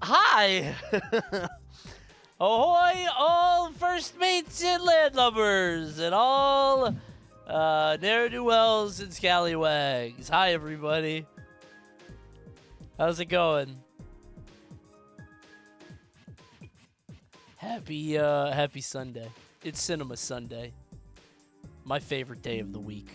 Hi! Ahoy, all first mates and landlubbers, and all ne'er-do-wells and scallywags. Hi, everybody. How's it going? Happy Sunday. It's Cinema Sunday. My favorite day of the week.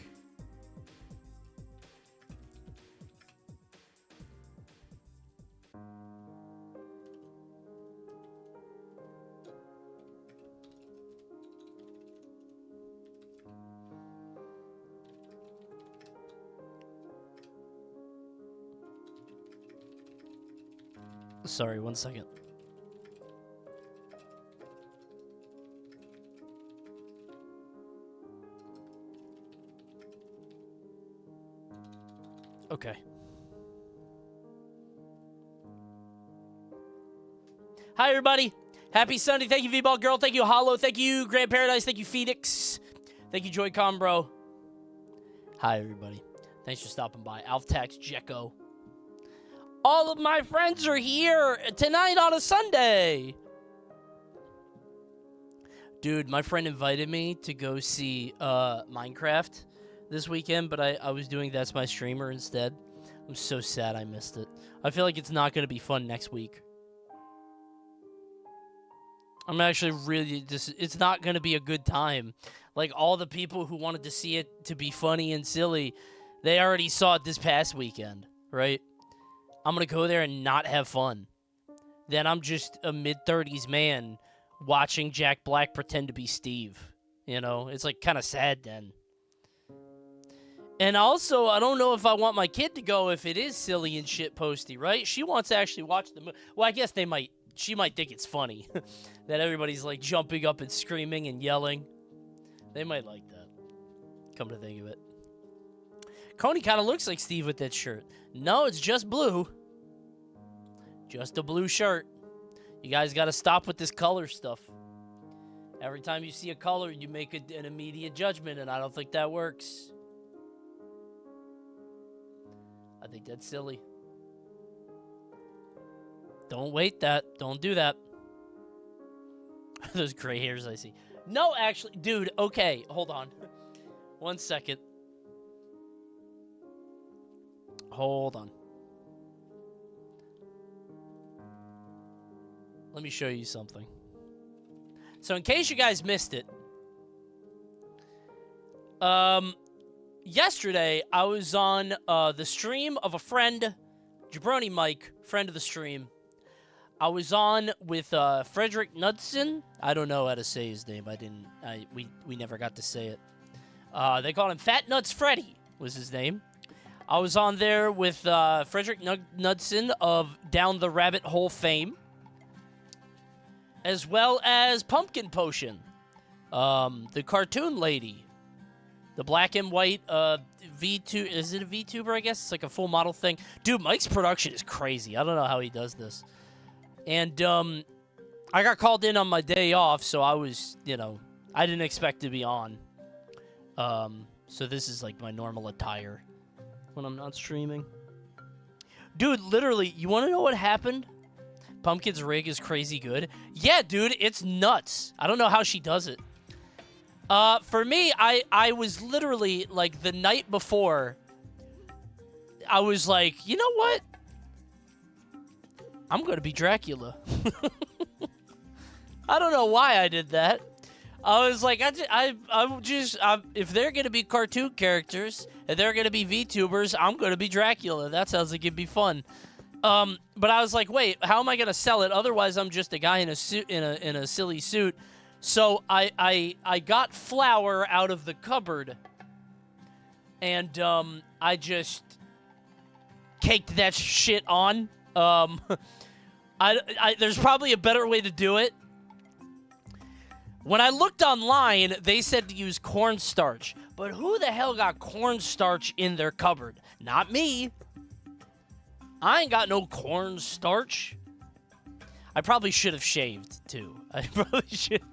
Sorry, 1 second. Okay. Hi, everybody. Happy Sunday. Thank you, V-Ball Girl. Thank you, Hollow. Thank you, Grand Paradise. Thank you, Phoenix. Thank you, Joy-Con, bro. Hi, everybody. Thanks for stopping by. Alftax, Jekko. All of my friends are here tonight on a Sunday. Dude, my friend invited me to go see Minecraft this weekend, but I was doing That's My Streamer instead. I'm so sad I missed it. I feel like it's not going to be fun next week. I'm actually really just, it's not going to be a good time. Like, all the people who wanted to see it to be funny and silly, they already saw it this past weekend, right? I'm going to go there and not have fun. Then I'm just a mid-30s man watching Jack Black pretend to be Steve. You know, it's like kind of sad then. And also, I don't know if I want my kid to go if it is silly and shit posty, right? She wants to actually watch the movie. Well, I guess she might think it's funny that everybody's like jumping up and screaming and yelling. They might like that, come to think of it. Coney kind of looks like Steve with that shirt. No, it's just blue. Just a blue shirt. You guys got to stop with this color stuff. Every time you see a color, you make an immediate judgment, and I don't think that works. I think that's silly. Don't wait that. Don't do that. Those gray hairs I see. No, actually, dude, okay, hold on. 1 second. Hold on. Let me show you something. So in case you guys missed it, yesterday I was on the stream of a friend, Jabroni Mike, friend of the stream. I was on with Frederick Knudsen. I don't know how to say his name. We never got to say it. They called him Fat Nuts Freddy was his name. I was on there with Frederick Knudsen of Down the Rabbit Hole fame, as well as Pumpkin Potion, the cartoon lady, the black and white V2. Is it a VTuber? I guess it's like a full model thing. Dude, Mike's production is crazy. I don't know how he does this. And I got called in on my day off, so I was, I didn't expect to be on. So this is like my normal attire when I'm not streaming. Dude, literally, you want to know what happened? Pumpkin's rig is crazy good. Yeah, dude, it's nuts. I don't know how she does it. For me, I was literally, like, the night before, I was like, you know what? I'm going to be Dracula. I don't know why I did that. I was like, if they're going to be cartoon characters and they're going to be VTubers, I'm going to be Dracula. That sounds like it'd be fun. But I was like, wait, how am I going to sell it? Otherwise, I'm just a guy in a suit, in a silly suit. So I got flour out of the cupboard, and I just caked that shit on. There's probably a better way to do it. When I looked online, they said to use cornstarch. But who the hell got cornstarch in their cupboard? Not me. I ain't got no cornstarch. I probably should have shaved, too. I probably should.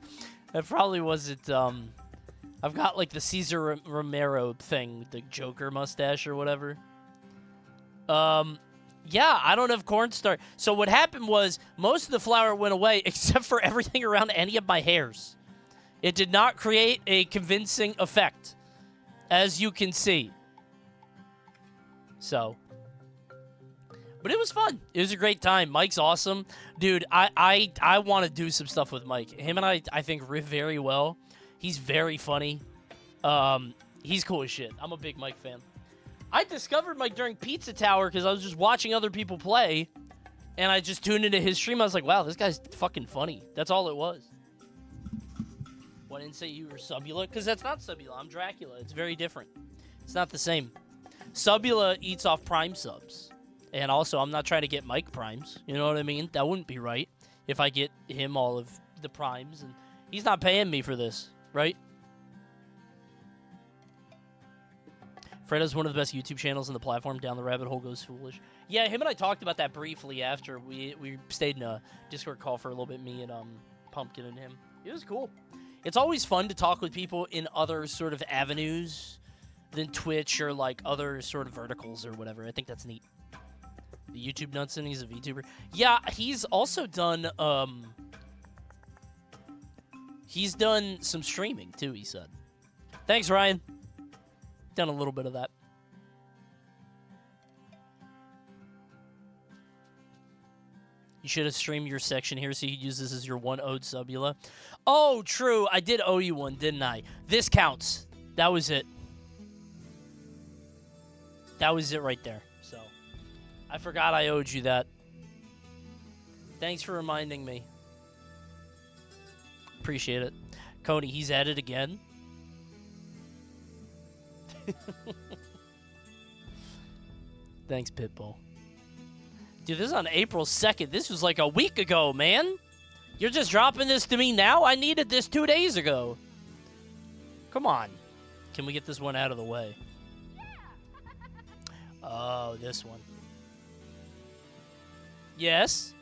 That probably wasn't, I've got, like, the Cesar Romero thing, the Joker mustache or whatever. Yeah, I don't have cornstarch. So what happened was most of the flour went away except for everything around any of my hairs. It did not create a convincing effect, as you can see. So, but it was fun. It was a great time. Mike's awesome. Dude, I want to do some stuff with Mike. Him and I think riff very well. He's very funny. He's cool as shit. I'm a big Mike fan. I discovered Mike during Pizza Tower because I was just watching other people play, and I just tuned into his stream. I was like, wow, this guy's fucking funny. That's all it was. Well, I didn't say you were Subula, because that's not Subula. I'm Dracula. It's very different. It's not the same. Subula eats off Prime subs. And also, I'm not trying to get Mike Primes. You know what I mean? That wouldn't be right if I get him all of the Primes. And he's not paying me for this, right? Fredo's one of the best YouTube channels on the platform. Down the rabbit hole goes foolish. Yeah, him and I talked about that briefly after we stayed in a Discord call for a little bit, me and Pumpkin and him. It was cool. It's always fun to talk with people in other sort of avenues than Twitch or like other sort of verticals or whatever. I think that's neat. The YouTube nuts and he's a VTuber. Yeah, he's also done he's done some streaming too, he said. Thanks, Ryan. Done a little bit of that. You should have streamed your section here so you could use this as your one ode Subula. Oh, true. I did owe you one, didn't I? This counts. That was it. That was it right there. So, I forgot I owed you that. Thanks for reminding me. Appreciate it. Coney, he's at it again. Thanks, Pitbull. Dude, this is on April 2nd. This was like a week ago, man. You're just dropping this to me now? I needed this 2 days ago. Come on. Can we get this one out of the way? Oh, this one. Yes?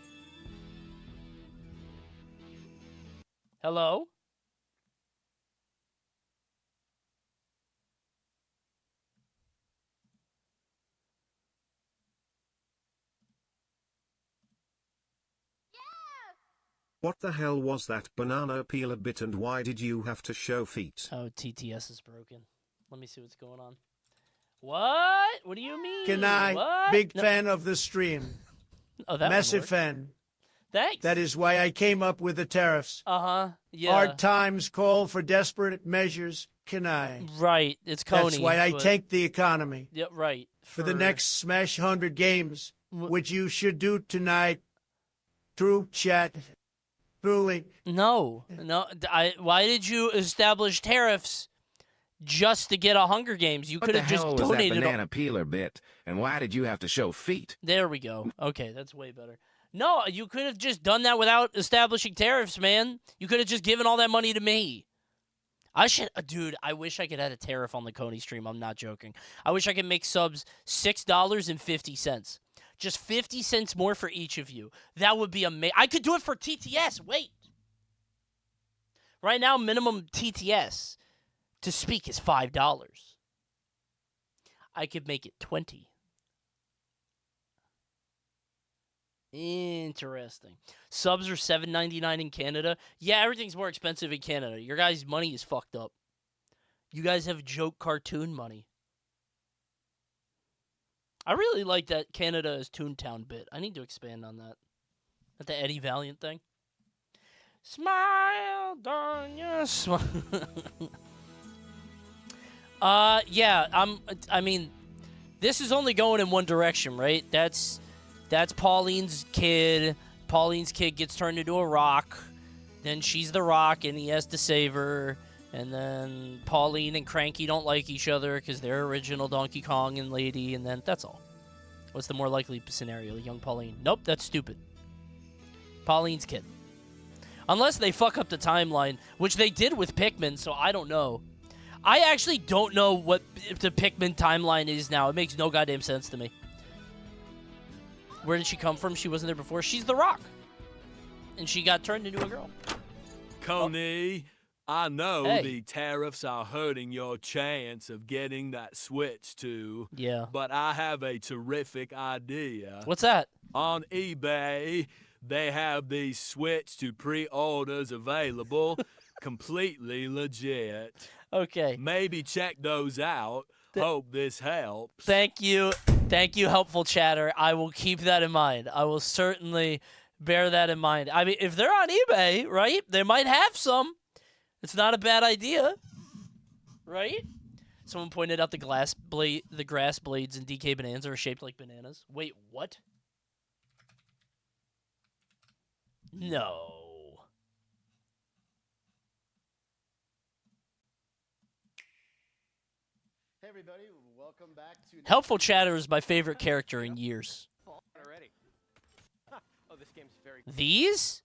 Hello? What the hell was that banana peel a bit and why did you have to show feet? Oh, TTS is broken. Let me see what's going on. What? What do you mean? Coney, what? big fan of the stream. Oh, that Massive fan. Thanks. That is why I came up with the tariffs. Uh-huh. Yeah. Hard times call for desperate measures, Coney. Right. It's Coney. That's why I take the economy. Yeah, right. For the next Smash 100 games, which you should do tonight through chat. Truly. No. Why did you establish tariffs just to get a Hunger Games? You could have just donated. What the hell was that banana peeler bit? And why did you have to show feet? There we go. Okay, that's way better. No, you could have just done that without establishing tariffs, man. You could have just given all that money to me. Dude, I wish I could add a tariff on the Coney stream. I'm not joking. I wish I could make subs $6.50. Just 50 cents more for each of you. That would be amazing. I could do it for TTS. Wait. Right now, minimum TTS to speak is $5. I could make it 20. Interesting. Subs are $7.99 in Canada. Yeah, everything's more expensive in Canada. Your guys' money is fucked up. You guys have joke cartoon money. I really like that Canada is Toontown bit. I need to expand on that. At the Eddie Valiant thing. Smile, darn your smile. Yeah, I mean, this is only going in one direction, right? That's Pauline's kid. Pauline's kid gets turned into a rock. Then she's the rock, and he has to save her. And then Pauline and Cranky don't like each other because they're original Donkey Kong and Lady. And then that's all. What's the more likely scenario? Young Pauline. Nope, that's stupid. Pauline's kid. Unless they fuck up the timeline, which they did with Pikmin, so I don't know. I actually don't know what the Pikmin timeline is now. It makes no goddamn sense to me. Where did she come from? She wasn't there before. She's the Rock. And she got turned into a girl. Coney, I know Hey. the tariffs are hurting your chance of getting that Switch 2. Yeah. But I have a terrific idea. What's that? On eBay, they have these Switch to pre-orders available, completely legit. Okay. Maybe check those out. Hope this helps. Thank you. Thank you, helpful chatter. I will keep that in mind. I will certainly bear that in mind. I mean, if they're on eBay, right, they might have some. It's not a bad idea, right? Someone pointed out the grass blades in DK Bonanza are shaped like bananas. Wait, what? No. Hey everybody, welcome back to Helpful chatter is my favorite character in years. already. Oh, this game's very These?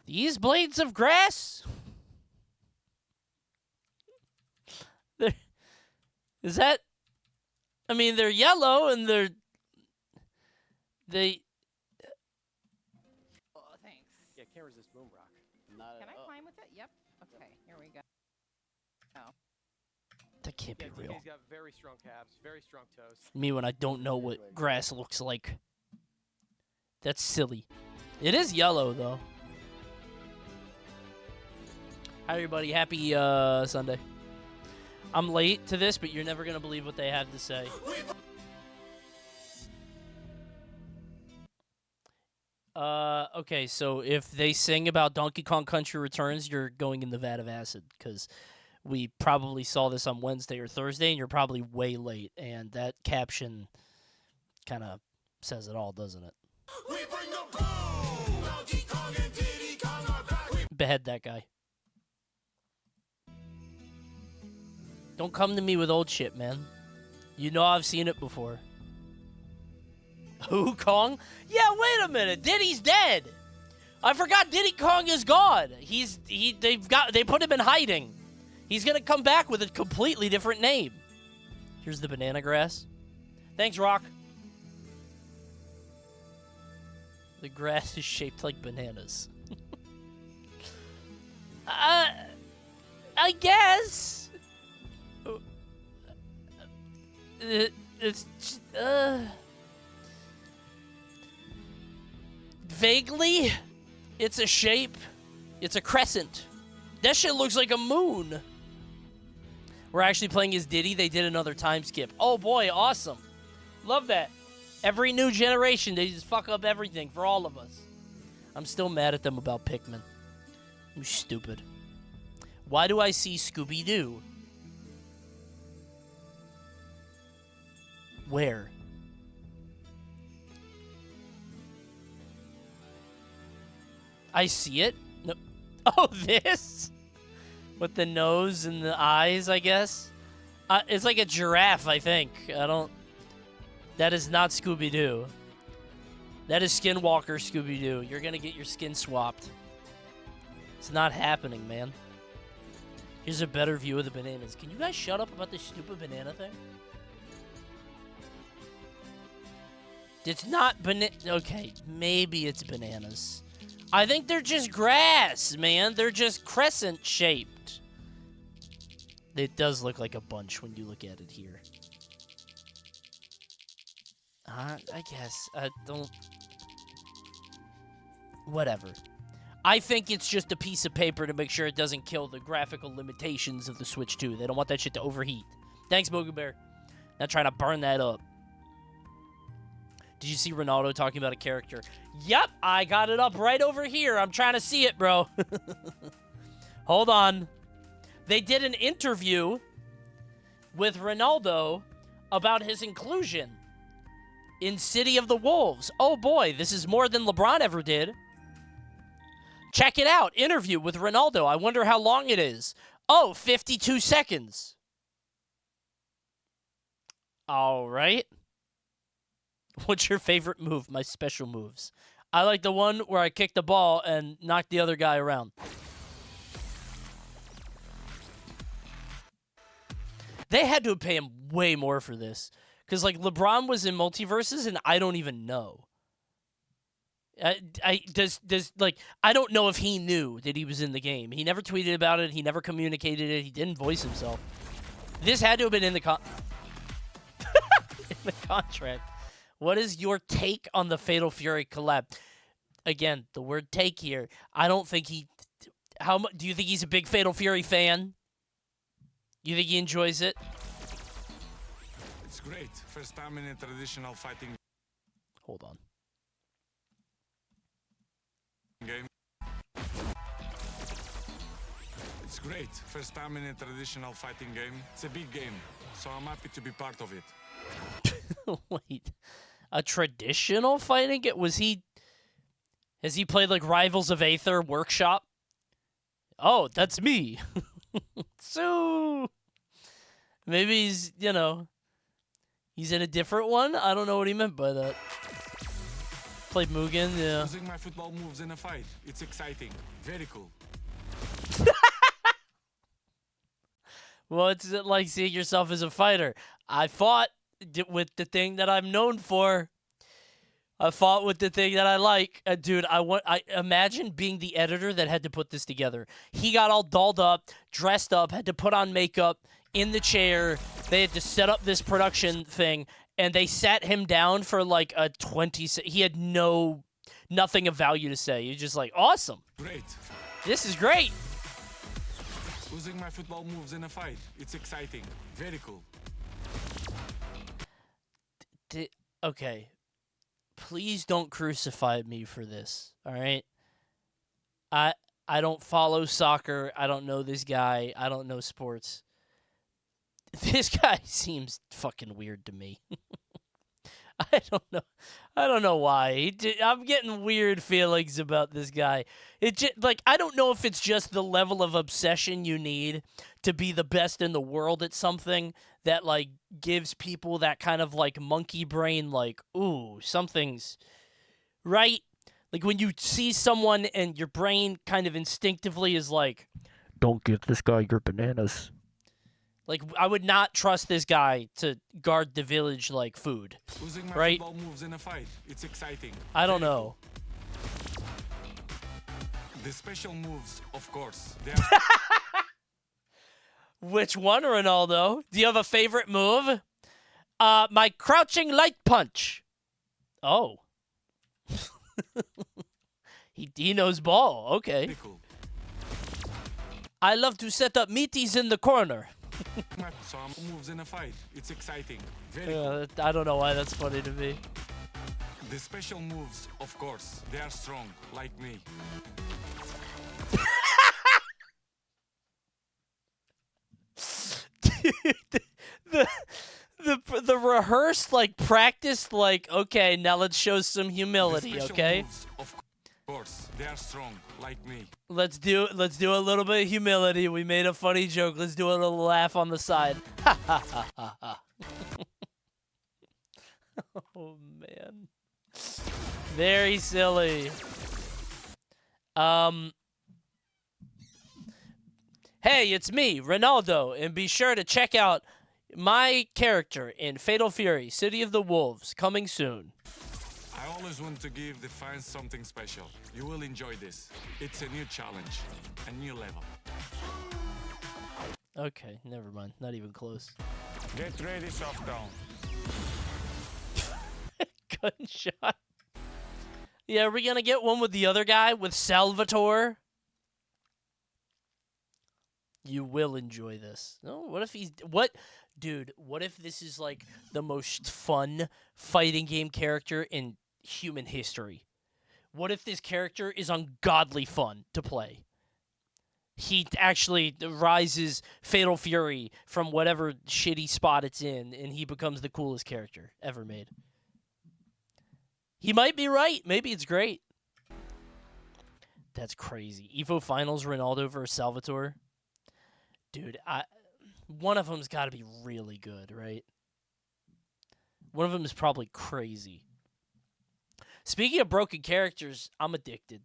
These blades of grass? Is that? I mean, they're yellow and they. Oh, thanks. Yeah, can't resist boom rock. Not Can at I all. climb with it? Yep. Okay, here we go. Oh. That can't be Yeah, real. DK's got very strong calves, very strong toes. Me when I don't know what grass looks like. That's silly. It is yellow though. Hi everybody, happy Sunday. I'm late to this, but you're never gonna believe what they have to say. Okay, so if they sing about Donkey Kong Country Returns, you're going in the vat of acid, because we probably saw this on Wednesday or Thursday, and you're probably way late, and that caption kind of says it all, doesn't it? Behead that guy. Don't come to me with old shit, man. You know I've seen it before. Who, Kong? Yeah, wait a minute. Diddy's dead. I forgot Diddy Kong is gone. They put him in hiding. He's gonna come back with a completely different name. Here's the banana grass. Thanks, Rock. The grass is shaped like bananas. I guess. Vaguely, it's a shape. It's a crescent. That shit looks like a moon. We're actually playing as Diddy. They did another time skip. Oh boy, awesome. Love that. Every new generation, they just fuck up everything for all of us. I'm still mad at them about Pikmin. I'm stupid. Why do I see Scooby-Doo? Where? I see it. No. Oh, this? With the nose and the eyes, I guess? It's like a giraffe, I think. That is not Scooby-Doo. That is Skinwalker Scooby-Doo. You're gonna get your skin swapped. It's not happening, man. Here's a better view of the bananas. Can you guys shut up about this stupid banana thing? It's not banana. Okay, maybe it's bananas. I think they're just grass, man. They're just crescent shaped. It does look like a bunch when you look at it here. I guess. I don't... Whatever. I think it's just a piece of paper to make sure it doesn't kill the graphical limitations of the Switch 2. They don't want that shit to overheat. Thanks, Boogie Bear. Not trying to burn that up. Did you see Ronaldo talking about a character? Yep, I got it up right over here. I'm trying to see it, bro. Hold on. They did an interview with Ronaldo about his inclusion in City of the Wolves. Oh boy, this is more than LeBron ever did. Check it out. Interview with Ronaldo. I wonder how long it is. Oh, 52 seconds. All right. What's your favorite move? My special moves. I like the one where I kick the ball and knock the other guy around. They had to pay him way more for this. Because, like, LeBron was in Multiverses, and I don't even know. I don't know if he knew that he was in the game. He never tweeted about it. He never communicated it. He didn't voice himself. This had to have been in the in the contract. What is your take on the Fatal Fury collab? Again, the word "take" here. I don't think he. How much do you think he's a big Fatal Fury fan? You think he enjoys it? It's great. First time in a traditional fighting Hold on. game. It's great. First time in a traditional fighting game. It's a big game, so I'm happy to be part of it. Wait, a traditional fighting game? Has he played like Rivals of Aether Workshop? Oh, that's me. So maybe he's he's in a different one. I don't know what he meant by that. Played Mugen, yeah. Using my football moves in a fight. It's exciting. Very cool. What's it like seeing yourself as a fighter? I fought with the thing that I'm known for. I fought with the thing that I like. Dude, I imagine being the editor that had to put this together. He got all dolled up, dressed up, had to put on makeup in the chair. They had to set up this production thing, and they sat him down for like a 20. He had nothing of value to say. He's just like, awesome. Great. This is great. Using my football moves in a fight. It's exciting. Very cool. Okay. Please don't crucify me for this, all right? I don't follow soccer. I don't know this guy. I don't know sports. This guy seems fucking weird to me. I don't know. I don't know why. I'm getting weird feelings about this guy. I don't know if it's just the level of obsession you need to be the best in the world at something that like gives people that kind of like monkey brain, like, ooh, something's right. Like when you see someone and your brain kind of instinctively is like, don't give this guy your bananas. Like, I would not trust this guy to guard the village like food. Using my right? football moves in a fight. It's exciting. I don't know. The special moves, of course. Which one, Ronaldo? Do you have a favorite move? My crouching light punch. Oh. He knows ball. Okay. Cool. I love to set up meaties in the corner. Some moves in a fight. It's exciting. Very cool. I don't know why that's funny to me. The special moves, of course. They are strong, like me. Dude, the rehearsed, like, practiced, like, okay, now let's show some humility, okay? Moves, of course, they are strong, like me. Let's do a little bit of humility. We made a funny joke. Let's do a little laugh on the side. Ha ha ha ha ha. Oh man. Very silly. Hey, it's me, Ronaldo, and be sure to check out my character in Fatal Fury, City of the Wolves, coming soon. I always want to give the fans something special. You will enjoy this. It's a new challenge, a new level. Okay, never mind. Not even close. Get ready, soft down. Gunshot. Yeah, are we gonna get one with the other guy, with Salvatore? You will enjoy this. No, what if he's... Dude, what if this is, like, the most fun fighting game character in human history? What if this character is ungodly fun to play? He actually rises Fatal Fury from whatever shitty spot it's in, and he becomes the coolest character ever made. He might be right. Maybe it's great. That's crazy. EVO Finals, Ronaldo versus Salvatore. Dude, one of them's got to be really good, right? One of them is probably crazy. Speaking of broken characters, I'm addicted.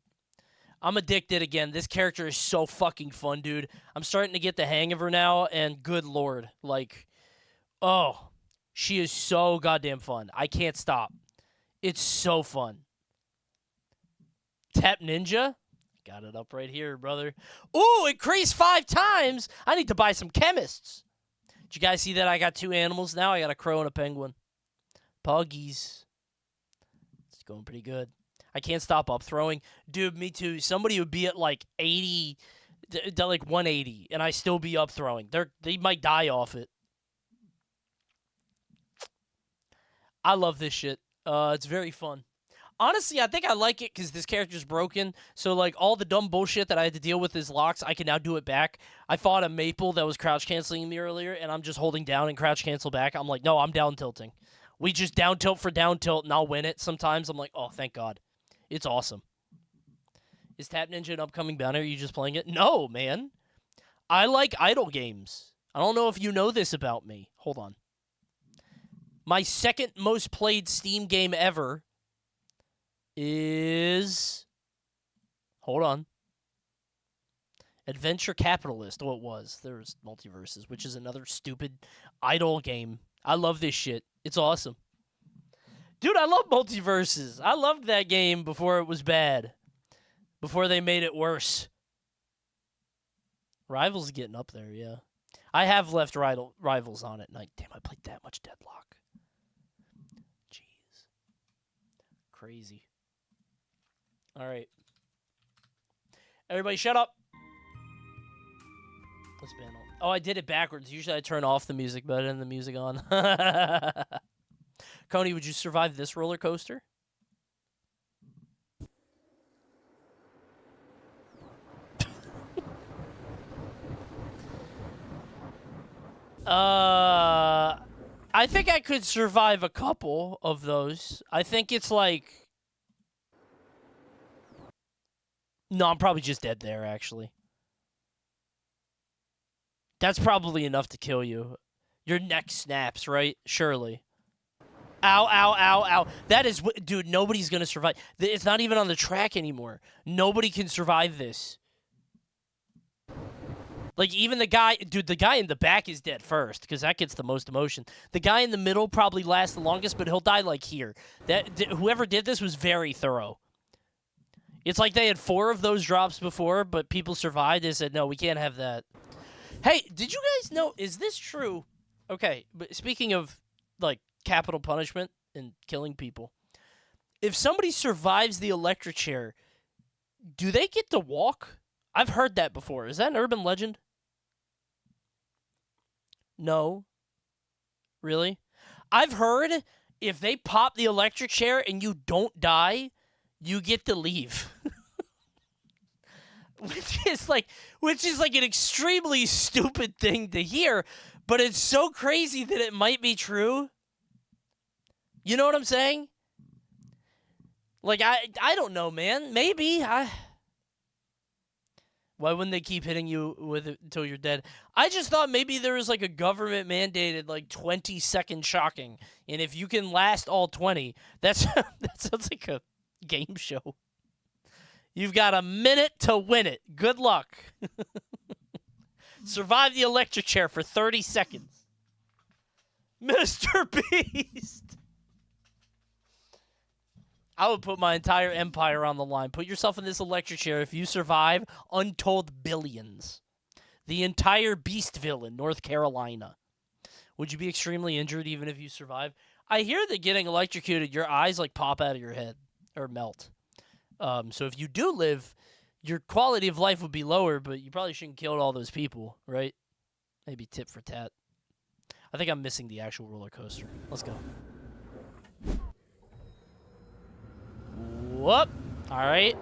I'm addicted again. This character is so fucking fun, dude. I'm starting to get the hang of her now, and good lord. Like, oh, she is so goddamn fun. I can't stop. It's so fun. Tap Ninja. Got it up right here, brother. Ooh, increased 5 times. I need to buy some chemists. Did you guys see that? I got 2 animals now. I got a crow and a penguin. Puggies. It's going pretty good. I can't stop up throwing. Dude, me too. Somebody would be at like 80, like 180, and I still be up throwing. They might die off it. I love this shit. It's very fun. Honestly, I think I like it because this character's broken. So, like, all the dumb bullshit that I had to deal with as locks, I can now do it back. I fought a maple that was crouch canceling me earlier, and I'm just holding down and crouch cancel back. I'm like, no, I'm down tilting. We just down tilt for down tilt, and I'll win it. Sometimes I'm like, oh, thank God. It's awesome. Is Tap Ninja an upcoming banner? Are you just playing it? No, man. I like idle games. I don't know if you know this about me. Hold on. My second most played Steam game ever is... Hold on. Adventure Capitalist. Oh, it was. There was Multiverses, which is another stupid idle game. I love this shit. It's awesome. Dude, I love Multiverses. I loved that game before it was bad. Before they made it worse. Rivals getting up there, yeah. I have left Rivals on at night. Damn, I played that much Deadlock. Jeez. Crazy. All right. Everybody shut up. Let's ban all. Oh, I did it backwards. Usually I turn off the music, but I didn't the music on. Coney, would you survive this roller coaster? I think I could survive a couple of those. I think it's like... No, I'm probably just dead there, actually. That's probably enough to kill you. Your neck snaps, right? Surely. Ow, ow, ow, ow. That is... Dude, nobody's going to survive. It's not even on the track anymore. Nobody can survive this. Like, even the guy... Dude, the guy in the back is dead first, because that gets the most emotion. The guy in the middle probably lasts the longest, but he'll die, like, here. Whoever did this was very thorough. It's like they had 4 of those drops before, but people survived. They said, no, we can't have that. Hey, did you guys know... Is this true? Okay, but speaking of, like, capital punishment and killing people, if somebody survives the electric chair, do they get to walk? I've heard that before. Is that an urban legend? No. Really? I've heard if they pop the electric chair and you don't die, you get to leave. Which is like an extremely stupid thing to hear, but it's so crazy that it might be true. You know what I'm saying? Like, I don't know, man. Maybe. Why wouldn't they keep hitting you with it until you're dead? I just thought maybe there was like a government mandated like 20-second shocking. And if you can last all 20, that sounds like a game show. You've got a minute to win it. Good luck. Survive the electric chair for 30 seconds. Mr. Beast. I would put my entire empire on the line. Put yourself in this electric chair. If you survive, untold billions. The entire Beastville in North Carolina. Would you be extremely injured even if you survive? I hear that getting electrocuted, your eyes like pop out of your head or melt. So if you do live, your quality of life would be lower, but you probably shouldn't kill all those people, right? Maybe tit for tat. I think I'm missing the actual roller coaster. Let's go. Whoop. All right.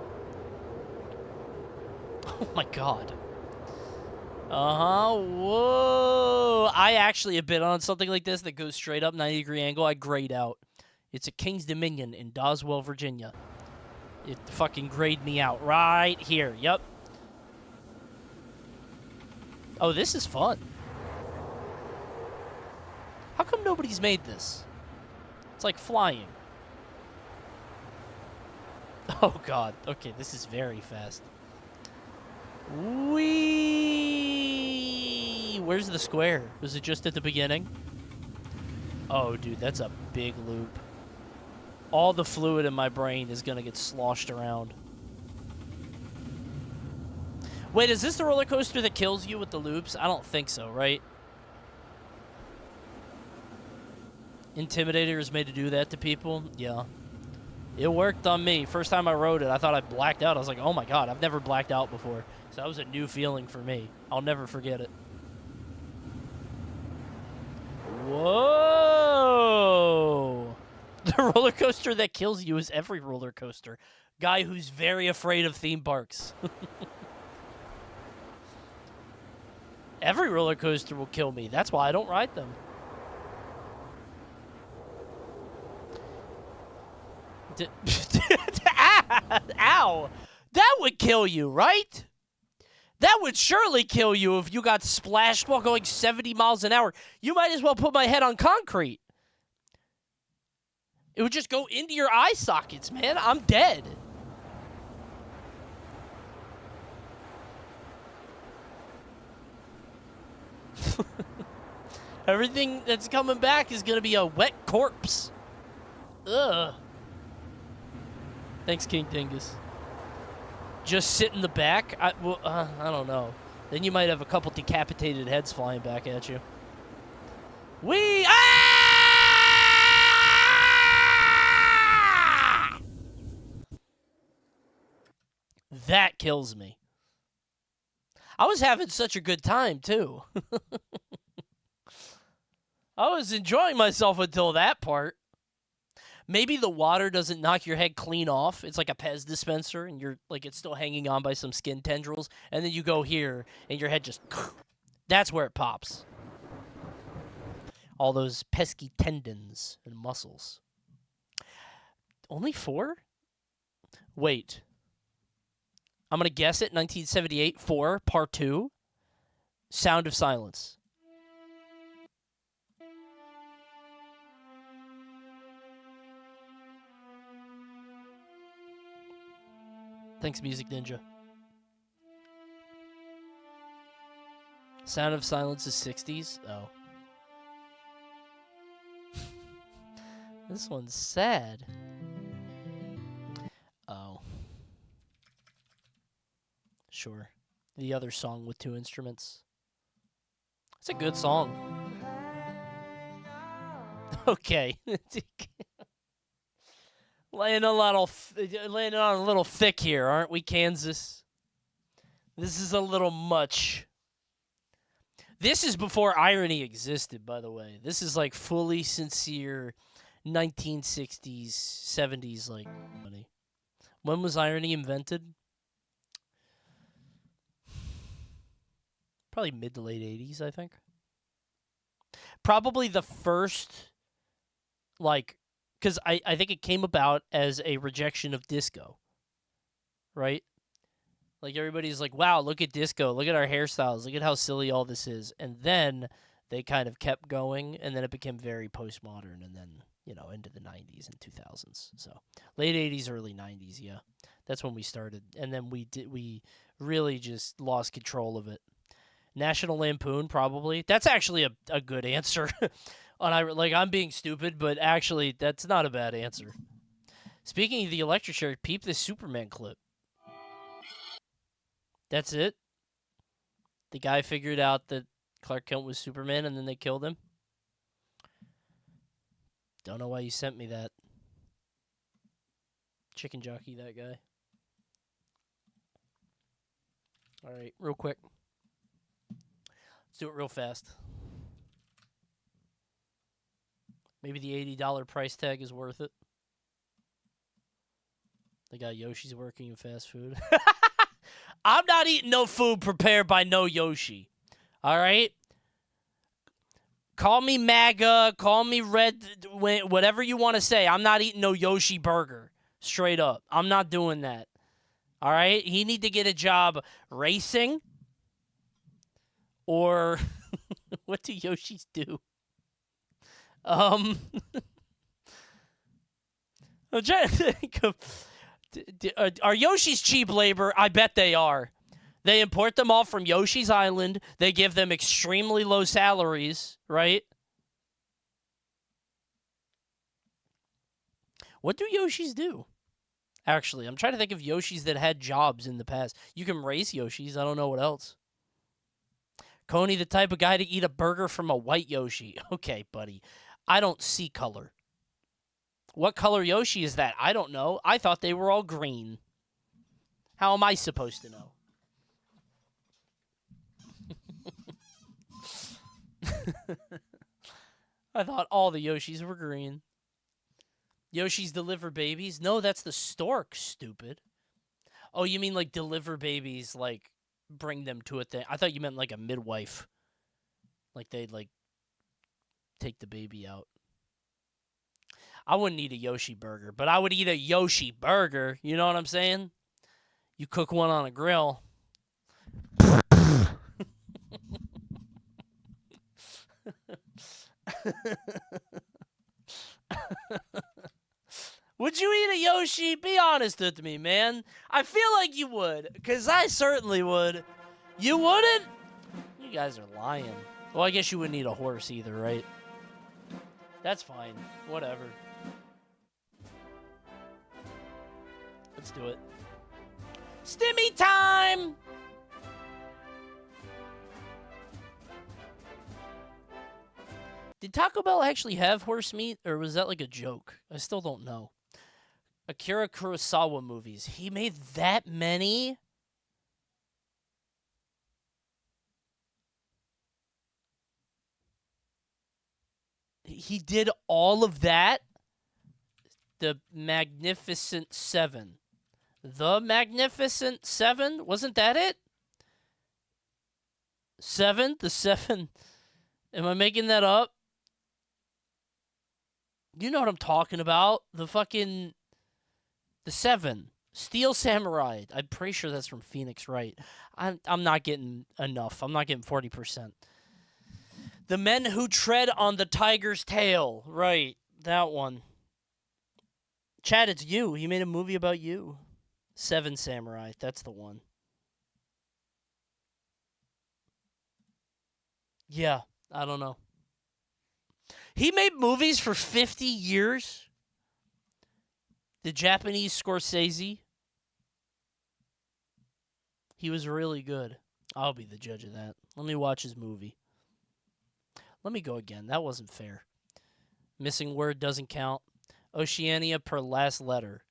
Oh, my God. Whoa. I actually have been on something like this that goes straight up 90-degree angle. I grayed out. It's a King's Dominion in Doswell, Virginia. It fucking grayed me out right here. Yep. Oh, this is fun. How come nobody's made this? It's like flying. Oh, God. Okay, this is very fast. Whee! Where's the square? Was it just at the beginning? Oh, dude, that's a big loop. All the fluid in my brain is going to get sloshed around. Wait, is this the roller coaster that kills you with the loops? I don't think so, right? Intimidator is made to do that to people? Yeah. It worked on me. First time I rode it, I thought I blacked out. I was like, oh my god, I've never blacked out before. So that was a new feeling for me. I'll never forget it. Whoa! The roller coaster that kills you is every roller coaster. Guy who's very afraid of theme parks. Every roller coaster will kill me. That's why I don't ride them. Ow! That would kill you, right? That would surely kill you if you got splashed while going 70 miles an hour. You might as well put my head on concrete. It would just go into your eye sockets, man. I'm dead. Everything that's coming back is going to be a wet corpse. Ugh. Thanks, King Dingus. Just sit in the back? I don't know. Then you might have a couple decapitated heads flying back at you. That kills me. I was having such a good time, too. I was enjoying myself until that part. Maybe the water doesn't knock your head clean off. It's like a Pez dispenser, and you're like it's still hanging on by some skin tendrils. And then you go here, and your head just... That's where it pops. All those pesky tendons and muscles. Only 4? Wait. I'm going to guess it. 1978, 4, Part 2. Sound of Silence. Thanks, Music Ninja. Sound of Silence is 60s? Oh. This one's sad. Oh. Sure. The other song with 2 instruments. It's a good song. Okay. Laying on a little thick here, aren't we, Kansas? This is a little much. This is before irony existed, by the way. This is like fully sincere 1960s, 70s, like, money. When was irony invented? Probably mid to late 80s, I think. Probably the first, like, because I think it came about as a rejection of disco, right? Like, everybody's like, wow, look at disco. Look at our hairstyles. Look at how silly all this is. And then they kind of kept going, and then it became very postmodern, and then, you know, into the 90s and 2000s. So, late 80s, early 90s, yeah. That's when we started. And then we really just lost control of it. National Lampoon, probably. That's actually a good answer. I'm being stupid, but actually, that's not a bad answer. Speaking of the electric chair, peep this Superman clip. That's it? The guy figured out that Clark Kent was Superman, and then they killed him? Don't know why you sent me that. Chicken jockey, that guy. All right, real quick. Let's do it real fast. Maybe the $80 price tag is worth it. The guy Yoshi's working in fast food. I'm not eating no food prepared by no Yoshi. All right? Call me MAGA, call me red, whatever you want to say. I'm not eating no Yoshi burger. Straight up. I'm not doing that. All right? He need to get a job racing. Or what do Yoshis do? I'm trying to think of... Are Yoshi's cheap labor? I bet they are. They import them all from Yoshi's Island. They give them extremely low salaries, right? What do Yoshis do? Actually, I'm trying to think of Yoshis that had jobs in the past. You can race Yoshis. I don't know what else. Coney, the type of guy to eat a burger from a white Yoshi. Okay, buddy. I don't see color. What color Yoshi is that? I don't know. I thought they were all green. How am I supposed to know? I thought all the Yoshis were green. Yoshis deliver babies? No, that's the stork, stupid. Oh, you mean like deliver babies, like bring them to a thing? I thought you meant like a midwife. Like they'd like take the baby out. I wouldn't eat a Yoshi burger, but I would eat a Yoshi burger. You know what I'm saying? You cook one on a grill. Would you eat a Yoshi? Be honest with me, man. I feel like you would, because I certainly would. You wouldn't? You guys are lying. Well, I guess you wouldn't eat a horse either, right? That's fine. Whatever. Let's do it. Stimmy time! Did Taco Bell actually have horse meat, or was that like a joke? I still don't know. Akira Kurosawa movies. He made that many? He did all of that? The Magnificent Seven. The Magnificent Seven? Wasn't that it? Seven? The Seven? Am I making that up? You know what I'm talking about. The Seven. Steel Samurai. I'm pretty sure that's from Phoenix Wright. I'm not getting enough. I'm not getting 40%. The Men Who Tread on the Tiger's Tail. Right. That one. Chad, it's you. He made a movie about you. Seven Samurai. That's the one. Yeah. I don't know. He made movies for 50 years. The Japanese Scorsese. He was really good. I'll be the judge of that. Let me watch his movie. Let me go again. That wasn't fair. Missing word doesn't count. Oceania per last letter.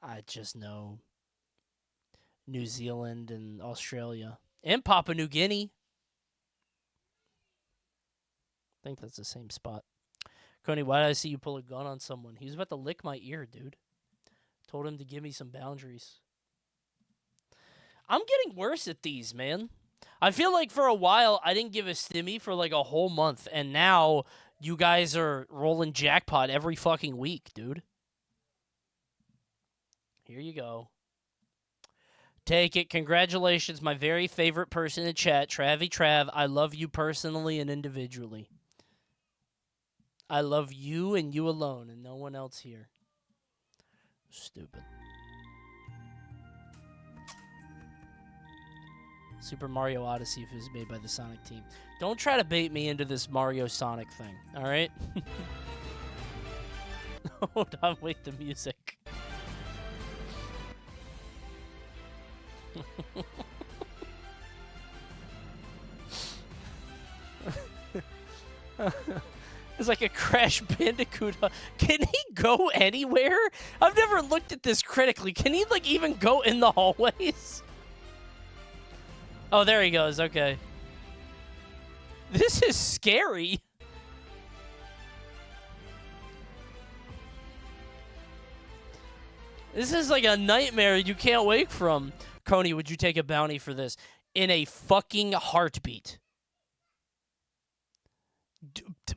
I just know New Zealand and Australia. And Papua New Guinea. I think that's the same spot. Coney, why did I see you pull a gun on someone? He was about to lick my ear, dude. Told him to give me some boundaries. I'm getting worse at these, man. I feel like for a while, I didn't give a stimmy for like a whole month. And now you guys are rolling jackpot every fucking week, dude. Here you go. Take it. Congratulations, my very favorite person in chat, Travy Trav. I love you personally and individually. I love you and you alone and no one else here. Stupid. Super Mario Odyssey was made by the Sonic team. Don't try to bait me into this Mario Sonic thing, all right? Hold on, wait, the music. It's like a Crash Bandicoot. Can he go anywhere? I've never looked at this critically. Can he, like, even go in the hallways? Oh, there he goes. Okay. This is scary. This is like a nightmare you can't wake from. Coney, would you take a bounty for this? In a fucking heartbeat.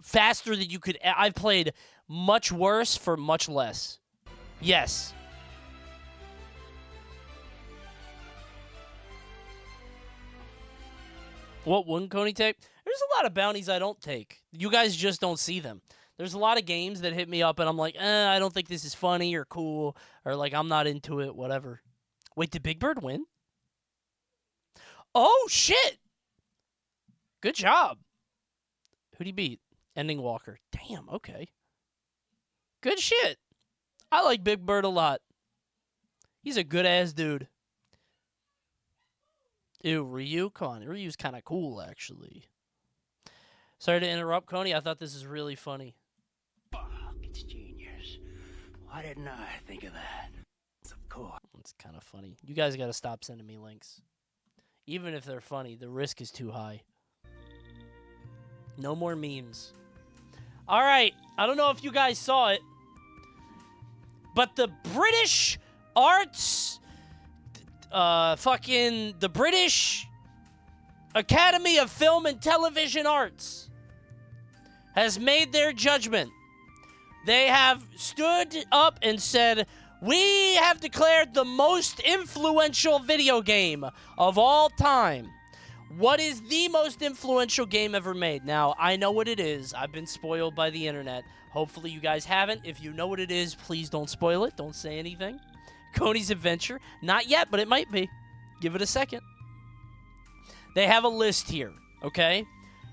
Faster than you could. I've played much worse for much less. Yes. What wouldn't Coney take? There's a lot of bounties I don't take. You guys just don't see them. There's a lot of games that hit me up and I'm like, I don't think this is funny or cool, or like I'm not into it, whatever. Wait, did Big Bird win? Oh, shit! Good job. Who'd he beat? Ending Walker. Damn, okay. Good shit. I like Big Bird a lot. He's a good-ass dude. Ew, Ryu? Come on, Ryu's kind of cool, actually. Sorry to interrupt, Coney. I thought this is really funny. Fuck, it's genius. Why didn't I think of that? Of course. It's kind of funny. You guys got to stop sending me links. Even if they're funny, the risk is too high. No more memes. All right. I don't know if you guys saw it, but the British Arts, the British Academy of Film and Television Arts has made their judgment. They have stood up and said, we have declared the most influential video game of all time. What is the most influential game ever made? Now, I know what it is. I've been spoiled by the internet. Hopefully you guys haven't. If you know what it is, please don't spoil it. Don't say anything. Coney's Adventure. Not yet, but it might be. Give it a second. They have a list here, okay?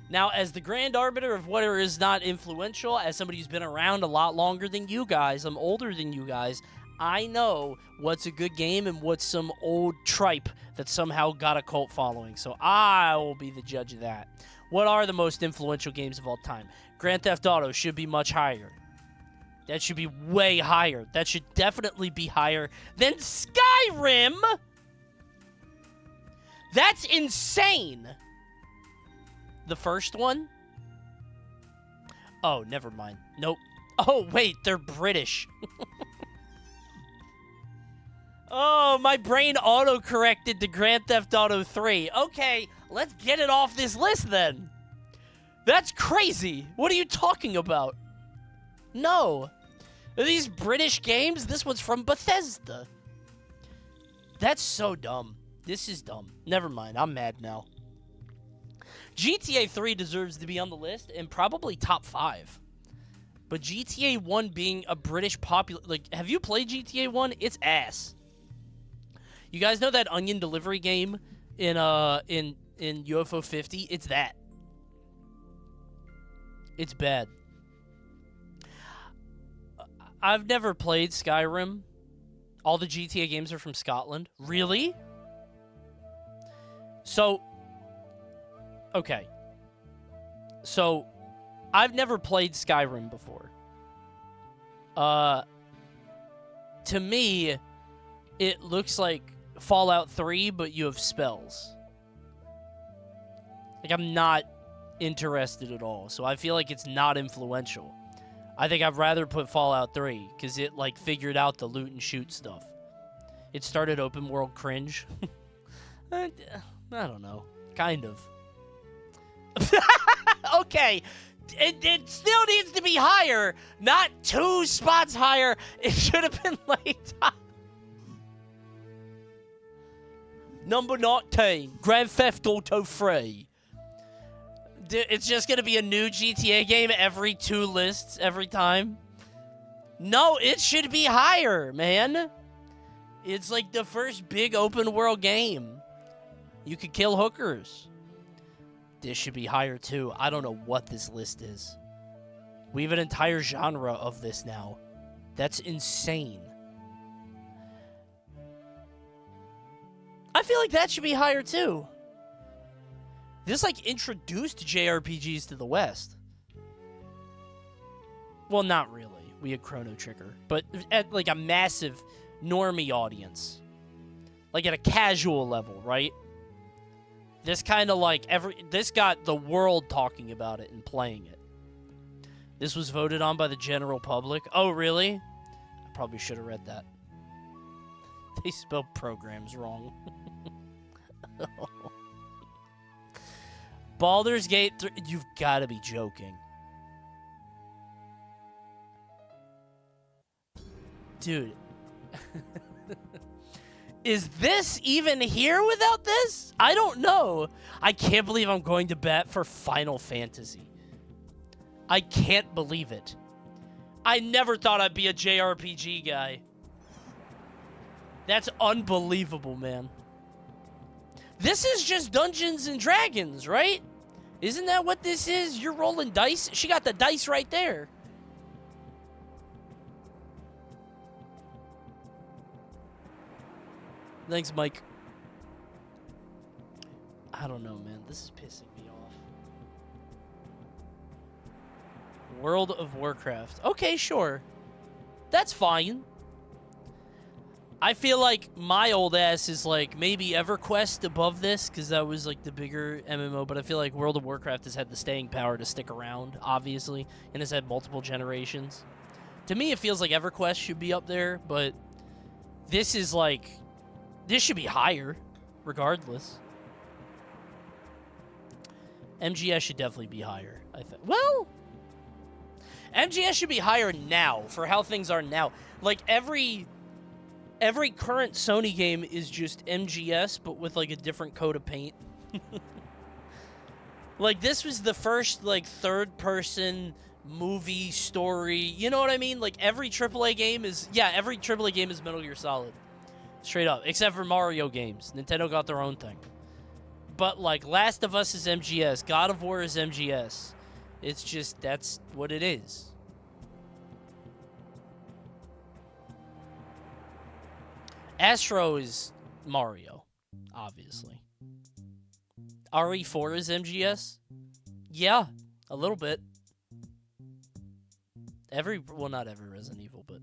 Now, as the grand arbiter of what is not influential, as somebody who's been around a lot longer than you guys, I'm older than you guys, I know what's a good game and what's some old tripe that somehow got a cult following. So I will be the judge of that. What are the most influential games of all time? Grand Theft Auto should be much higher. That should be way higher. That should definitely be higher than Skyrim. That's insane. The first one? Oh, never mind. Nope. Oh, wait, they're British. Oh, my brain auto-corrected to Grand Theft Auto 3. Okay, let's get it off this list then. That's crazy. What are you talking about? No. Are these British games? This one's from Bethesda. That's so dumb. This is dumb. Never mind. I'm mad now. GTA 3 deserves to be on the list and probably top 5. But GTA 1 being a British popular... Like, have you played GTA 1? It's ass. You guys know that onion delivery game in UFO 50? It's that. It's bad. I've never played Skyrim. All the GTA games are from Scotland. Really? So, okay. So, I've never played Skyrim before. To me, it looks like Fallout 3, but you have spells. Like, I'm not interested at all. So I feel like it's not influential. I think I'd rather put Fallout 3, because it, like, figured out the loot and shoot stuff. It started open world cringe. I don't know. Kind of. Okay. It still needs to be higher. Not 2 spots higher. It should have been, like, top. Number 19, Grand Theft Auto 3. It's just going to be a new GTA game every 2 lists, every time. No, it should be higher, man. It's like the first big open world game. You could kill hookers. This should be higher, too. I don't know what this list is. We have an entire genre of this now. That's insane. I feel like that should be higher, too. This, like, introduced JRPGs to the West. Well, not really. We had Chrono Trigger. But at, like, a massive normie audience. Like, at a casual level, right? This kind of, like, this got the world talking about it and playing it. This was voted on by the general public. Oh, really? I probably should have read that. They spelled programs wrong. Baldur's Gate 3. You've got to be joking. Dude. Is this even here without this? I don't know. I can't believe I'm going to bat for Final Fantasy. I can't believe it. I never thought I'd be a JRPG guy. That's unbelievable, man. This is just Dungeons and Dragons, right? Isn't that what this is? You're rolling dice? She got the dice right there. Thanks, Mike. I don't know, man. This is pissing me off. World of Warcraft. Okay, sure. That's fine. I feel like my old ass is like maybe EverQuest above this because that was like the bigger MMO, but I feel like World of Warcraft has had the staying power to stick around, obviously, and has had multiple generations. To me, it feels like EverQuest should be up there, but this is like, this should be higher, regardless. MGS should definitely be higher, I think. Well, MGS should be higher now for how things are now. Like every current Sony game is just MGS, but with like a different coat of paint. Like this was the first like third-person movie story. You know what I mean? Like every AAA game is every AAA game is Metal Gear Solid, straight up, except for Mario games. Nintendo got their own thing. But like Last of Us is MGS, God of War is MGS. It's just that's what it is. Astro is Mario, obviously. RE4 is MGS? Yeah, a little bit. Well, not every Resident Evil, but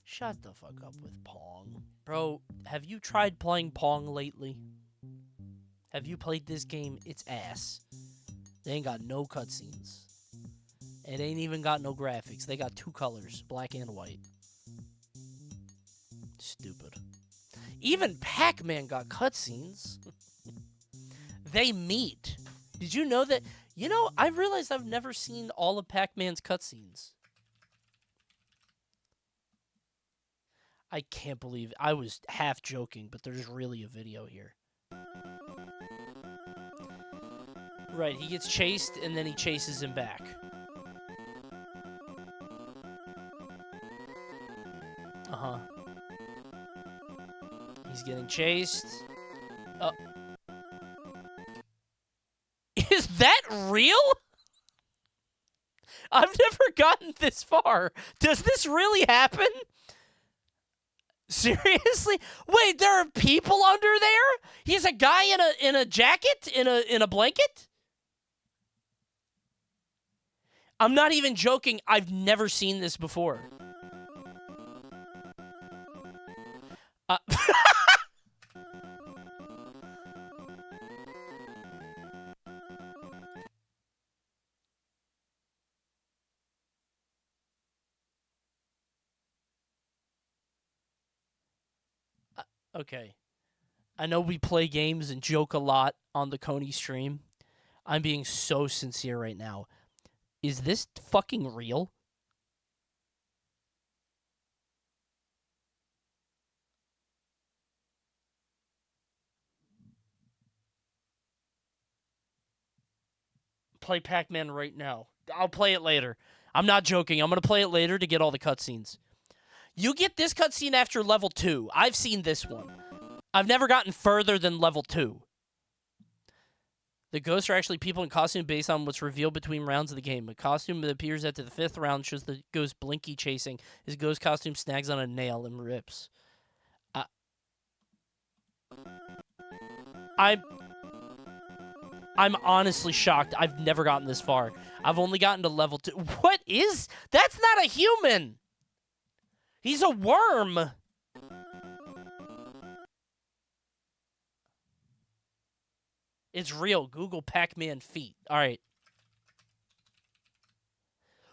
shut the fuck up with Pong. Bro, have you tried playing Pong lately? Have you played this game? It's ass. They ain't got no cutscenes. It ain't even got no graphics. They got 2 colors, black and white. Stupid. Even Pac-Man got cutscenes. They meet. Did you know that? You know, I've realized I've never seen all of Pac-Man's cutscenes. I can't believe it. I was half joking, but there's really a video here. Right, he gets chased, and then he chases him back. Uh-huh. He's getting chased. Is that real? I've never gotten this far. Does this really happen? Seriously? Wait, there are people under there? He's a guy in a jacket? In a blanket? I'm not even joking. I've never seen this before. Okay. I know we play games and joke a lot on the Coney stream. I'm being so sincere right now. Is this fucking real? Play Pac-Man right now. I'll play it later. I'm not joking. I'm going to play it later to get all the cutscenes. You get this cutscene after level 2. I've seen this one. I've never gotten further than level 2. The ghosts are actually people in costume based on what's revealed between rounds of the game. A costume that appears after the 5th round shows the ghost Blinky chasing. His ghost costume snags on a nail and rips. I'm honestly shocked. I've never gotten this far. I've only gotten to level 2. What is? That's not a human. He's a worm. It's real. Google Pac-Man feet. All right.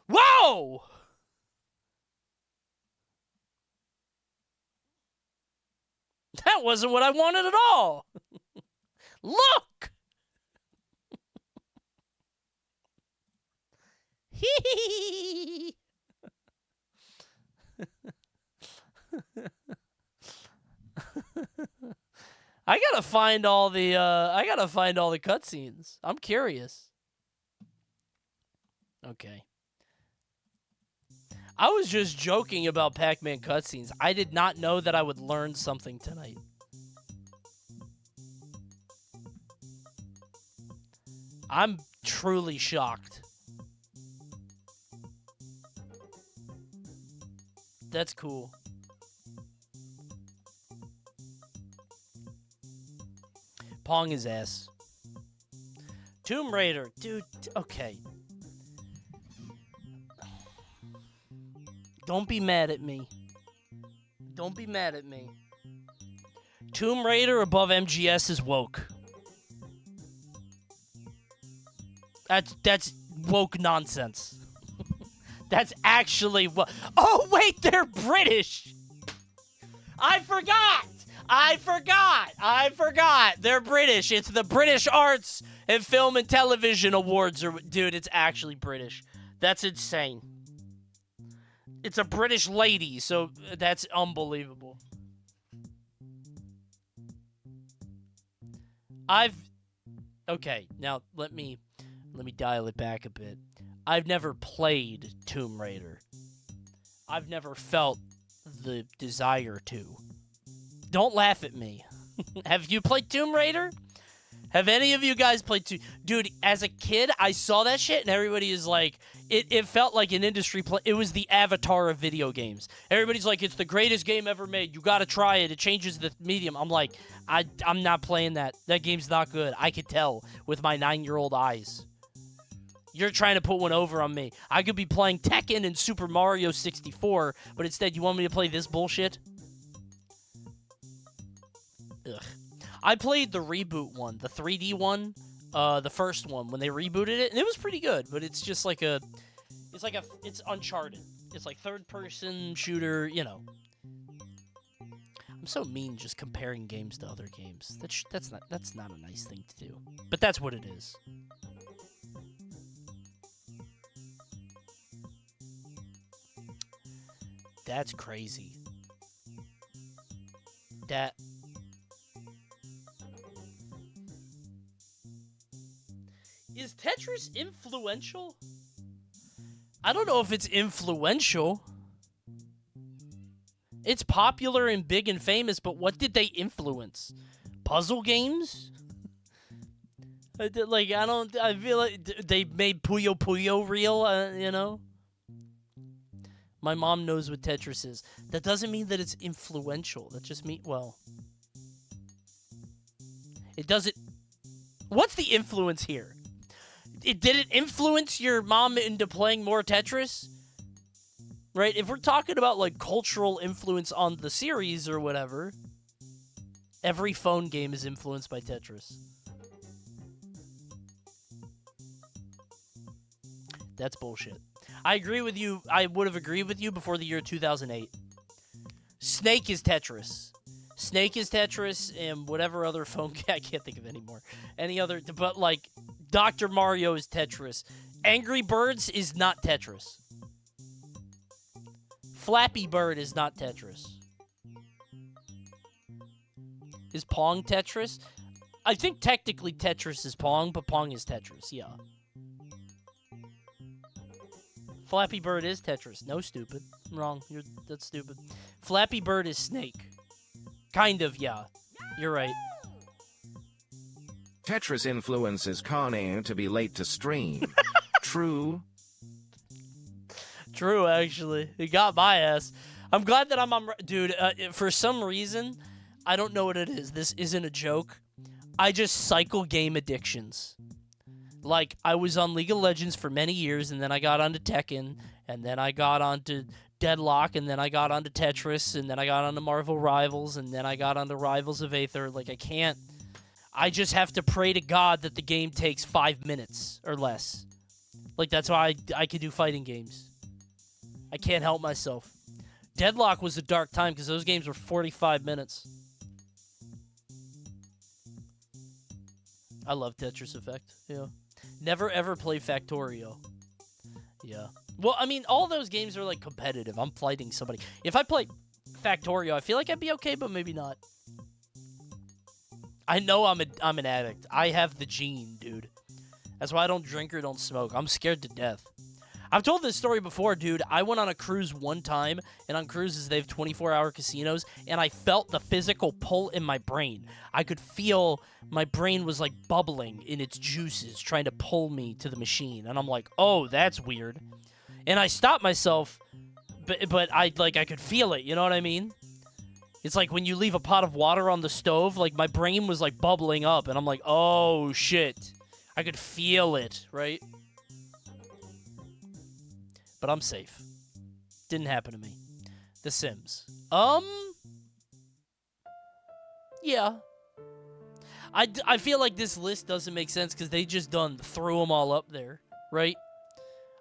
Whoa! That wasn't what I wanted at all. Look! Hee. I gotta find all the cutscenes. I'm curious. Okay. I was just joking about Pac-Man cutscenes. I did not know that I would learn something tonight. I'm truly shocked. That's cool. Pong his ass. Tomb Raider. Dude, okay. Don't be mad at me. Don't be mad at me. Tomb Raider above MGS is woke. That's woke nonsense. That's actually what. Oh wait, they're British. I forgot. They're British. It's the British Arts and Film and Television Awards. Dude, it's actually British. That's insane. It's a British lady, so that's unbelievable. Okay, now let me dial it back a bit. I've never played Tomb Raider. I've never felt the desire to. Don't laugh at me. Have you played Tomb Raider? Have any of you guys played Dude, as a kid, I saw that shit, and everybody is like, it felt like an industry play. It was the Avatar of video games. Everybody's like, it's the greatest game ever made. You gotta try it. It changes the medium. I'm like, I'm not playing that. That game's not good. I could tell with my 9-year-old eyes. You're trying to put one over on me. I could be playing Tekken and Super Mario 64, but instead you want me to play this bullshit? Ugh. I played the reboot one, the 3D one, the first one, when they rebooted it, and it was pretty good, but it's just like it's Uncharted. It's like third-person shooter, you know. I'm so mean just comparing games to other games. That's not a nice thing to do, but that's what it is. That's crazy. Is Tetris influential? I don't know if it's influential. It's popular and big and famous, but what did they influence? Puzzle games? I feel like they made Puyo Puyo real, you know? My mom knows what Tetris is. That doesn't mean that it's influential. That just means, well... It doesn't... What's the influence here? Did it influence your mom into playing more Tetris? Right? If we're talking about, like, cultural influence on the series or whatever, every phone game is influenced by Tetris. That's bullshit. I agree with you. I would have agreed with you before the year 2008. Snake is Tetris. Snake is Tetris, and whatever other phone game, I can't think of anymore. Any other, but like, Dr. Mario is Tetris. Angry Birds is not Tetris. Flappy Bird is not Tetris. Is Pong Tetris? I think technically Tetris is Pong, but Pong is Tetris, yeah. Flappy Bird is Tetris. No, stupid. Wrong. That's stupid. Flappy Bird is Snake. Kind of, yeah. You're right. Tetris influences Coney to be late to stream. True. True, actually. It got my ass. I'm glad that I'm on... Dude, for some reason, I don't know what it is. This isn't a joke. I just cycle game addictions. Like, I was on League of Legends for many years, and then I got onto Tekken, and then I got onto Deadlock, and then I got onto Tetris, and then I got onto Marvel Rivals, and then I got onto Rivals of Aether. Like, I can't... I just have to pray to God that the game takes 5 minutes or less. Like, that's why I can do fighting games. I can't help myself. Deadlock was a dark time, because those games were 45 minutes. I love Tetris Effect, yeah. Never ever play Factorio. Yeah. Well, I mean, all those games are, like, competitive. I'm fighting somebody. If I play Factorio, I feel like I'd be okay, but maybe not. I know I'm an addict. I have the gene, dude. That's why I don't drink or don't smoke. I'm scared to death. I've told this story before, dude. I went on a cruise one time, and on cruises, they have 24-hour casinos, and I felt the physical pull in my brain. I could feel my brain was, like, bubbling in its juices, trying to pull me to the machine. And I'm like, oh, that's weird. And I stopped myself, but I could feel it, you know what I mean? It's like when you leave a pot of water on the stove, like my brain was like bubbling up, and I'm like, oh shit. I could feel it, right? But I'm safe. Didn't happen to me. The Sims. Yeah. I feel like this list doesn't make sense because they just threw them all up there, right?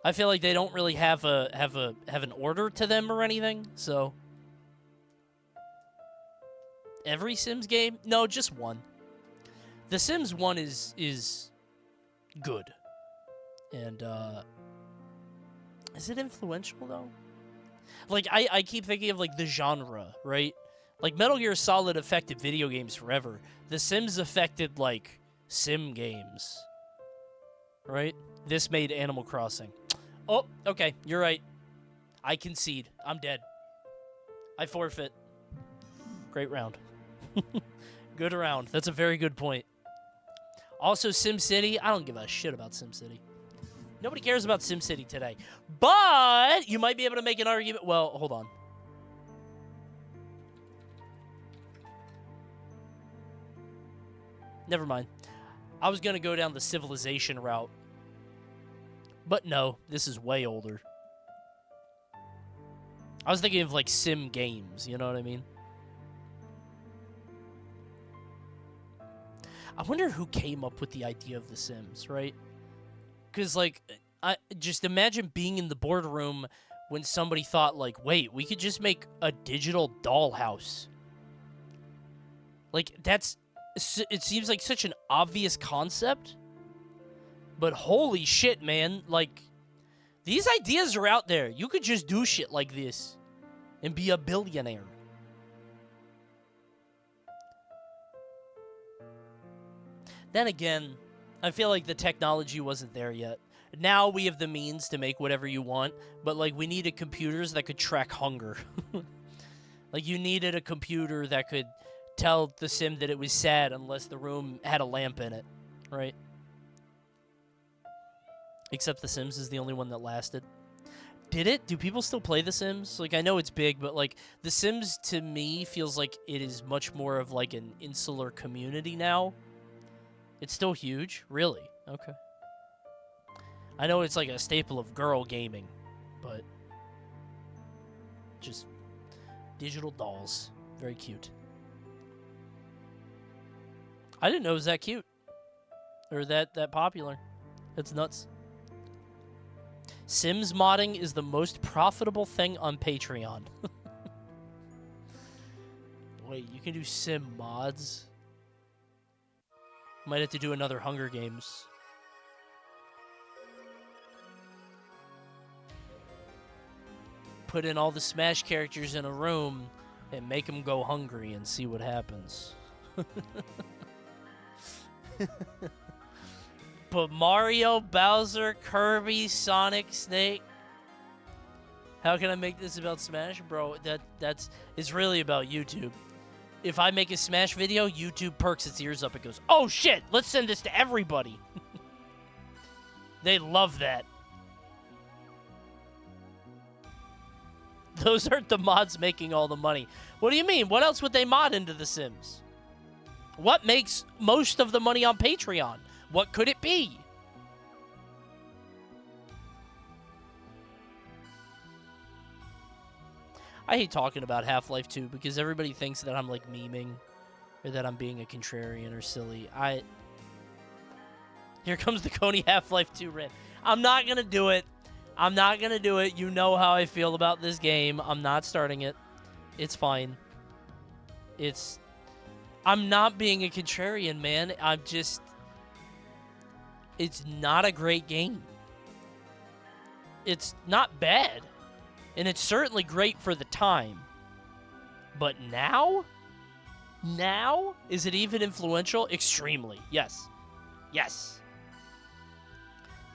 I feel like they don't really have an order to them or anything, so every Sims game? No, just one. The Sims 1 is good. And is it influential though? Like I keep thinking of like the genre, right? Like Metal Gear Solid affected video games forever. The Sims affected like sim games. Right? This made Animal Crossing. Oh, okay, you're right. I concede. I'm dead. I forfeit. Great round. Good round. That's a very good point. Also, SimCity. I don't give a shit about SimCity. Nobody cares about SimCity today. But you might be able to make an argument. Well, hold on. Never mind. I was going to go down the Civilization route. But no, this is way older. I was thinking of like sim games, you know what I mean? I wonder who came up with the idea of The Sims, right? Because, like, I just imagine being in the boardroom when somebody thought, like, wait, we could just make a digital dollhouse. Like, it seems like such an obvious concept. But holy shit, man. Like, these ideas are out there. You could just do shit like this and be a billionaire. Then again, I feel like the technology wasn't there yet. Now we have the means to make whatever you want, but like we needed computers that could track hunger. Like you needed a computer that could tell the sim that it was sad unless the room had a lamp in it, right? Except The Sims is the only one that lasted. Did it? Do people still play The Sims? Like, I know it's big, but, like, The Sims, to me, feels like it is much more of, like, an insular community now. It's still huge? Really? Okay. I know it's, like, a staple of girl gaming, but just digital dolls. Very cute. I didn't know it was that cute. Or that popular. That's nuts. Sims modding is the most profitable thing on Patreon. Wait, you can do sim mods? Might have to do another Hunger Games. Put in all the Smash characters in a room and make them go hungry and see what happens. But Mario, Bowser, Kirby, Sonic, Snake. How can I make this about Smash? Bro, it's really about YouTube. If I make a Smash video, YouTube perks its ears up and goes, oh shit, let's send this to everybody. They love that. Those aren't the mods making all the money. What do you mean? What else would they mod into The Sims? What makes most of the money on Patreon? What could it be? I hate talking about Half-Life 2 because everybody thinks that I'm like memeing or that I'm being a contrarian or silly. Here comes the Coney Half-Life 2 rant. I'm not going to do it. I'm not going to do it. You know how I feel about this game. I'm not starting it. It's fine. I'm not being a contrarian, man. It's not a great game. It's not bad. And it's certainly great for the time. But now? Now? Is it even influential? Extremely. Yes. Yes.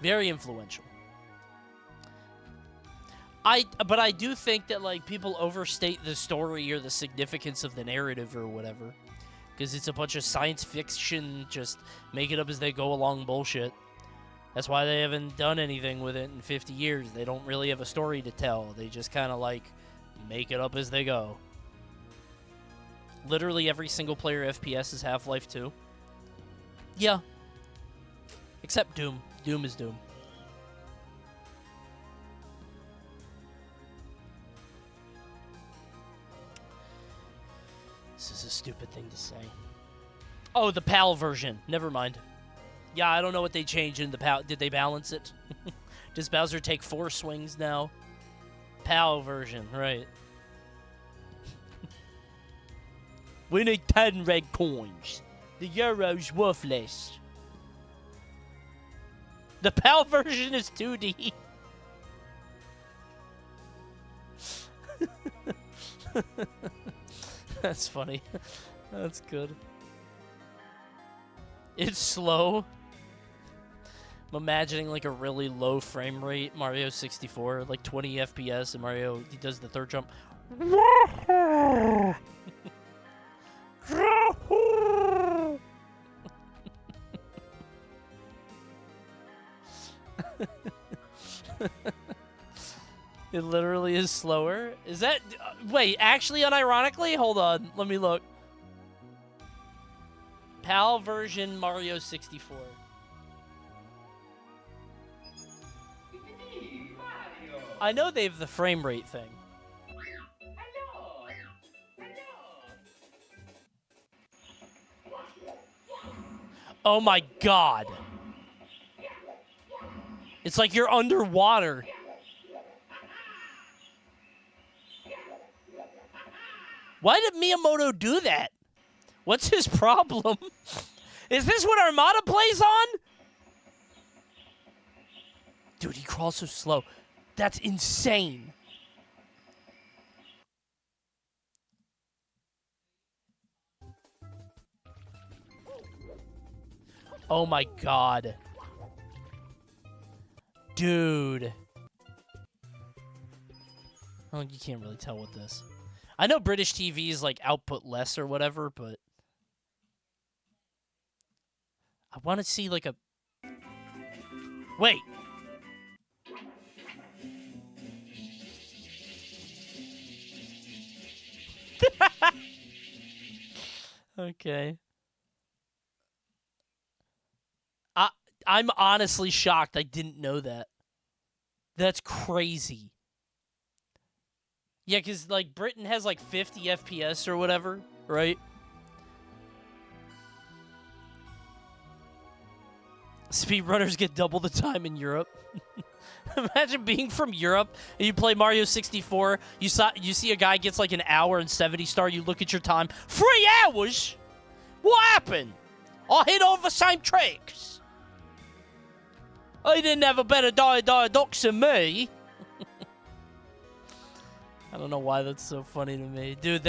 Very influential. But I do think that, like, people overstate the story or the significance of the narrative or whatever. Because it's a bunch of science fiction, just make it up as they go along bullshit. That's why they haven't done anything with it in 50 years. They don't really have a story to tell. They just kind of, like, make it up as they go. Literally every single player FPS is Half-Life 2. Yeah. Except Doom. Doom is Doom. This is a stupid thing to say. Oh, the PAL version. Never mind. Yeah, I don't know what they changed in the PAL. Did they balance it? Does Bowser take 4 swings now? PAL version, right. We need 10 red coins. The euro's worthless. The PAL version is 2D. That's funny. That's good. It's slow. I'm imagining like a really low frame rate Mario 64, like 20 FPS, and Mario, he does the third jump. It literally is slower. Is that... wait, actually, unironically? Hold on. Let me look. PAL version Mario 64. I know they have the frame rate thing. Oh my god. It's like you're underwater. Why did Miyamoto do that? What's his problem? Is this what Armada plays on? Dude, he crawls so slow. That's insane. Oh my god. Dude. Oh, you can't really tell with this. I know British TVs like output less or whatever, but I want to see like a... Wait. Okay. I'm honestly shocked I didn't know that. That's crazy. Yeah, because, like, Britain has, like, 50 FPS or whatever, right? Speedrunners get double the time in Europe. Imagine being from Europe and you play Mario 64. You see a guy gets, like, an hour and 70 star. You look at your time. 3 hours? What happened? I hit all the same tricks. I didn't have a better dox than me. I don't know why that's so funny to me. Dude,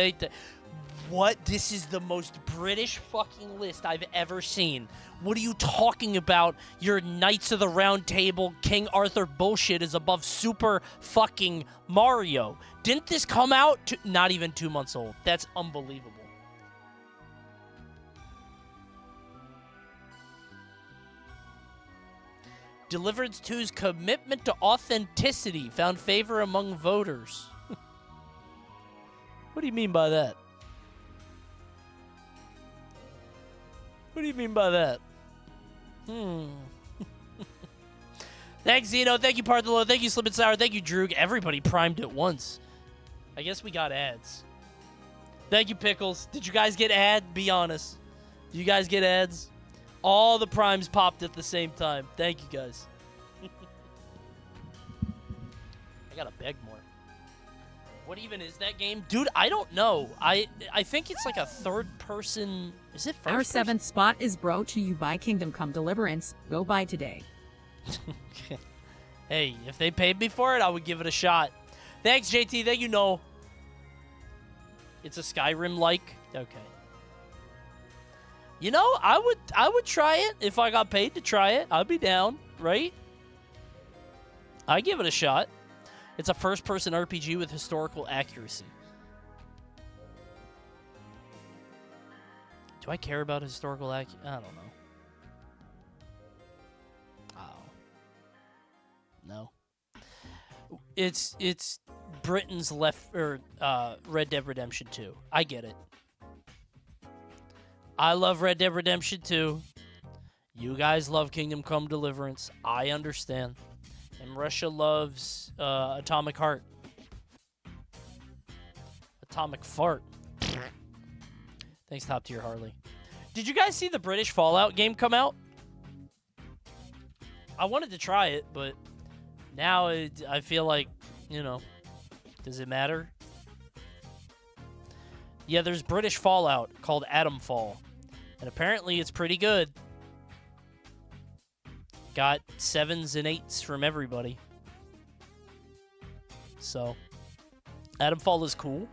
what? This is the most British fucking list I've ever seen. What are you talking about? Your Knights of the Round Table, King Arthur bullshit is above Super fucking Mario. Didn't this come out? Not even 2 months old. That's unbelievable. Deliverance 2's commitment to authenticity found favor among voters. What do you mean by that? What do you mean by that? Thanks, Zeno. Thank you, Parthello. Thank you, Slip and Sour. Thank you, Droog. Everybody primed at once. I guess we got ads. Thank you, Pickles. Did you guys get ad? Be honest. Did you guys get ads? All the primes popped at the same time. Thank you, guys. I gotta beg more. What even is that game? Dude, I don't know. I think it's like a third-person... Is it first Our person? 7th spot is brought to you by Kingdom Come Deliverance. Go buy today. Hey, if they paid me for it, I would give it a shot. Thanks, JT. Thank you, no. It's a Skyrim-like? Okay. You know, I would try it if I got paid to try it. I'd be down, right? I'd give it a shot. It's a first-person RPG with historical accuracy. Do I care about historical accuracy? I don't know. Oh. No. It's Britain's Red Dead Redemption 2. I get it. I love Red Dead Redemption 2. You guys love Kingdom Come Deliverance. I understand. And Russia loves Atomic Heart. Atomic Fart. Thanks, Top Tier Harley. Did you guys see the British Fallout game come out? I wanted to try it, but now I feel like, you know, does it matter? Yeah, there's British Fallout called Atomfall, and apparently it's pretty good. Got 7s and 8s from everybody. So, Atomfall is cool.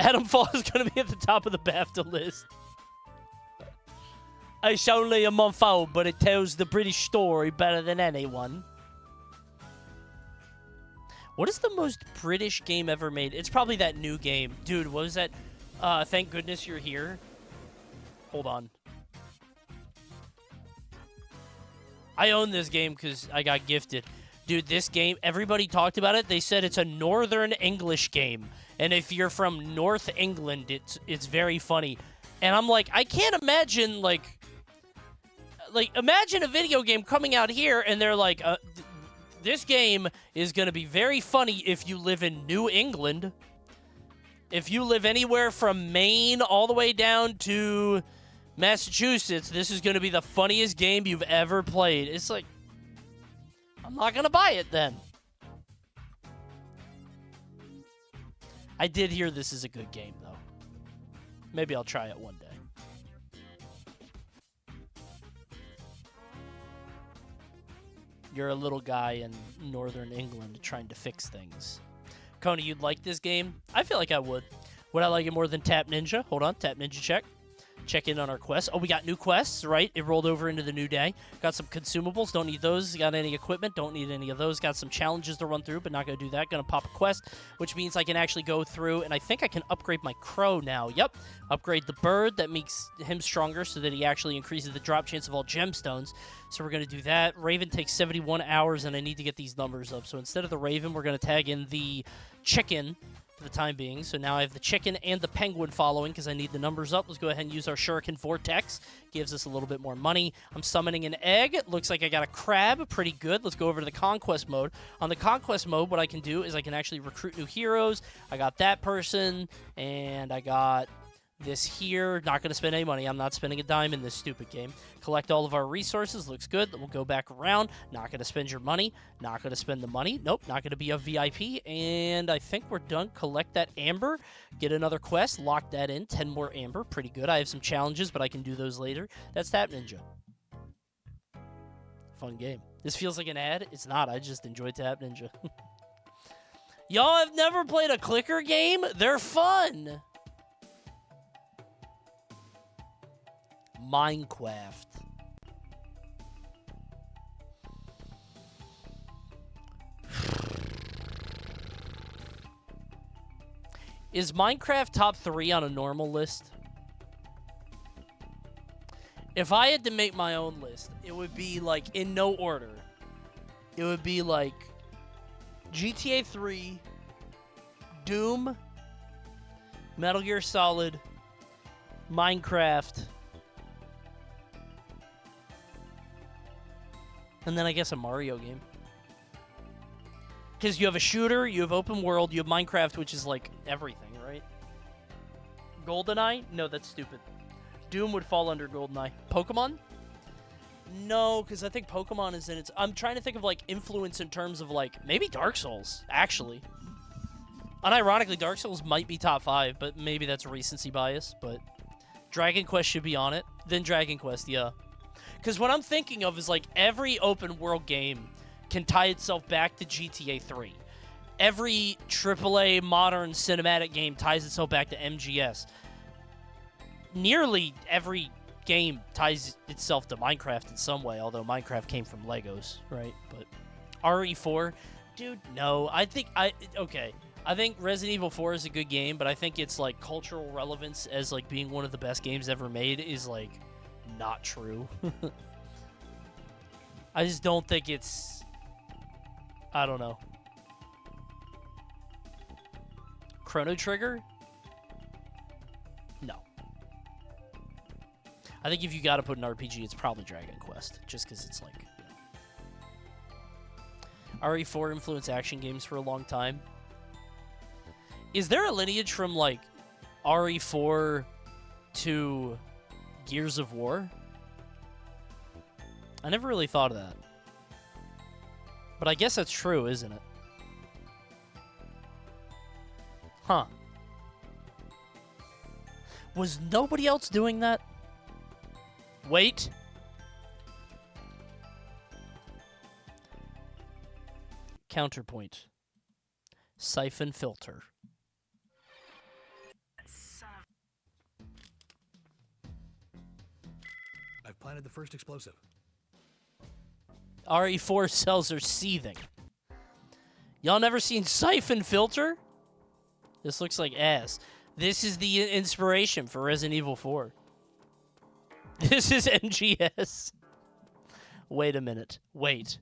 Atomfall is going to be at the top of the BAFTA list. It's only a month old, but it tells the British story better than anyone. What is the most British game ever made? It's probably that new game. Dude, what was that? Thank goodness you're here. Hold on. I own this game because I got gifted. Dude, this game, everybody talked about it. They said it's a Northern English game. And if you're from North England, it's very funny. And I'm like, I can't imagine, like imagine a video game coming out here and they're like, this game is going to be very funny if you live in New England. If you live anywhere from Maine all the way down to Massachusetts, this is going to be the funniest game you've ever played. It's like, I'm not going to buy it then. I did hear this is a good game, though. Maybe I'll try it one day. You're a little guy in Northern England trying to fix things. Coney, you'd like this game? I feel like I would. Would I like it more than Tap Ninja? Hold on, Tap Ninja check. Check in on our quests. Oh, we got new quests, right? It rolled over into the new day. Got some consumables. Don't need those. Got any equipment? Don't need any of those. Got some challenges to run through, but not going to do that. Going to pop a quest, which means I can actually go through, and I think I can upgrade my crow now. Yep. Upgrade the bird. That makes him stronger so that he actually increases the drop chance of all gemstones. So we're going to do that. Raven takes 71 hours, and I need to get these numbers up. So instead of the Raven, we're going to tag in the chicken for the time being. So now I have the chicken and the penguin following because I need the numbers up. Let's go ahead and use our Shuriken Vortex. Gives us a little bit more money. I'm summoning an egg. Looks like I got a crab. Pretty good. Let's go over to the Conquest mode. On the Conquest mode, what I can do is I can actually recruit new heroes. I got that person, and I got this here. Not going to spend any money. I'm not spending a dime in this stupid game. Collect all of our resources. Looks good. We'll go back around. Not going to spend your money. Not going to spend the money. Nope. Not going to be a VIP. And I think we're done. Collect that amber. Get another quest. Lock that in. 10 more amber. Pretty good. I have some challenges, but I can do those later. That's Tap Ninja. Fun game. This feels like an ad. It's not. I just enjoy Tap Ninja. Y'all have never played a clicker game? They're fun. Minecraft. Is Minecraft top 3 on a normal list? If I had to make my own list, it would be like in no order. It would be like GTA 3, Doom, Metal Gear Solid, Minecraft, and then I guess a Mario game. Because you have a shooter, you have open world, you have Minecraft, which is like everything, right? GoldenEye? No, that's stupid. Doom would fall under GoldenEye. Pokemon? No, because I think Pokemon is in its... I'm trying to think of like influence in terms of like maybe Dark Souls, actually. Unironically, Dark Souls might be top 5, but maybe that's a recency bias. But Dragon Quest should be on it. Then Dragon Quest, yeah. Because what I'm thinking of is like every open world game can tie itself back to GTA 3. Every AAA modern cinematic game ties itself back to MGS. Nearly every game ties itself to Minecraft in some way, although Minecraft came from Legos, right? But RE4, dude, no. I think Resident Evil 4 is a good game, but I think it's like cultural relevance as like being one of the best games ever made is like not true. I just don't think it's... I don't know. Chrono Trigger? No. I think if you got to put an RPG, it's probably Dragon Quest, just because it's like, RE4 influenced action games for a long time. Is there a lineage from, like, RE4 to Gears of War? I never really thought of that. But I guess that's true, isn't it? Huh. Was nobody else doing that? Wait. Counterpoint. Siphon filter. I've planted the first explosive. RE4 cells are seething. Y'all never seen Siphon filter? This looks like ass. This is the inspiration for Resident Evil 4. This is MGS. Wait a minute. Wait.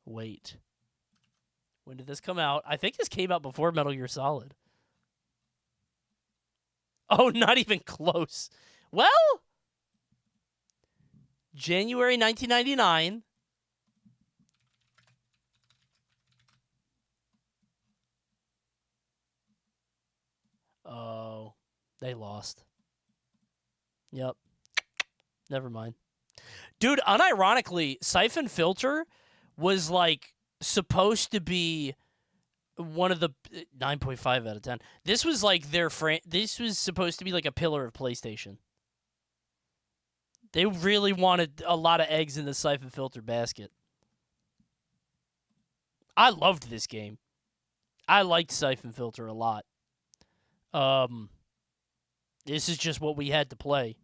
When did this come out? I think this came out before Metal Gear Solid. Oh, not even close. Well, January 1999. Oh, they lost. Yep. Never mind. Dude, unironically, Siphon Filter was like supposed to be one of the 9.5 out of 10. This was like their this was supposed to be like a pillar of PlayStation. They really wanted a lot of eggs in the Siphon Filter basket. I loved this game. I liked Siphon Filter a lot. This is just what we had to play.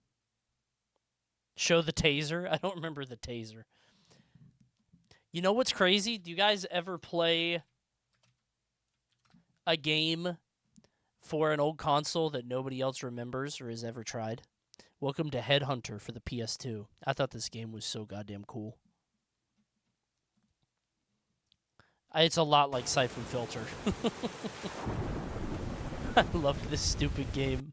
Show the taser? I don't remember the taser. You know what's crazy? Do you guys ever play a game for an old console that nobody else remembers or has ever tried? Welcome to Headhunter for the PS2. I thought this game was so goddamn cool. It's a lot like Siphon Filter. I love this stupid game.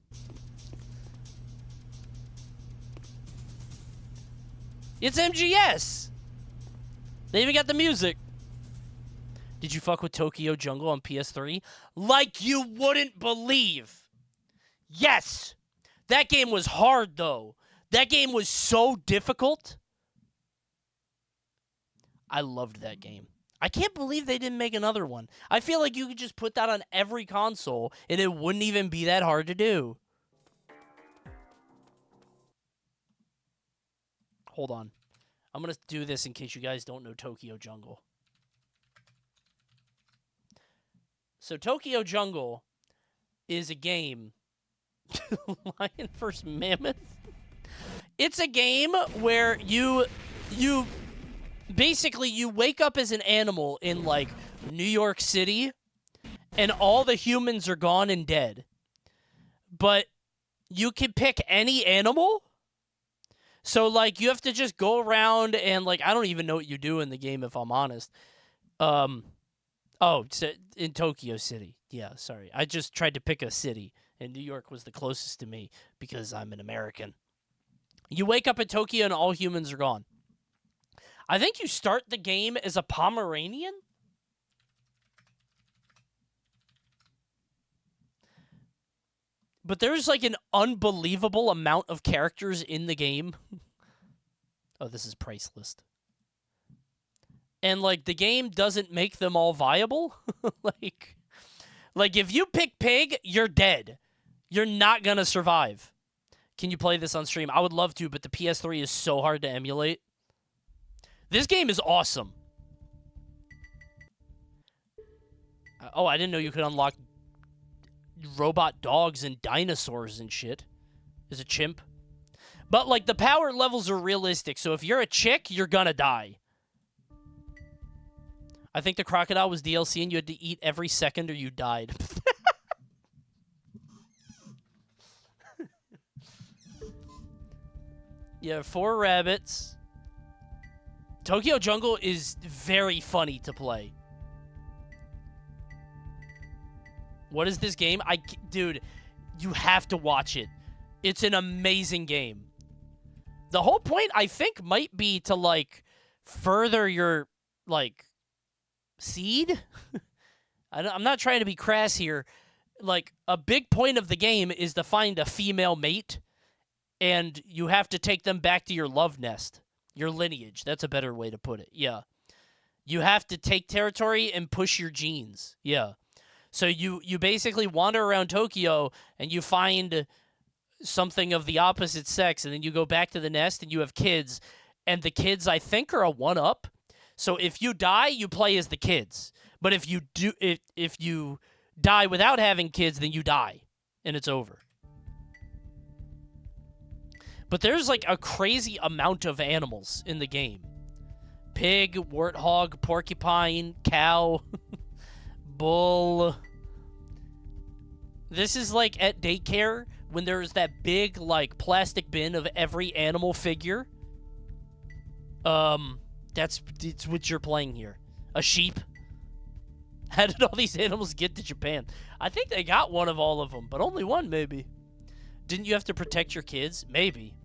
It's MGS! They even got the music. Did you fuck with Tokyo Jungle on PS3? Like you wouldn't believe. Yes! That game was hard, though. That game was so difficult. I loved that game. I can't believe they didn't make another one. I feel like you could just put that on every console, and it wouldn't even be that hard to do. Hold on. I'm going to do this in case you guys don't know Tokyo Jungle. So Tokyo Jungle is a game. Lion vs. Mammoth? It's a game where you basically you wake up as an animal in like New York City and all the humans are gone and dead. But you can pick any animal. So like you have to just go around and like I don't even know what you do in the game if I'm honest. Oh, it's in Tokyo City. Yeah, sorry. I just tried to pick a city and New York was the closest to me because I'm an American. You wake up in Tokyo and all humans are gone. I think you start the game as a Pomeranian? But there's like an unbelievable amount of characters in the game. Oh, this is price list. And like the game doesn't make them all viable. like if you pick pig, you're dead. You're not going to survive. Can you play this on stream? I would love to, but the PS3 is so hard to emulate. This game is awesome. Oh, I didn't know you could unlock robot dogs and dinosaurs and shit. Is a chimp. But, like, the power levels are realistic, so if you're a chick, you're gonna die. I think the crocodile was DLC and you had to eat every second or you died. Yeah, 4 rabbits. Tokyo Jungle is very funny to play. What is this game? Dude, You have to watch it. It's an amazing game. The whole point, I think, might be to, like, further your, like, seed. I'm not trying to be crass here. Like, a big point of the game is to find a female mate, and you have to take them back to your love nest, your lineage. That's a better way to put it. Yeah. You have to take territory and push your genes. Yeah. So you basically wander around Tokyo, and you find something of the opposite sex, and then you go back to the nest, and you have kids, and the kids, I think, are a 1-up. So if you die, you play as the kids. But if you die without having kids, then you die, and it's over. But there's, like, a crazy amount of animals in the game. Pig, warthog, porcupine, cow, bull. This is like at daycare when there's that big, like, plastic bin of every animal figure. It's what you're playing here. A sheep. How did all these animals get to Japan? I think they got one of all of them, but only one, maybe. Didn't you have to protect your kids? Maybe.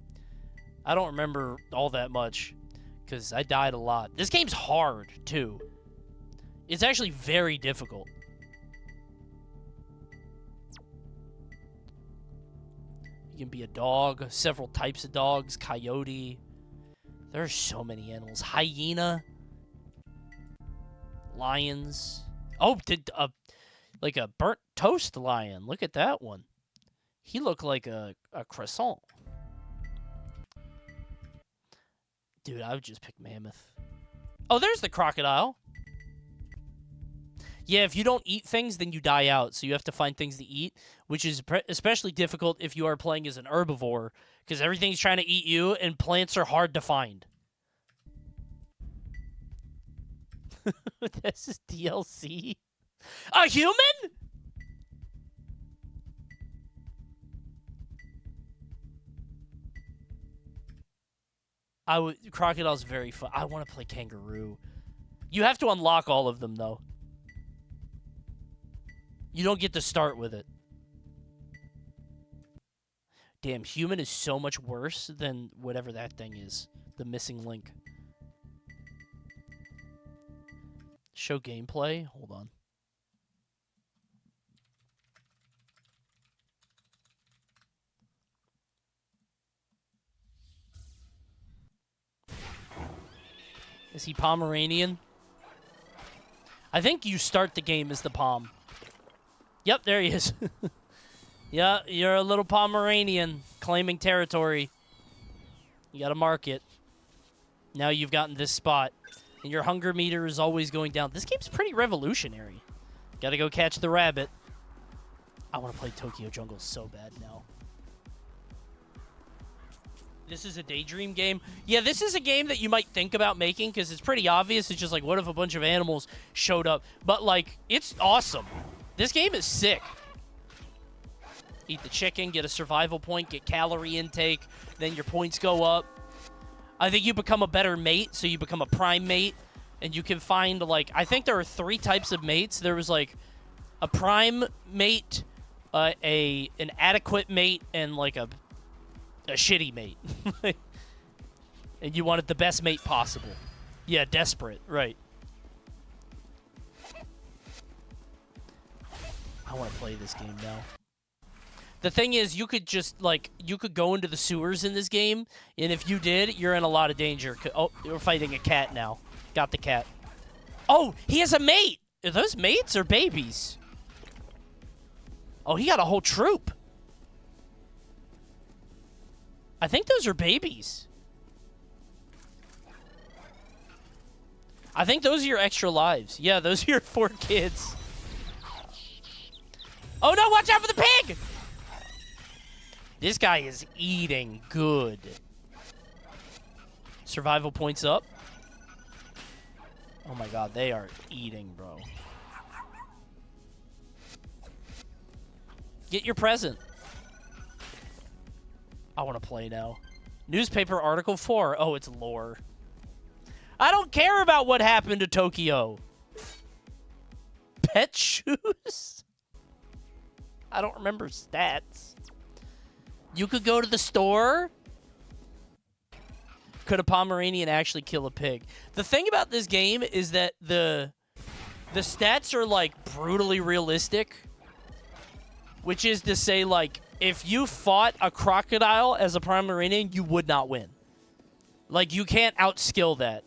I don't remember all that much, because I died a lot. This game's hard, too. It's actually very difficult. You can be a dog, several types of dogs, coyote. There's so many animals. Hyena. Lions. Oh, like a burnt toast lion. Look at that one. He looked like a croissant. Dude, I would just pick mammoth. Oh, there's the crocodile. Yeah, if you don't eat things, then you die out. So you have to find things to eat, which is especially difficult if you are playing as an herbivore, because everything's trying to eat you, and plants are hard to find. This is DLC? A human? Crocodile's very fun. I want to play kangaroo. You have to unlock all of them, though. You don't get to start with it. Damn, human is so much worse than whatever that thing is. The missing link. Show gameplay? Hold on. Is he Pomeranian? I think you start the game as the Pom. Yep, there he is. Yeah, you're a little Pomeranian claiming territory. You gotta mark it. Now you've gotten this spot. And your hunger meter is always going down. This game's pretty revolutionary. Gotta go catch the rabbit. I want to play Tokyo Jungle so bad now. This is a daydream game. Yeah, this is a game that you might think about making because it's pretty obvious. It's just like, what if a bunch of animals showed up? But, like, it's awesome. This game is sick. Eat the chicken, get a survival point, get calorie intake, then your points go up. I think you become a better mate, so you become a prime mate, and you can find, like, I think there are 3 types of mates. There was, like, a prime mate, an adequate mate, and, like, a shitty mate. And you wanted the best mate possible. Yeah, desperate, right. I want to play this game now. The thing is, you could just, like, you could go into the sewers in this game, and if you did, you're in a lot of danger. Oh, you're fighting a cat now. Got the cat. Oh, he has a mate! Are those mates or babies? Oh, he got a whole troop. I think those are babies. I think those are your extra lives. Yeah, those are your 4 kids. Oh, no, watch out for the pig! This guy is eating good. Survival points up. Oh my god, they are eating, bro. Get your present. I want to play now. Newspaper article 4. Oh, it's lore. I don't care about what happened to Tokyo. Pet shoes? I don't remember stats. You could go to the store. Could a Pomeranian actually kill a pig? The thing about this game is that the stats are, like, brutally realistic. Which is to say, like, if you fought a crocodile as a Pomeranian, you would not win. Like, you can't outskill that.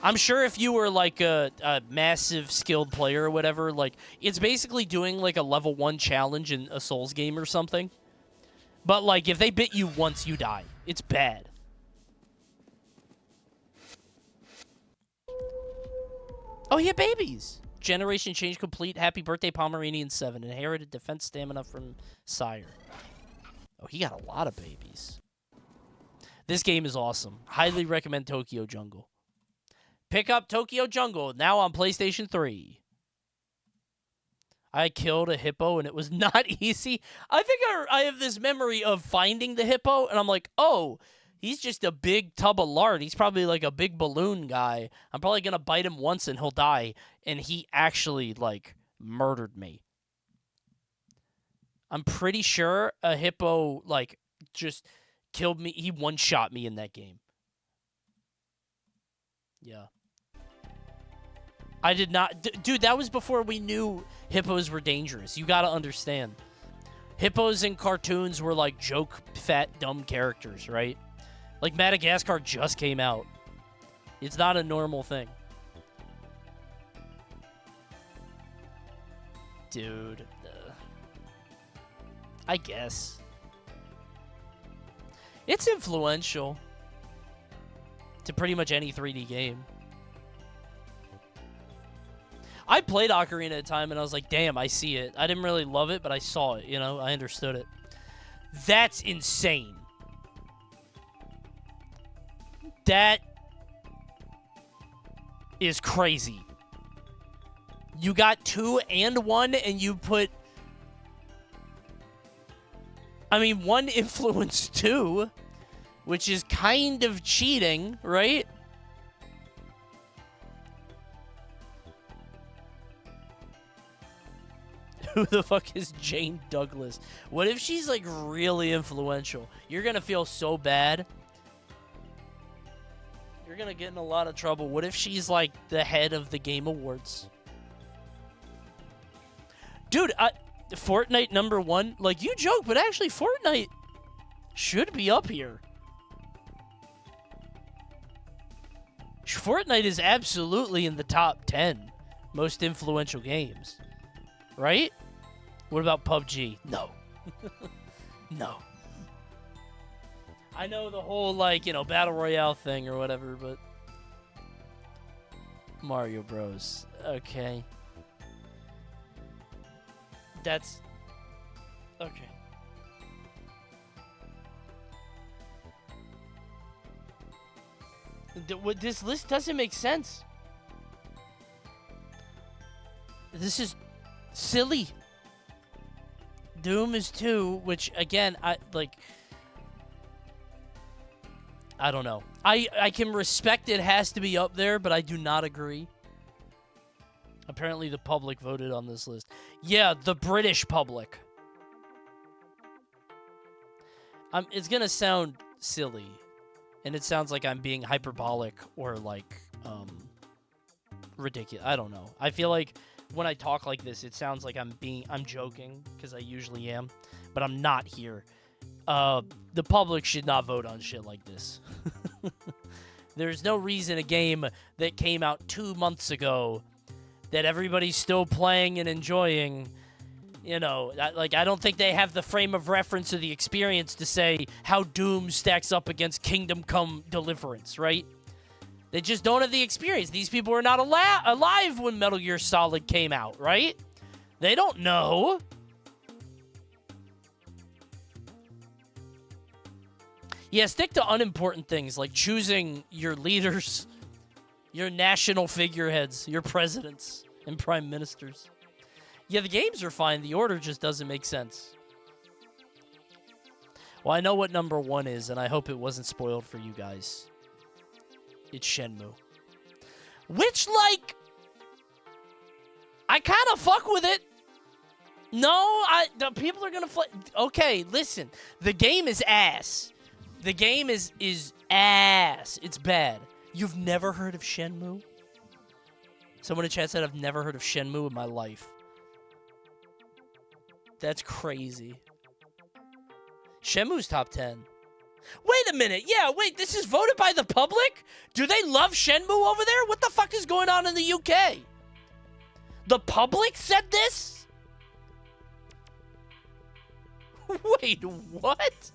I'm sure if you were, like, a massive skilled player or whatever, like, it's basically doing, like, a level 1 challenge in a Souls game or something. But, like, if they bit you once, you die. It's bad. Oh, yeah, babies. Generation change complete. Happy birthday, Pomeranian 7. Inherited defense stamina from sire. Oh, he got a lot of babies. This game is awesome. Highly recommend Tokyo Jungle. Pick up Tokyo Jungle now on PlayStation 3. I killed a hippo and it was not easy. I think I have this memory of finding the hippo and I'm like, oh, he's just a big tub of lard. He's probably like a big balloon guy. I'm probably going to bite him once and he'll die. And he actually, like, murdered me. I'm pretty sure a hippo, like, just killed me. He one-shot me in that game. Yeah. I did not... Dude, that was before we knew hippos were dangerous. You gotta understand. Hippos in cartoons were, like, joke, fat, dumb characters, right? Like, Madagascar just came out. It's not a normal thing. Dude. I guess. It's influential to pretty much any 3D game. I played Ocarina at a time, and I was like, damn, I see it. I didn't really love it, but I saw it, you know? I understood it. That's insane. That is crazy. You got 2 and 1, and you put... I mean, 1 influenced 2, which is kind of cheating, right? Who the fuck is Jane Douglas? What if she's, like, really influential? You're gonna feel so bad. You're gonna get in a lot of trouble. What if she's, like, the head of the Game Awards? Dude, Fortnite #1. Like, you joke, but actually Fortnite should be up here. Fortnite is absolutely in the top 10 most influential games. Right? What about PUBG? No. No. I know the whole, like, you know, Battle Royale thing or whatever, but... Mario Bros. Okay. That's... Okay. This list doesn't make sense. This is silly. Doom is 2, which, again, I don't know. I can respect it has to be up there, but I do not agree. Apparently the public voted on this list. Yeah, the British public. It's gonna sound silly. And it sounds like I'm being hyperbolic or, like, ridiculous. I don't know. I feel like when I talk like this, it sounds like I'm joking, because I usually am. But I'm not here. The public should not vote on shit like this. There's no reason a game that came out 2 months ago that everybody's still playing and enjoying, you know, like, I don't think they have the frame of reference or the experience to say how Doom stacks up against Kingdom Come Deliverance, right? They just don't have the experience. These people were not alive when Metal Gear Solid came out, right? They don't know. Yeah, stick to unimportant things like choosing your leaders, your national figureheads, your presidents, and prime ministers. Yeah, the games are fine. The order just doesn't make sense. Well, I know what #1 is, and I hope it wasn't spoiled for you guys. It's Shenmue. Which, like, I kind of fuck with it. No, the people are gonna okay, listen. The game is ass. The game is ass. It's bad. You've never heard of Shenmue? Someone in chat said I've never heard of Shenmue in my life. That's crazy. Shenmue's top 10. Wait a minute. Yeah, wait. This is voted by the public? Do they love Shenmue over there? What the fuck is going on in the UK? The public said this? Wait, what?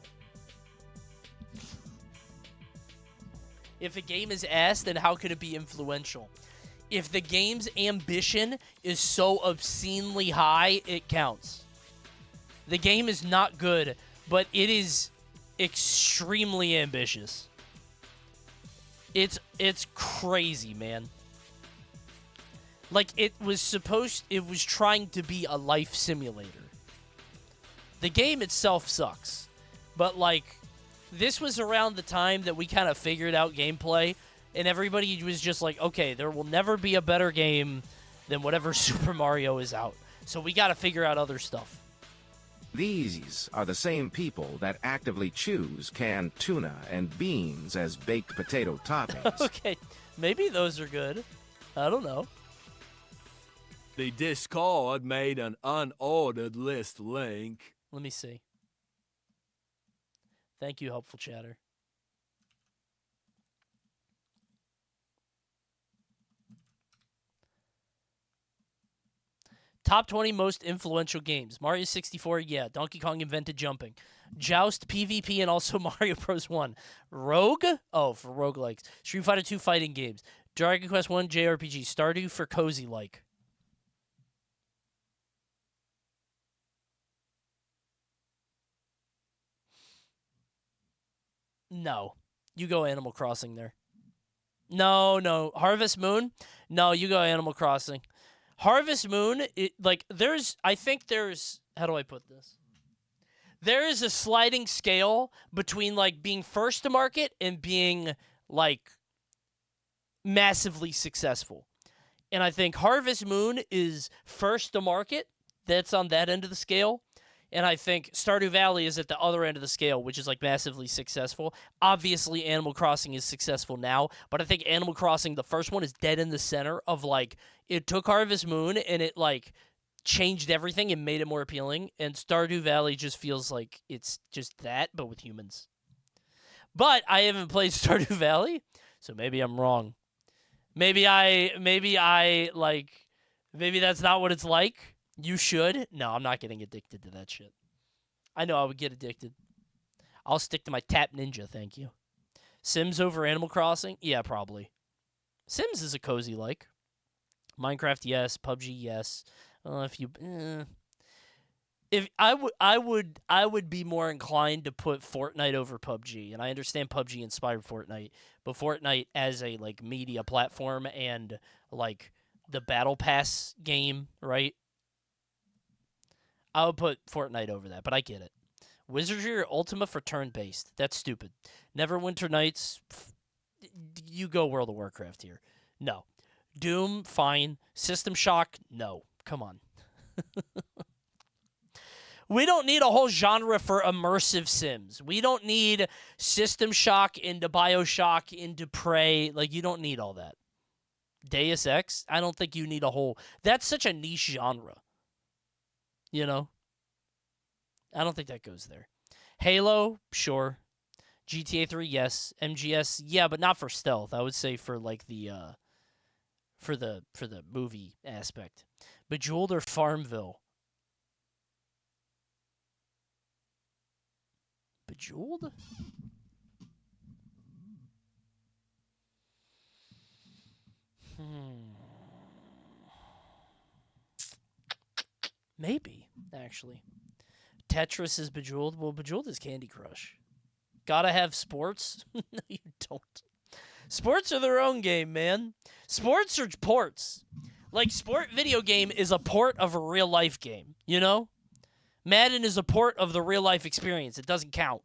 If a game is ass, then how could it be influential? If the game's ambition is so obscenely high, it counts. The game is not good, but it is extremely ambitious. It's crazy, man. Like, it was trying to be a life simulator. The game itself sucks. But, like, this was around the time that we kind of figured out gameplay, and everybody was just like, okay, there will never be a better game than whatever Super Mario is out. So we got to figure out other stuff. These are the same people that actively choose canned tuna and beans as baked potato toppings. Okay, maybe those are good. I don't know. The Discord made an unordered list link. Let me see. Thank you, helpful chatter. Top 20 most influential games. Mario 64, yeah. Donkey Kong invented jumping. Joust, PvP, and also Mario Bros. 1. Rogue? Oh, for roguelikes. Street Fighter 2 fighting games. Dragon Quest 1 JRPG. Stardew for cozy-like. No. You go Animal Crossing there. No. Harvest Moon? No, you go Animal Crossing. Harvest Moon, I think there's, how do I put this? There is a sliding scale between, like, being first to market and being, like, massively successful. And I think Harvest Moon is first to market. That's on that end of the scale. And I think Stardew Valley is at the other end of the scale, which is, like, massively successful. Obviously, Animal Crossing is successful now, but I think Animal Crossing, the first one, is dead in the center of, like, it took Harvest Moon and it, like, changed everything and made it more appealing. And Stardew Valley just feels like it's just that, but with humans. But I haven't played Stardew Valley, so maybe I'm wrong. Maybe that's not what it's like. You should. No, I'm not getting addicted to that shit. I know I would get addicted. I'll stick to my Tap Ninja, thank you. Sims over Animal Crossing? Yeah, probably. Sims is a cozy like. Minecraft, yes. PUBG, yes. If I would be more inclined to put Fortnite over PUBG, and I understand PUBG inspired Fortnite, but Fortnite as a, like, media platform and, like, the Battle Pass game, right? I would put Fortnite over that, but I get it. Wizardry or Ultima for turn-based. That's stupid. Neverwinter Nights, you go World of Warcraft here. No. Doom, fine. System Shock, no. Come on. We don't need a whole genre for immersive Sims. We don't need System Shock into BioShock into Prey. Like, you don't need all that. Deus Ex, I don't think you need a whole... That's such a niche genre. You know? I don't think that goes there. Halo, sure. GTA 3, yes. MGS, yeah, but not for stealth. I would say for, like, the for the movie aspect. Bejeweled or Farmville? Bejeweled? Maybe, actually. Tetris is Bejeweled. Well, Bejeweled is Candy Crush. Gotta have sports? No, you don't. Sports are their own game, man. Sports are ports. Like, sport video game is a port of a real-life game, you know? Madden is a port of the real-life experience. It doesn't count.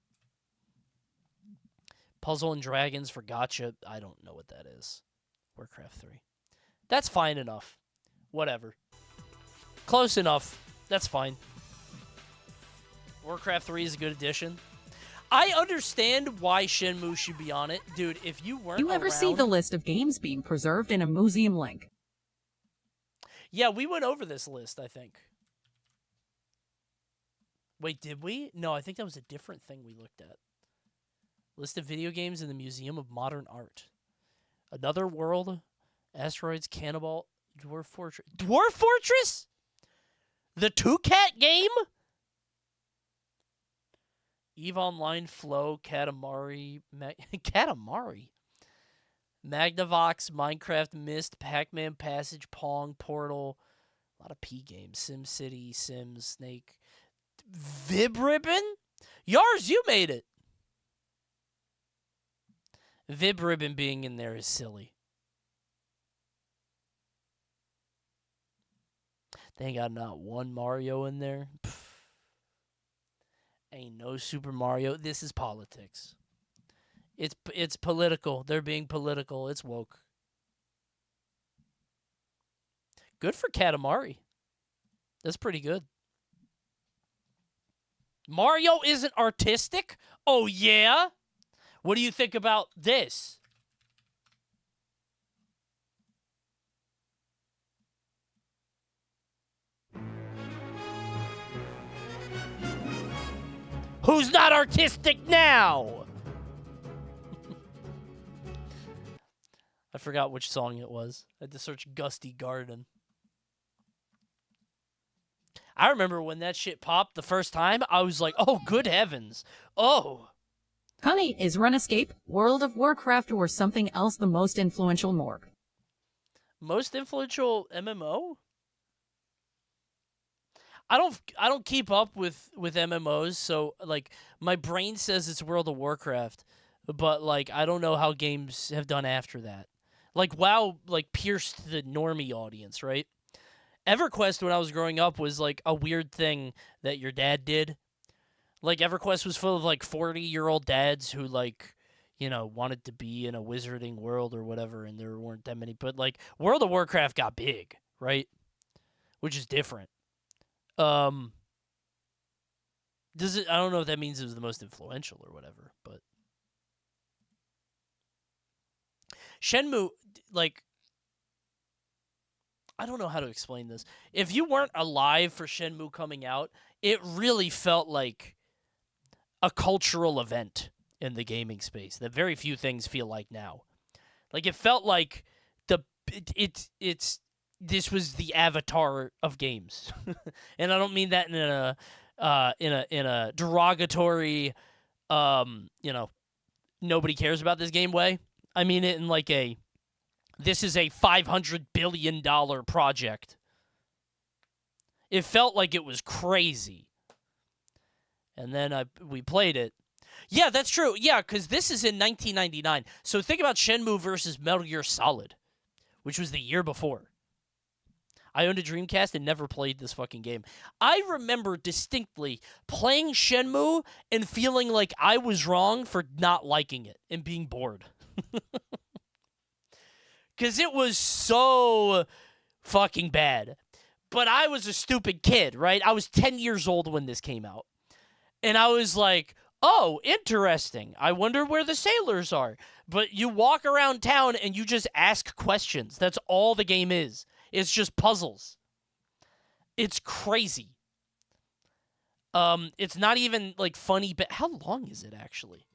Puzzle and Dragons for Gotcha. I don't know what that is. Warcraft 3. That's fine enough. Whatever. Close enough. That's fine. Warcraft 3 is a good addition. I understand why Shenmue should be on it. Dude, if you weren't You ever see around- the list of games being preserved in a museum link? Yeah, we went over this list, I think. Wait, did we? No, I think that was a different thing we looked at. List of video games in the Museum of Modern Art. Another World, Asteroids, Cannibal, Dwarf Fortress. Dwarf Fortress? The Two-Cat game? EVE Online, Flow, Katamari, Katamari? Magnavox, Minecraft, Myst, Pac-Man, Passage, Pong, Portal. A lot of P games. SimCity, Sims, Snake. VibRibbon? Yars, you made it. VibRibbon being in there is silly. They ain't got not one Mario in there. Pff. Ain't no Super Mario. This is politics. It's political. They're being political. It's woke. Good for Katamari. That's pretty good. Mario isn't artistic? Oh, yeah? What do you think about this? Who's not artistic now? I forgot which song it was. I had to search Gusty Garden. I remember when that shit popped the first time, I was like, oh, good heavens. Oh. Coney, is RuneScape, World of Warcraft, or something else the most influential Morg? Most influential MMO? I don't keep up with MMOs, so like my brain says it's World of Warcraft, but like I don't know how games have done after that. Like WoW like pierced the normie audience, right? EverQuest when I was growing up was like a weird thing that your dad did. Like EverQuest was full of like 40-year-old dads who like, you know, wanted to be in a wizarding world or whatever, and there weren't that many. But like World of Warcraft got big, right? Which is different. Does it? I don't know if that means it was the most influential or whatever, but Shenmue, like, I don't know how to explain this. If you weren't alive for Shenmue coming out, it really felt like a cultural event in the gaming space that very few things feel like now. Like it felt like this was the avatar of games, and I don't mean that in a derogatory, you know, nobody cares about this game way. I mean it in like this is a $500 billion project. It felt like it was crazy. And then we played it. Yeah, that's true. Yeah, because this is in 1999. So think about Shenmue versus Metal Gear Solid, which was the year before. I owned a Dreamcast and never played this fucking game. I remember distinctly playing Shenmue and feeling like I was wrong for not liking it and being bored. Because it was so fucking bad. But I was a stupid kid, right? I was 10 years old when this came out. And I was like, oh, interesting. I wonder where the sailors are. But you walk around town and you just ask questions. That's all the game is. It's just puzzles. It's crazy. It's not even like funny, but how long is it actually?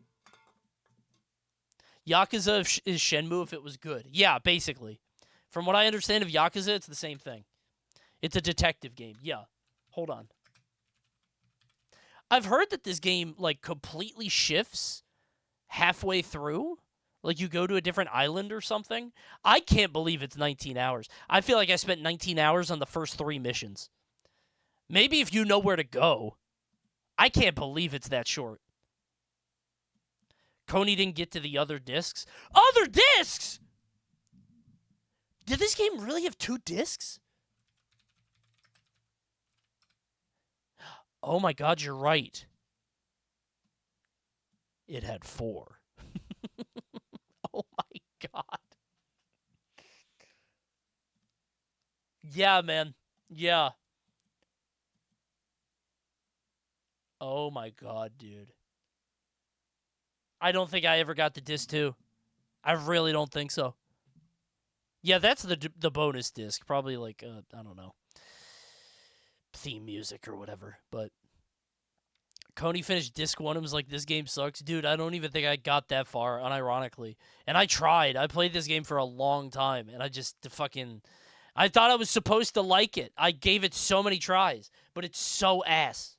Yakuza is Shenmue if it was good. Yeah, basically. From what I understand of Yakuza, it's the same thing. It's a detective game. Yeah. Hold on. I've heard that this game like completely shifts halfway through. Like you go to a different island or something. I can't believe it's 19 hours. I feel like I spent 19 hours on the first 3 missions. Maybe if you know where to go. I can't believe it's that short. Coney didn't get to the other discs. Other discs?! Did this game really have 2 discs? Oh my god, you're right. It had 4. Oh my god. Yeah, man. Yeah. Oh my god, dude. I don't think I ever got the disc 2. I really don't think so. Yeah, that's the bonus disc. Probably like, I don't know, theme music or whatever. But Coney finished disc 1 and was like, this game sucks. Dude, I don't even think I got that far, unironically. And I tried. I played this game for a long time, and I just I thought I was supposed to like it. I gave it so many tries, but it's so ass.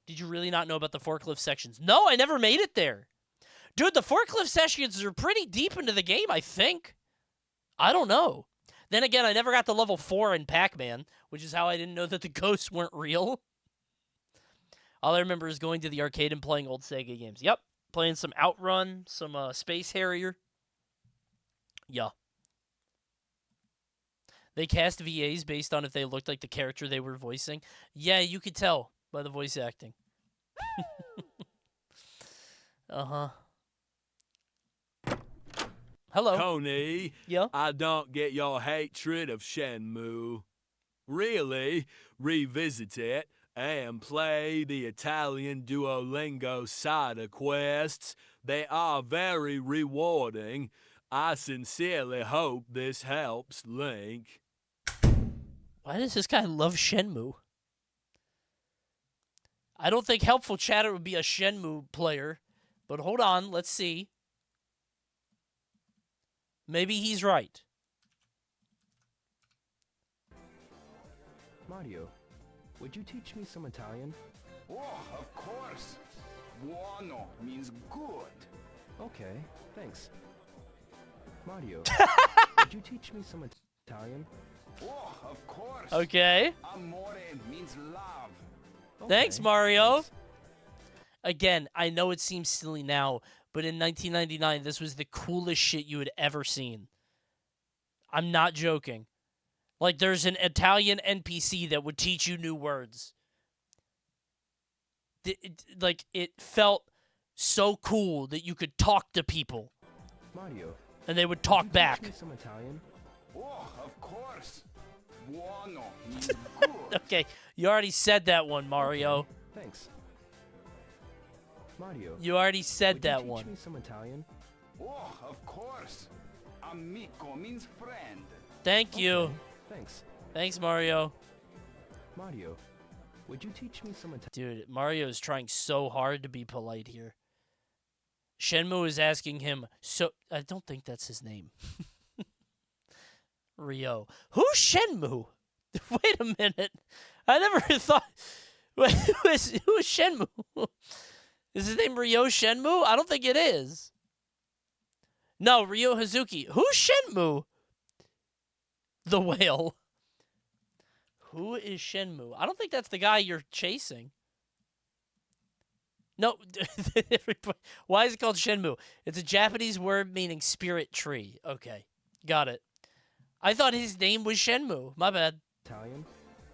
Did you really not know about the forklift sections? No, I never made it there. Dude, the forklift sections are pretty deep into the game, I think. I don't know. Then again, I never got to level 4 in Pac-Man, which is how I didn't know that the ghosts weren't real. All I remember is going to the arcade and playing old Sega games. Yep, playing some Outrun, some Space Harrier. Yeah. They cast VAs based on if they looked like the character they were voicing. Yeah, you could tell by the voice acting. Uh-huh. Hello. Coney, Yeah? I don't get your hatred of Shenmue. Really, revisit it and play the Italian Duolingo side quests. They are very rewarding. I sincerely hope this helps, Link. Why does this guy love Shenmue? I don't think Helpful Chatter would be a Shenmue player, but hold on, let's see. Maybe he's right. Mario, would you teach me some Italian? Oh, of course. Buono means good. Okay, thanks. Mario, would you teach me some Italian? Oh, of course. Okay. Amore means love. Thanks, Mario. Again, I know it seems silly now, but in 1999, this was the coolest shit you had ever seen. I'm not joking. Like, there's an Italian NPC that would teach you new words. It felt so cool that you could talk to people. Mario, and they would talk back. Teach me some Italian? Oh, of course. Buono means good. Okay, you already said that one, Mario. Okay, thanks. Mario, you already said that one. one. Teach me some Italian? Oh, of course. Amico means friend. Thank you. Okay, thanks. Thanks, Mario. Mario, would you teach me some Italian? Dude, Mario is trying so hard to be polite here. Shenmue is asking him, so I don't think that's his name. Ryo. Who's Shenmue? Wait a minute. I never thought. Wait, who is Shenmue? Is his name Ryo Shenmue? I don't think it is. No, Ryo Hazuki. Who's Shenmue? The whale. Who is Shenmue? I don't think that's the guy you're chasing. No. Why is it called Shenmue? It's a Japanese word meaning spirit tree. Okay. Got it. I thought his name was Shenmue. My bad. Italian?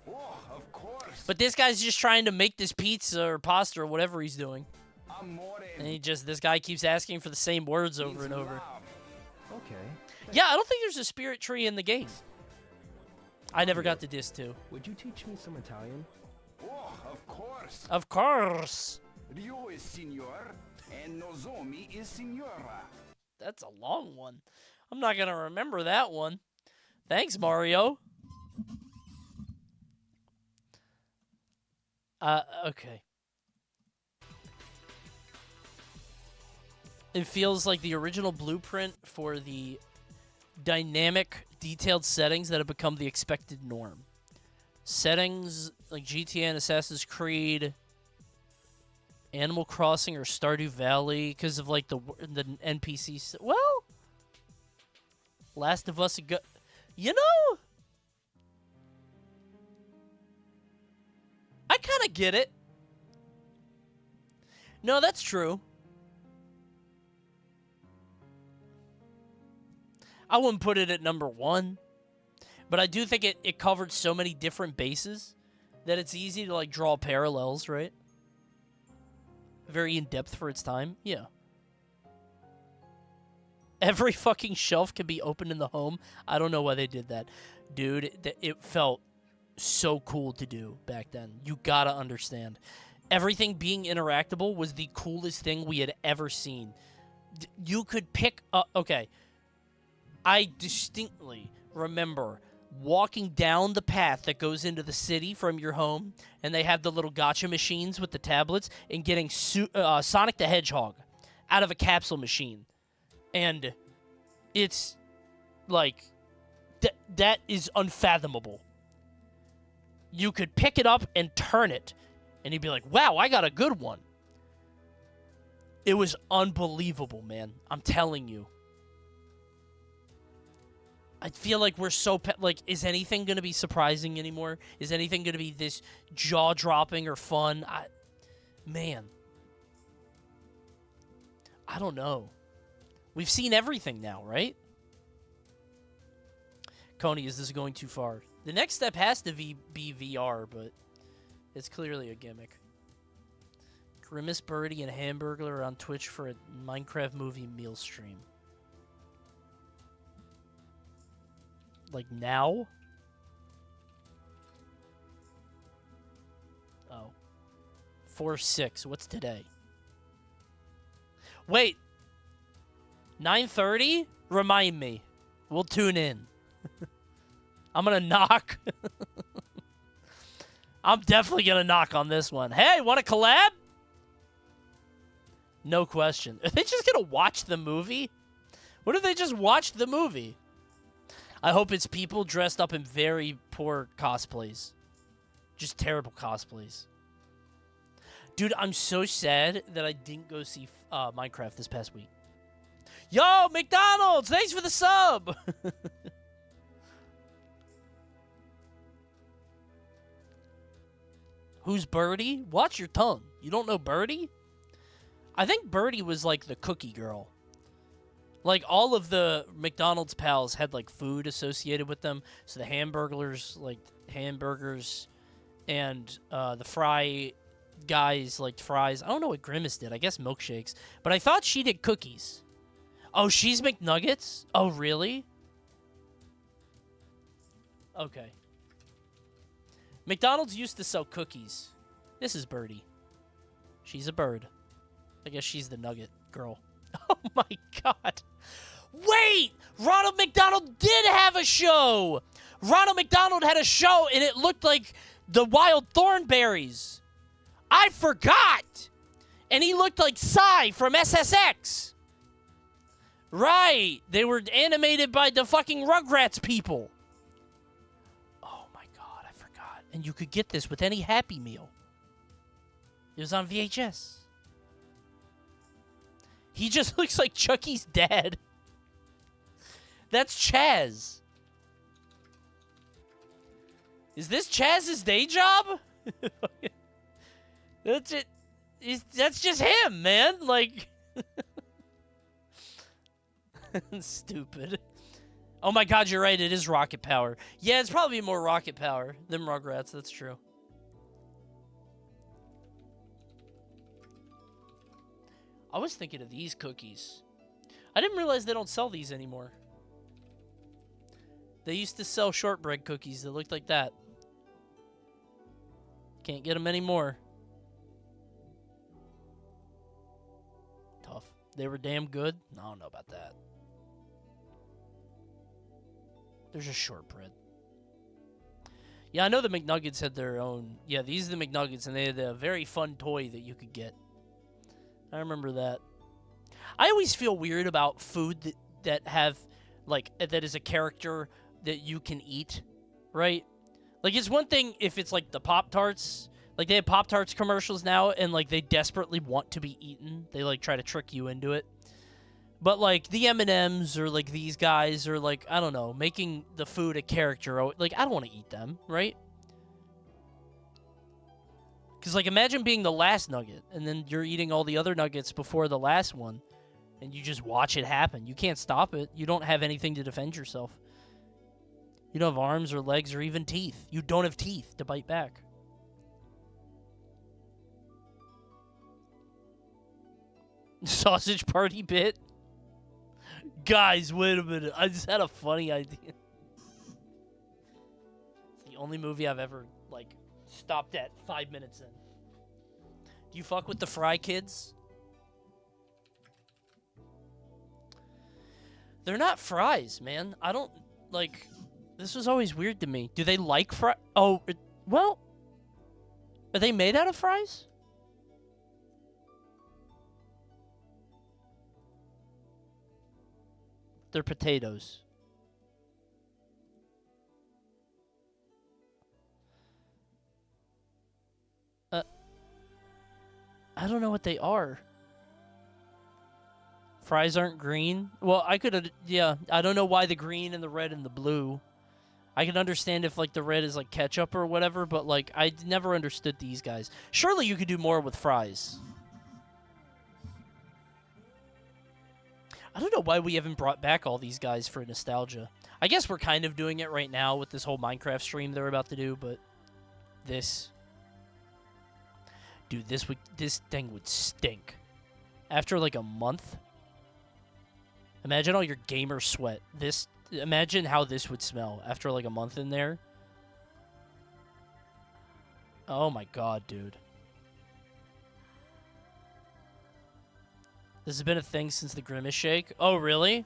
Oh, of course. But this guy's just trying to make this pizza or pasta or whatever he's doing. Amore And this guy keeps asking for the same words over and over. Okay. Yeah, I don't think there's a spirit tree in the game. I never got the disc 2. Would you teach me some Italian? Oh, of course. Of course. Ryo is signor, and Nozomi is signora. That's a long one. I'm not going to remember that one. Thanks, Mario. Okay. It feels like the original blueprint for the dynamic, detailed settings that have become the expected norm. Settings like GTA and Assassin's Creed, Animal Crossing, or Stardew Valley, because of like the NPCs. Well, Last of Us, you know, I kind of get it. No, that's true. I wouldn't put it at number 1, but I do think it covered so many different bases that it's easy to like draw parallels, right? Very in-depth for its time. Yeah. Every fucking shelf can be opened in the home. I don't know why they did that. Dude, it felt so cool to do back then. You gotta understand. everything being interactable was the coolest thing we had ever seen. You could pick up... Okay. I distinctly remember walking down the path that goes into the city from your home, and they have the little gacha machines with the tablets, and getting Sonic the Hedgehog out of a capsule machine. And it's like... that is unfathomable. You could pick it up and turn it, and you'd be like, wow, I got a good one. It was unbelievable, man. I'm telling you. I feel like we're so... is anything going to be surprising anymore? Is anything going to be this jaw-dropping or fun? Man. I don't know. We've seen everything now, right? Coney, is this going too far? The next step has to be VR, but it's clearly a gimmick. Grimace Birdie and Hamburglar are on Twitch for a Minecraft movie meal stream. Like now? Oh. 4/6. What's today? Wait. 9:30? Remind me. We'll tune in. I'm gonna knock. I'm definitely gonna knock on this one. Hey, want to collab? No question. Are they just gonna watch the movie? What if they just watched the movie? I hope it's people dressed up in very poor cosplays. Just terrible cosplays. Dude, I'm so sad that I didn't go see Minecraft this past week. Yo, McDonald's! Thanks for the sub! Who's Birdie? Watch your tongue. You don't know Birdie? I think Birdie was like the cookie girl. Like, all of the McDonald's pals had, like, food associated with them. So the Hamburglers, like, hamburgers. And the fry guys liked fries. I don't know what Grimace did. I guess milkshakes. But I thought she did cookies. Oh, she's McNuggets? Oh, really? Okay. McDonald's used to sell cookies. This is Birdie. She's a bird. I guess she's the nugget girl. Oh my god. Wait! Ronald McDonald did have a show! Ronald McDonald had a show and it looked like the Wild Thornberries. I forgot! And he looked like Psy from SSX. Right. They were animated by the fucking Rugrats people. Oh my god, I forgot. And you could get this with any Happy Meal. It was on VHS. He just looks like Chucky's dad. That's Chaz. Is this Chaz's day job? That's it. That's just him, man. Like... Stupid. Oh my god, you're right. It is Rocket Power. Yeah, it's probably more Rocket Power than Rugrats. That's true. I was thinking of these cookies. I didn't realize they don't sell these anymore. They used to sell shortbread cookies that looked like that. Can't get them anymore. Tough. They were damn good? I don't know about that. They're just shortbread. Yeah, I know the McNuggets had their own... Yeah, these are the McNuggets, and they had a very fun toy that you could get. I remember that. I always feel weird about food that have, like, that is a character that you can eat, right? Like, it's one thing if it's, like, the Pop-Tarts. Like, they have Pop-Tarts commercials now, and, like, they desperately want to be eaten. They, like, try to trick you into it. But, like, the M&Ms or, like, these guys are, like, I don't know, making the food a character. Like, I don't want to eat them, right? Because, like, imagine being the last nugget, and then you're eating all the other nuggets before the last one, and you just watch it happen. You can't stop it. You don't have anything to defend yourself. You don't have arms or legs or even teeth. You don't have teeth to bite back. Sausage party bit? Guys, wait a minute. I just had a funny idea. It's the only movie I've ever, like, stopped at 5 minutes in. Do you fuck with the Fry kids? They're not fries, man. I don't, like, this was always weird to me. Do they like fries? Oh, well, are they made out of fries? They're potatoes. I don't know what they are. Fries aren't green? Well, I could, yeah. I don't know why the green and the red and the blue. I can understand if, like, the red is, like, ketchup or whatever, but, like, I never understood these guys. Surely you could do more with fries. I don't know why we haven't brought back all these guys for nostalgia. I guess we're kind of doing it right now with this whole Minecraft stream they're about to do, but this... Dude, this thing would stink. After, like, a month... Imagine all your gamer sweat. Imagine how this would smell after, like, a month in there. Oh, my God, dude. This has been a thing since the Grimace Shake. Oh, really?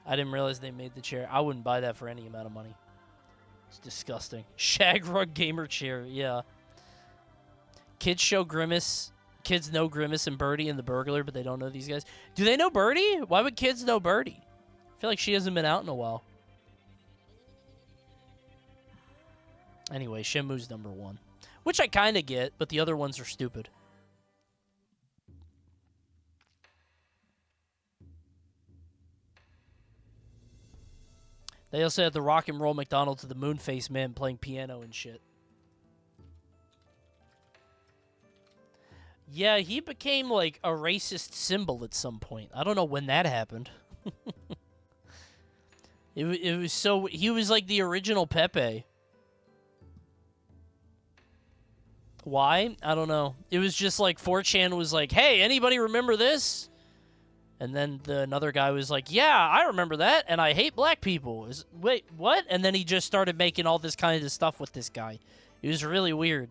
I didn't realize they made the chair. I wouldn't buy that for any amount of money. It's disgusting. Shag Rug Gamer Chair, yeah. Kids show Grimace... Kids know Grimace and Birdie and the burglar, but they don't know these guys. Do they know Birdie? Why would kids know Birdie? I feel like she hasn't been out in a while. Anyway, Shenmue's number 1. Which I kind of get, but the other ones are stupid. They also had the rock and roll McDonald's to the Moonface Man playing piano and shit. Yeah, he became, like, a racist symbol at some point. I don't know when that happened. It was so... He was, like, the original Pepe. Why? I don't know. It was just, like, 4chan was like, hey, anybody remember this? And then another guy was like, yeah, I remember that, and I hate black people. Wait, what? And then he just started making all this kind of stuff with this guy. It was really weird.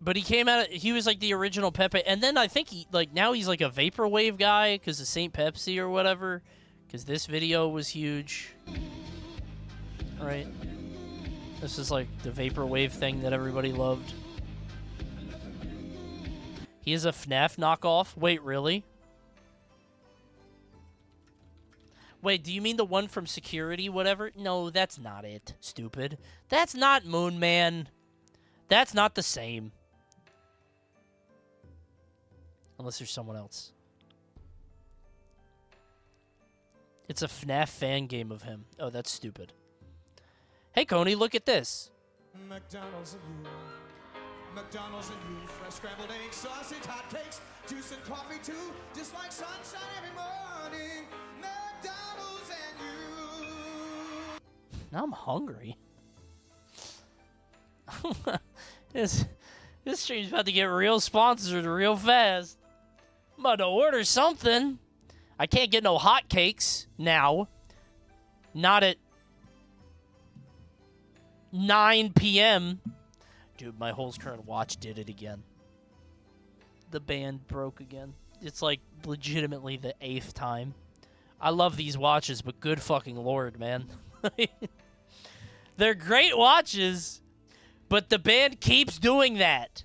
But he came out, he was like the original Pepe, and then I think now he's like a Vaporwave guy because of St. Pepsi or whatever, because this video was huge. Right? This is like the Vaporwave thing that everybody loved. He is a FNAF knockoff? Wait, really? Wait, do you mean the one from Security, whatever? No, that's not it, stupid. That's not Moon Man. That's not the same. Unless there's someone else. It's a FNAF fan game of him. Oh, that's stupid. Hey, Coney, look at this. McDonald's and you. McDonald's and you. Fresh scrambled eggs, sausage, hot cakes, juice and coffee too. Just like sunshine every morning. McDonald's and you. Now I'm hungry. This stream's about to get real sponsored real fast. I'm about to order something. I can't get no hotcakes now. Not at 9 p.m. Dude, my whole current watch did it again. The band broke again. It's like legitimately the 8th time. I love these watches, but good fucking lord, man. They're great watches, but the band keeps doing that.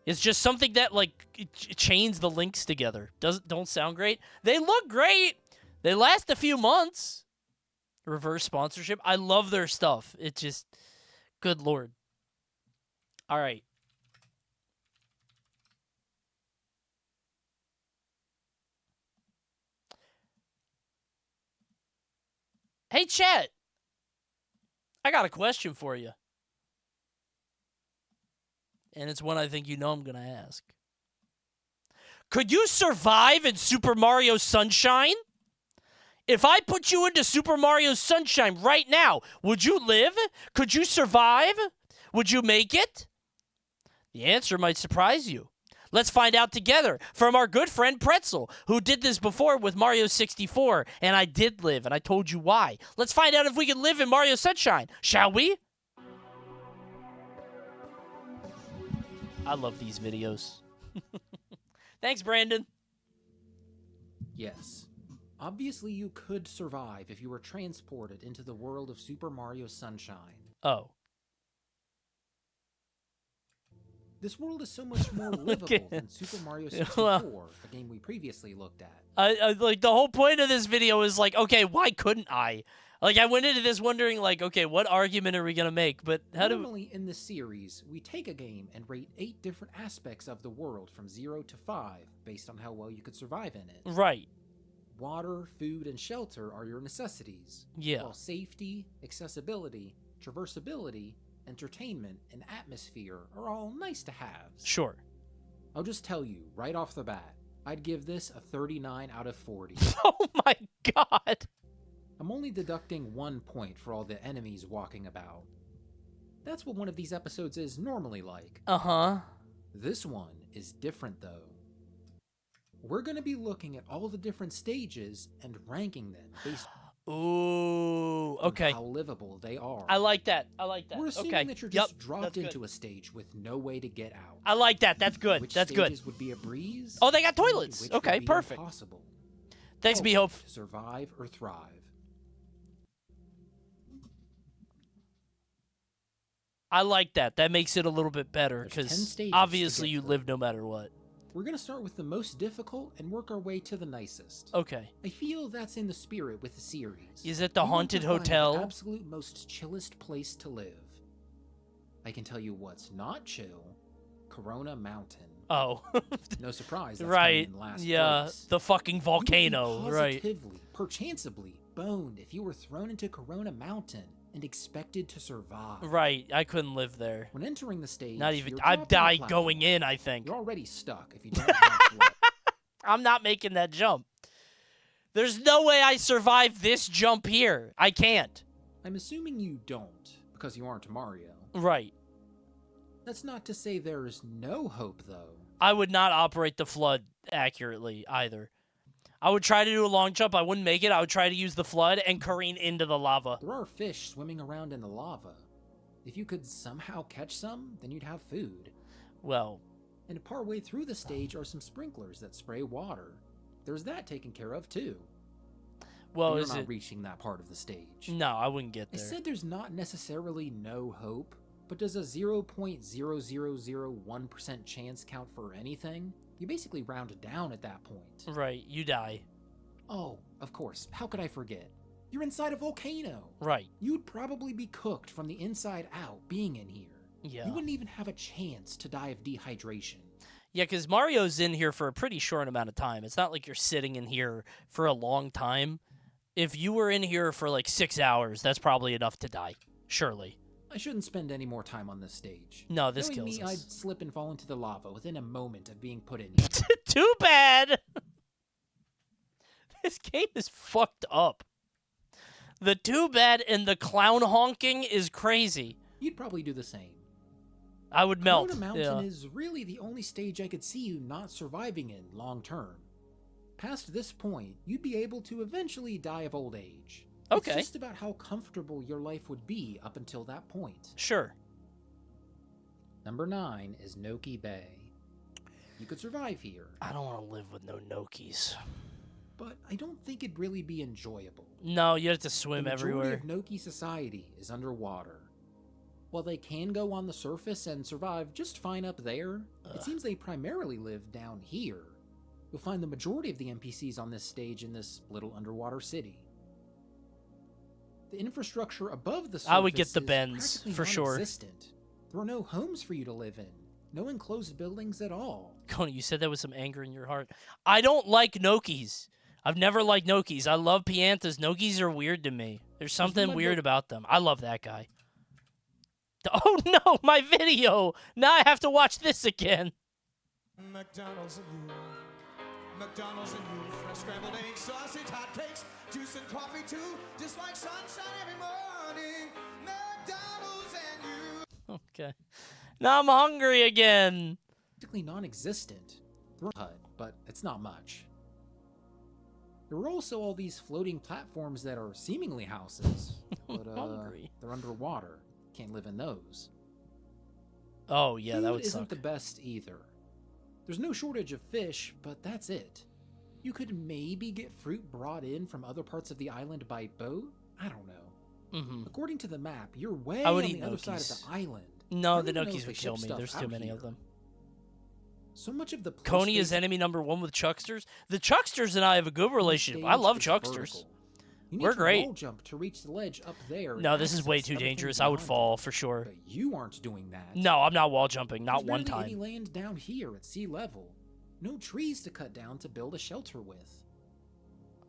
It's just something that, like, chains the links together. Don't sound great. They look great. They last a few months. Reverse sponsorship. I love their stuff. It just, good lord. All right. Hey, chat. I got a question for you. And it's one I think you know I'm going to ask. Could you survive in Super Mario Sunshine? If I put you into Super Mario Sunshine right now, would you live? Could you survive? Would you make it? The answer might surprise you. Let's find out together from our good friend Pretzel, who did this before with Mario 64, and I did live, and I told you why. Let's find out if we can live in Mario Sunshine, shall we? I love these videos. Thanks, Brandon. Yes. Obviously, you could survive if you were transported into the world of Super Mario Sunshine. Oh. This world is so much more livable than Super Mario 64, a game we previously looked at. I like the whole point of this video is like, okay, why couldn't I? Like, I went into this wondering, like, okay, what argument are we gonna make? But how do Normally in this series, we take a game and rate 8 different aspects of the world from 0 to 5, based on how well you could survive in it. Right. Water, food, and shelter are your necessities. Yeah. While safety, accessibility, traversability, entertainment, and atmosphere are all nice to haves. Sure. I'll just tell you, right off the bat, I'd give this a 39 out of 40. Oh my god! I'm only deducting 1 point for all the enemies walking about. That's what one of these episodes is normally like. Uh-huh. This one is different though. We're going to be looking at all the different stages and ranking them based Ooh, okay. on how livable they are. I like that. I like that. We're assuming okay. that you're just Yep, dropped that's into good. a stage with no way to get out. I like that. That's good. Which That's good. stages would be a breeze? Oh, they got and toilets. which Okay, would be perfect. Impossible. Thanks, Miho. To survive or thrive. I like that. That makes it a little bit better There's 10 because stages obviously to you get live no matter what. We're going to start with the most difficult and work our way to the nicest. Okay. I feel that's in the spirit with the series. Is it the We want to haunted find hotel? The absolute most chillest place to live. I can tell you what's not chill. Corona Mountain. Oh. No surprise. That's right. coming in last Yeah. place. The fucking volcano. You would be Right. positively, perchancably boned if you were thrown into Corona Mountain and expected to survive. Right. I couldn't live there. When entering the stage, Not even. you're I'd dropped on a die platform. going in, I think. You're already stuck if you don't have float. I'm not making that jump. There's no way I survive this jump here. I can't. I'm assuming you don't, because you aren't Mario. Right. That's not to say there is no hope, though. I would not operate the flood accurately either. I would try to do a long jump. I wouldn't make it. I would try to use the flood and careen into the lava. There are fish swimming around in the lava. If you could somehow catch some, then you'd have food. Well. And partway through the stage are some sprinklers that spray water. There's that taken care of, too. Well, but you're is not it? reaching that part of the stage. No, I wouldn't get I there. said there's not necessarily no hope, but does a 0.0001% chance count for anything? You basically round down at that point. Right, you die. Oh, of course. How could I forget? You're inside a volcano. Right. You'd probably be cooked from the inside out being in here. Yeah. You wouldn't even have a chance to die of dehydration. Yeah, because Mario's in here for a pretty short amount of time. It's not like you're sitting in here for a long time. If you were in here for like 6 hours, that's probably enough to die. Surely. I shouldn't spend any more time on this stage. No, this Knowing kills me, us. I'd slip and fall into the lava within a moment of being put in here. Too bad! This game is fucked up. The too bad and the clown honking is crazy. You'd probably do the same. I would melt. Corona Mountain Yeah. is really the only stage I could see you not surviving in long term. Past this point, you'd be able to eventually die of old age. Okay. It's just about how comfortable your life would be up until that point. Sure. Number 9 is Noki Bay. You could survive here. I don't want to live with no Nokis. But I don't think it'd really be enjoyable. No, you have to swim the majority everywhere. of Noki society is underwater. While they can go on the surface and survive just fine up there, it seems they primarily live down here. You'll find the majority of the NPCs on this stage in this little underwater city. The infrastructure above the surface I would get the is bends, practically for sure. non-existent. There are no homes for you to live in. No enclosed buildings at all. Coney, you said that with some anger in your heart. I don't like Nokis. I've never liked Nokis. I love Piantas. Nokis are weird to me. There's something weird about them. I love that guy. Oh no, my video! Now I have to watch this again. McDonald's and you. McDonald's and you. Fresh scrambled eggs, sausage, hot cakes, juice and coffee too. Just like sunshine every morning. McDonald's and you. Okay. Now I'm hungry again. practically non-existent. Hut, but it's not much. There are also all these floating platforms that are seemingly houses, but they're underwater. Can't live in those. Oh yeah, that Food would isn't suck. the best either. There's no shortage of fish, but that's it. You could maybe get fruit brought in from other parts of the island by boat? I don't know. Mm-hmm. According to the map, you're way I would on eat the other side of Gnocchis. the island. No, I the don't even know if Gnocchis they would ship kill me. stuff There's out too many here. of them. So much of the play Coney space is enemy number 1 with Chucksters. The Chucksters and I have a good relationship. I stage love is Chucksters. vertical. You need We're to great. wall jump to reach the ledge up there. No, and this is way access too everything dangerous. I would beyond fall it. for sure. But you aren't doing that. No, I'm not wall jumping. Not There's one barely any time. land down here at sea level. No trees to cut down to build a shelter with.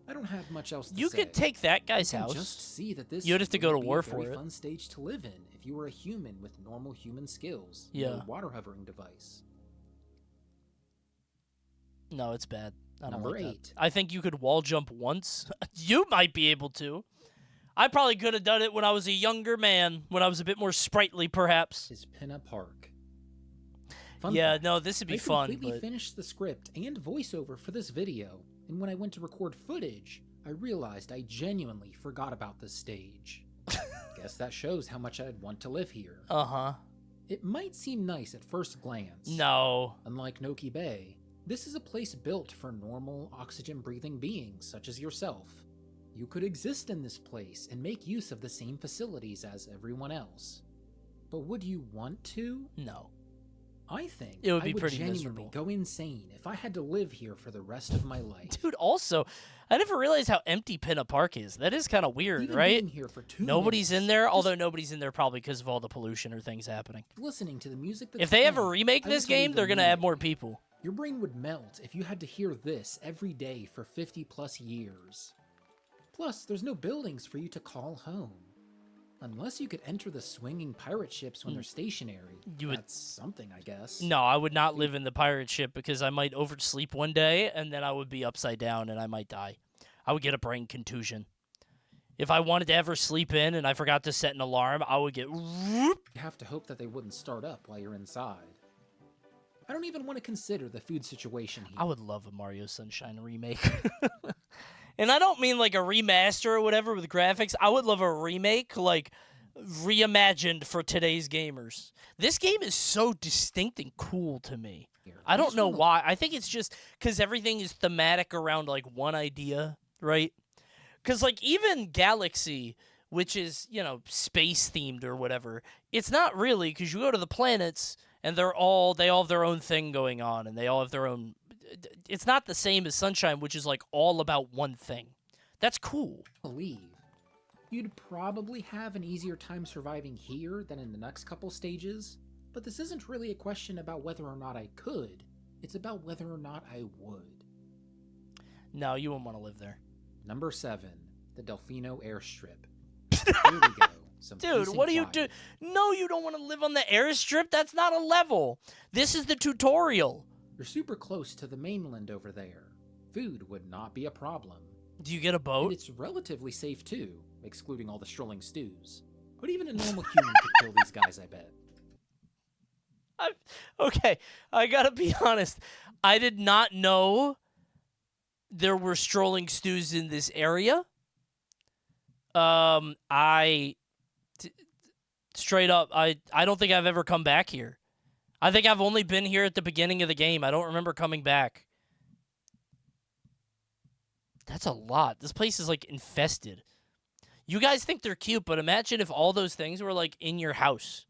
I don't have much else to You say. could take that guy's You can house. Just see that this You'd have to go to would be war a very for it. fun stage to live in if you were a human with normal human skills. Yeah. No water hovering device. No, it's bad. I don't Number like that. 8. I think you could wall jump once. You might be able to. I probably could have done it when I was a younger man, when I was a bit more sprightly, perhaps. Is Pinna Park. Fun Yeah, fact, no, this would be I fun, completely but finished the script and voiceover for this video, and when I went to record footage, I realized I genuinely forgot about this stage. Guess that shows how much I'd want to live here. uh-huh. It might seem nice at first glance. No. Unlike Noki Bay, this is a place built for normal, oxygen-breathing beings such as yourself. You could exist in this place and make use of the same facilities as everyone else. But would you want to? No. I think It would I be would pretty genuinely miserable. go insane if I had to live here for the rest of my life. Dude, also, I never realized how empty Pinna Park is. That is kind of weird, Even right? being here for 2 Nobody's minutes, in there, just although nobody's in there probably because of all the pollution or things happening. listening to the music that's If they ever playing, remake I this would believe game, they're going to add more immediately. people. Your brain would melt if you had to hear this every day for 50 plus years. Plus, there's no buildings for you to call home. Unless you could enter the swinging pirate ships when they're stationary. That's something, I guess. No, I would not live in the pirate ship because I might oversleep one day and then I would be upside down and I might die. I would get a brain contusion. If I wanted to ever sleep in and I forgot to set an alarm, I would get You have to hope that they wouldn't start up while you're inside. I don't even want to consider the food situation here. I would love a Mario Sunshine remake. And I don't mean like a remaster or whatever with graphics. I would love a remake, like reimagined for today's gamers. This game is so distinct and cool to me. I don't know why. I think it's just because everything is thematic around like one idea, right? Because like even Galaxy, which is, you know, space themed or whatever, it's not really, because you go to the planets and they all have their own thing going on and they all have their own. It's not the same as Sunshine, which is like all about one thing. That's cool. Believe you'd probably have an easier time surviving here than in the next couple stages, but this isn't really a question about whether or not I could. It's about whether or not I would. No, you wouldn't want to live there. Number 7, the Delfino Airstrip. Here we go. Some Dude, peace and what do you quiet. do? No, you don't want to live on the airstrip. That's not a level. This is the tutorial. You're super close to the mainland over there. Food would not be a problem. Do you get a boat? And it's relatively safe too, excluding all the strolling stews. But even a normal human could kill these guys, I bet. Okay, I gotta be honest. I did not know there were strolling stews in this area. Straight up, I don't think I've ever come back here. I think I've only been here at the beginning of the game. I don't remember coming back. That's a lot. This place is, like, infested. You guys think they're cute, but imagine if all those things were, like, in your house.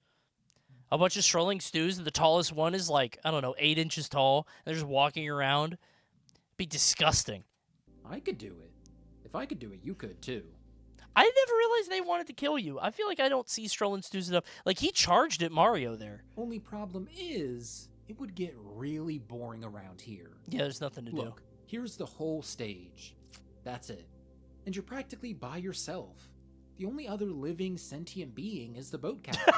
A bunch of strolling stews, and the tallest one is, like, I don't know, 8 inches tall. And they're just walking around. It'd be disgusting. I could do it. If I could do it, you could too. I never realized they wanted to kill you. I feel like I don't see strolling stews enough. Like, he charged at Mario there. Only problem is, it would get really boring around here. Yeah, there's nothing to do. Look, here's the whole stage. That's it. And you're practically by yourself. The only other living sentient being is the boat captain.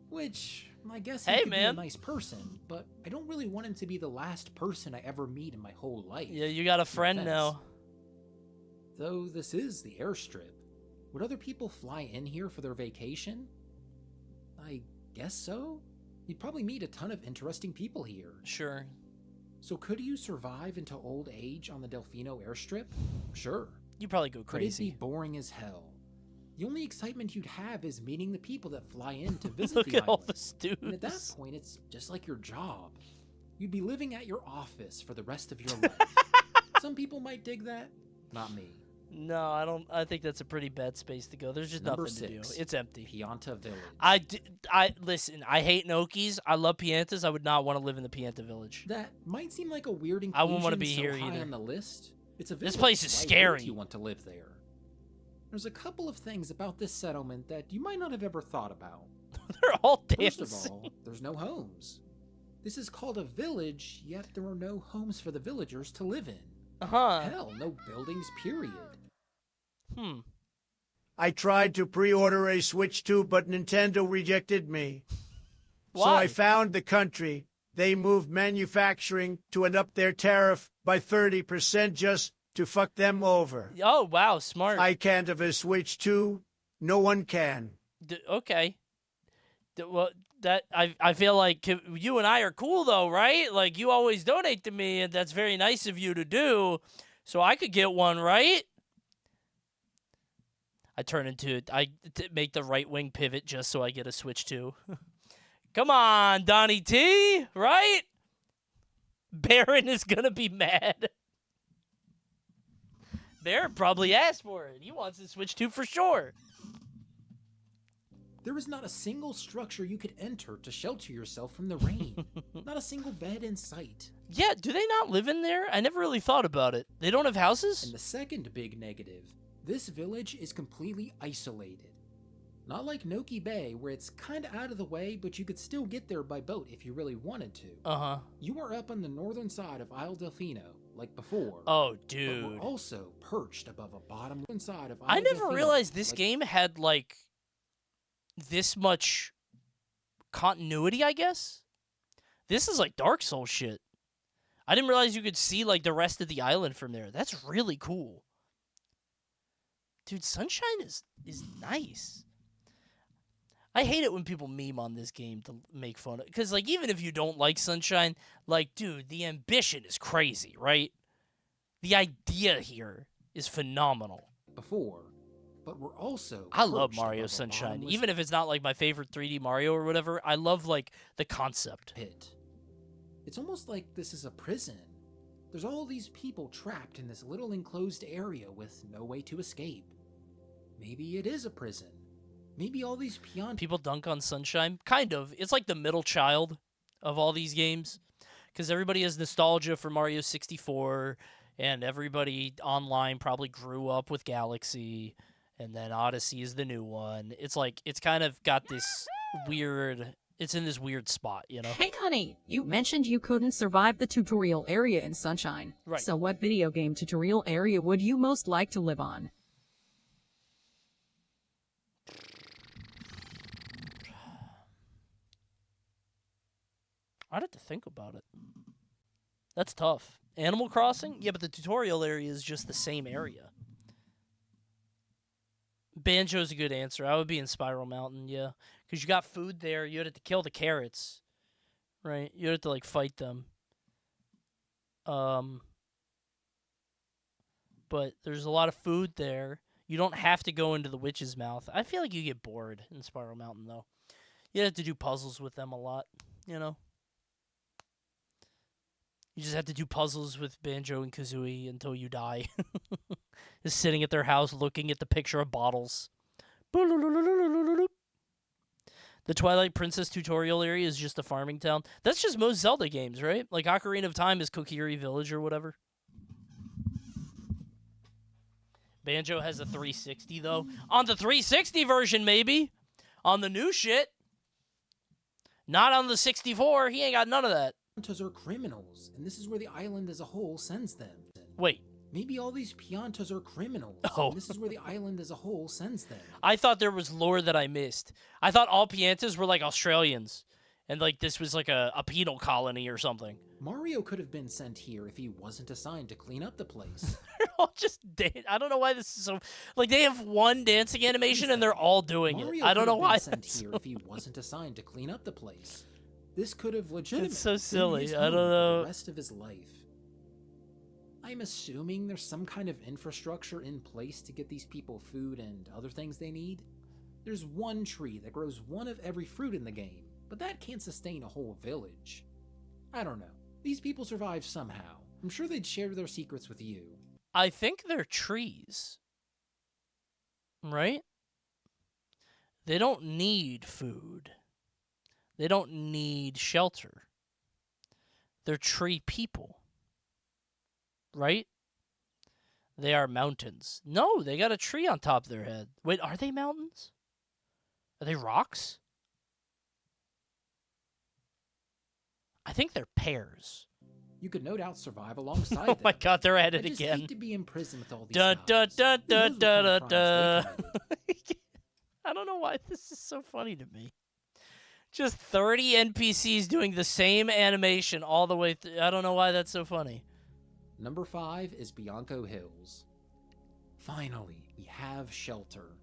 Which, I guess he could be a nice person, but I don't really want him to be the last person I ever meet in my whole life. Yeah, you got a friend now. Though this is the airstrip, would other people fly in here for their vacation? I guess so. You'd probably meet a ton of interesting people here. Sure. So could you survive into old age on the Delfino airstrip? Sure. You'd probably go But it'd crazy. be boring as hell. The only excitement you'd have is meeting the people that fly in to visit Look the at all island. the students. And at that point, it's just like your job. You'd be living at your office for the rest of your life. Some people might dig that. Not me. No, I don't. I think that's a pretty bad space to go. There's just Number nothing to 6, do. It's empty. Pianta Village. Listen. I hate Nokis. I love Piantas. I would not want to live in the Pianta village. That might seem like a weird inclusion I wouldn't want to be so here high either. on the list. It's a This village. place is Why scary. wouldn't you want to live there? There's a couple of things about this settlement that you might not have ever thought about. They're all First of dancing. all, there's no homes. This is called a village, yet there are no homes for the villagers to live in. Hell, no buildings, period. I tried to pre-order a Switch 2, but Nintendo rejected me. So Why? I found the country. They moved manufacturing to an up their tariff by 30% just to fuck them over. Oh wow, smart. I can't have a Switch 2. No one can. Okay. Well, that I feel like you and I are cool though, right? Like you always donate to me, and that's very nice of you to do. So I could get one, right? I make the right wing pivot just so I get a Switch 2. Come on, Donnie T, right? Baron is gonna be mad. Baron probably asked for it. He wants a Switch 2 for sure. There is not a single structure you could enter to shelter yourself from the rain. Not a single bed in sight. Yeah, do they not live in there? I never really thought about it. They don't have houses? And the second big negative, this village is completely isolated. Not like Noki Bay, where it's kinda out of the way, but you could still get there by boat if you really wanted to. Uh-huh. You are up on the northern side of Isle Delfino, like before. Oh, But dude. we're also perched above a bottom side of Isle I never Delfino, realized this like- game had, like, this much continuity, I guess? This is like Dark Souls shit. I didn't realize you could see, like, the rest of the island from there. That's really cool. Dude, Sunshine is nice. I hate it when people meme on this game to make fun of it. Because, like, even if you don't like Sunshine, like, dude, the ambition is crazy, right? The idea here is phenomenal. Before, but we're also I love perched Mario above a Sunshine. bottomless Even if it's not, like, my favorite 3D Mario or whatever, I love, like, the concept. pit. It's almost like this is a prison. There's all these people trapped in this little enclosed area with no way to escape. Maybe it is a prison. Maybe all these People dunk on Sunshine. Kind of. It's like the middle child of all these games. Because everybody has nostalgia for Mario 64, and everybody online probably grew up with Galaxy, and then Odyssey is the new one. It's like, it's kind of got this weird, it's in this weird spot, you know? Hey, Coney, you mentioned you couldn't survive the tutorial area in Sunshine. Right. So what video game tutorial area would you most like to live on? I'd have to think about it. That's tough. Animal Crossing? Yeah, but the tutorial area is just the same area. Banjo's a good answer. I would be in Spiral Mountain, yeah. Because you got food there. You'd have to kill the carrots. Right? You'd have to, like, fight them. But there's a lot of food there. You don't have to go into the witch's mouth. I feel like you get bored in Spiral Mountain, though. You have to do puzzles with them a lot, you know? You just have to do puzzles with Banjo and Kazooie until you die. Just sitting at their house looking at the picture of bottles. The Twilight Princess tutorial area is just a farming town. That's just most Zelda games, right? Like Ocarina of Time is Kokiri Village or whatever. Banjo has a 360, though. On the 360 version, maybe. On the new shit. Not on the 64. He ain't got none of that. Piantas are criminals, and this is where the island as a whole sends them. Wait. Maybe all these Piantas are criminals, Oh. and this is where the island as a whole sends them. I thought there was lore that I missed. I thought all Piantas were like Australians. And like this was like a penal colony or something. Mario could have been sent here if he wasn't assigned to clean up the place. They're all just I don't know why this is so... Like they have one dancing animation and they're all doing Mario it. I don't know could have why been sent that's here so... if he wasn't assigned to clean up the place. This could have legitimately so been silly. his I don't home for know. the rest of his life. I'm assuming there's some kind of infrastructure in place to get these people food and other things they need. There's one tree that grows one of every fruit in the game, but that can't sustain a whole village. I don't know. These people survive somehow. I'm sure they'd share their secrets with you. I think they're trees. Right? They don't need food. They don't need shelter. They're tree people. Right? They are mountains. No, they got a tree on top of their head. Wait, are they mountains? Are they rocks? I think they're pears. You could no doubt survive alongside Oh them. my god, they're at it I just again. hate to be in prison with all these Da, da, guys. da, Who da, knows what kind da, of crimes they committed? I don't know why this is so funny to me. Just 30 NPCs doing the same animation all the way through. I don't know why that's so funny. Number 5 is Bianco Hills. Finally, we have shelter.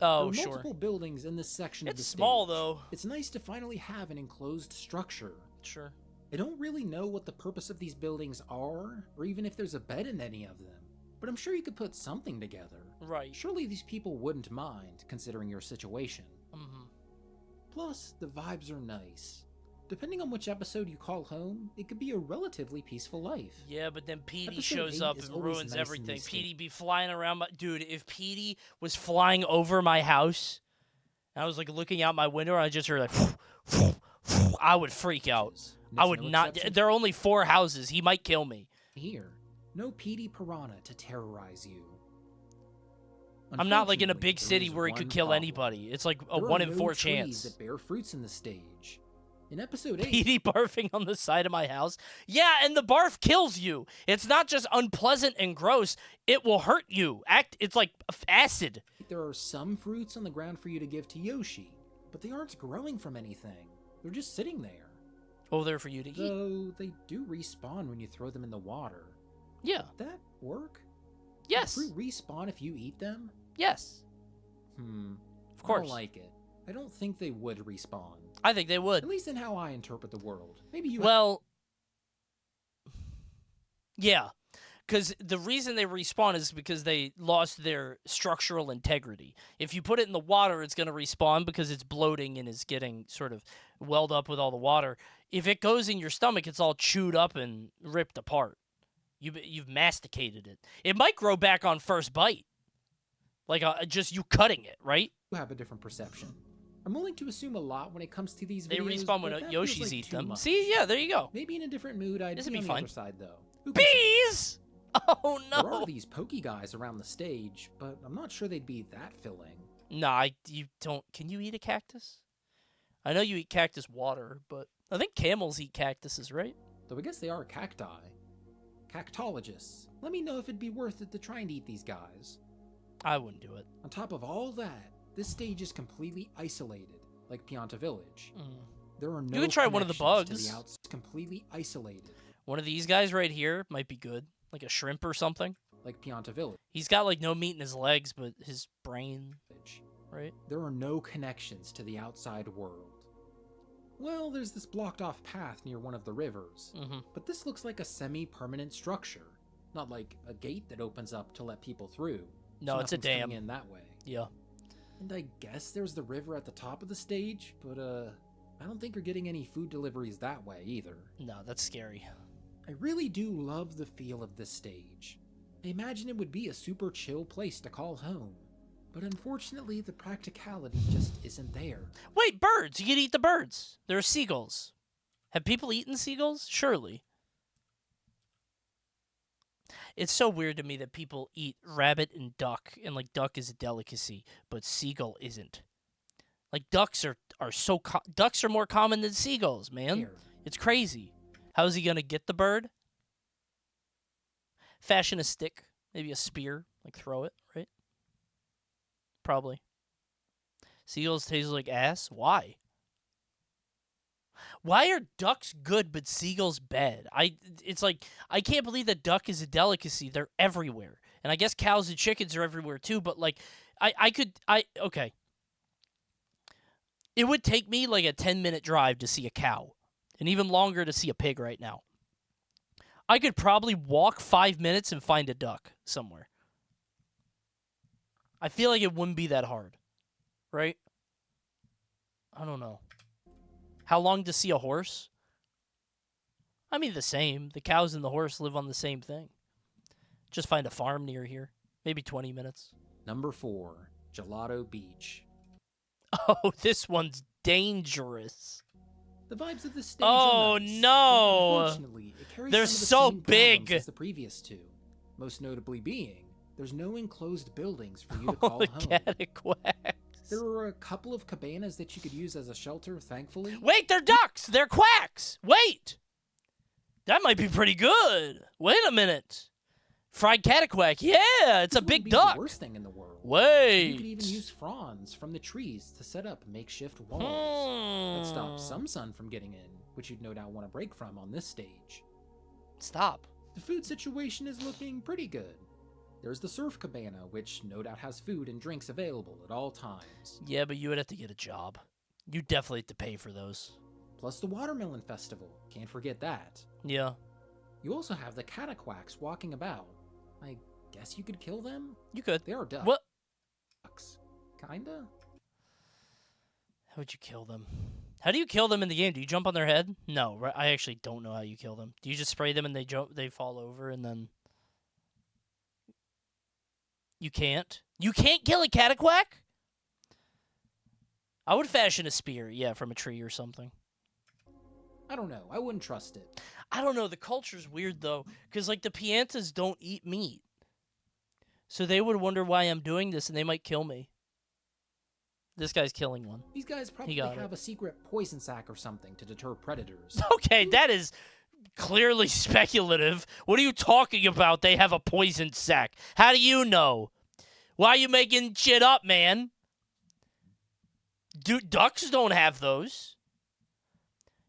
Oh, there are sure. multiple buildings in this section of the It's stage. small, though. It's nice to finally have an enclosed structure. Sure. I don't really know what the purpose of these buildings are, or even if there's a bed in any of them, but I'm sure you could put something together. Right. Surely these people wouldn't mind, considering your situation. Mm-hmm. Plus, the vibes are nice. Depending on which episode you call home, it could be a relatively peaceful life. Yeah, but then Petey Episode shows 8 up is and always ruins nice in everything. these Petey be flying around my... Dude, if Petey was flying over my house, and I was, like, looking out my window, and I just heard, like... I would freak out. I would not... exception. There are only 4 houses. He might kill me. Here, no Petey Piranha to terrorize you. I'm not, like, in a Unfortunately, big there city is where he one could kill problem. anybody. It's, like, a There 1 are in no 4 trees chance. that bear fruits in the stage. In episode 8, Petey barfing on the side of my house. Yeah, and the barf kills you. It's not just unpleasant and gross. It will hurt you. It's like acid. there are some fruits on the ground for you to give to Yoshi, but they aren't growing from anything. They're just sitting there. Oh, they're for you to eat. Though they do respawn when you throw them in the water. Yeah. Would that work? Yes. Does fruit respawn if you eat them? Yes. Of course. I don't like it. I don't think they would respawn. I think they would. At least in how I interpret the world. Maybe you. Well, yeah. Because the reason they respawn is because they lost their structural integrity. If you put it in the water, it's going to respawn because it's bloating and is getting sort of welled up with all the water. If it goes in your stomach, it's all chewed up and ripped apart. You've masticated it. It might grow back on first bite. Like just you cutting it, right? You have a different perception. I'm willing to assume a lot when it comes to these They videos. respawn but when that Yoshi's feels like eat too them. much. See, yeah, there you go. Maybe in a different mood, I'd This'd be be on fine. the other side, though. Who can say? Bees! Oh, no. There are these pokey guys around the stage, but I'm not sure they'd be that filling. Nah, you don't. Can you eat a cactus? I know you eat cactus water, but I think camels eat cactuses, right? Though I guess they are cacti. Cactologists. Let me know if it'd be worth it to try and eat these guys. I wouldn't do it. On top of all that, this stage is completely isolated, like Pianta Village. There are no You could try one of the connections bugs. To the outs completely isolated, One of these guys right here might be good, like a shrimp or something. like Pianta Village. He's got like no meat in his legs, but his brain, right? There are no connections to the outside world. Well, there's this blocked off path near one of the rivers, but this looks like a semi-permanent structure, not like a gate that opens up to let people through. No, so it's a nothing's coming dam. in that way. Yeah. And I guess there's the river at the top of the stage, but I don't think you're getting any food deliveries that way either. No, that's scary. I really do love the feel of this stage. I imagine it would be a super chill place to call home, but unfortunately the practicality just isn't there. Wait, birds! You can eat the birds. There are seagulls. Have people eaten seagulls? Surely. It's so weird to me that people eat rabbit and duck, and like duck is a delicacy, but seagull isn't. Like ducks are ducks are more common than seagulls, man. Here. It's crazy. How's he gonna get the bird? Fashion a stick, maybe a spear, like throw it, right? Probably. Seagulls taste like ass? Why? Why are ducks good but seagulls bad? It's like I can't believe that duck is a delicacy. They're everywhere. And I guess cows and chickens are everywhere too, but like okay. It would take me like a 10-minute drive to see a cow. and even longer to see a pig right now. I could probably walk 5 minutes and find a duck somewhere. I feel like it wouldn't be that hard, right? I don't know. How long to see a horse? I mean, the same. The cows and the horse live on the same thing. Just find a farm near here. Maybe 20 minutes. Number 4, Gelato Beach. Oh, this one's dangerous. The vibes of this stage Oh, are nice, no. but unfortunately, it carries They're some of the so same big. problems as the previous two. Most notably being, there's no enclosed buildings for you to call the home. cataquacks. There are a couple of cabanas that you could use as a shelter, thankfully. Wait, they're ducks. They're quacks. Wait. That might be pretty good. Wait a minute. Fried cataquack. Yeah, it's a big duck. The worst thing in the world. Wait. You could even use fronds from the trees to set up makeshift walls. That stops some sun from getting in, which you'd no doubt want to break from on this stage. Stop. The food situation is looking pretty good. There's the surf cabana, which no doubt has food and drinks available at all times. Yeah, but you would have to get a job. You definitely have to pay for those. Plus the watermelon festival. Can't forget that. Yeah. You also have the cataquacks walking about. I guess you could kill them? You could. They are ducks. What? Kinda? How would you kill them? How do you kill them in the game? Do you jump on their head? No, right? I actually don't know how you kill them. Do you just spray them and they jump? They fall over and then... You can't? You can't kill a cataquack? I would fashion a spear, yeah, from a tree or something. I don't know. I wouldn't trust it. I don't know. The culture's weird, though, because, like, the Piantas don't eat meat. So they would wonder why I'm doing this, and they might kill me. This guy's killing one. These guys probably have a secret poison sac or something to deter predators. Okay, that is clearly speculative. What are you talking about? They have a poison sac. How do you know? Why are you making shit up, man? Ducks don't have those.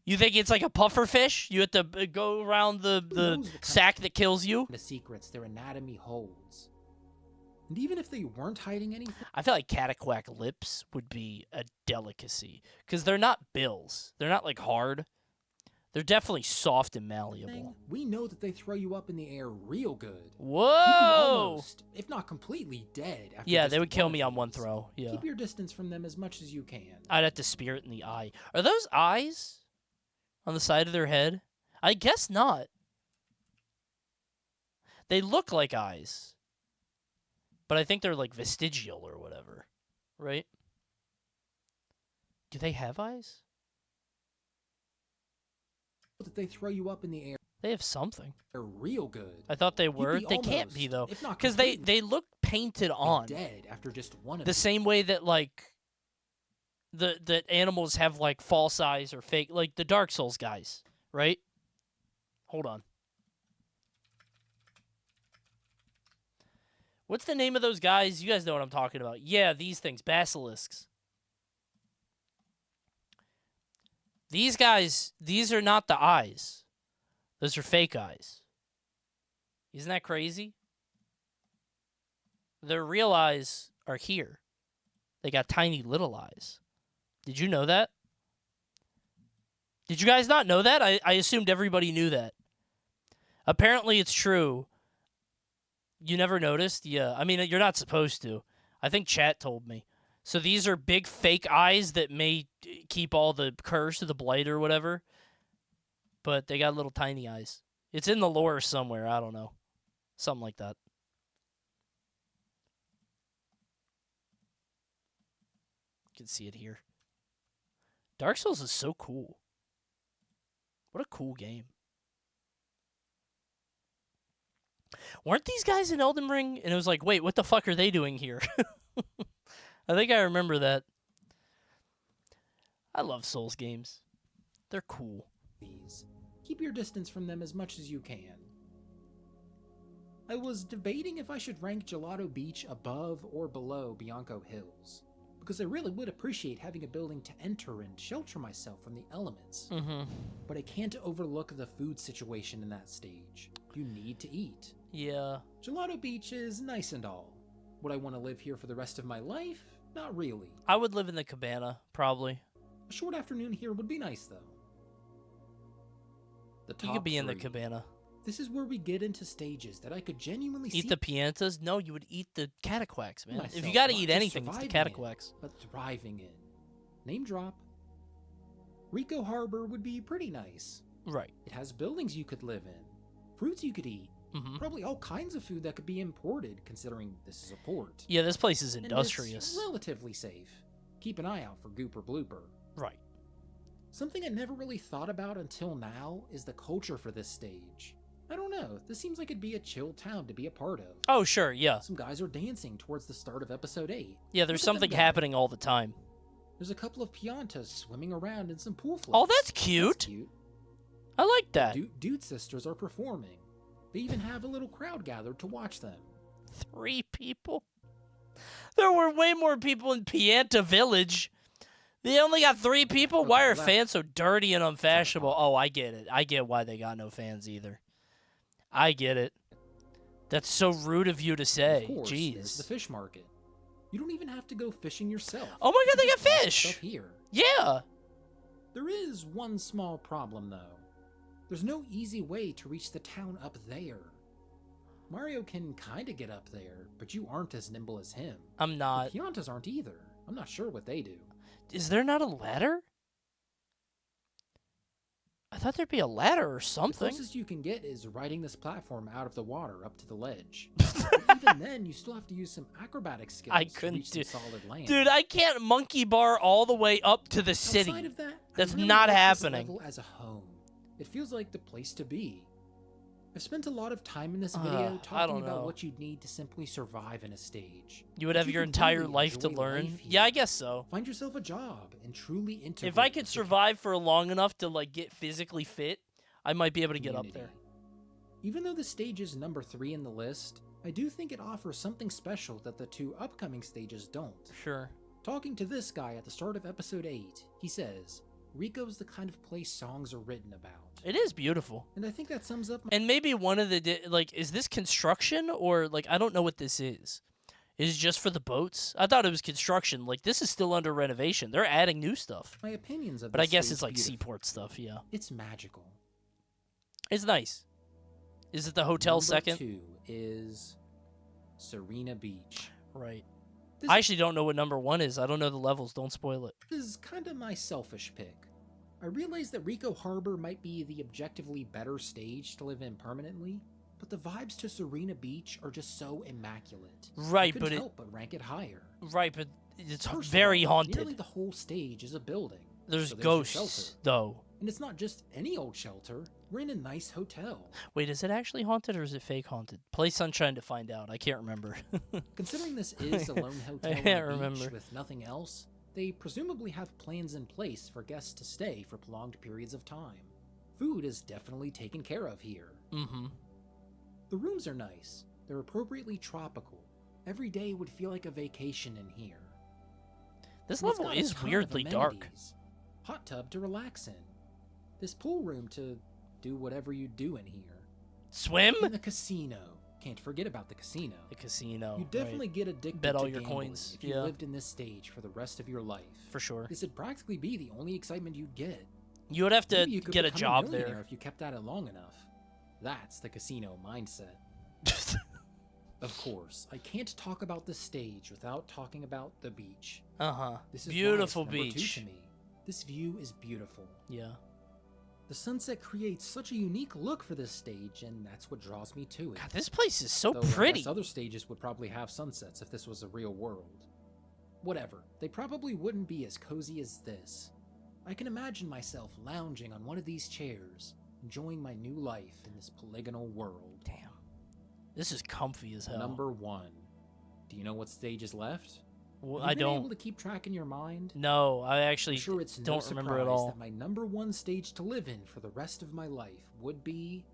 You think it's like a puffer fish? You have to go around the sack that kills you? The secrets their anatomy holds. And even if they weren't hiding anything... I feel like cataquack lips would be a delicacy. Because they're not bills. They're not, like, hard. They're definitely soft and malleable. We know that they throw you up in the air real good. Whoa! You'd be almost, if not completely dead. After yeah, they would kill me on one throw. Yeah. Keep your distance from them as much as you can. I'd have to spear it in the eye. Are those eyes on the side of their head? I guess not. They look like eyes. But I think they're like vestigial or whatever. Right? Do they have eyes? That they throw you up in the air. They have something. They're real good. I thought they were. They can't be though, because they look painted on. Dead after just one of the same way that like the animals have like false eyes or fake, like the Dark Souls guys, right? Hold on. What's the name of those guys? You guys know what I'm talking about. Yeah, these things, basilisks. These guys, these are not the eyes. Those are fake eyes. Isn't that crazy? Their real eyes are here. They got tiny little eyes. Did you know that? Did you guys not know that? I assumed everybody knew that. Apparently it's true. You never noticed? Yeah. I mean, you're not supposed to. I think chat told me. So these are big fake eyes that may keep all the curse or the blight or whatever. But they got little tiny eyes. It's in the lore somewhere. I don't know. Something like that. You can see it here. Dark Souls is so cool. What a cool game. Weren't these guys in Elden Ring? And it was like, wait, what the fuck are they doing here? I think I remember that. I love Souls games. They're cool. Keep your distance from them as much as you can. I was debating if I should rank Gelato Beach above or below Bianco Hills, because I really would appreciate having a building to enter and shelter myself from the elements. But I can't overlook the food situation in that stage. You need to eat. Yeah. Gelato Beach is nice and all. Would I want to live here for the rest of my life? Not really. I would live in the cabana, probably. A short afternoon here would be nice, though. The top You could be in the 3. cabana. This is where we get into stages that I could genuinely see Eat the piantas? No, you would eat the cataquacks, man. If you myself gotta not eat just anything, it's the surviving in, cataquacks. but thriving in. Name drop. Rico Harbor would be pretty nice. Right. It has buildings you could live in, fruits you could eat, probably all kinds of food that could be imported, considering this is a port. Yeah, this place is And industrious. it's relatively safe. Keep an eye out for Gooper Blooper. Right. Something I never really thought about until now is the culture for this stage. I don't know, this seems like it'd be a chill town to be a part of. Oh, sure, yeah. Some guys are dancing towards the start of episode 8. Yeah, there's Look at something them go. happening all the time. There's a couple of piantas swimming around in some pool floats. Oh, that's cute. That's cute. I like that. Dude sisters are performing. They even have a little crowd gathered to watch them. 3 people? There were way more people in Pianta Village. They only got 3 people? Why are fans so dirty and unfashionable? Oh, I get it. I get why they got no fans either. I get it. That's so rude of you to say. Of course, Jeez. there's the fish market. You don't even have to go fishing yourself. Oh my god, they got Just buy fish! stuff here. Yeah. There is one small problem, though. There's no easy way to reach the town up there. Mario can kinda get up there, but you aren't as nimble as him. I'm not. The Piantas aren't either. I'm not sure what they do. Is there not a ladder? I thought there'd be a ladder or The something. closest you can get is riding this platform out of the water up to the ledge. But even then, you still have to use some acrobatic skills I to couldn't reach do. some solid land. Dude, I can't monkey bar all the way up to the city. Outside of that, That's I really not like this happening. level as a home. It feels like the place to be. I've spent a lot of time in this video talking about what you'd need to simply survive in a stage. You would But have your can entire really life to enjoy learn. life Yeah, I here. guess so. Find yourself a job and truly integrate. If I could with the survive for long enough to like get physically fit, I might be able to get up there. Even though the stage is number 3 in the list, I do think it offers something special that the 2 upcoming stages don't. Sure. Talking to this guy at the start of episode 8, he says, Rico's the kind of place songs are written about. It is beautiful. And I think that sums up my And maybe one of the like, is this construction or like I don't know what this is. Is it just for the boats? I thought it was construction. Like this is still under renovation. They're adding new stuff. my opinions of But I this guess stage it's like beautiful. seaport stuff. Yeah, It's magical. it's nice. Is it the hotel Number second? 2 is Serena Beach. Right. This I actually don't know what number 1 is. I don't know the levels. Don't spoil it. is kind of my selfish pick. I realize that Rico Harbor might be the objectively better stage to live in permanently, but the vibes to Serena Beach are just so immaculate. Right, I couldn't but it- help but rank it higher. Right, but it's First of very all, haunted. Nearly the whole stage is a building. There's so your ghosts shelter. though. And it's not just any old shelter. We're in a nice hotel. Wait, is it actually haunted or is it fake haunted? Play Sunshine to find out. I can't remember. Considering this is a lone hotel on can't a beach remember. with nothing else, they presumably have plans in place for guests to stay for prolonged periods of time. Food is definitely taken care of here. Mm-hmm. The rooms are nice. They're appropriately tropical. Every day would feel like a vacation in here. This And it's level got a is ton of weirdly dark. amenities. Hot tub to relax in. This pool room to do whatever you do in here. Swim? And the casino. Can't forget about the casino. The casino. You definitely right. get addicted Bet to all your gambling coins. if you Yeah. lived in this stage for the rest of your life. For sure. This would practically be the only excitement you'd get. You would have to Maybe you could get a become job millionaire there. if you kept at it long enough. That's the casino mindset. Of course, I can't talk about the stage without talking about the beach. Uh-huh. This is Beautiful why it's number 2 beach. to me. This view is beautiful. Yeah. The sunset creates such a unique look for this stage, and that's what draws me to it. God, this place is so Though I guess pretty. other stages would probably have sunsets if this was a real world. Whatever, they probably wouldn't be as cozy as this. I can imagine myself lounging on one of these chairs, enjoying my new life in this polygonal world. Damn. This is comfy as hell. Number 1. Do you know what stage is left? Well, Have you I been don't. able to keep track in your mind? No, I actually I'm sure it's don't no remember at surprise all. that my number 1 stage to live in for the rest of my life would be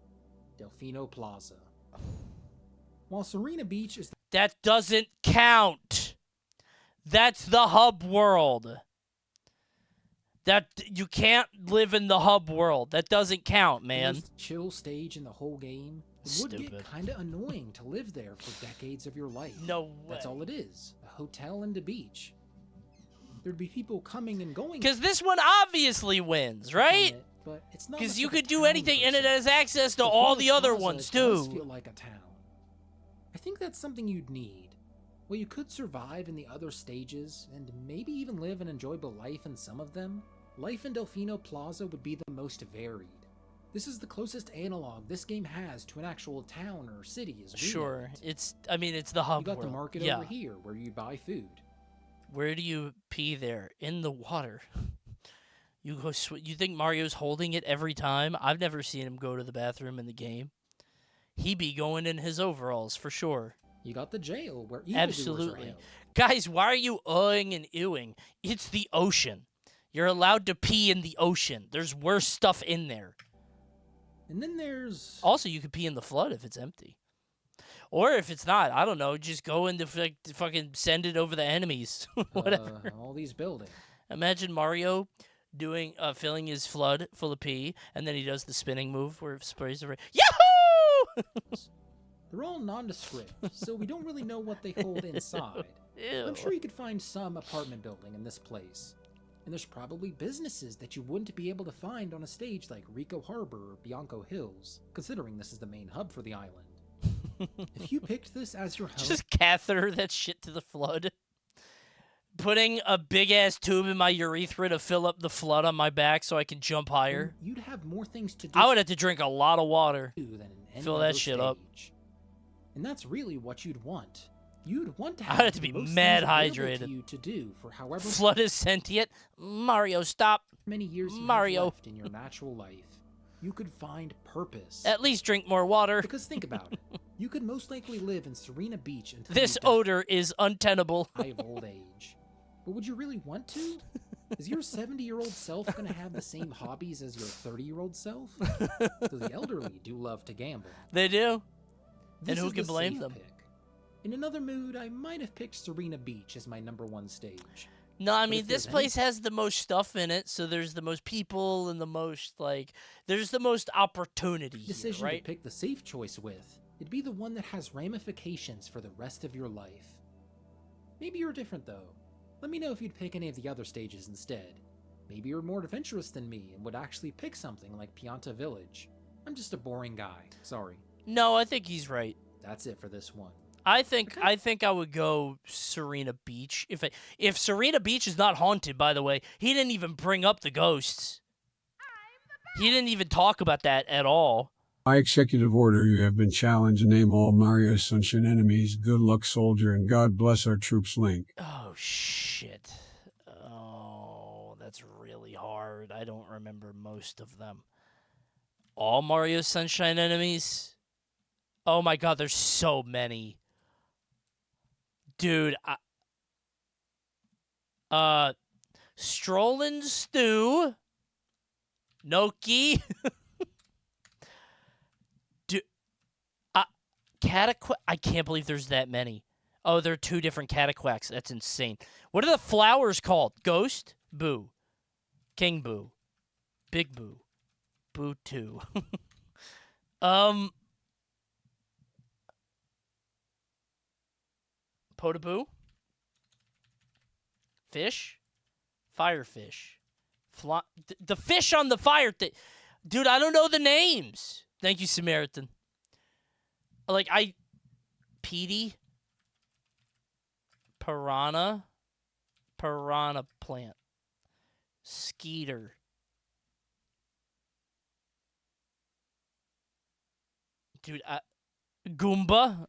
Delfino Plaza. While Serena Beach is That doesn't count. That's the hub world. That you can't live in the hub world. That doesn't count, the man. most chill stage in the whole game, it would Stupid. get kinda annoying to live there for decades of your life. No way. That's all it is. A hotel and a beach. There'd be people coming and going Because this one obviously wins, right? from it, but it's not Because much you of a could do town anything, per and it se. has access to The all Village the other Plaza ones, does too. feel like a town. I think that's something you'd need. Well, you could survive in the other stages, and maybe even live an enjoyable life in some of them. Life in Delfino Plaza would be the most varied. This is the closest analog this game has to an actual town or city as we know Sure. it. It's the hub You got world. the market Yeah. over here where you buy food. Where do you pee there? In the water. You go. You think Mario's holding it every time? I've never seen him go to the bathroom in the game. He be going in his overalls for sure. You got the jail where evildoers are Absolutely. held. Guys, why are you uhing and ewing? It's the ocean. You're allowed to pee in the ocean. There's worse stuff in there. And then there's... Also, you could pee in the flood if it's empty. Or if it's not, I don't know, just go into fucking send it over the enemies. Whatever. All these buildings. Imagine Mario doing filling his flood full of pee, and then he does the spinning move where it sprays over. Yahoo! They're all nondescript, so we don't really know what they hold inside. Ew. I'm sure you could find some apartment building in this place. And there's probably businesses that you wouldn't be able to find on a stage like Rico Harbor or Bianco Hills, considering this is the main hub for the island. If you picked this as your home... Just catheter that shit to the flood. Putting a big-ass tube in my urethra to fill up the flood on my back so I can jump higher. You'd have more things to do. I would have to drink a lot of water. Than in any Fill that other shit up. stage. And that's really what you'd want. You'd want to I'd have have to be the most mad things available hydrated. to you to do for however Flood is sentient. Mario, stop. many years you Mario. have left in your natural life. You could find purpose. At least drink more water. Because think about it. You could most likely live in Serena Beach until This you die odor is untenable. of old age. But would you really want to? Is your 70-year-old self going to have the same hobbies as your 30-year-old self? Though the elderly do love to gamble. They do. This And who is can the blame safe them? pick. In another mood, I might have picked Serena Beach as my #1 stage. No, I But mean, if this there's place has the most stuff in it, so there's the most people and the most, there's the most opportunity here, Decision right? to pick the safe choice with, it'd be the one that has ramifications for the rest of your life. Maybe you're different, though. Let me know if you'd pick any of the other stages instead. Maybe you're more adventurous than me and would actually pick something like Pianta Village. I'm just a boring guy. Sorry. No, I think he's right. That's it for this one. I think I would go Serena Beach. If Serena Beach is not haunted, by the way, he didn't even bring up the ghosts. He didn't even talk about that at all. By executive order, you have been challenged to name all Mario Sunshine enemies. Good luck, soldier, and God bless our troops, Link. Oh, shit. Oh, that's really hard. I don't remember most of them. All Mario Sunshine enemies? Oh my god, there's so many. Dude, Strollin' Stew, Noki, Cataquack. I can't believe there's that many. Oh, there are 2 different Cataquacks. That's insane. What are the flowers called? Ghost? Boo. King Boo. Big Boo. Boo 2. Potaboo? Fish? Firefish. The fish on the fire. Dude, I don't know the names. Thank you, Samaritan. Petey? Piranha plant. Skeeter. Dude, Goomba?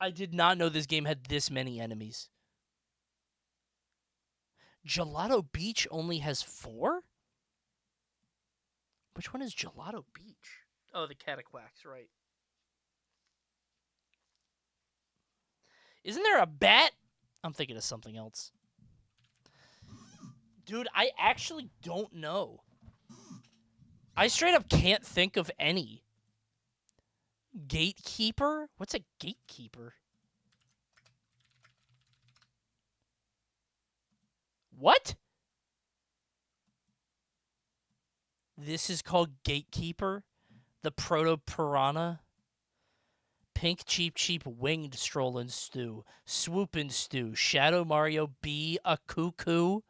I did not know this game had this many enemies. Gelato Beach only has 4? Which one is Gelato Beach? Oh, the Cataquacks, right. Isn't there a bat? I'm thinking of something else. Dude, I actually don't know. I straight up can't think of any. Gatekeeper? What's a gatekeeper? What? This is called Gatekeeper? The Proto-Piranha? Pink Cheap Cheap Winged Strollin' Stew. Swoopin' Stew. Shadow Mario be a cuckoo.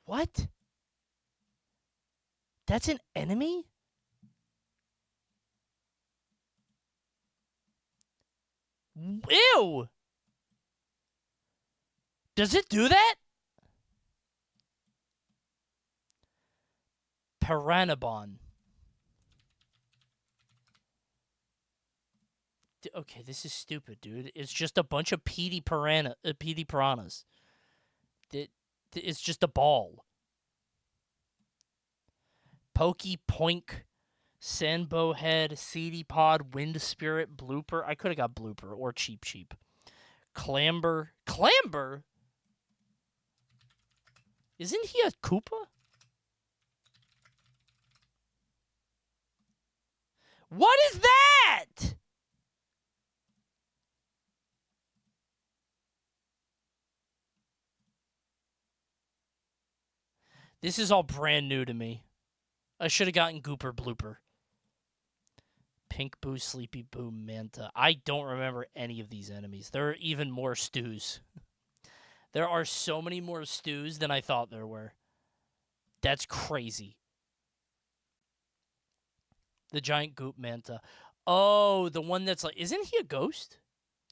What? That's an enemy? Ew! Does it do that? Piranhabon. Okay, this is stupid, dude. It's just a bunch of PD piranhas. It's just a ball. Pokey Poink, Sandbow Head, Seedy Pod, Wind Spirit, Blooper. I could have got Blooper or Cheap Cheap. Clamber. Clamber? Isn't he a Koopa? What is that? This is all brand new to me. I should have gotten Gooper Blooper. Pink Boo, Sleepy Boo, Manta. I don't remember any of these enemies. There are even more stews. There are so many more stews than I thought there were. That's crazy. The giant goop manta. Oh, the one that's like... Isn't he a ghost?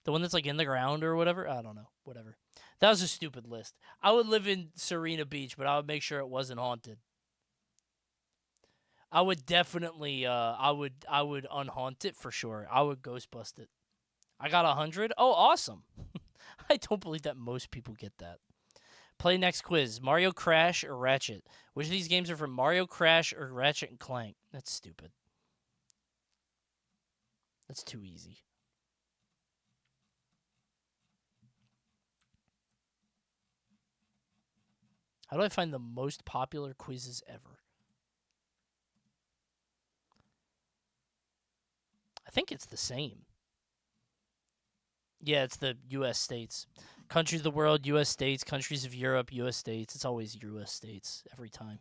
The one that's like in the ground or whatever? I don't know. Whatever. That was a stupid list. I would live in Serena Beach, but I would make sure it wasn't haunted. I would definitely... I would unhaunt it for sure. I would ghostbust it. I got 100? Oh, awesome. I don't believe that most people get that. Play next quiz. Mario Crash or Ratchet? Which of these games are from Mario Crash or Ratchet and Clank? That's stupid. That's too easy. How do I find the most popular quizzes ever? I think it's the same. Yeah, it's the U.S. states. Countries of the world, U.S. states. Countries of Europe, U.S. states. It's always U.S. states every time.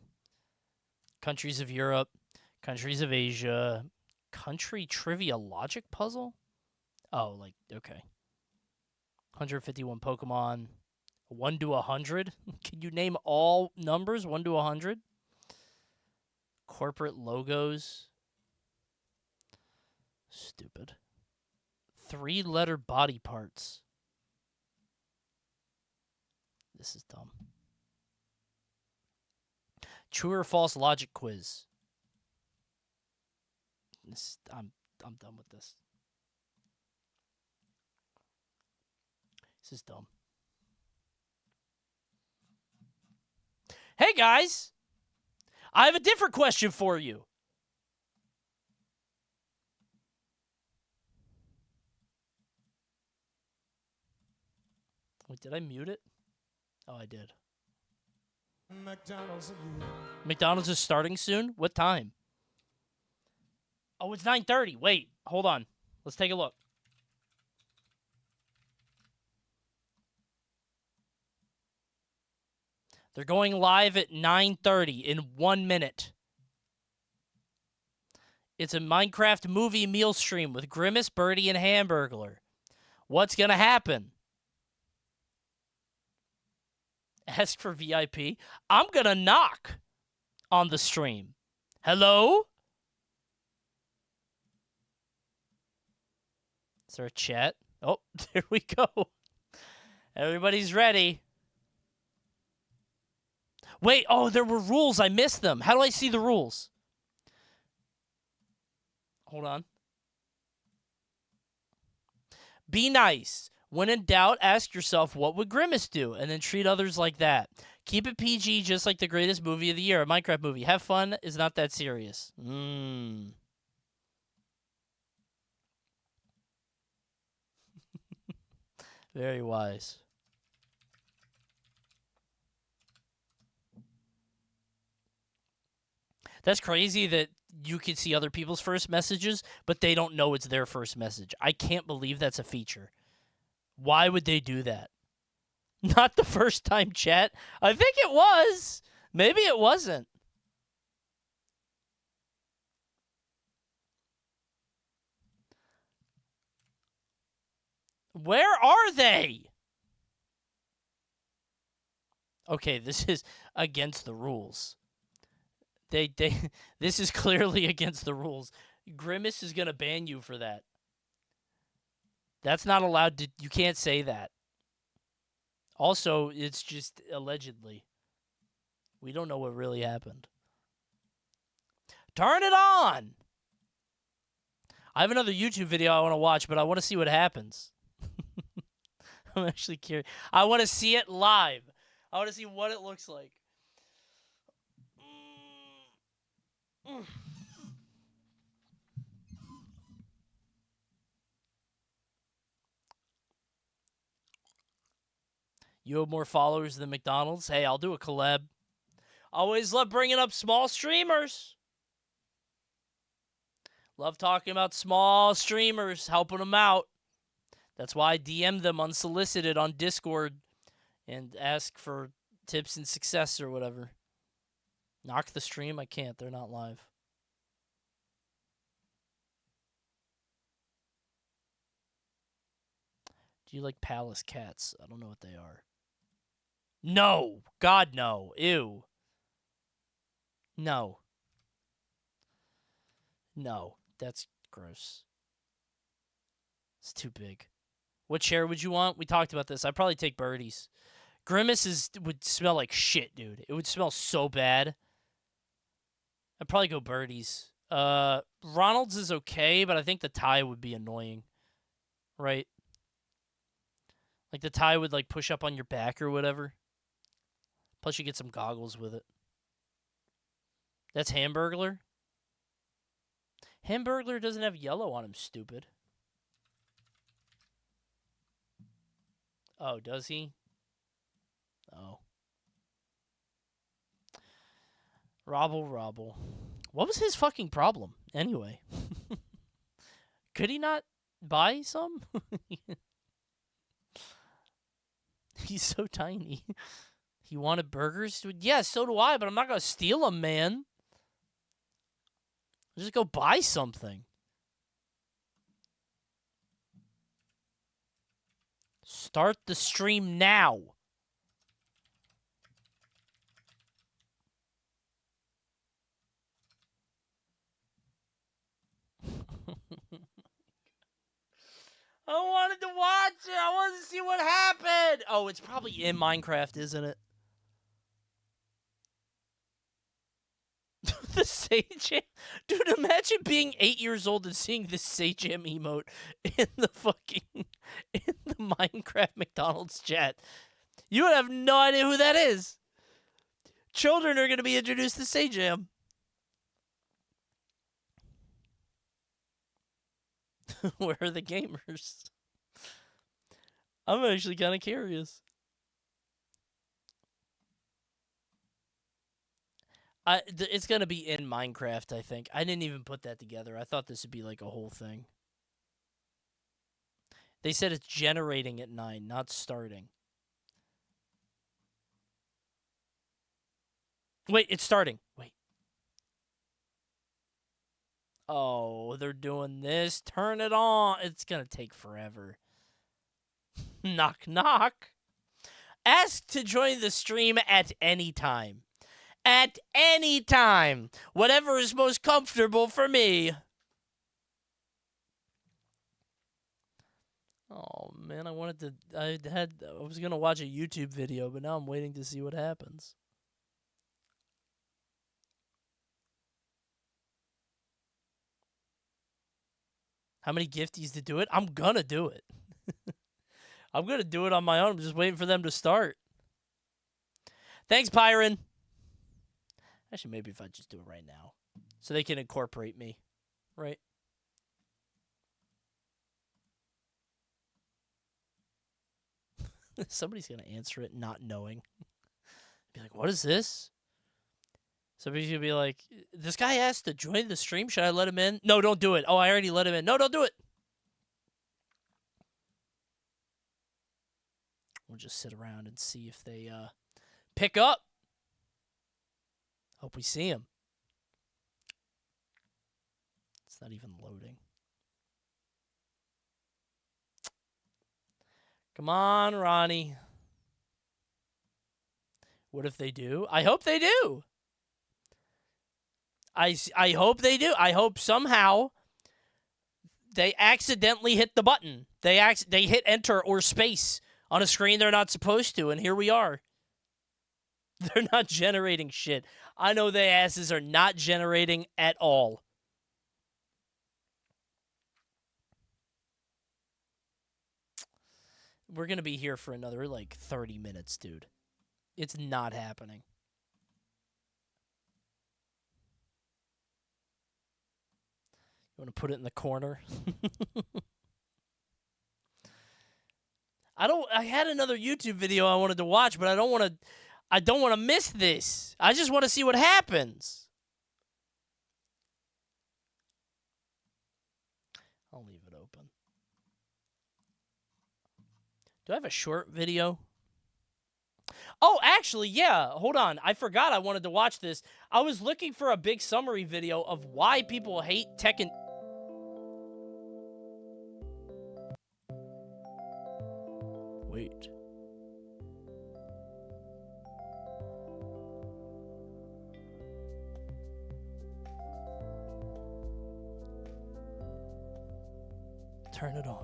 Countries of Europe, countries of Asia. Country trivia logic puzzle? Oh, like, okay. 151 Pokemon. 1 to 100? Can you name all numbers 1 to 100? Corporate logos. Stupid. 3-letter body parts. This is dumb. True or false logic quiz. I'm done with this. This is dumb. Hey guys, I have a different question for you. Wait, did I mute it? Oh, I did. McDonald's is starting soon? What time? Oh, it's 9:30. Wait, hold on. Let's take a look. They're going live at 9:30 in 1 minute. It's a Minecraft movie meal stream with Grimace, Birdie, and Hamburglar. What's going to happen? Ask for VIP. I'm going to knock on the stream. Hello? Is there a chat? Oh, there we go. Everybody's ready. Wait, oh, there were rules. I missed them. How do I see the rules? Hold on. Be nice. When in doubt, ask yourself, what would Grimace do? And then treat others like that. Keep it PG, just like the greatest movie of the year, a Minecraft movie. Have fun. It's not that serious. Very wise. That's crazy that you can see other people's first messages, but they don't know it's their first message. I can't believe that's a feature. Why would they do that? Not the first time chat. I think it was. Maybe it wasn't. Where are they? Okay, this is against the rules. This is clearly against the rules. Grimace is gonna ban you for that. That's not allowed to. You can't say that. Also, it's just allegedly. We don't know what really happened. Turn it on! I have another YouTube video I want to watch, but I want to see what happens. I'm actually curious. I want to see it live. I want to see what it looks like. You have more followers than McDonald's? Hey, I'll do a collab. Always love bringing up small streamers. Love talking about small streamers, helping them out. That's why I DM them unsolicited on Discord and ask for tips and success or whatever. Knock the stream? I can't. They're not live. Do you like palace cats? I don't know what they are. No. God, no. Ew. No. No. That's gross. It's too big. What chair would you want? We talked about this. I'd probably take Birdie's. Grimace would smell like shit, dude. It would smell so bad. I'd probably go Birdie's. Ronald's is okay, but I think the tie would be annoying. Right? Like the tie would like push up on your back or whatever. Plus you get some goggles with it. That's Hamburglar? Hamburglar doesn't have yellow on him, stupid. Oh, does he? Oh. Robble. What was his fucking problem, anyway? Could he not buy some? He's so tiny. He wanted burgers? Yeah, so do I, but I'm not going to steal them, man. Just go buy something. Start the stream now. I wanted to watch it. I wanted to see what happened. Oh, it's probably in Minecraft, isn't it? The Sage. Dude, imagine being 8 years old and seeing the Sage emote in the Minecraft McDonald's chat. You would have no idea who that is. Children are going to be introduced to Sage. Where are the gamers? I'm actually kind of curious. It's going to be in Minecraft, I think. I didn't even put that together. I thought this would be like a whole thing. They said it's generating at 9, not starting. Wait, it's starting. Wait. Oh, they're doing this. Turn it on. It's going to take forever. Knock, knock. Ask to join the stream at any time. At any time. Whatever is most comfortable for me. Oh, man, I was going to watch a YouTube video, but now I'm waiting to see what happens. How many gifties to do it? I'm going to do it. I'm going to do it on my own. I'm just waiting for them to start. Thanks, Pyron. Actually, maybe if I just do it right now. So they can incorporate me. Right? Somebody's going to answer it not knowing. Be like, what is this? Somebody's going to be like, this guy asked to join the stream. Should I let him in? No, don't do it. Oh, I already let him in. No, don't do it. We'll just sit around and see if they pick up. Hope we see him. It's not even loading. Come on, Ronnie. What if they do? I hope they do. I hope they do. I hope somehow they accidentally hit the button. They hit enter or space on a screen they're not supposed to, and here we are. They're not generating shit. I know their asses are not generating at all. We're going to be here for another, 30 minutes, dude. It's not happening. You want to put it in the corner? I had another YouTube video I wanted to watch, but I don't want to miss this. I just want to see what happens. I'll leave it open. Do I have a short video? Oh, actually, yeah. Hold on. I forgot I wanted to watch this. I was looking for a big summary video of why people hate Tekken. Wait. Turn it on.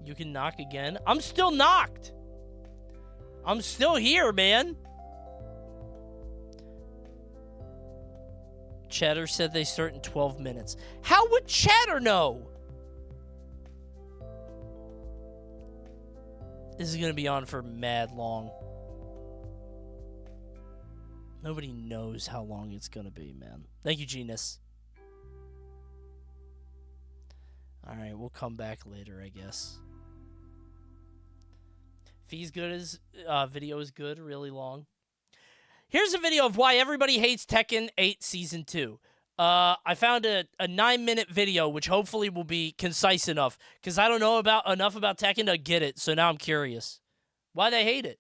You can knock again. I'm still knocked. I'm still here, man. Chatter said they start in 12 minutes. How would Chatter know? This is going to be on for mad long. Nobody knows how long it's going to be, man. Thank you, Genus. All right, we'll come back later, I guess. Fee's good as video is good, really long. Here's a video of why everybody hates Tekken 8 Season 2. I found a 9-minute video, which hopefully will be concise enough, because I don't know enough about Tekken to get it, so now I'm curious. Why they hate it?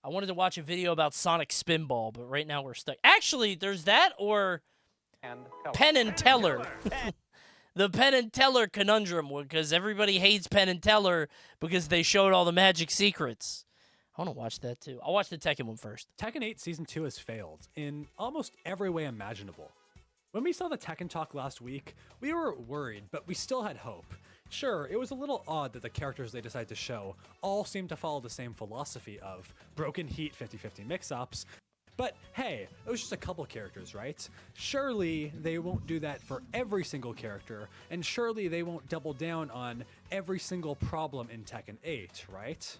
I wanted to watch a video about Sonic Spinball, but right now we're stuck. Actually, there's that or Penn and Teller. The Penn and Teller conundrum, because everybody hates Penn and Teller because they showed all the magic secrets. I want to watch that too. I'll watch the Tekken one first. Tekken 8 Season 2 has failed in almost every way imaginable. When we saw the Tekken talk last week, we were worried, but we still had hope. Sure, it was a little odd that the characters they decided to show all seemed to follow the same philosophy of broken heat 50-50 mix-ups, but hey, it was just a couple characters, right? Surely they won't do that for every single character, and surely they won't double down on every single problem in Tekken 8, right?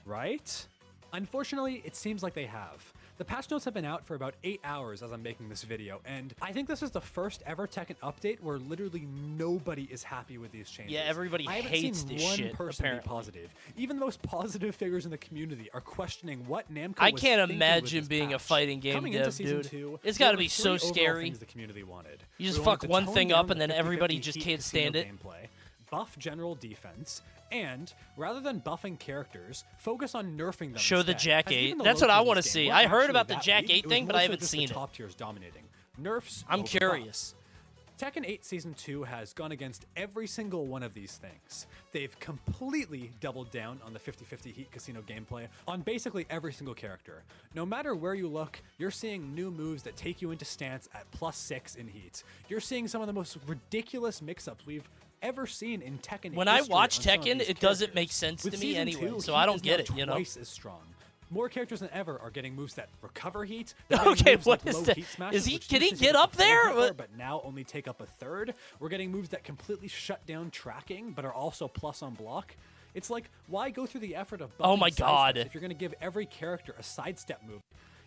Right? Unfortunately, it seems like they have. The patch notes have been out for about 8 hours as I'm making this video, and I think this is the first ever Tekken update where literally nobody is happy with these changes. Yeah, everybody hates this shit, I haven't seen one person apparently. be positive. Even the most positive figures in the community are questioning what Namco I was can't thinking imagine with this being a patch. fighting game Coming dev, into Season dude. 2, It's there got to were be 3 so overall scary. things the community wanted. You just We wanted fuck to one tone thing down up and the then everybody 50-50 just heat can't casino stand it. gameplay, buff general defense, and rather than buffing characters, focus on nerfing them. Show the instead. Jack As 8. even the That's what I low-key want to this see. game I weren't heard actually about the that Jack weak. 8 It thing, was but I mostly haven't just seen the it. top tiers dominating. Nerfs. I'm over curious. buffs. Tekken 8 Season 2 has gone against every single one of these things. They've completely doubled down on the 50-50 heat casino gameplay on basically every single character. No matter where you look, you're seeing new moves that take you into stance at +6 in heat. You're seeing some of the most ridiculous mix-ups we've ever seen in Tekken. When I history watch on some of Tekken, these it doesn't characters. make sense With to me Season anyway, 2, so heat I don't is get now it, you know? twice as strong. More characters than ever are getting moves that recover heat. They're getting Okay, moves what like is low that? heat smashes, Is he? which Can used he to get take up a full there? hit bar, What? but now only take up a third. We're getting moves that completely shut down tracking, but are also plus on block. It's like, why go through the effort of Oh buffing my sidesteps God. if you're going to give every character a sidestep move?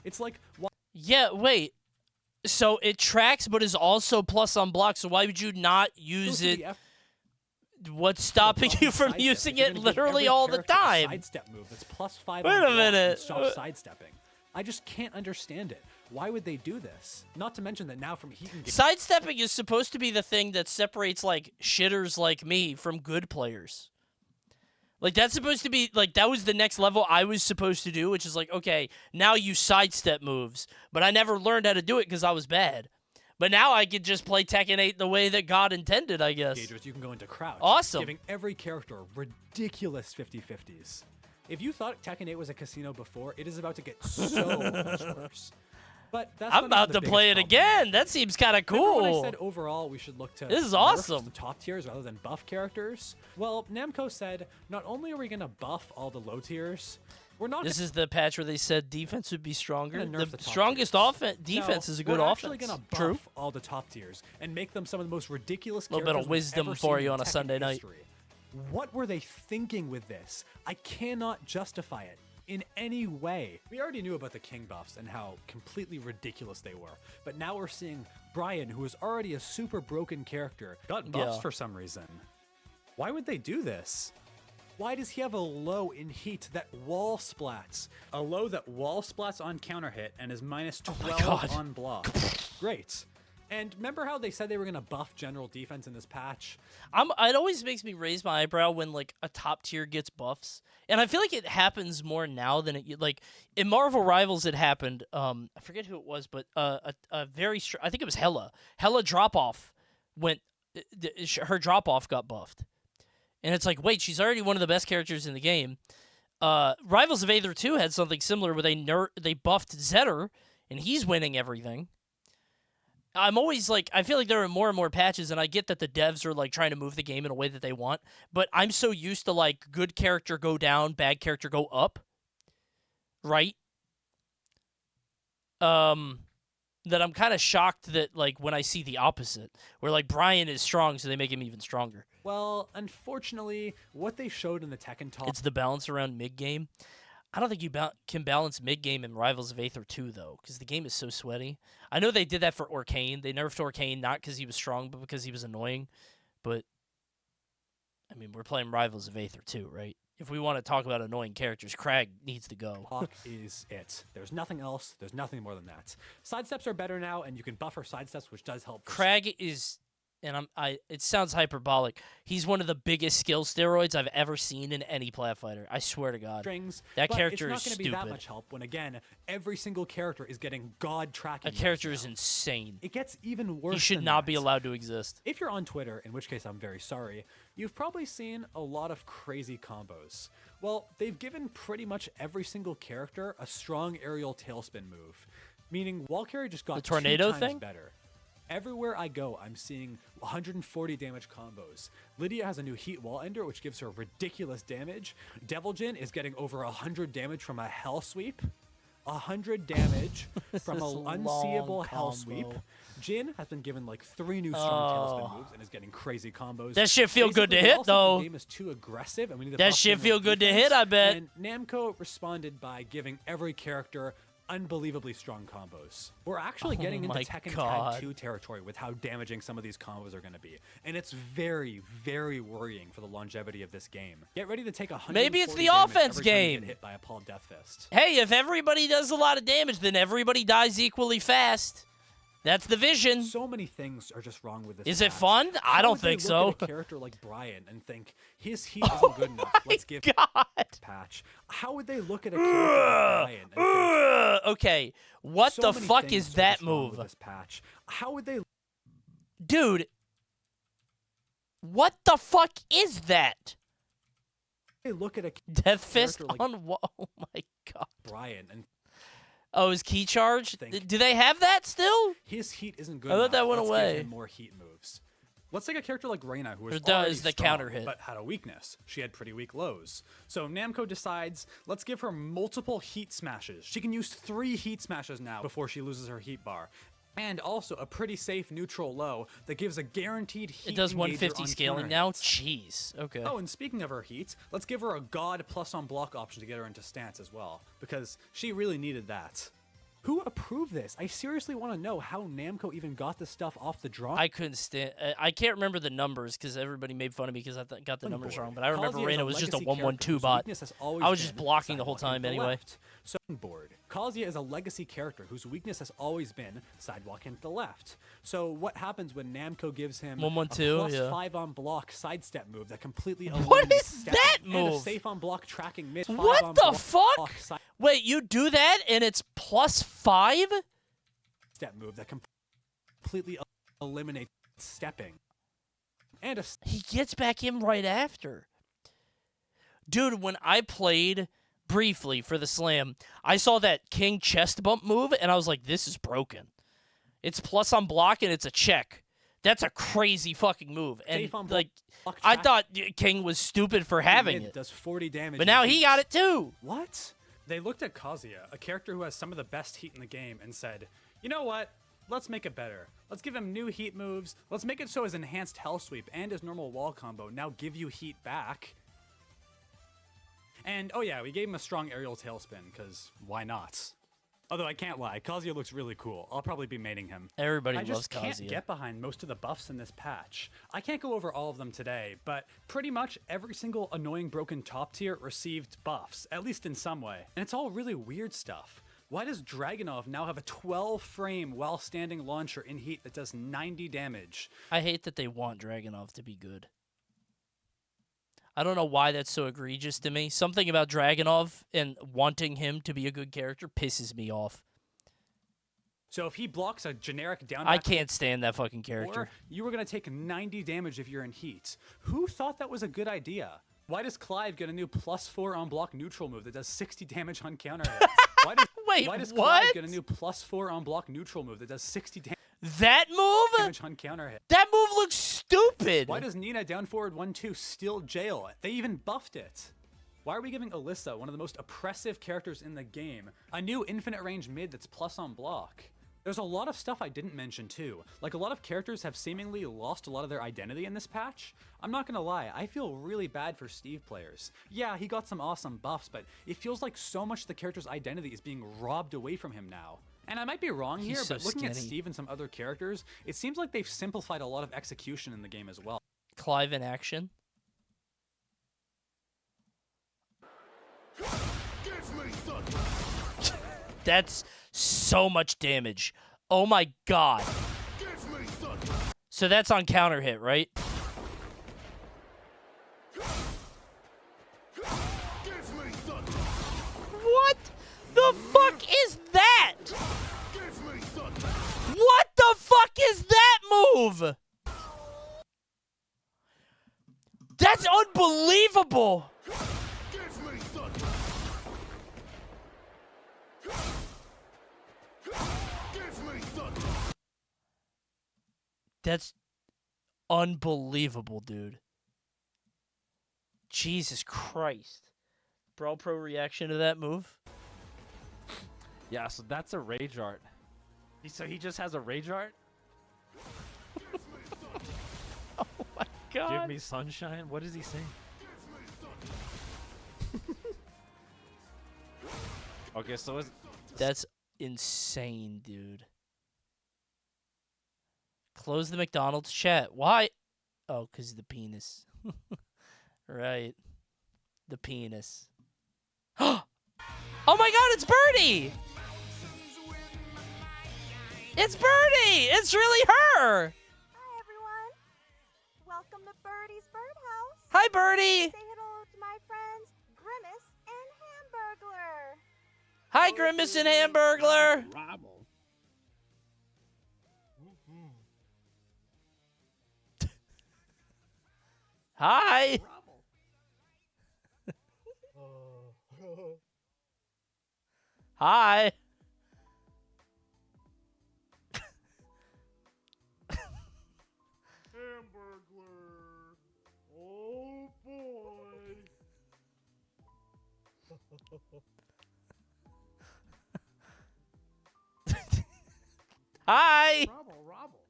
It's like, why? Yeah, wait. So it tracks, but is also plus on block. So why would you not use it? What's stopping you from using it literally all the time? Sidestep move that's +5 Wait on a block minute. and stop sidestepping. I just can't understand it. Why would they do this? Not to mention that now from heat and Sidestepping is supposed to be the thing that separates like shitters like me from good players. Like, that's supposed to be, like, that was the next level I was supposed to do, which is like, okay, now you sidestep moves. But I never learned how to do it because I was bad. But now I could just play Tekken 8 the way that God intended, I guess. You can go into crouch. Awesome. Giving every character ridiculous 50-50s. If you thought Tekken 8 was a casino before, it is about to get so much worse. But that's I'm about to play it again. That seems kind of cool. Remember when I said overall we should look to this is nerf awesome. the top tiers rather than buff characters? Well, Namco said not only are we going to buff all the low tiers, we're not. This is the patch where they said defense would be stronger. The strongest defense is a good we're offense. Actually going to buff True. all the top tiers and make them some of the most ridiculous. A little bit of wisdom for you on a Sunday night. What were they thinking with this? I cannot justify it in any way. We already knew about the King buffs and how completely ridiculous they were, but now we're seeing Brian, who is already a super broken character, got buffs for some reason. Why would they do this? Why does he have a low in heat that wall splats? A low that wall splats on counter hit and is minus 12 on block. Great. And remember how they said they were going to buff general defense in this patch? It always makes me raise my eyebrow when, like, a top tier gets buffs. And I feel like it happens more now than it, like, in Marvel Rivals it happened. I forget who it was, but a very, I think it was Hela. Hela drop-off went, her drop-off got buffed. And it's like, wait, she's already one of the best characters in the game. Rivals of Aether 2 had something similar where they buffed Zetter, and he's winning everything. I'm always like, I feel like there are more and more patches, and I get that the devs are like trying to move the game in a way that they want, but I'm so used to like good character go down, bad character go up, right? That I'm kind of shocked that like when I see the opposite, where like Brian is strong, so they make him even stronger. Well, unfortunately, what they showed in the Tekken talk, it's the balance around mid game. I don't think you can balance mid-game in Rivals of Aether 2, though, because the game is so sweaty. I know they did that for Orcane. They nerfed Orcane not because he was strong, but because he was annoying. But, I mean, we're playing Rivals of Aether 2, right? If we want to talk about annoying characters, Crag needs to go. Talk is it. There's nothing else. There's nothing more than that. Sidesteps are better now, and you can buffer sidesteps, which does help. Crag is... And it sounds hyperbolic. He's one of the biggest skill steroids I've ever seen in any plat fighter. I swear to God. That character is stupid. It's not going to be that much help when, again, every single character is getting God tracking. That character is insane. It gets even worse. He should not be allowed to exist. If you're on Twitter, in which case I'm very sorry, you've probably seen a lot of crazy combos. Well, they've given pretty much every single character a strong aerial tailspin move, meaning wall carry just got the tornado 2 times thing better. Everywhere I go, I'm seeing 140 damage combos. Lydia has a new heat wall ender, which gives her ridiculous damage. Devil Jin is getting over 100 damage from a hell sweep. 100 damage from an unseeable hell sweep. Jin has been given like 3 new strong tailspin moves and is getting crazy combos. That shit feel good to hit, though. The game is too aggressive, and we need to that buff shit feel good to defense. hit, I bet. And Namco responded by giving every character unbelievably strong combos. We're actually getting into Tekken Tag 2 territory with how damaging some of these combos are going to be. And it's very, very worrying for the longevity of this game. Get ready to take 100. Maybe it's the offense game. Get hit by a Paul Death Fist. Hey, if everybody does a lot of damage, then everybody dies equally fast. That's the vision. So many things are just wrong with this. Is it fun? I don't think so. Look at a character like Brian and think his heat isn't good enough. Let's give him a patch. How would they look at a character like Brian and think, okay, what the fuck is that move? This patch. How would they? Dude, what the fuck is that? They look at a Death Fist like on what? Oh my God. Brian and. Oh, his key charge? Do they have that still? His heat isn't good I thought that went Let's away. give him more heat moves. Let's take a character like Reyna, who was Or does already the strong, counter hit. but had a weakness. She had pretty weak lows. So Namco decides, let's give her multiple heat smashes. She can use 3 heat smashes now before she loses her heat bar. And also a pretty safe neutral low that gives a guaranteed heat. It does engager 150 on scaling counter now? hits. Jeez. Okay. Oh, and speaking of her heat, let's give her a God plus on block option to get her into stance as well, because she really needed that. Who approved this? I seriously want to know how Namco even got this stuff off the drawing. I couldn't stand. I can't remember the numbers because everybody made fun of me because I got the numbers wrong. But I remember Reyna was just a 1-1-2 bot. I was just blocking the whole time anyway. So board. Kazuya is a legacy character whose weakness has always been sidewalking to the left. So what happens when Namco gives him 1-1-2, a plus yeah. 5 on block sidestep move that completely What eliminates is stepping, that and a move? safe on block tracking mid 5 What on the block fuck? side Wait, you do that and it's plus 5? step move that completely eliminates stepping. And a He gets back in right after. Dude, when I played briefly for the Slam, I saw that King chest bump move, and I was like, this is broken. It's plus on block, and it's a check. That's a crazy fucking move. And, Safe on like, block I track- thought King was stupid for having mid it. does 40 damage. But in now he heat. got it too. What? They looked at Kazuya, a character who has some of the best heat in the game, and said, you know what? Let's make it better. Let's give him new heat moves. Let's make it so his enhanced hell sweep and his normal wall combo now give you heat back. And, oh yeah, we gave him a strong aerial tailspin, because why not? Although I can't lie, Kazuya looks really cool. I'll probably be mating him. Everybody I loves just can't Kazuya. get behind most of the buffs in this patch. I can't go over all of them today, but pretty much every single annoying broken top tier received buffs, at least in some way. And it's all really weird stuff. Why does Dragunov now have a 12-frame while standing launcher in heat that does 90 damage? I hate that they want Dragunov to be good. I don't know why that's so egregious to me. Something about Dragunov and wanting him to be a good character pisses me off. So if he blocks a generic down I back can't stand that fucking character. you were going to take 90 damage if you're in heat. Who thought that was a good idea? Why does Clive get a new +4 on block neutral move that does 60 damage on counter hits? Why does what? Clive get a new +4 on block neutral move that does 60 That move? damage on counter hit? That move looks stupid. Why does Nina down forward 1-2 still jail? They even buffed it. Why are we giving Alyssa, one of the most oppressive characters in the game, a new infinite range mid that's plus on block? There's a lot of stuff I didn't mention too. Like, a lot of characters have seemingly lost a lot of their identity in this patch. I'm not gonna lie, I feel really bad for Steve players. Yeah, he got some awesome buffs, but it feels like so much of the character's identity is being robbed away from him now. And I might be wrong here, He's so but looking at skinny. Steve and some other characters, it seems like they've simplified a lot of execution in the game as well. Clive in action. That's so much damage. Oh my god. So that's on counter hit, right? What the fuck is that? What the fuck is that move? That's unbelievable. That's unbelievable, dude. Jesus Christ. Brawl Pro reaction to that move? Yeah, so that's a rage art. So he just has a rage art? Oh my god. Give me sunshine? What is he saying? Okay, so is That's insane, dude. Close the McDonald's chat. Why? Oh, because the penis. Right. The penis. Oh my god, it's Birdie! It's Birdie! It's really her! Hi, everyone. Welcome to Birdie's Birdhouse. Hi, Birdie! Say hello to my friends Grimace and Hamburglar. Hi, Grimace and Hamburglar! Hi! Hi! Hamburglar. Oh boy. Hi! Robble.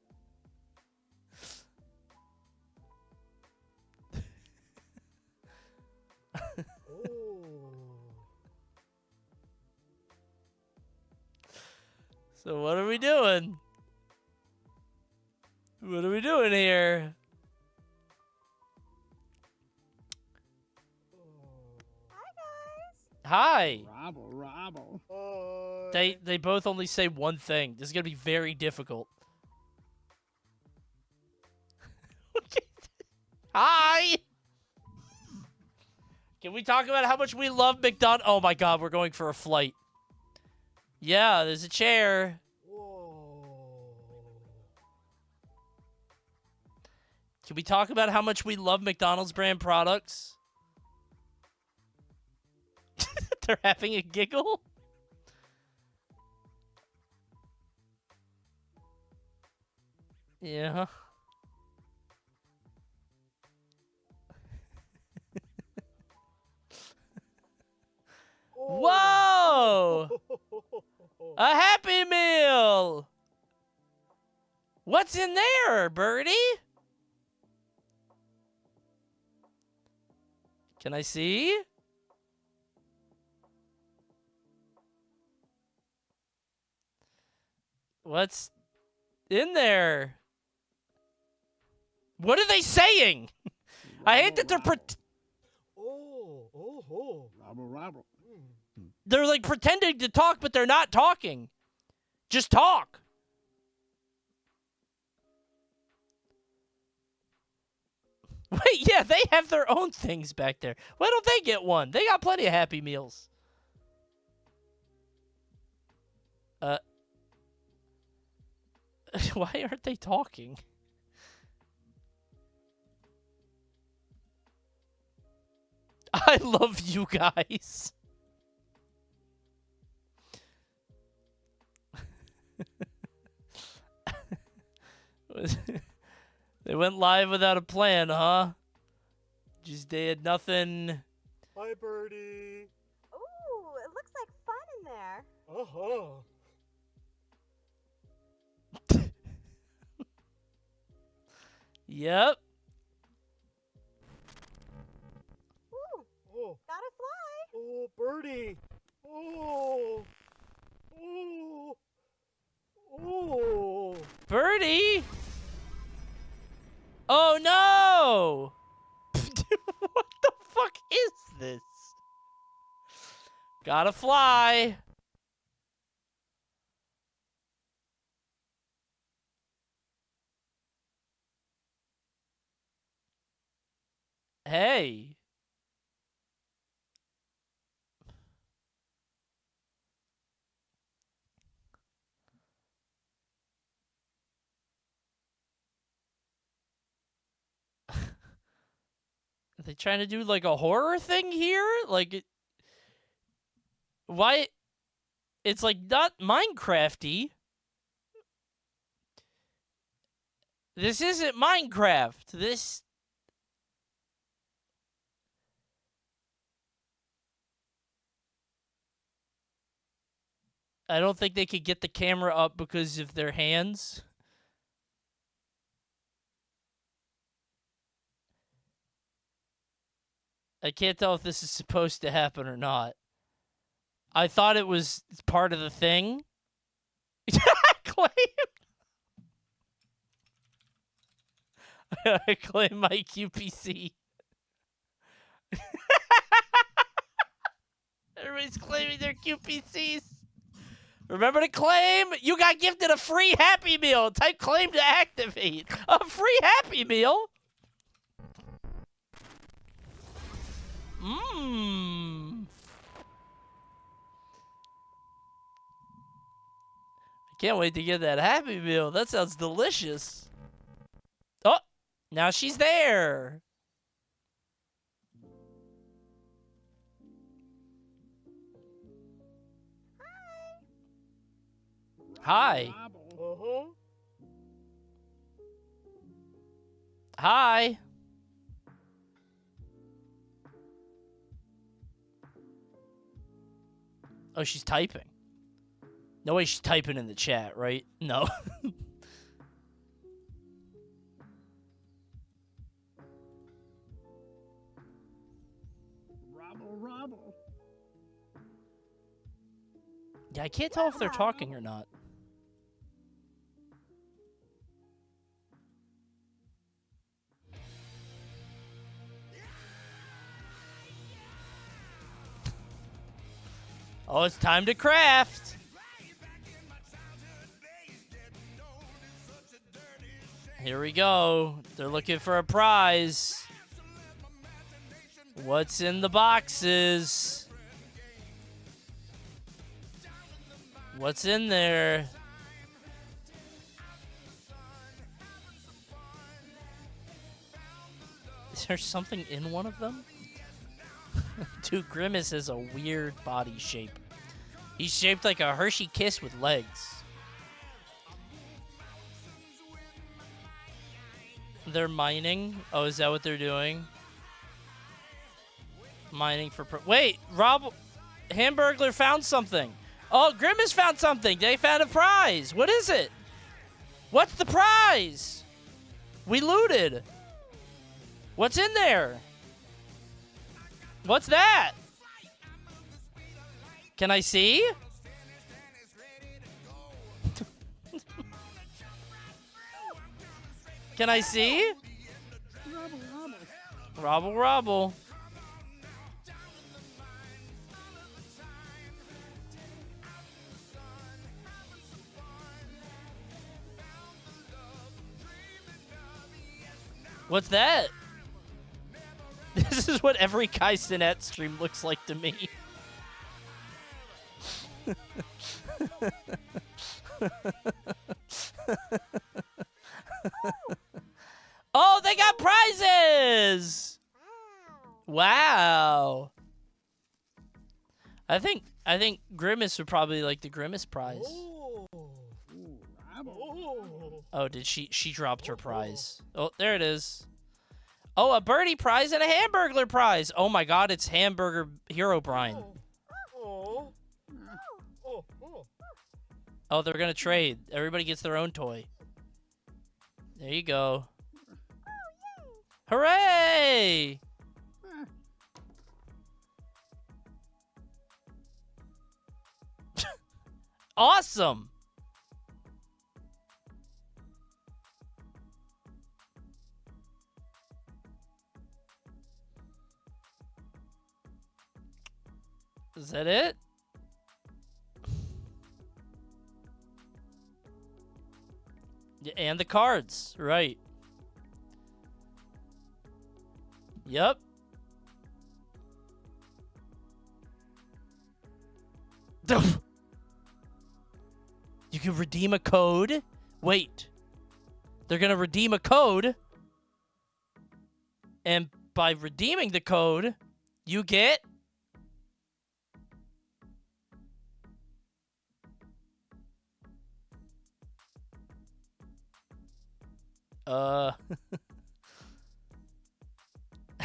So what are we doing? What are we doing here? Hi, guys. Hi! Robble. They both only say one thing. This is gonna be very difficult. Hi. Can we talk about how much we love McDonald's? Oh my God, we're going for a flight. Yeah, there's a chair. Can we talk about how much we love McDonald's brand products? They're having a giggle? Yeah. Whoa! A Happy Meal! What's in there, Birdie? Can I see? What's in there? What are they saying? I hate that they're they're like pretending to talk, but they're not talking. Just talk. Wait, yeah, they have their own things back there. Why don't they get one? They got plenty of Happy Meals. Why aren't they talking? I love you guys. They went live without a plan, huh? Just they had nothing. Hi, Birdie. Ooh, it looks like fun in there. Uh-huh. Yep. Ooh, Oh. gotta fly. Oh, Birdie. Oh. Oh. Oh. Birdie? Oh no! What the fuck is this? Gotta fly. Hey. Are they trying to do like a horror thing here? Like, why? It's like not Minecrafty. This isn't Minecraft. This. I don't think they could get the camera up because of their hands. I can't tell if this is supposed to happen or not. I thought it was part of the thing. Claim. I claim my QPC. Everybody's claiming their QPCs. Remember to claim. You got gifted a free Happy Meal. Type claim to activate. A free Happy Meal? Mmm. I can't wait to get that Happy Meal. That sounds delicious. Oh, now she's there. Hi. Uh-huh. Hi. Oh, she's typing. No way she's typing in the chat, right? No. Yeah, I can't tell if they're talking or not. Oh, it's time to craft. Here we go. They're looking for a prize. What's in the boxes? What's in there? Is there something in one of them? Dude, Grimace has a weird body shape. He's shaped like a Hershey Kiss with legs. They're mining? Oh, is that what they're doing? Mining for... Wait, Hamburglar found something. Oh, Grimace found something. They found a prize. What is it? What's the prize? We looted. What's in there? What's that? Can I see? Can I see? Robble, robble. What's that? This is what every Kai Cenat stream looks like to me. Oh, they got prizes! Wow. I think Grimace would probably like the Grimace prize. Oh, did she dropped her prize. Oh, there it is. Oh, a birdie prize and a Hamburglar prize. Oh my god, it's Hamburger Hero Brian. Oh, they're gonna trade. Everybody gets their own toy. There you go. Hooray! Awesome! Is that it? Yeah, and the cards, right. Yep. You can redeem a code. Wait. They're going to redeem a code. And by redeeming the code, you get...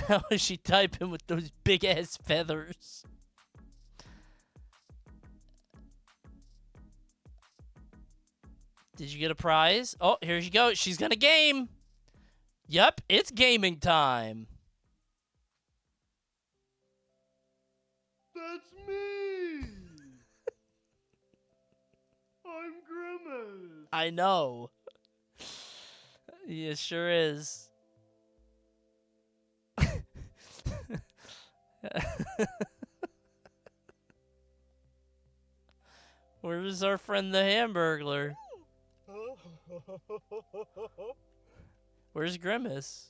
How is she typing with those big-ass feathers? Did you get a prize? Oh, here she goes. She's gonna game. Yep, it's gaming time. That's me! I'm Grimace! I know. Yeah, sure is. Where's our friend the Hamburglar? Where's Grimace?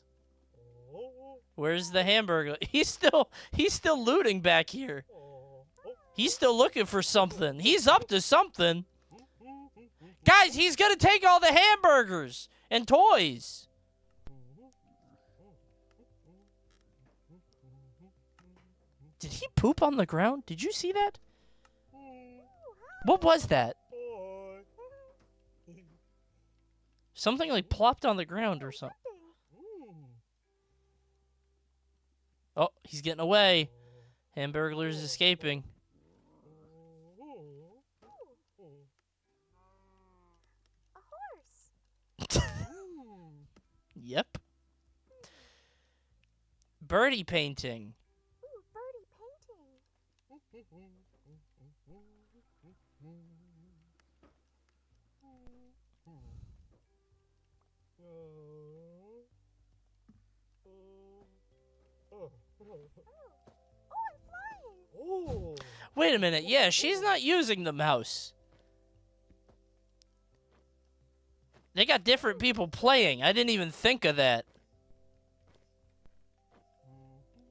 Where's the Hamburglar? He's still looting back here. He's still looking for something. He's up to something. Guys, he's gonna take all the hamburgers and toys. Did he poop on the ground? Did you see that? What was that? Something like plopped on the ground or something. Oh, he's getting away. Hamburglar's escaping. Yep. Birdie painting. Ooh, birdie painting. Wait a minute. Yeah, she's not using the mouse. They got different people playing. I didn't even think of that.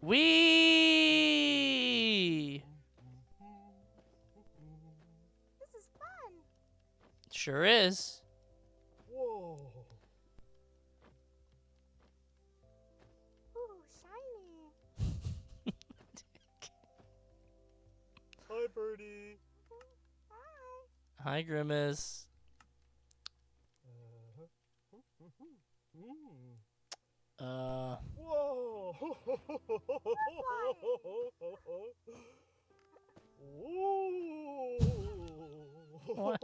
Wee. This is fun. Sure is. Whoa. Ooh, shiny. Hi, Birdie. Hi, Grimace. Whoa. What?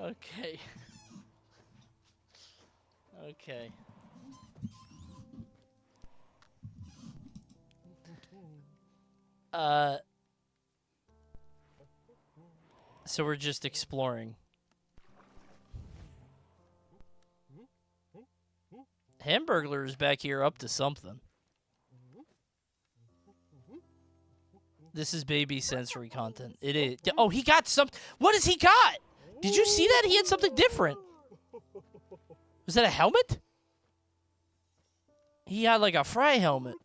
Okay. Okay. So we're just exploring. Hamburglar is back here up to something. This is baby sensory content. It is. Oh, he got some. What has he got? Did you see that? He had something different. Was that a helmet? He had like a fry helmet.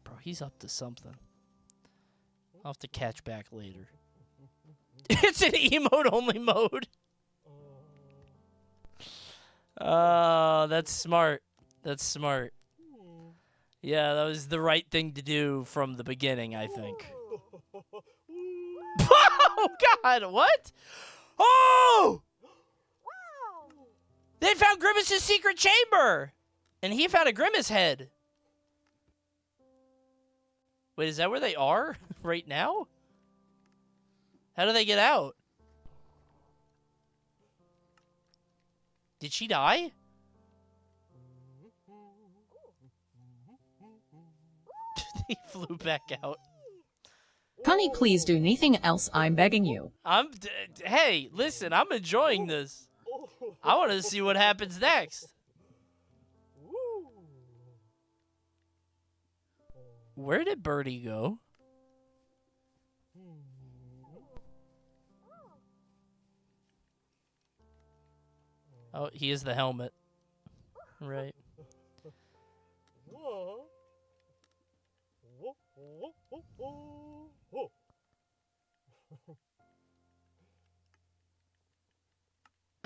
Bro, he's up to something. I'll have to catch back later. It's an emote-only mode. Oh, that's smart. That's smart. Yeah, that was the right thing to do from the beginning, I think. Oh, God, what? Oh! Wow. They found Grimace's secret chamber! And he found a Grimace head. Wait, is that where they are right now? How do they get out? Did she die? He flew back out. Coney, please do anything else, I'm begging you. Hey, listen, I'm enjoying this. I want to see what happens next. Where did Birdie go? Oh, he is the helmet. Right.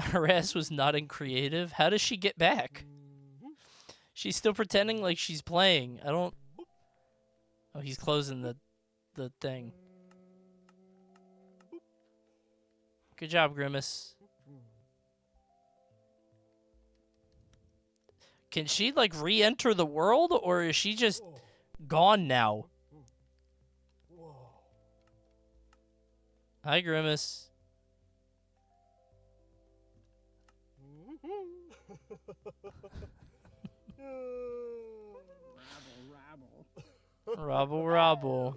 Her ass was not in creative. How does she get back? She's still pretending like she's playing. I don't... Oh, he's closing the thing. Good job, Grimace. Can she, like, re-enter the world, or is she just gone now? Hi, Grimace. Rabble, rabble.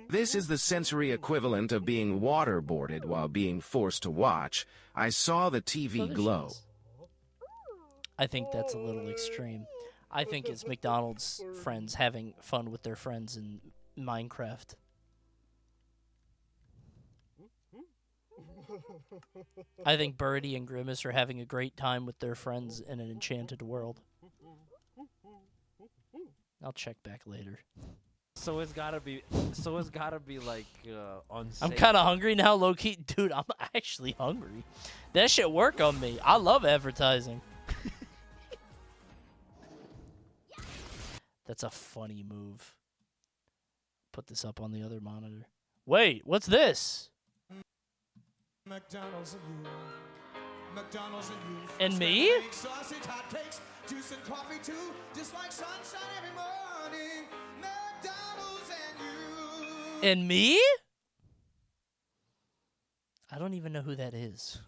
This is the sensory equivalent of being waterboarded while being forced to watch. I saw the TV glow. I think that's a little extreme. I think it's McDonald's friends having fun with their friends in Minecraft. I think Birdie and Grimace are having a great time with their friends in an enchanted world. I'll check back later. So it's gotta be like unsafe. I'm kind of hungry now, low-key. Dude, I'm actually hungry. That shit work on me. I love advertising. That's a funny move. Put this up on the other monitor. Wait, what's this? McDonald's and you. McDonald's and you. And me? Sausage, hot cakes, juice and coffee too. Just like sunshine every morning. McDonald's and you. And me? I don't even know who that is.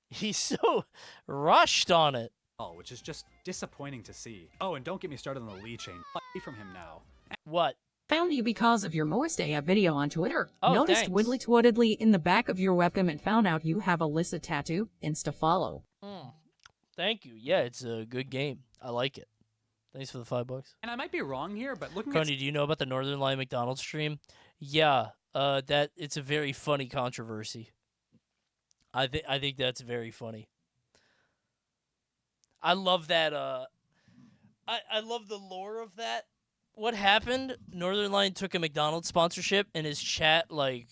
He's so rushed on it. Oh, which is just disappointing to see. Oh, and don't get me started on the Lee chain. Away from him now. What? Found you because of your Moist AF video on Twitter. Oh, Noticed thanks. widdly twoddly in the back of your webcam and found out you have a Lissa tattoo. Insta follow. Thank you. Yeah, it's a good game. I like it. Thanks for the $5. And I might be wrong here, but looking Coney, do you know about the Northern Line McDonald's stream? Yeah, that it's a very funny controversy. I think that's very funny. I love that. I love the lore of that. What happened? Northern Line took a McDonald's sponsorship, and his chat, like,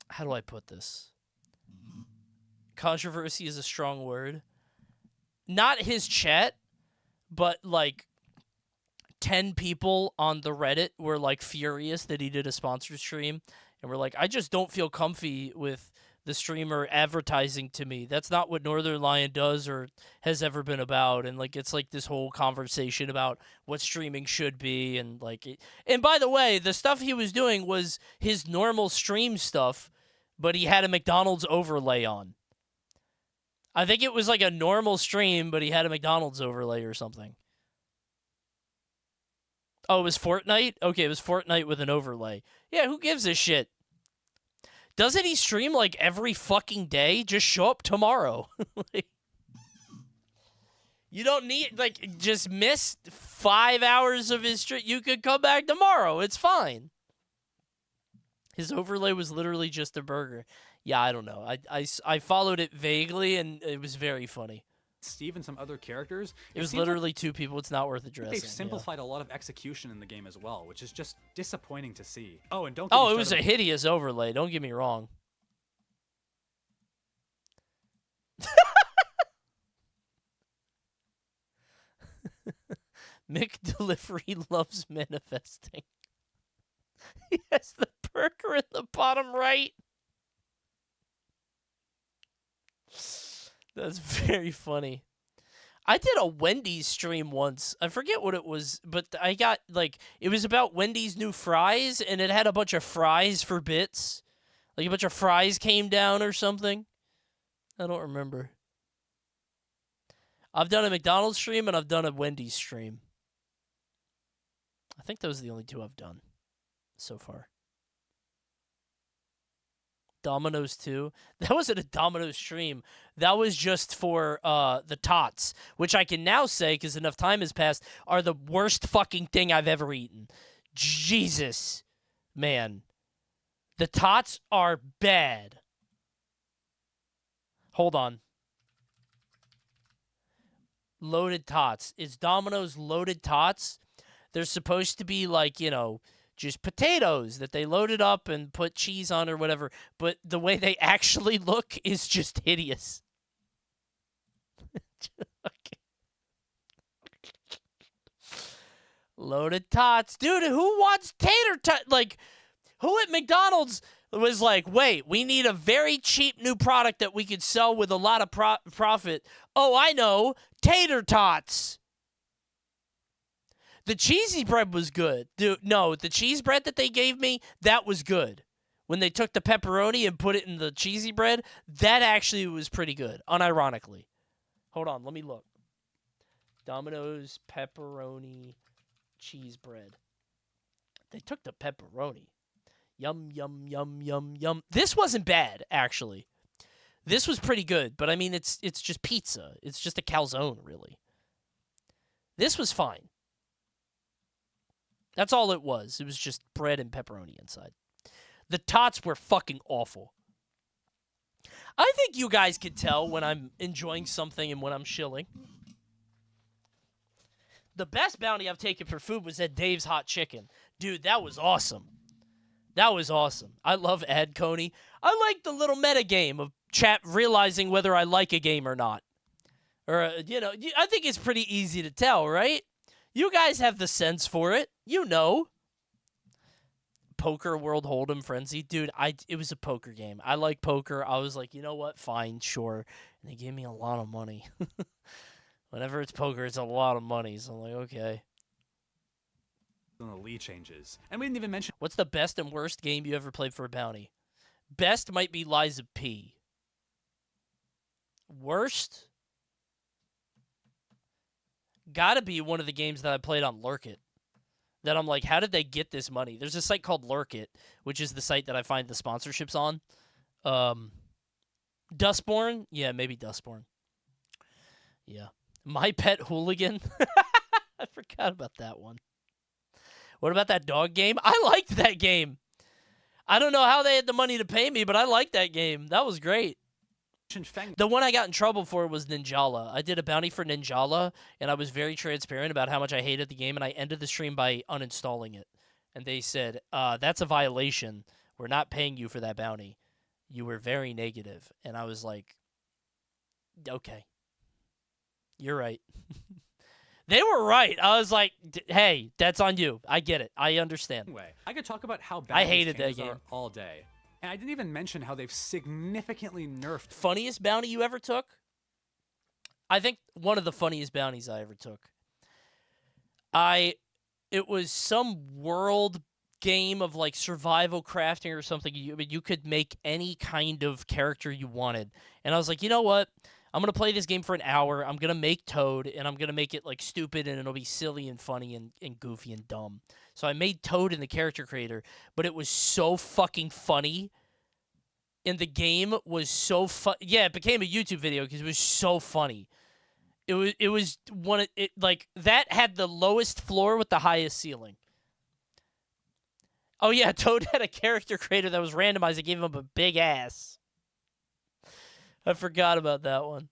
how do I put this? Controversy is a strong word. Not his chat, but like 10 people on the Reddit were like furious that he did a sponsored stream, and were like, I just don't feel comfy with the streamer advertising to me. That's not what Northern Lion does or has ever been about. And like, it's like this whole conversation about what streaming should be. And like, and by the way, the stuff he was doing was his normal stream stuff, but he had a McDonald's overlay on. I think it was like a normal stream, but he had a McDonald's overlay or something. Oh, it was Fortnite? Okay, it was Fortnite with an overlay. Yeah, who gives a shit? Doesn't he stream like every fucking day? Just show up tomorrow. Like, you don't need, like, just miss 5 hours of his stream. You could come back tomorrow. It's fine. His overlay was literally just a burger. Yeah, I don't know. I followed it vaguely, and it was very funny. Steve and some other characters. It was literally two people. It's not worth addressing. They've simplified a lot of execution in the game as well, which is just disappointing to see. Oh, and don't. Oh, it was a hideous overlay. Don't get me wrong. McDelivery loves manifesting. He has the burger in the bottom right. That's very funny. I did a Wendy's stream once. I forget what it was, but I got, like, it was about Wendy's new fries, and it had a bunch of fries for bits. Like, a bunch of fries came down or something. I don't remember. I've done a McDonald's stream, and I've done a Wendy's stream. I think those are the only two I've done so far. Domino's too. That wasn't a Domino's stream. That was just for the tots, which I can now say, because enough time has passed, are the worst fucking thing I've ever eaten. Jesus. Man. The tots are bad. Hold on. Loaded tots. Is Domino's loaded tots? They're supposed to be like, you know, just potatoes that they loaded up and put cheese on or whatever. But the way they actually look is just hideous. Okay. Loaded tots. Dude, who wants tater tot? Like, who at McDonald's was like, wait, we need a very cheap new product that we could sell with a lot of profit. Oh, I know. Tater tots. The cheesy bread was good. Dude, no, the cheese bread that they gave me, that was good. When they took the pepperoni and put it in the cheesy bread, that actually was pretty good, unironically. Hold on, let me look. Domino's pepperoni cheese bread. They took the pepperoni. Yum, yum, yum, yum, yum. This wasn't bad, actually. This was pretty good, but I mean, it's just pizza. It's just a calzone, really. This was fine. That's all it was. It was just bread and pepperoni inside. The tots were fucking awful. I think you guys can tell when I'm enjoying something and when I'm shilling. The best bounty I've taken for food was at Dave's Hot Chicken. Dude, that was awesome. That was awesome. I love Ad Coney. I like the little meta game of chat realizing whether I like a game or not. Or, you know, I think it's pretty easy to tell, right? You guys have the sense for it. You know. Poker World Hold'em Frenzy. Dude, it was a poker game. I like poker. I was like, you know what? Fine, sure. And they gave me a lot of money. Whenever it's poker, it's a lot of money. So I'm like, okay. The lead changes. And we didn't even mention... What's the best and worst game you ever played for a bounty? Best might be Lies of P. Worst? Gotta be one of the games that I played on Lurk It. That I'm like, how did they get this money? There's a site called Lurk It, which is the site that I find the sponsorships on. Dustborn? Yeah, maybe Dustborn. Yeah. My Pet Hooligan. I forgot about that one. What about that dog game? I liked that game. I don't know how they had the money to pay me, but I liked that game. That was great. The one I got in trouble for was Ninjala. I did a bounty for Ninjala, and I was very transparent about how much I hated the game, and I ended the stream by uninstalling it. And they said, that's a violation. We're not paying you for that bounty. You were very negative. And I was like, okay. You're right. They were right. I was like, hey, that's on you. I get it. I understand. Anyway, I could talk about how bad I hated that these game are all day. And I didn't even mention how they've significantly nerfed. Funniest bounty you ever took? I think one of the funniest bounties I ever took. It was some world game of like survival crafting or something. You could make any kind of character you wanted. And I was like, you know what? I'm going to play this game for an hour. I'm going to make Toad, and I'm going to make it like stupid, and it'll be silly and funny and goofy and dumb. So I made Toad in the character creator, but it was so fucking funny. And the game was so fun. Yeah, it became a YouTube video because it was so funny. It was one it like that had the lowest floor with the highest ceiling. Oh yeah, Toad had a character creator that was randomized. It gave him a big ass. I forgot about that one.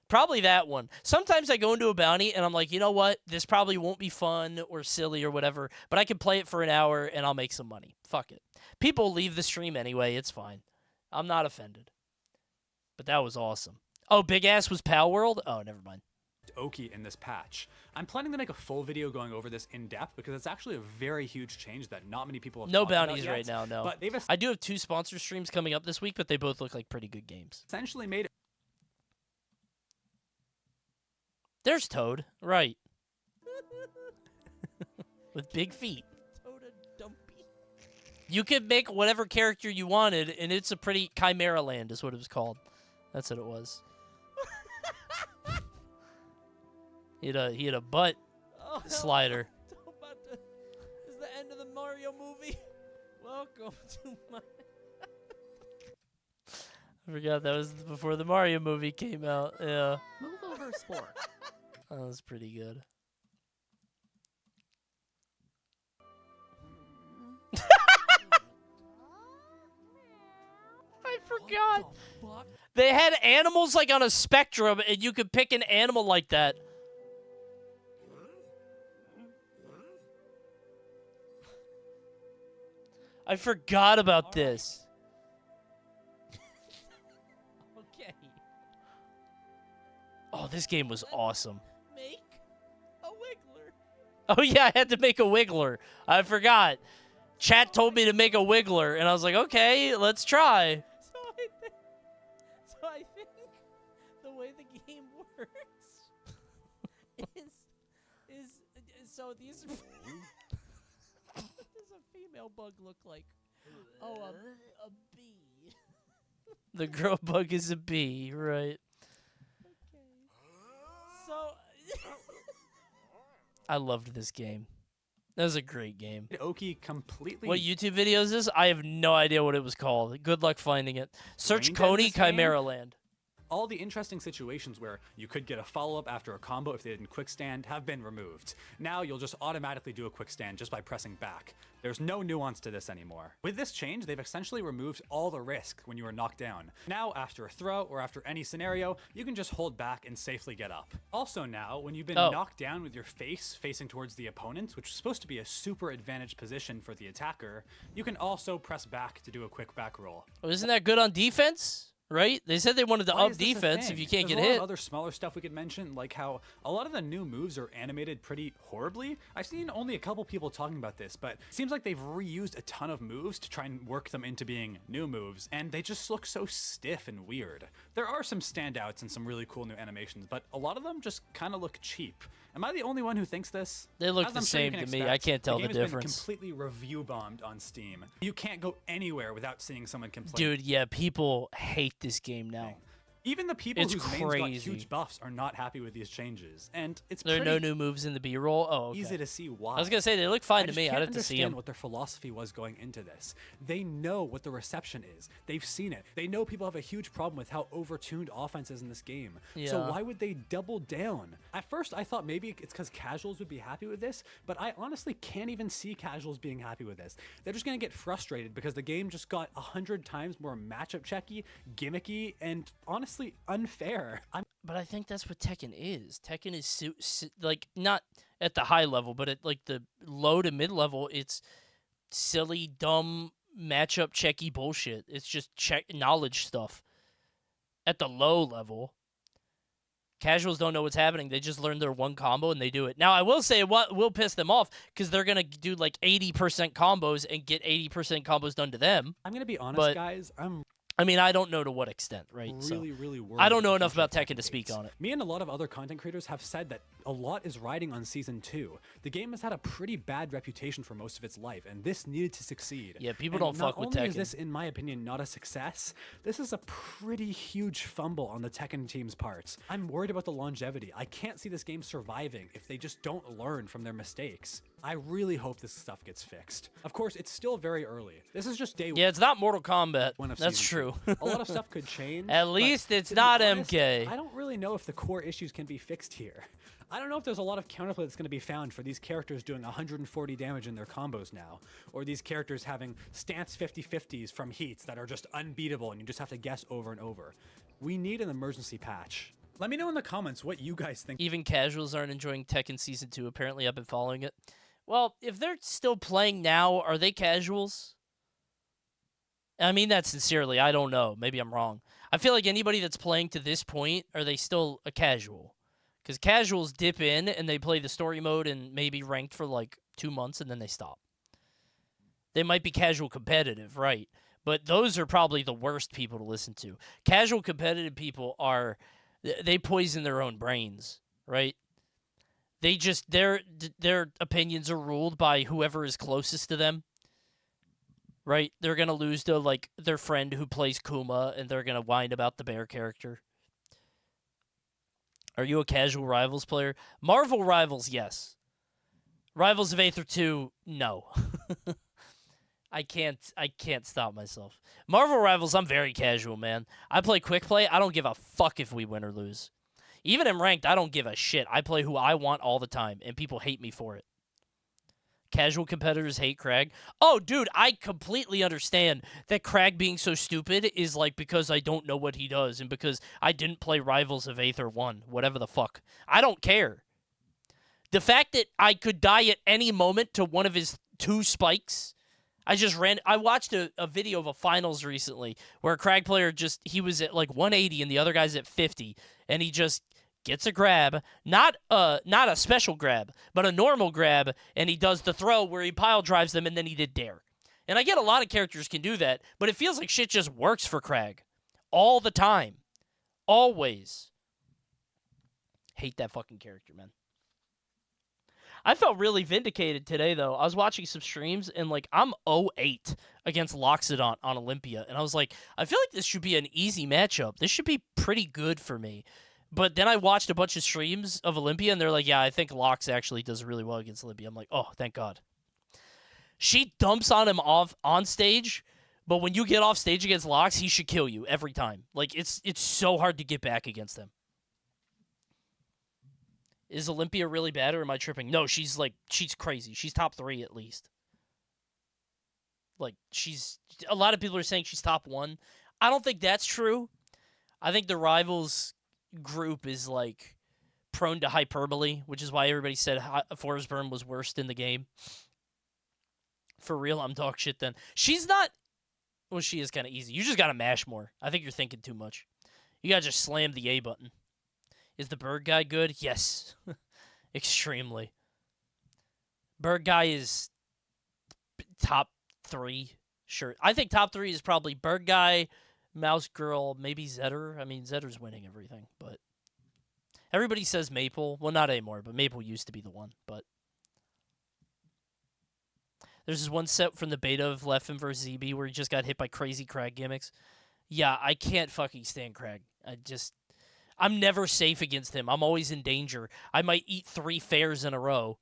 Probably that one. Sometimes I go into a bounty and I'm like, you know what? This probably won't be fun or silly or whatever, but I can play it for an hour and I'll make some money. Fuck it. People leave the stream anyway. It's fine. I'm not offended. But that was awesome. Oh, Big Ass was Pal World? Oh, never mind. Oki in this patch. I'm planning to make a full video going over this in depth because it's actually a very huge change that not many people have No talked about bounties yet, right now, no. But they've I do have 2 sponsor streams coming up this week, but they both look like pretty good games. essentially made it. There's Toad. Right. With big feet. You could make whatever character you wanted, and it's a pretty Chimera Land is what it was called. That's what it was. He had a butt slider. This is the end of the Mario movie. Welcome to my... I forgot that was before the Mario movie came out. Yeah. Move over, Sport. That was pretty good. I forgot. They had animals like on a spectrum, and you could pick an animal like that. I forgot about this. Okay. Oh, this game was awesome. Make a Wiggler. Oh, yeah, I had to make a Wiggler. I forgot. Chat told me to make a Wiggler, and I was like, okay, let's try. So I think the way the game works is so these what does a female bug look like? Oh, a bee. The girl bug is a bee, right? So I loved this game. That was a great game. Oki completely. What YouTube video is this? I have no idea what it was called. Good luck finding it. Search Brain dead Coney this game? Chimera Land. All the interesting situations where you could get a follow-up after a combo if they didn't quick stand have been removed. Now you'll just automatically do a quick stand just by pressing back. There's no nuance to this anymore. With this change, they've essentially removed all the risk when you are knocked down. Now, after a throw or after any scenario, you can just hold back and safely get up. Also now, when you've been knocked down with your face facing towards the opponent, which is supposed to be a super advantaged position for the attacker, you can also press back to do a quick back roll. Oh, isn't that good on defense? Right? They said they wanted to Why up is this a defense thing? if you can't There's get a lot hit. of other smaller stuff we could mention, like how a lot of the new moves are animated pretty horribly. I've seen only a couple people talking about this, but it seems like they've reused a ton of moves to try and work them into being new moves, and they just look so stiff and weird. There are some standouts and some really cool new animations, but a lot of them just kind of look cheap. Am I the only one who thinks this? They look As the I'm sure you same can to me. expect, I can't tell the game has difference. been completely review bombed on Steam. You can't go anywhere without seeing someone complain. Dude, yeah, people hate this game now. Even the people It's whose names got crazy. huge buffs are not happy with these changes, and it's There are pretty no new moves in the B-roll? Oh, okay. easy to see why. I was going to say, they look fine to just me. can't I'd have to see understand them. what their philosophy was going into this. They know what the reception is. They've seen it. They know people have a huge problem with how overtuned offense is in this game. So Yeah. why would they double down? At first, I thought maybe it's because casuals would be happy with this, but I honestly can't even see casuals being happy with this. They're just going to get frustrated because the game just got 100 times more matchup checky, gimmicky, and honestly unfair. But I think that's what Tekken is. Tekken is like not at the high level, but at like the low to mid level, it's silly, dumb matchup checky bullshit. It's just knowledge stuff. At the low level, casuals don't know what's happening. They just learn their one combo and they do it. Now, I will say what will piss them off because they're gonna do like 80% combos and get 80% combos done to them. I'm gonna be honest, But guys. I mean, I don't know to what extent, right? Really worried. I don't know about enough the about future Tekken to speak on it. Me and a lot of other content creators have said that a lot is riding on Season 2. The game has had a pretty bad reputation for most of its life, and this needed to succeed. Yeah, people And don't fuck with Not only Tekken. is this, in my opinion, not a success, this is a pretty huge fumble on the Tekken team's part. I'm worried about the longevity. I can't see this game surviving if they just don't learn from their mistakes. I really hope this stuff gets fixed. Of course, it's still very early. This is just day one. Yeah, it's not Mortal Kombat. One of That's season true. 2. A lot of stuff could change. At but least it's to be not honest, MK. I don't really know if the core issues can be fixed here. I don't know if there's a lot of counterplay that's going to be found for these characters doing 140 damage in their combos now, or these characters having stance 50-50s from heats that are just unbeatable and you just have to guess over and over. We need an emergency patch. Let me know in the comments what you guys think. Even casuals aren't enjoying Tekken Season 2. Apparently, I've been following it. Well, if they're still playing now, are they casuals? I mean that sincerely. I don't know. Maybe I'm wrong. I feel like anybody that's playing to this point, are they still a casual? Because casuals dip in and they play the story mode and maybe ranked for like 2 months and then they stop. They might be casual competitive, right? But those are probably the worst people to listen to. Casual competitive people they poison their own brains, right? They just, their opinions are ruled by whoever is closest to them, right? They're going to lose to, like, their friend who plays Kuma, and they're going to whine about the bear character. Are you a casual Rivals player? Marvel Rivals, yes. Rivals of Aether 2, no. I can't stop myself. Marvel Rivals, I'm very casual, man. I play quick play. I don't give a fuck if we win or lose. Even in ranked, I don't give a shit. I play who I want all the time, and people hate me for it. Casual competitors hate Crag. Oh, dude, I completely understand that Crag being so stupid is like because I don't know what he does and because I didn't play Rivals of Aether 1, whatever the fuck. I don't care. The fact that I could die at any moment to one of his 2 spikes, I watched a video of a finals recently where a Crag player he was at like 180 and the other guy's at 50, and he just gets a grab, not a special grab, but a normal grab, and he does the throw where he pile drives them, and then he did dare. And I get a lot of characters can do that, but it feels like shit just works for Crag. All the time. Always. Hate that fucking character, man. I felt really vindicated today, though. I was watching some streams, and, like, I'm 0-8 against Loxodont on Olympia, and I was like, I feel like this should be an easy matchup. This should be pretty good for me. But then I watched a bunch of streams of Olympia, and they're like, yeah, I think Lox actually does really well against Olympia. I'm like, oh, thank God. She dumps on him on stage, but when you get off stage against Lox, he should kill you every time. Like, it's so hard to get back against him. Is Olympia really bad, or am I tripping? No, she's crazy. She's top 3 at least. Like, a lot of people are saying she's top 1. I don't think that's true. I think the Rivals group is like prone to hyperbole, which is why everybody said Forsberg was worst in the game. For real, I'm dog shit then. She's not. Well, she is kind of easy. You just gotta mash more. I think you're thinking too much. You gotta just slam the A button. Is the bird guy good? Yes. Extremely. Bird guy is top 3. Sure. I think top 3 is probably bird guy, Mouse Girl, maybe Zetter. I mean, Zetter's winning everything, but everybody says Maple. Well, not anymore, but Maple used to be the one. But there's this one set from the beta of Leffen vs. ZB where he just got hit by crazy Crag gimmicks. Yeah, I can't fucking stand Crag. I'm never safe against him. I'm always in danger. I might eat 3 fairs in a row.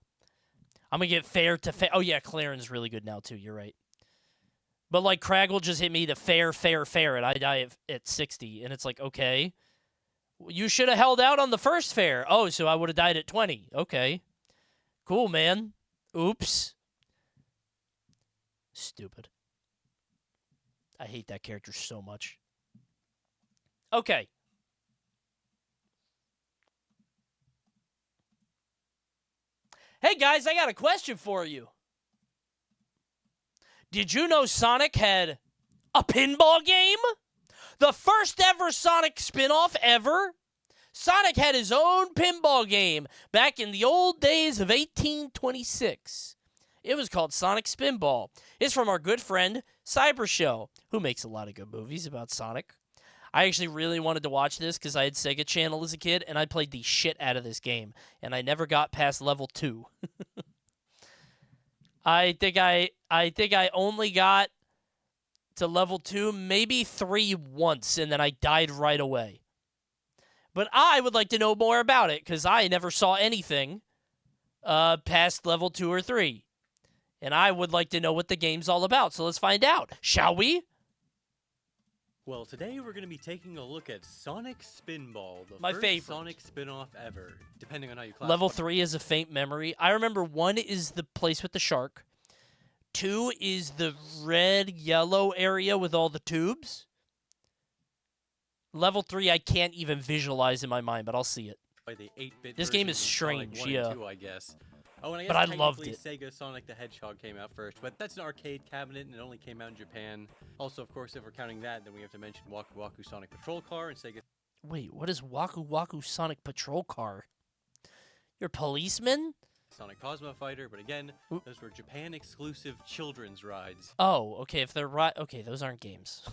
I'm going to get fair to fair. Oh, yeah, Claren's really good now, too. You're right. But, like, Craggle just hit me to fair, and I die at 60. And it's like, okay. You should have held out on the first fair. Oh, so I would have died at 20. Okay. Cool, man. Oops. Stupid. I hate that character so much. Okay. Hey, guys, I got a question for you. Did you know Sonic had a pinball game? The first ever Sonic spin-off ever? Sonic had his own pinball game back in the old days of 1826. It was called Sonic Spinball. It's from our good friend, Cybershow, who makes a lot of good movies about Sonic. I actually really wanted to watch this because I had Sega Channel as a kid, and I played the shit out of this game, and I never got past level 2. I think I only got to level 2, maybe 3 once, and then I died right away. But I would like to know more about it, because I never saw anything past level 2 or 3. And I would like to know what the game's all about, so let's find out. Shall we? Well, today we're going to be taking a look at Sonic Spinball, the My first favorite Sonic spin-off ever, depending on how you classify. Level 3 is a faint memory. I remember 1 is the place with the shark. 2 is the red-yellow area with all the tubes. Level 3 I can't even visualize in my mind, but I'll see it. By the 8-bit This game is versions of Sonic strange, 1 and yeah. 2, I guess. Oh, and I guess But I loved technically it. Sega Sonic the Hedgehog came out first, but that's an arcade cabinet and it only came out in Japan. Also, of course, if we're counting that, then we have to mention Waku Waku Sonic Patrol Car and Sega... Wait, what is Waku Waku Sonic Patrol Car? You're a policeman? Sonic Cosmo Fighter, but again, those were Japan-exclusive children's rides. Oh, okay, if they're right... Okay, those aren't games.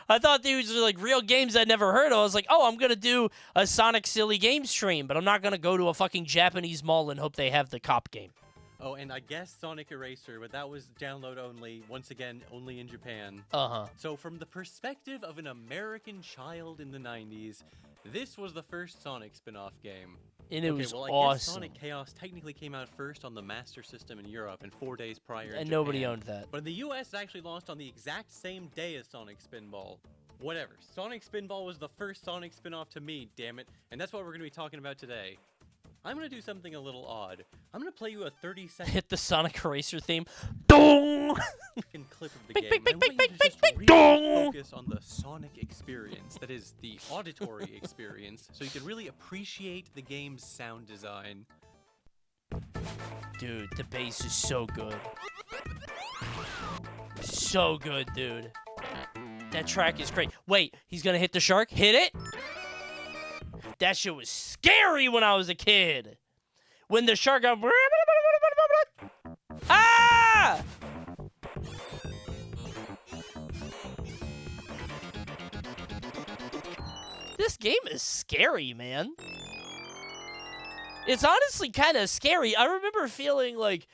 I thought these were, like, real games I'd never heard of. I was like, oh, I'm going to do a Sonic Silly Game stream, but I'm not going to go to a fucking Japanese mall and hope they have the cop game. Oh, and I guess Sonic Eraser, but that was download only, once again, only in Japan. Uh-huh. So from the perspective of an American child in the 90s, this was the first Sonic spin-off game. And it was well, I awesome. guess Sonic Chaos technically came out first on the Master System in Europe and 4 days prior in And Japan. nobody owned that. But in the US, it actually launched on the exact same day as Sonic Spinball. Whatever. Sonic Spinball was the first Sonic spin-off to me, damn it. And that's what we're going to be talking about today. I'm going to do something a little odd. I'm going to play you a 30-second... Hit the Sonic Eraser theme. Dong! clip of the game. I want you to just really focus on the Sonic experience, that is, the auditory experience, so you can really appreciate the game's sound design. Dude, the bass is so good. So good, dude. That track is great. Wait, he's going to hit the shark? Hit it? That shit was scary when I was a kid. When the shark got... Ah! This game is scary, man. It's honestly kind of scary. I remember feeling, like,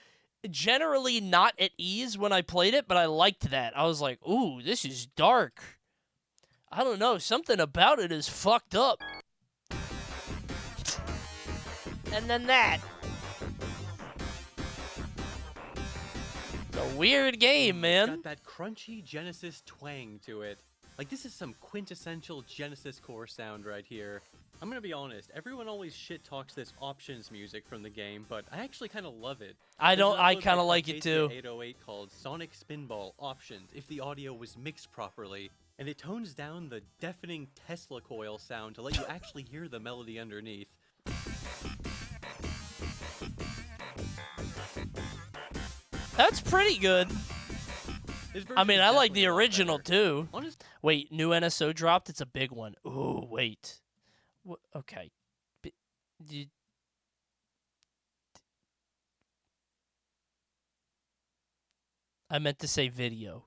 generally not at ease when I played it, but I liked that. I was like, ooh, this is dark. I don't know. Something about it is fucked up. And then that. It's a weird game, man. It's got that crunchy Genesis twang to it. Like, this is some quintessential Genesis core sound right here. I'm gonna be honest, everyone always shit-talks this options music from the game, but I actually kind of love it. I kind of There's like it too. 808 called Sonic Spinball Options, if the audio was mixed properly. And it tones down the deafening Tesla coil sound to let you actually hear the melody underneath. That's pretty good. I mean, I like the original too. Wait, new NSO dropped? It's a big one. Ooh, wait. Okay. I meant to say video.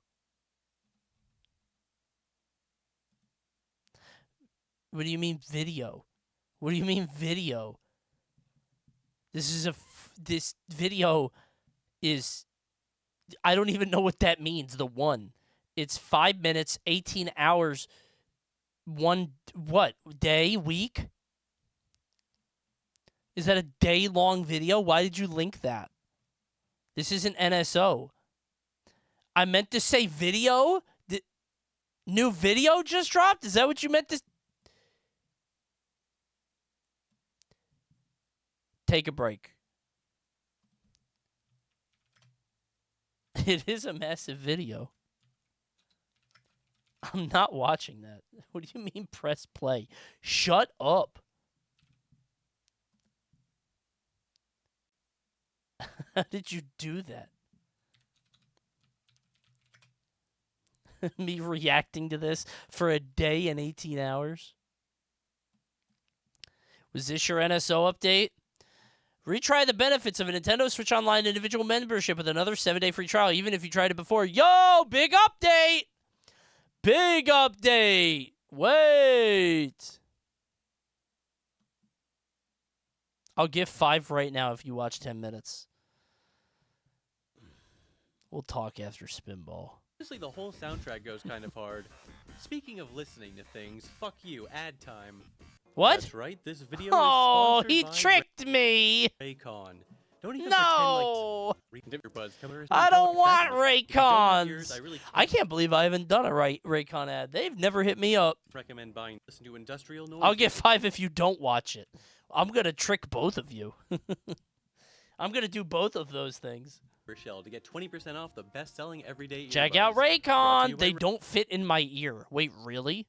What do you mean video? What do you mean video? This video is... I don't even know what that means, the one. It's 5 minutes, 18 hours. one, what, day, week? Is that a day-long video? Why did you link that? This isn't NSO. I meant to say video? New video just dropped? Is that what you meant to... Take a break. It is a massive video. I'm not watching that. What do you mean press play? Shut up. How did you do that? Me reacting to this for a day and 18 hours? Was this your NSO update? Retry the benefits of a Nintendo Switch Online individual membership with another 7-day free trial, even if you tried it before. Yo, big update! Big update! Wait! I'll give 5 right now if you watch 10 minutes. We'll talk after Spinball. Honestly, the whole soundtrack goes kind of hard. Speaking of listening to things, fuck you, ad time. What? That's right, this video Oh, is sponsored he by tricked me! Raycon. Don't even No! pretend like earbuds. Come here, I don't want If you don't have ears, Raycons! I really I can't believe I haven't done a Raycon ad. They've never hit me up. recommend buying. Listen to industrial noise. I'll get 5 if you don't watch it. I'm going to trick both of you. I'm going to do both of those things. Shell to get 20% off the best-selling everyday Check earbuds. out Brought to Raycon. you by They don't fit in my ear. Wait, really?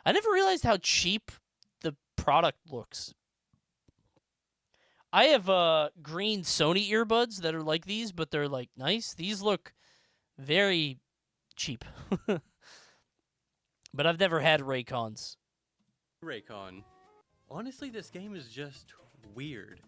I never realized how cheap the product looks. I have green Sony earbuds that are like these, but they're like nice. These look very cheap. But I've never had Raycons. Raycon. Honestly, this game is just weird.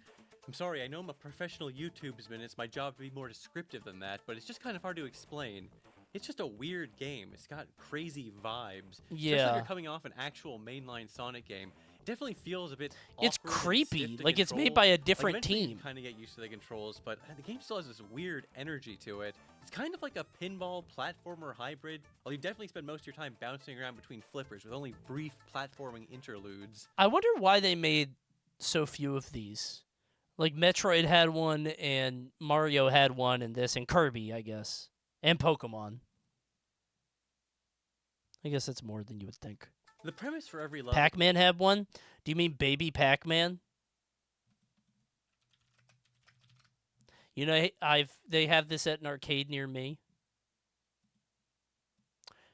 I'm sorry, I know I'm a professional YouTubersman, it's my job to be more descriptive than that, but it's just kind of hard to explain. It's just a weird game. It's got crazy vibes. Especially if you're coming off an actual mainline Sonic game. It definitely feels a bit It's awkward and creepy, stiff to like it's made control. by a Like, different eventually team. You kind of get used to the controls, but the game still has this weird energy to it. It's kind of like a pinball platformer hybrid, while you definitely spend most of your time bouncing around between flippers with only brief platforming interludes. I wonder why they made so few of these. Like, Metroid had one, and Mario had one, and this, and Kirby, I guess. And Pokemon. I guess that's more than you would think. The premise for every level... Pac-Man had one? Do you mean Baby Pac-Man? You know, they have this at an arcade near me.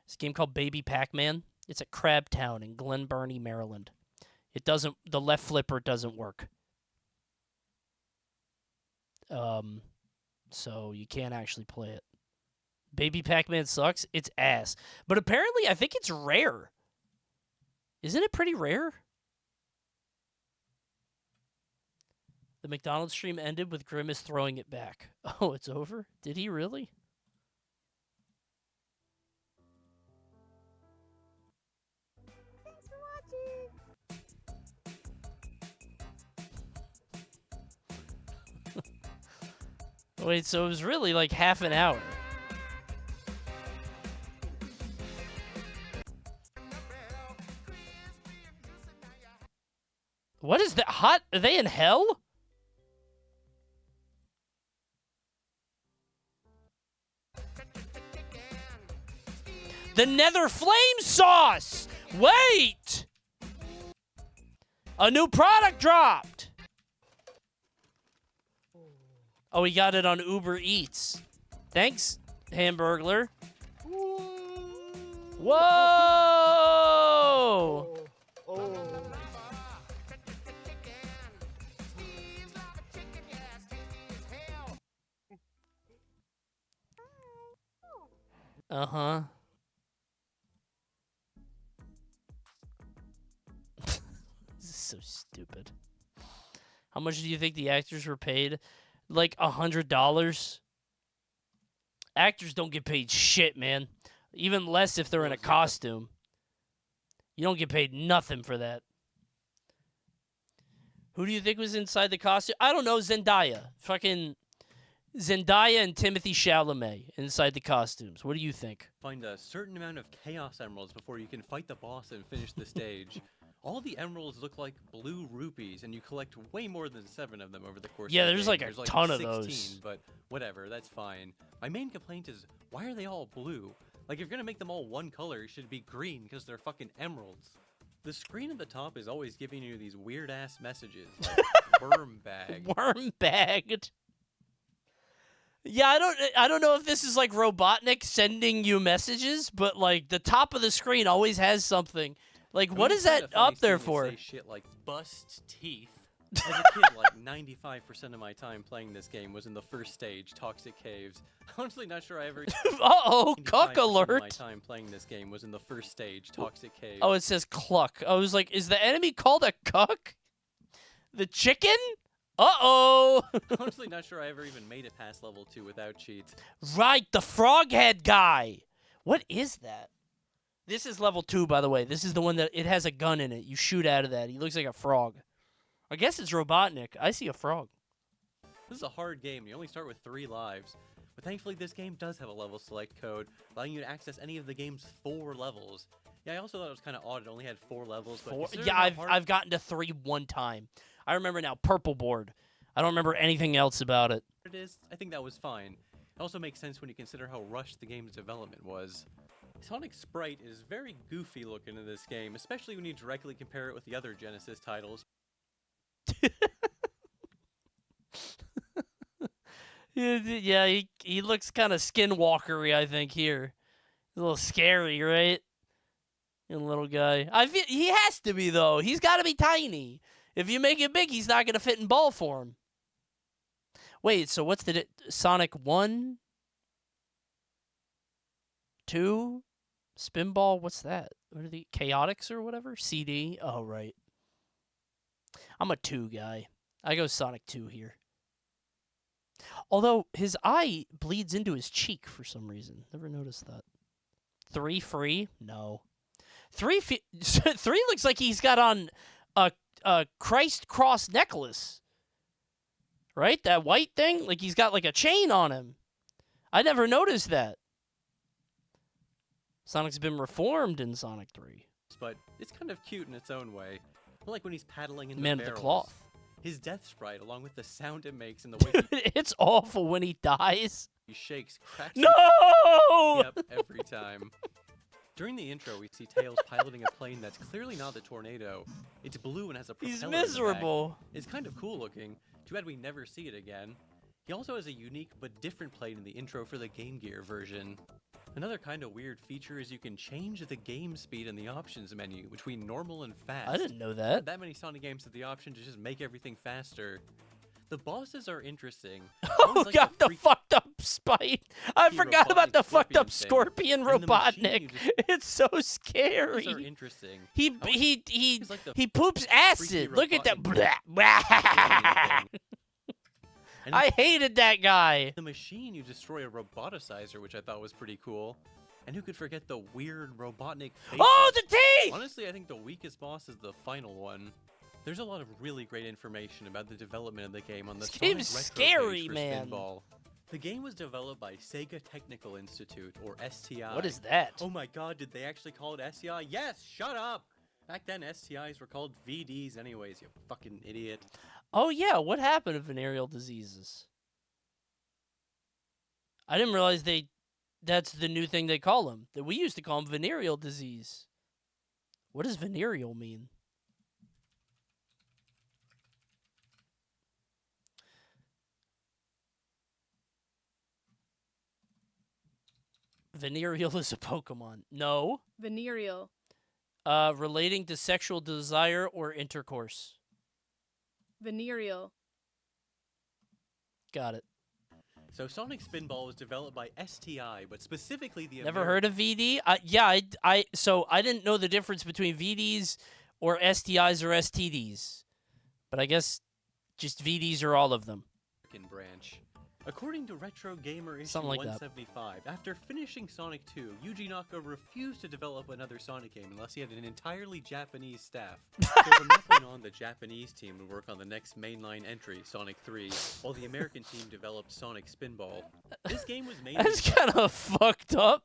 It's a game called Baby Pac-Man. It's at Crabtown in Glen Burnie, Maryland. The left flipper doesn't work. So you can't actually play it. Baby Pac-Man sucks. It's ass. But apparently, I think it's rare. Isn't it pretty rare? The McDonald's stream ended with Grimace throwing it back. Oh, it's over? Did he really? Thanks for watching. Wait, so it was really like half an hour. What is that? Hot? Are they in hell? The Nether Flame Sauce! Wait! A new product dropped! Oh, we got it on Uber Eats. Thanks, Hamburglar. Whoa! Uh-huh. This is so stupid. How much do you think the actors were paid? Like $100? Actors don't get paid shit, man. Even less if they're in a costume. You don't get paid nothing for that. Who do you think was inside the costume? I don't know, Zendaya. Fucking Zendaya and Timothy Chalamet inside the costumes. What do you think? Find a certain amount of Chaos Emeralds before you can fight the boss and finish the stage. All the emeralds look like blue rupees, and you collect way more than 7 of them over the course of the there's game. like There's a ton of 16, those. But whatever, that's fine. My main complaint is, why are they all blue? Like, if you're gonna make them all one color, it should be green, because they're fucking emeralds. The screen at the top is always giving you these weird-ass messages, like, worm bag. Worm bagged. Yeah, I don't know if this is like Robotnik sending you messages, but like the top of the screen always has something. Like, what is that up there for? Say shit like bust teeth. As a kid, like 95% of my time playing this game was in the first stage, Toxic Caves. Honestly, not sure I ever. Uh-oh, cuck 95% of alert. my time playing this game was in the first stage, Toxic Caves. Oh, it says cluck. I was like, is the enemy called a cuck? The chicken? Uh-oh. Honestly, not sure I ever even made it past level 2 without cheats. Right, the frog head guy. What is that? This is level 2, by the way. This is the one that it has a gun in it. You shoot out of that. He looks like a frog. I guess it's Robotnik. I see a frog. This is a hard game. You only start with 3 lives. But thankfully, this game does have a level select code, allowing you to access any of the game's 4 levels. Yeah, I also thought it was kind of odd. It only had 4 levels. But Yeah, I've gotten to 3 one time. I remember now, purple board. I don't remember anything else about it. It is. I think that was fine. It also makes sense when you consider how rushed the game's development was. Sonic Sprite is very goofy looking in this game, especially when you directly compare it with the other Genesis titles. Yeah, he looks kind of skinwalkery, I think, here. He's a little scary, right? And little guy. I feel he has to be, though. He's got to be tiny. If you make it big, he's not going to fit in ball form. Wait, so what's the Sonic 1? 2? Spinball? What's that? What are the Chaotix or whatever? CD? Oh, right. I'm a 2 guy. I go Sonic 2 here. Although his eye bleeds into his cheek for some reason. Never noticed that. 3 free? No. 3 3 looks like he's got on a Christ cross necklace. Right? That white thing? Like he's got like a chain on him. I never noticed that. Sonic's been reformed in Sonic 3. But it's kind of cute in its own way. I like when he's paddling in Man the of the barrels. cloth. His death sprite, along with the sound it makes and the way It's awful when he dies. he shakes, cracks. No! Yep, every time. During the intro, we see Tails piloting a plane that's clearly not the Tornado. It's blue and has a propeller. He's in the back. miserable. It's kind of cool looking. Too bad we never see it again. He also has a unique but different plane in the intro for the Game Gear version. Another kind of weird feature is you can change the game speed in the options menu between normal and fast. I didn't know that. Not that many Sonic games have the option to just make everything faster. The bosses are interesting. Oh, God, the fucked up Spite. I forgot about the fucked up Scorpion Robotnik. It's so scary. Those are interesting. He poops acid. Look at that. Blah. I hated that guy. The machine, you destroy a roboticizer, which I thought was pretty cool. And who could forget the weird Robotnik faces? Oh, the teeth! Honestly, I think the weakest boss is the final one. There's a lot of really great information about the development of the game on the Sonic game's Retro scary, page for man. Spinball. The game was developed by Sega Technical Institute, or STI. What is that? Oh my god, did they actually call it STI? Yes, shut up! Back then, STIs were called VDs anyways, you fucking idiot. Oh, yeah. What happened to venereal diseases? I didn't realize that's the new thing they call them. That we used to call them venereal disease. What does venereal mean? Venereal is a Pokemon. No. Venereal. Relating to sexual desire or intercourse. Venereal. Got it. So Sonic Spinball was developed by STI, but specifically the Never heard of VD? Yeah, so I didn't know the difference between VDs or STIs or STDs. But I guess just VDs are all of them. American branch. According to Retro Gamer issue Something like that. 175, after finishing Sonic 2, Yuji Naka refused to develop another Sonic game unless he had an entirely Japanese staff. So from that point on, the Japanese team would work on the next mainline entry, Sonic 3, while the American team developed Sonic Spinball. This game was mainly... That's kind of fucked up.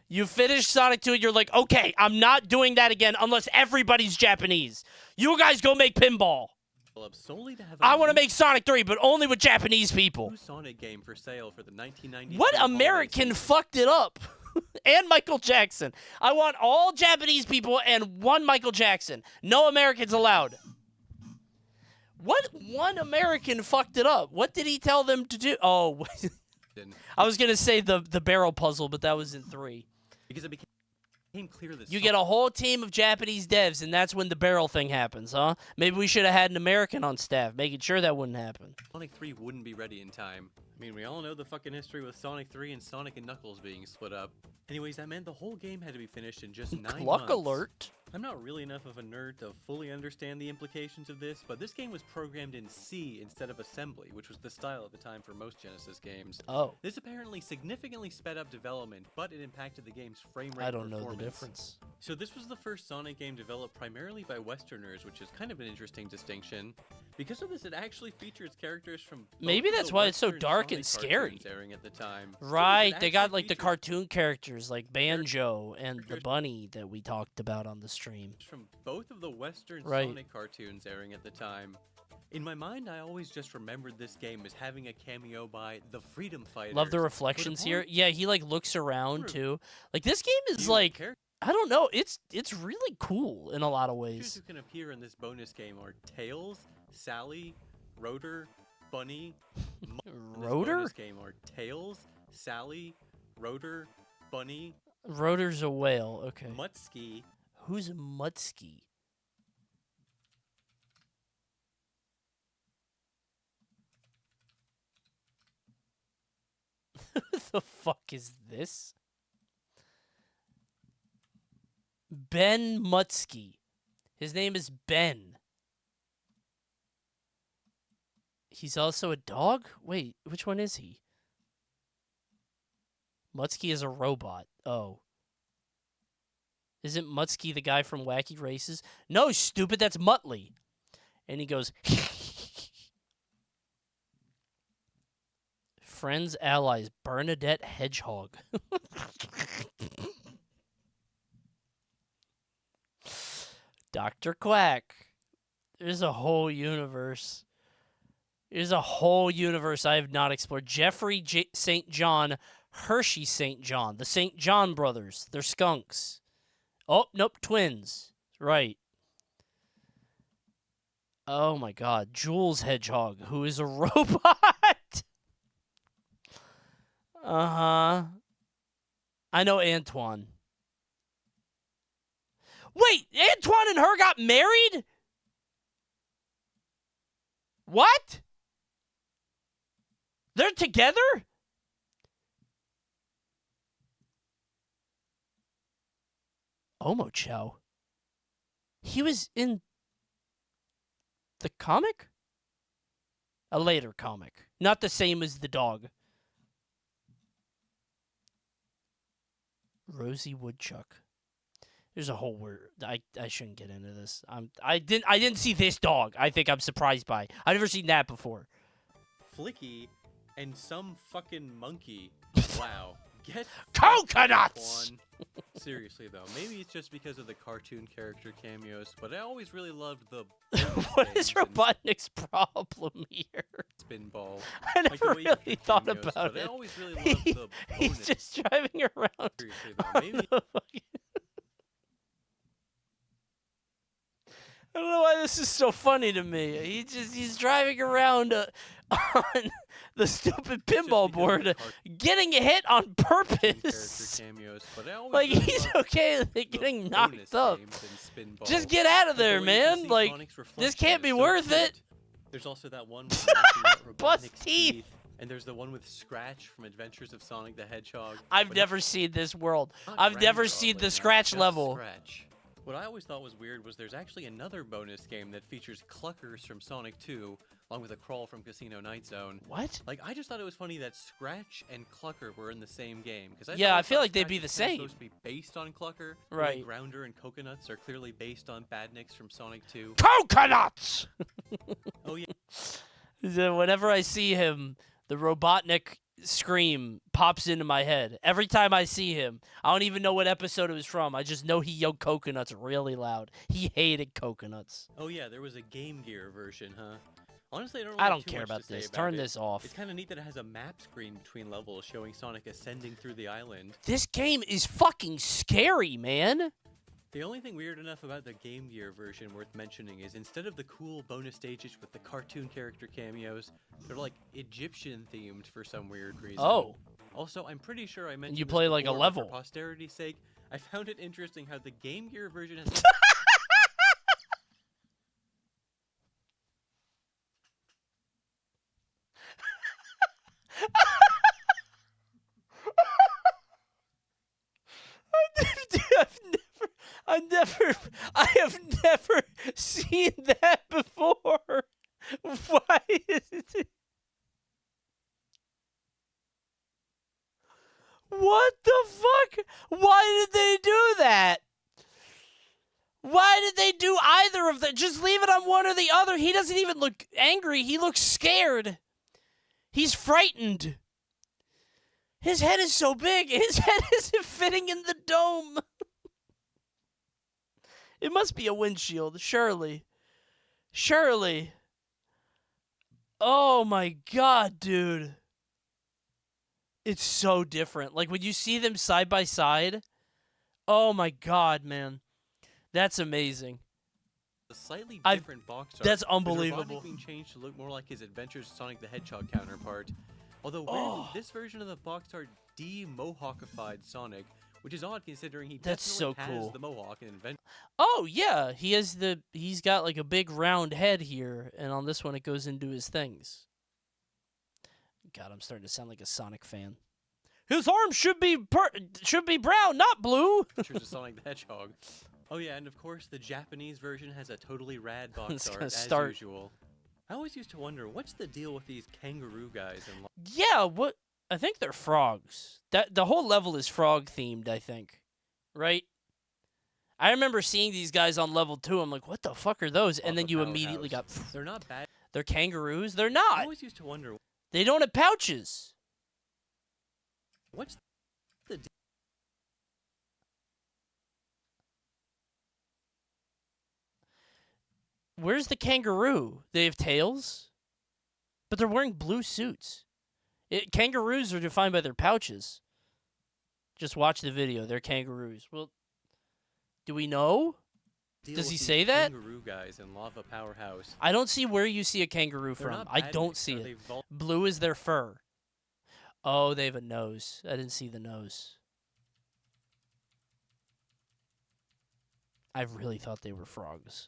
You finish Sonic 2 and you're like, okay, I'm not doing that again unless everybody's Japanese. You guys go make pinball. Solely to have I want to make Sonic 3, but only with Japanese people. new Sonic game for sale for the 1990s. What American fucked it up? And Michael Jackson. I want all Japanese people and one Michael Jackson. No Americans allowed. What one American fucked it up? What did he tell them to do? Oh, I was going to say the barrel puzzle, but that was in 3. Because it became clear that You get a whole team of Japanese devs, and that's when the barrel thing happens, huh? Maybe we should have had an American on staff, making sure that wouldn't happen. Sonic 3 wouldn't be ready in time. I mean, we all know the fucking history with Sonic 3 and Sonic and Knuckles being split up. Anyways, that meant the whole game had to be finished in just 9 Luck months. alert. I'm not really enough of a nerd to fully understand the implications of this, but this game was programmed in C instead of assembly, which was the style at the time for most Genesis games. Oh. This apparently significantly sped up development, but it impacted the game's frame rate I don't know the performance. difference. So this was the first Sonic game developed primarily by Westerners, which is kind of an interesting distinction. Because of this, it actually features characters from both Maybe of that's the why it's so Western dark Sonic and scary. cartoons airing at the time. Right, they got like the cartoon characters like Banjo and the bunny that we talked about on the stream. From both of the Western Right. Sonic cartoons airing at the time. In my mind, I always just remembered this game as having a cameo by the Freedom Fighters. Love the but reflections upon here. Yeah, he like looks around too. Like this game is view of like characters I don't know, it's really cool in a lot of who ways. can appear in this bonus game are Tails, Sally, Rotor, Bunny. In this Rotor? bonus game are Tails, Sally, Rotor, Bunny, Rotor's a whale. Okay. Mutsky. Who's Mutsky? Who the fuck is this? Ben Mutsky. His name is Ben. He's also a dog? Wait, which one is he? Mutsky is a robot. Oh. Isn't Mutsky the guy from Wacky Races? No, stupid, that's Muttley. And he goes... Friends, allies, Bernadette Hedgehog. Dr. Quack. There's a whole universe. There's a whole universe I have not explored. Jeffrey St. John, Hershey St. John, the St. John brothers. They're skunks. Oh, nope, twins. Right. Oh my god. Jules Hedgehog, who is a robot. Uh-huh. I know Antoine. Wait, Antoine and her got married? What? They're together? Omocho. He was in the comic? A later comic. Not the same as the dog. Rosie Woodchuck. There's a whole word. I shouldn't get into this. I didn't see this dog. I think I'm surprised by. I've never seen that before. Flicky, and some fucking monkey. Wow. Get coconuts! Seriously though, maybe it's just because of the cartoon character cameos, but I always really loved the What is Robotnik's problem here? Spinball. I Like the never way you really did thought cameos, about but I it. always really loved the He's bonus. just driving around. Seriously though, maybe I don't know why this is so funny to me. He's driving around on the stupid pinball board, getting hit on purpose. cameos, but I always Like really he's loved okay with it getting knocked up. Spinball. Just get out of Like, there, the way you can man. see Like Sonic's this reflection can't is be so worth cute. it. There's also that one with knocking out Bust Robotnik's teeth. and there's the one with Scratch from Adventures of Sonic the Hedgehog. I've but never seen this world. not I've never grandfatherly, seen the not Scratch just level. Scratch. What I always thought was weird was there's actually another bonus game that features Cluckers from Sonic 2, along with a crawl from Casino Night Zone. What? Like, I just thought it was funny that Scratch and Clucker were in the same game. Because Yeah, I feel like they'd be the Scratch is same. supposed to be based on Clucker. the Right. way Grounder and Coconuts are clearly based on Badniks from Sonic 2. Coconuts! Oh, yeah. So whenever I see him, the Robotnik scream pops into my head. Every time I see him, I don't even know what episode it was from. I just know he yelled coconuts really loud. He hated coconuts. Oh, yeah, there was a Game Gear version, huh? Honestly, I don't, I really don't have too care much about to say this. about Turn it. this off. It's kind of neat that it has a map screen between levels showing Sonic ascending through the island. This game is fucking scary, man. The only thing weird enough about the Game Gear version worth mentioning is instead of the cool bonus stages with the cartoon character cameos, they're like Egyptian themed for some weird reason. Oh. Also, I'm pretty sure I mentioned you this play like a before, but level. For posterity's sake, I found it interesting how the Game Gear version has I have never seen that before. Why is it? What the fuck? Why did they do that? Why did they do either of them? Just leave it on one or the other. He doesn't even look angry. He looks scared. He's frightened. His head is so big. His head isn't fitting in the dome. It must be a windshield, surely. Surely. Oh my god, dude. It's so different. Like, when you see them side by side, oh my god, man. That's amazing. a slightly I've- different box art. that's with unbelievable. Robotnik being changed to look more like his Adventures of Sonic the Hedgehog counterpart. Although weirdly, this version of the box art de-mohawkified Sonic, which is odd considering he That's so definitely has cool. the mohawk in Adventure. Oh yeah, he's got like a big round head here, and on this one it goes into his things. God, I'm starting to sound like a Sonic fan. His arms should be brown, not blue. Adventures of Sonic the Hedgehog. Oh yeah, and of course the Japanese version has a totally rad box It's art gonna as start- usual. I always used to wonder what's the deal with these kangaroo guys and Yeah, what? I think they're frogs. That the whole level is frog themed, I think. Right? I remember seeing these guys on level 2. I'm like, what the fuck are those? And then you immediately got. They're not bad. They're kangaroos. They're I not. always used to wonder They don't have pouches. what's the deal. Where's the kangaroo? They have tails, but they're wearing blue suits. Kangaroos are defined by their pouches. Just watch the video. They're kangaroos. Well, do we know? Deal Does with he these say that? Kangaroo guys in Lava Powerhouse. I don't see where you see a kangaroo They're from. not I bad don't mix, see are it. they Blue is their fur. Oh, they have a nose. I didn't see the nose. I really thought they were frogs.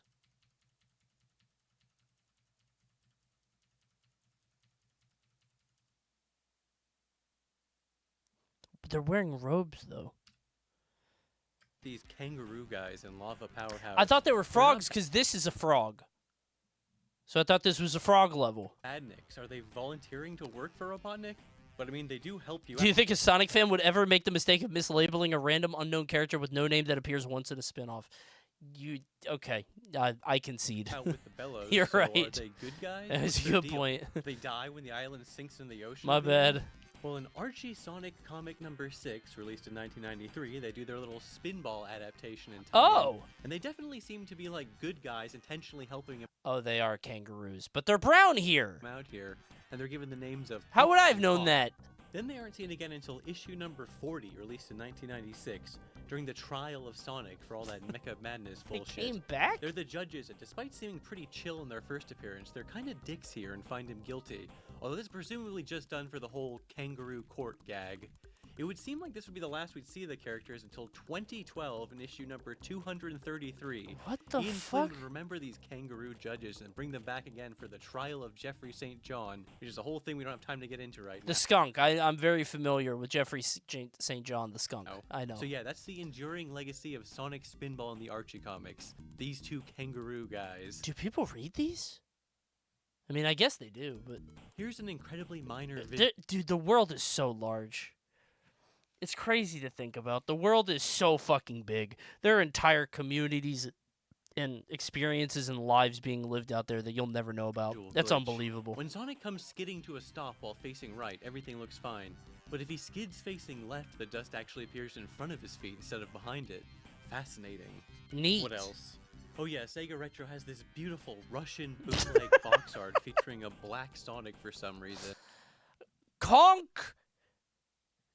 But they're wearing robes, though. These kangaroo guys in Lava Powerhouse. I thought they were They're not frogs because this is a frog. So I thought this was a frog level. Badniks. Are they volunteering to work for Robotnik? But I mean, they do help you Do you out. think a Sonic fan would ever make the mistake of mislabeling a random unknown character with no name that appears once in a spin-off? Okay, I concede. Out with the bellows. You're so right. Are they good guys? That's What's a their good deal? point. They die when the island sinks in the ocean. My or something? bad. Well, in Archie Sonic comic number 6, released in 1993, they do their little Spinball adaptation in Oh! And they definitely seem to be like good guys intentionally helping him Oh, they are kangaroos, but they're brown here. out here. And they're given the names of How would I have and known Hawk. that? Then they aren't seen again until issue number 40, released in 1996, during the trial of Sonic for all that Mecha Madness They bullshit. came back? They're the judges, and despite seeming pretty chill in their first appearance, they're kind of dicks here and find him guilty. Although this is presumably just done for the whole kangaroo court gag. It would seem like this would be the last we'd see of the characters until 2012 in issue number 233. What the Ian fuck? Flynn would remember these kangaroo judges and bring them back again for the trial of Jeffrey St. John, which is a whole thing we don't have time to get into right now. The skunk. I'm very familiar with Jeffrey St. John, the skunk. I know. So yeah, that's the enduring legacy of Sonic Spinball in the Archie comics. These two kangaroo guys. Do people read these? I mean, I guess they do, but... Here's an incredibly minor video. Dude, the world is so large. It's crazy to think about. The world is so fucking big. There are entire communities and experiences and lives being lived out there that you'll never know about. That's unbelievable. When Sonic comes skidding to a stop while facing right, everything looks fine. But if he skids facing left, the dust actually appears in front of his feet instead of behind it. Fascinating. Neat. What else? Oh yeah, Sega Retro has this beautiful Russian bootleg box art featuring a black Sonic for some reason. Conk!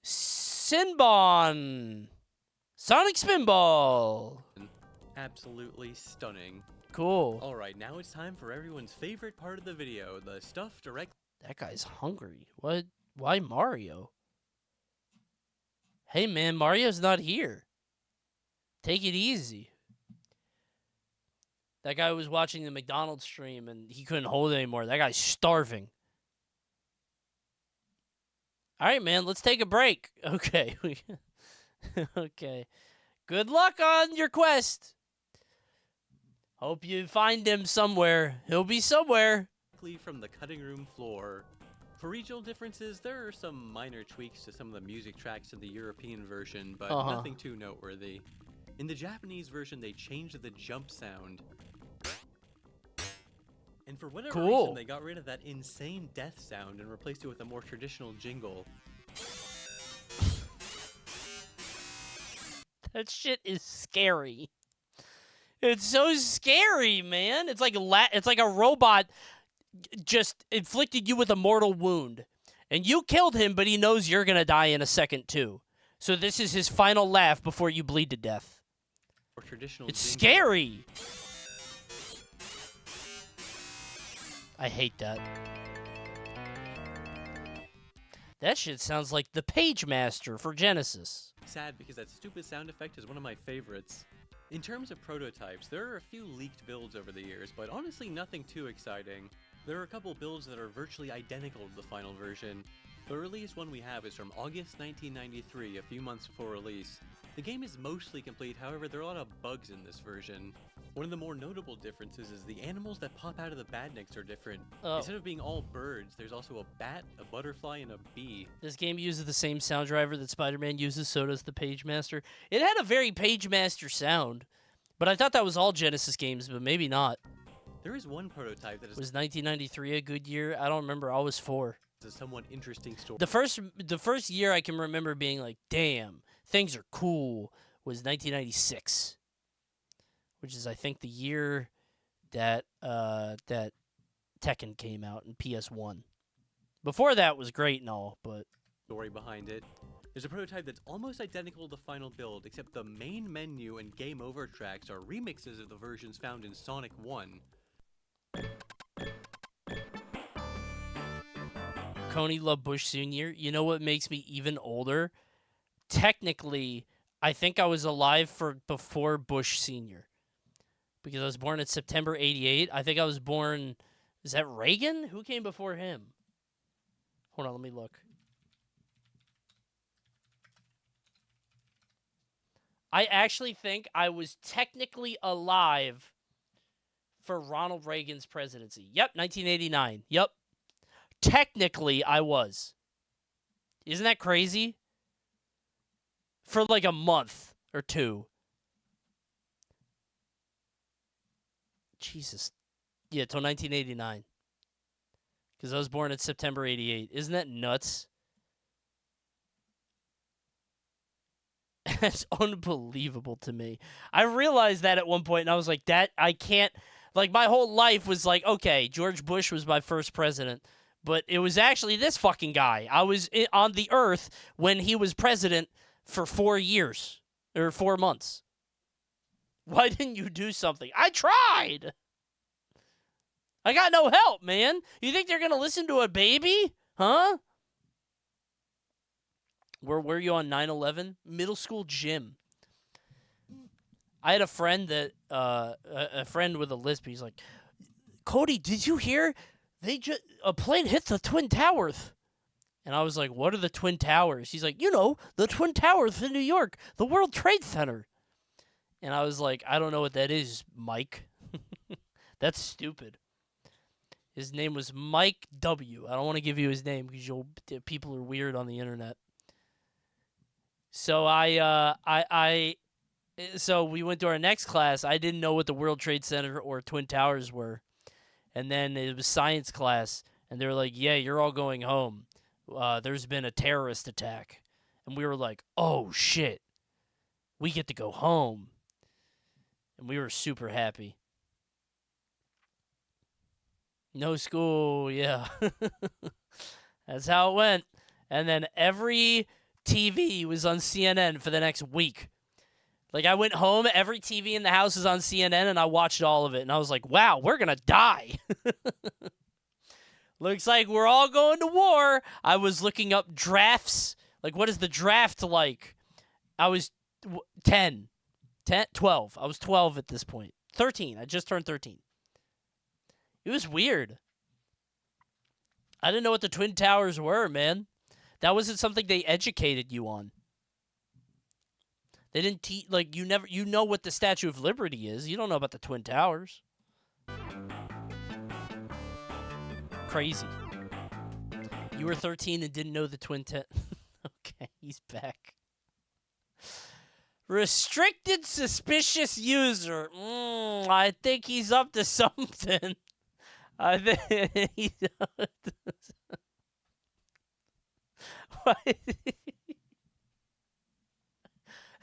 Sinbon! Sonic Spinball! Absolutely stunning. Cool. Alright, now it's time for everyone's favorite part of the video, the stuff direct... That guy's hungry. What? Why Mario? Hey man, Mario's not here. Take it easy. That guy was watching the McDonald's stream and he couldn't hold it anymore. That guy's starving. All right, man, let's take a break. Okay. Okay. Good luck on your quest. Hope you find him somewhere. He'll be somewhere. From the cutting room floor. For regional differences, there are some minor tweaks to some of the music tracks in the European version, but nothing too noteworthy. In the Japanese version, they changed the jump sound. And for whatever reason, they got rid of that insane death sound and replaced it with a more traditional jingle. That shit is scary. It's so scary, man. It's like a robot just inflicted you with a mortal wound. And you killed him, but he knows you're going to die in a second, too. So this is his final laugh before you bleed to death. More traditional It's jingle. scary. I hate that. That shit sounds like the Page Master for Genesis. Sad because that stupid sound effect is one of my favorites. In terms of prototypes, there are a few leaked builds over the years, but honestly nothing too exciting. There are a couple builds that are virtually identical to the final version. The earliest one we have is from August 1993, a few months before release. The game is mostly complete, however there are a lot of bugs in this version. One of the more notable differences is the animals that pop out of the badniks are different. Instead of being all birds, there's also a bat, a butterfly, and a bee. This game uses the same sound driver that Spider-Man uses, so does the Page Master. It had a very Page Master sound, but I thought that was all Genesis games, but maybe not. There is one prototype that is... Was 1993 a good year? I don't remember. I was 4. It's a somewhat interesting story. The first year I can remember being like, damn, things are cool, was 1996. Which is, I think, the year that that Tekken came out in PS1. Before that was great and all, but... Story behind it. There's a prototype that's almost identical to the final build, except the main menu and game over tracks are remixes of the versions found in Sonic 1. Coney loved Bush Sr. You know what makes me even older? Technically, I think I was alive before Bush Sr. Because I was born in September 88. I think I was born... Is that Reagan? Who came before him? Hold on, let me look. I actually think I was technically alive for Ronald Reagan's presidency. Yep, 1989. Yep. Technically, I was. Isn't that crazy? For like a month or two. Jesus. Yeah, till 1989. Because I was born in September 88. Isn't that nuts? That's unbelievable to me. I realized that at one point, and I was like, that, I can't, like, my whole life was like, okay, George Bush was my first president, but it was actually this fucking guy. I was on the earth when he was president for 4 years, or 4 months. Why didn't you do something? I tried! I got no help, man. You think they're going to listen to a baby? Huh? Where were you on 9/11? Middle school gym. I had a friend that a friend with a lisp. He's like, Cody, did you hear? A plane hit the Twin Towers. And I was like, what are the Twin Towers? He's like, the Twin Towers in New York, the World Trade Center. And I was like, I don't know what that is, Mike. That's stupid. His name was Mike W. I don't want to give you his name because people are weird on the internet. So so we went to our next class. I didn't know what the World Trade Center or Twin Towers were. And then it was science class, and they were like, yeah, you're all going home. There's been a terrorist attack. And we were like, oh, shit. We get to go home. And we were super happy. No school, yeah. That's how it went. And then every TV was on CNN for the next week. Like, I went home, every TV in the house was on CNN, and I watched all of it. And I was like, wow, we're going to die. Looks like we're all going to war. I was looking up drafts. Like, what is the draft like? I was 12. I was 12 at this point. 13. I just turned 13. It was weird. I didn't know what the Twin Towers were, man. That wasn't something they educated you on. They didn't teach, like, you know what the Statue of Liberty is. You don't know about the Twin Towers. Crazy. You were 13 and didn't know the Twin Towers. Okay, he's back. Restricted suspicious user. I think he's up to something. I think he's up to something.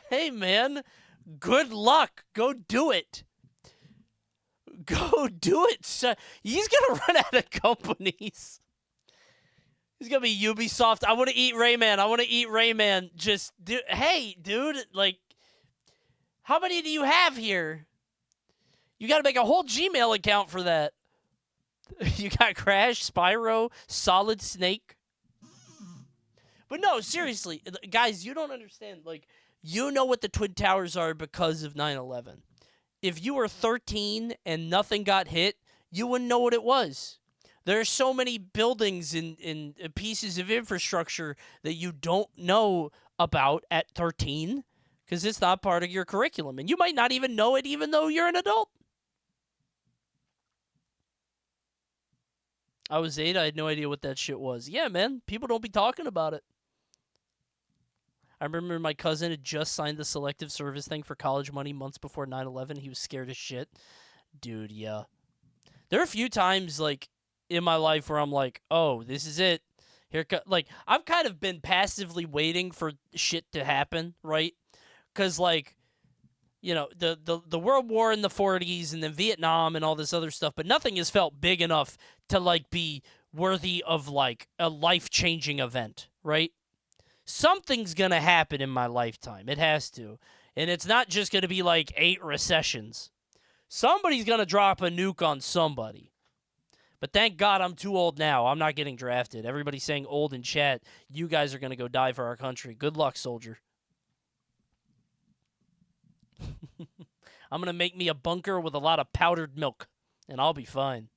Hey, man, good luck. Go do it. Go do it. So he's going to run out of companies. He's going to be Ubisoft. I want to eat Rayman. Just, hey, dude, like, how many do you have here? You got to make a whole Gmail account for that. You got Crash, Spyro, Solid Snake. But no, seriously, guys, you don't understand. Like, you know what the Twin Towers are because of 9/11. If you were 13 and nothing got hit, you wouldn't know what it was. There are so many buildings and pieces of infrastructure that you don't know about at 13 because it's not part of your curriculum. And you might not even know it even though you're an adult. I was 8. I had no idea what that shit was. Yeah, man. People don't be talking about it. I remember my cousin had just signed the selective service thing for college money months before 9/11. He was scared as shit. Dude, yeah. There are a few times, like, in my life where I'm like, oh, this is it. Like, I've kind of been passively waiting for shit to happen, right? Because, like, you know, the World War in the 40s and then Vietnam and all this other stuff, but nothing has felt big enough to, like, be worthy of, like, a life-changing event, right? Something's going to happen in my lifetime. It has to. And it's not just going to be like 8 recessions. Somebody's going to drop a nuke on somebody. But thank God I'm too old now. I'm not getting drafted. Everybody's saying old in chat. You guys are going to go die for our country. Good luck, soldier. I'm going to make me a bunker with a lot of powdered milk, and I'll be fine.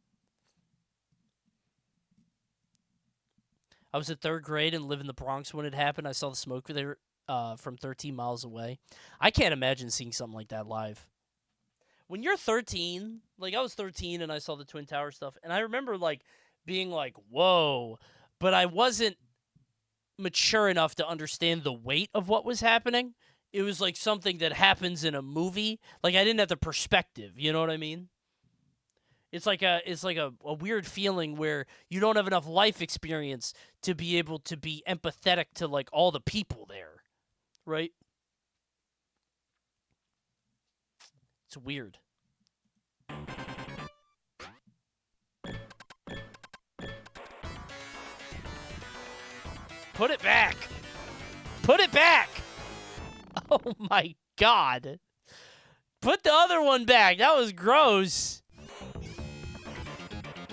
I was in 3rd grade and lived in the Bronx when it happened. I saw the smoke there from 13 miles away. I can't imagine seeing something like that live. When you're 13, like I was 13 and I saw the Twin Tower stuff, and I remember like being like, whoa, but I wasn't mature enough to understand the weight of what was happening. It was like something that happens in a movie. Like I didn't have the perspective, you know what I mean? It's like a weird feeling where you don't have enough life experience to be able to be empathetic to like all the people there, right? It's weird. Put it back. Put it back. Oh my God. Put the other one back. That was gross.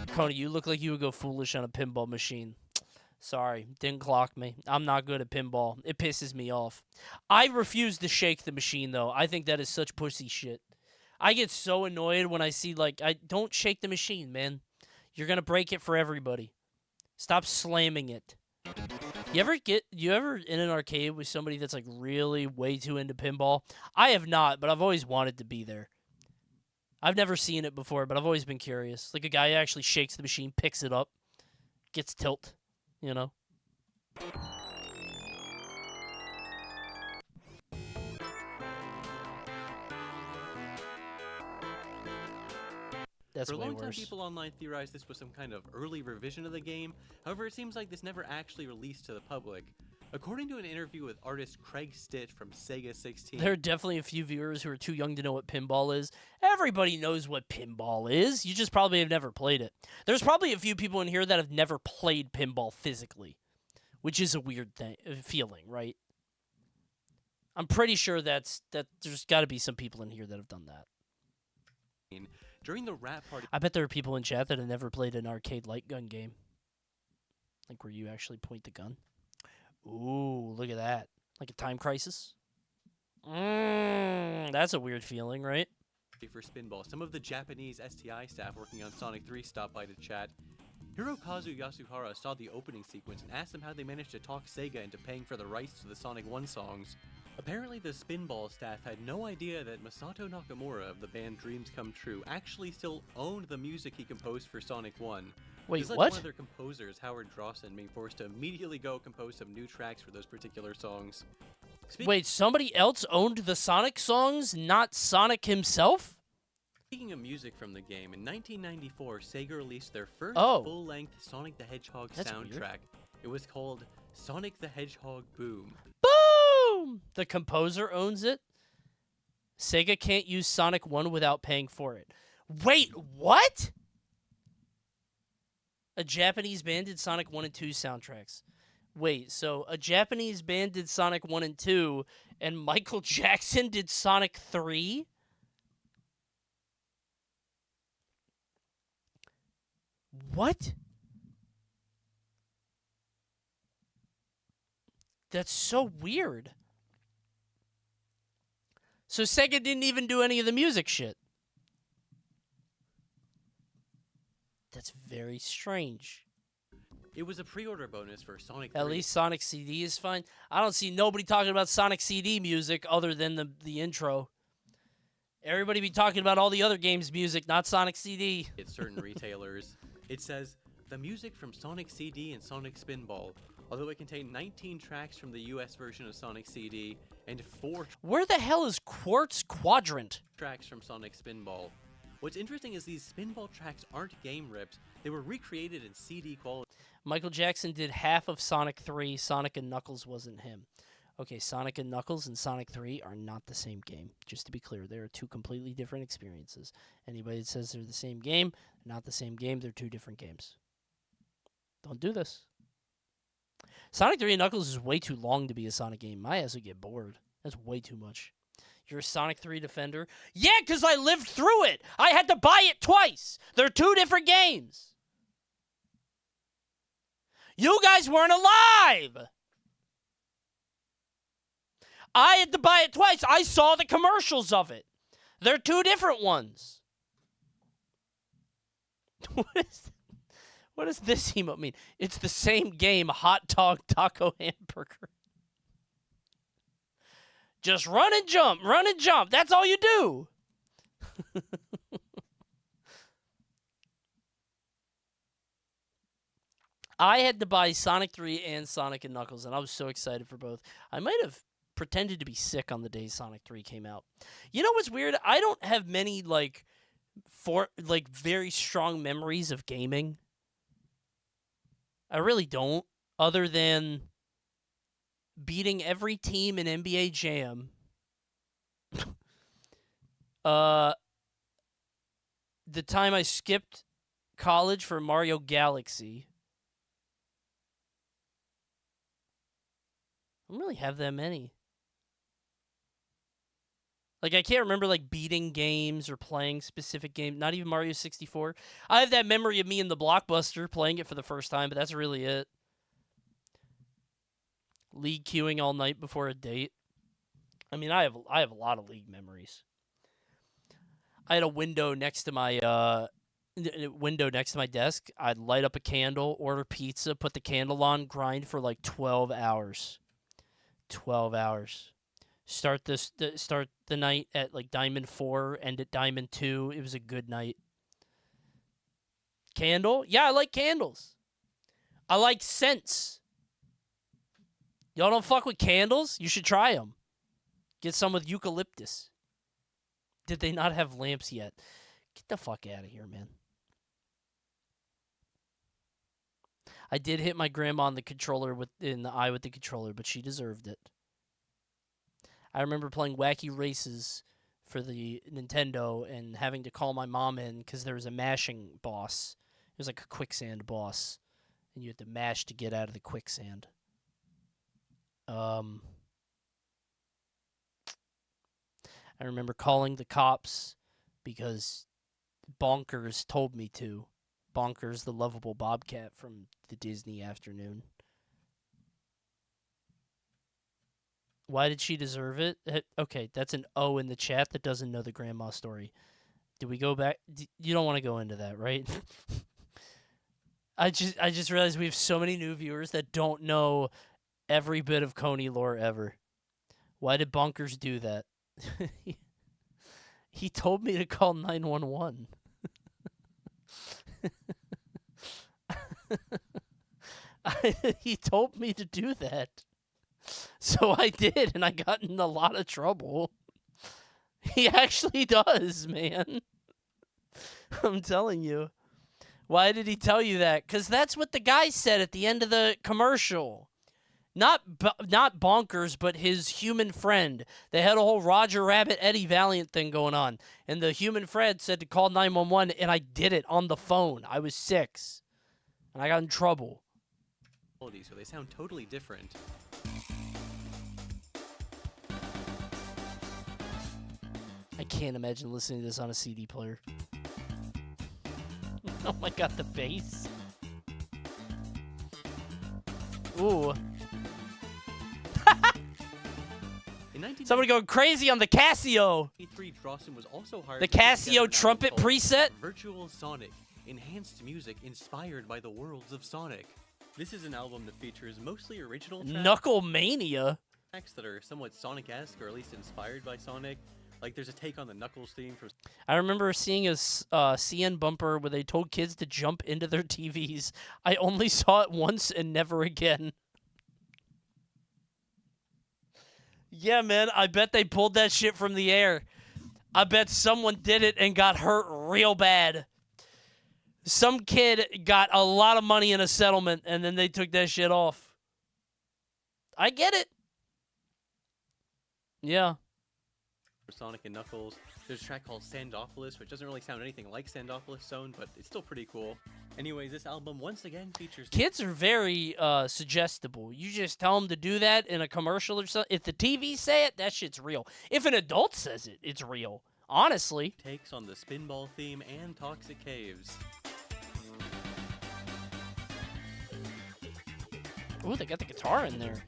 Coney, you look like you would go foolish on a pinball machine. Sorry, didn't clock me. I'm not good at pinball. It pisses me off. I refuse to shake the machine, though. I think that is such pussy shit. I get so annoyed when I see, like, don't shake the machine, man. You're going to break it for everybody. Stop slamming it. You ever in an arcade with somebody that's, like, really way too into pinball? I have not, but I've always wanted to be there. I've never seen it before, but I've always been curious. Like, a guy actually shakes the machine, picks it up, gets tilt. You know? That's For a way long time, worse. people online theorized this was some kind of early revision of the game. However, it seems like this never actually released to the public. According to an interview with artist Craig Stitch from Sega 16, There are definitely a few viewers who are too young to know what pinball is. Everybody knows what pinball is. You just probably have never played it. There's probably a few people in here that have never played pinball physically, which is a weird feeling, right? I'm pretty sure that there's got to be some people in here that have done that. during the rap party, I bet there are people in chat that have never played an arcade light gun game. Like where you actually point the gun. Ooh, look at that. Like a Time Crisis? That's a weird feeling, right? for Spinball, some of the Japanese STI staff working on Sonic 3 stopped by to chat. Hirokazu Yasuhara saw the opening sequence and asked them how they managed to talk Sega into paying for the rights to the Sonic 1 songs. Apparently, the Spinball staff had no idea that Masato Nakamura of the band Dreams Come True actually still owned the music he composed for Sonic 1. Wait, this led what? to one of their composers, Howard Drawson, being forced to immediately go compose some new tracks for those particular songs. Wait, somebody else owned the Sonic songs, not Sonic himself? Speaking of music from the game, in 1994, Sega released their first Oh. full-length Sonic the Hedgehog That's soundtrack. weird. It was called Sonic the Hedgehog Boom. Boom! The composer owns it. Sega can't use Sonic 1 without paying for it. Wait, what? A Japanese band did Sonic 1 and 2 soundtracks. Wait, so a Japanese band did Sonic 1 and 2, and Michael Jackson did Sonic 3? What? That's so weird. So Sega didn't even do any of the music shit. That's very strange. It was a pre-order bonus for Sonic 3. At least Sonic CD is fine. I don't see nobody talking about Sonic CD music other than the intro. Everybody be talking about all the other games' music, not Sonic CD. At certain retailers. It says, the music from Sonic CD and Sonic Spinball, although it contained 19 tracks from the US version of Sonic CD and 4 Where the hell is Quartz Quadrant? tracks from Sonic Spinball. What's interesting is these Spinball tracks aren't game rips, they were recreated in CD quality. Michael Jackson did half of Sonic 3. Sonic and Knuckles wasn't him. Okay, Sonic and Knuckles and Sonic 3 are not the same game. Just to be clear, they are two completely different experiences. Anybody that says they're the same game, they're not the same game. They're two different games. Don't do this. Sonic 3 and Knuckles is way too long to be a Sonic game. My ass would get bored. That's way too much. You're a Sonic 3 defender? Yeah, because I lived through it. I had to buy it twice. They're two different games. You guys weren't alive. I had to buy it twice. I saw the commercials of it. They're two different ones. What does this emote mean? It's the same game, hot dog, taco, hamburger. Just run and jump, run and jump. That's all you do. I had to buy Sonic 3 and Sonic and Knuckles, and I was so excited for both. I might have pretended to be sick on the day Sonic 3 came out. You know what's weird? I don't have many, very strong memories of gaming. I really don't, other than beating every team in NBA Jam. The time I skipped college for Mario Galaxy. I don't really have that many. Like, I can't remember, beating games or playing specific games. Not even Mario 64. I have that memory of me in the Blockbuster playing it for the first time, but that's really it. League queuing all night before a date. I mean, I have a lot of League memories. I had a window next to my desk. I'd light up a candle, order pizza, put the candle on, grind for like 12 hours. 12 hours. Start the night at like Diamond 4, end at Diamond 2. It was a good night. Candle? Yeah, I like candles. I like scents. Y'all don't fuck with candles? You should try them. Get some with eucalyptus. Did they not have lamps yet? Get the fuck out of here, man. I did hit my grandma in the eye with the controller, but she deserved it. I remember playing Wacky Races for the Nintendo and having to call my mom in because there was a mashing boss. It was like a quicksand boss, and you had to mash to get out of the quicksand. I remember calling the cops because Bonkers told me to. Bonkers, the lovable bobcat from the Disney afternoon. Why did she deserve it? Okay, that's an O in the chat that doesn't know the grandma story. Did we go back? You don't want to go into that, right? I just realized we have so many new viewers that don't know every bit of Coney lore ever. Why did Bonkers do that? He told me to call 911. He told me to do that. So I did, and I got in a lot of trouble. He actually does, man. I'm telling you. Why did he tell you that? Because that's what the guy said at the end of the commercial. Not Bonkers, but his human friend. They had a whole Roger Rabbit, Eddie Valiant thing going on. And the human friend said to call 911, and I did it on the phone. I was 6. And I got in trouble. So they sound totally different. I can't imagine listening to this on a CD player. Oh my god, the bass. Ooh. Somebody going crazy on the Casio. Was also hired The to put Casio together an trumpet album called preset. Virtual Sonic, enhanced music inspired by the worlds of Sonic. This is an album that features mostly original tracks. Knuckle Mania. Tracks that are somewhat Sonic-esque, or at least inspired by Sonic. Like there's a take on the Knuckles theme from. I remember seeing a CN bumper where they told kids to jump into their TVs. I only saw it once and never again. Yeah, man, I bet they pulled that shit from the air. I bet someone did it and got hurt real bad. Some kid got a lot of money in a settlement, and then they took that shit off. I get it. Yeah. Sonic and Knuckles. There's a track called Sandopolis, which doesn't really sound anything like Sandopolis Zone, but it's still pretty cool. Anyways, this album once again features... Kids are very suggestible. You just tell them to do that in a commercial or something. If the TV say it, that shit's real. If an adult says it, it's real. Honestly. Takes on the Spinball theme and Toxic Caves. Ooh, they got the guitar in there.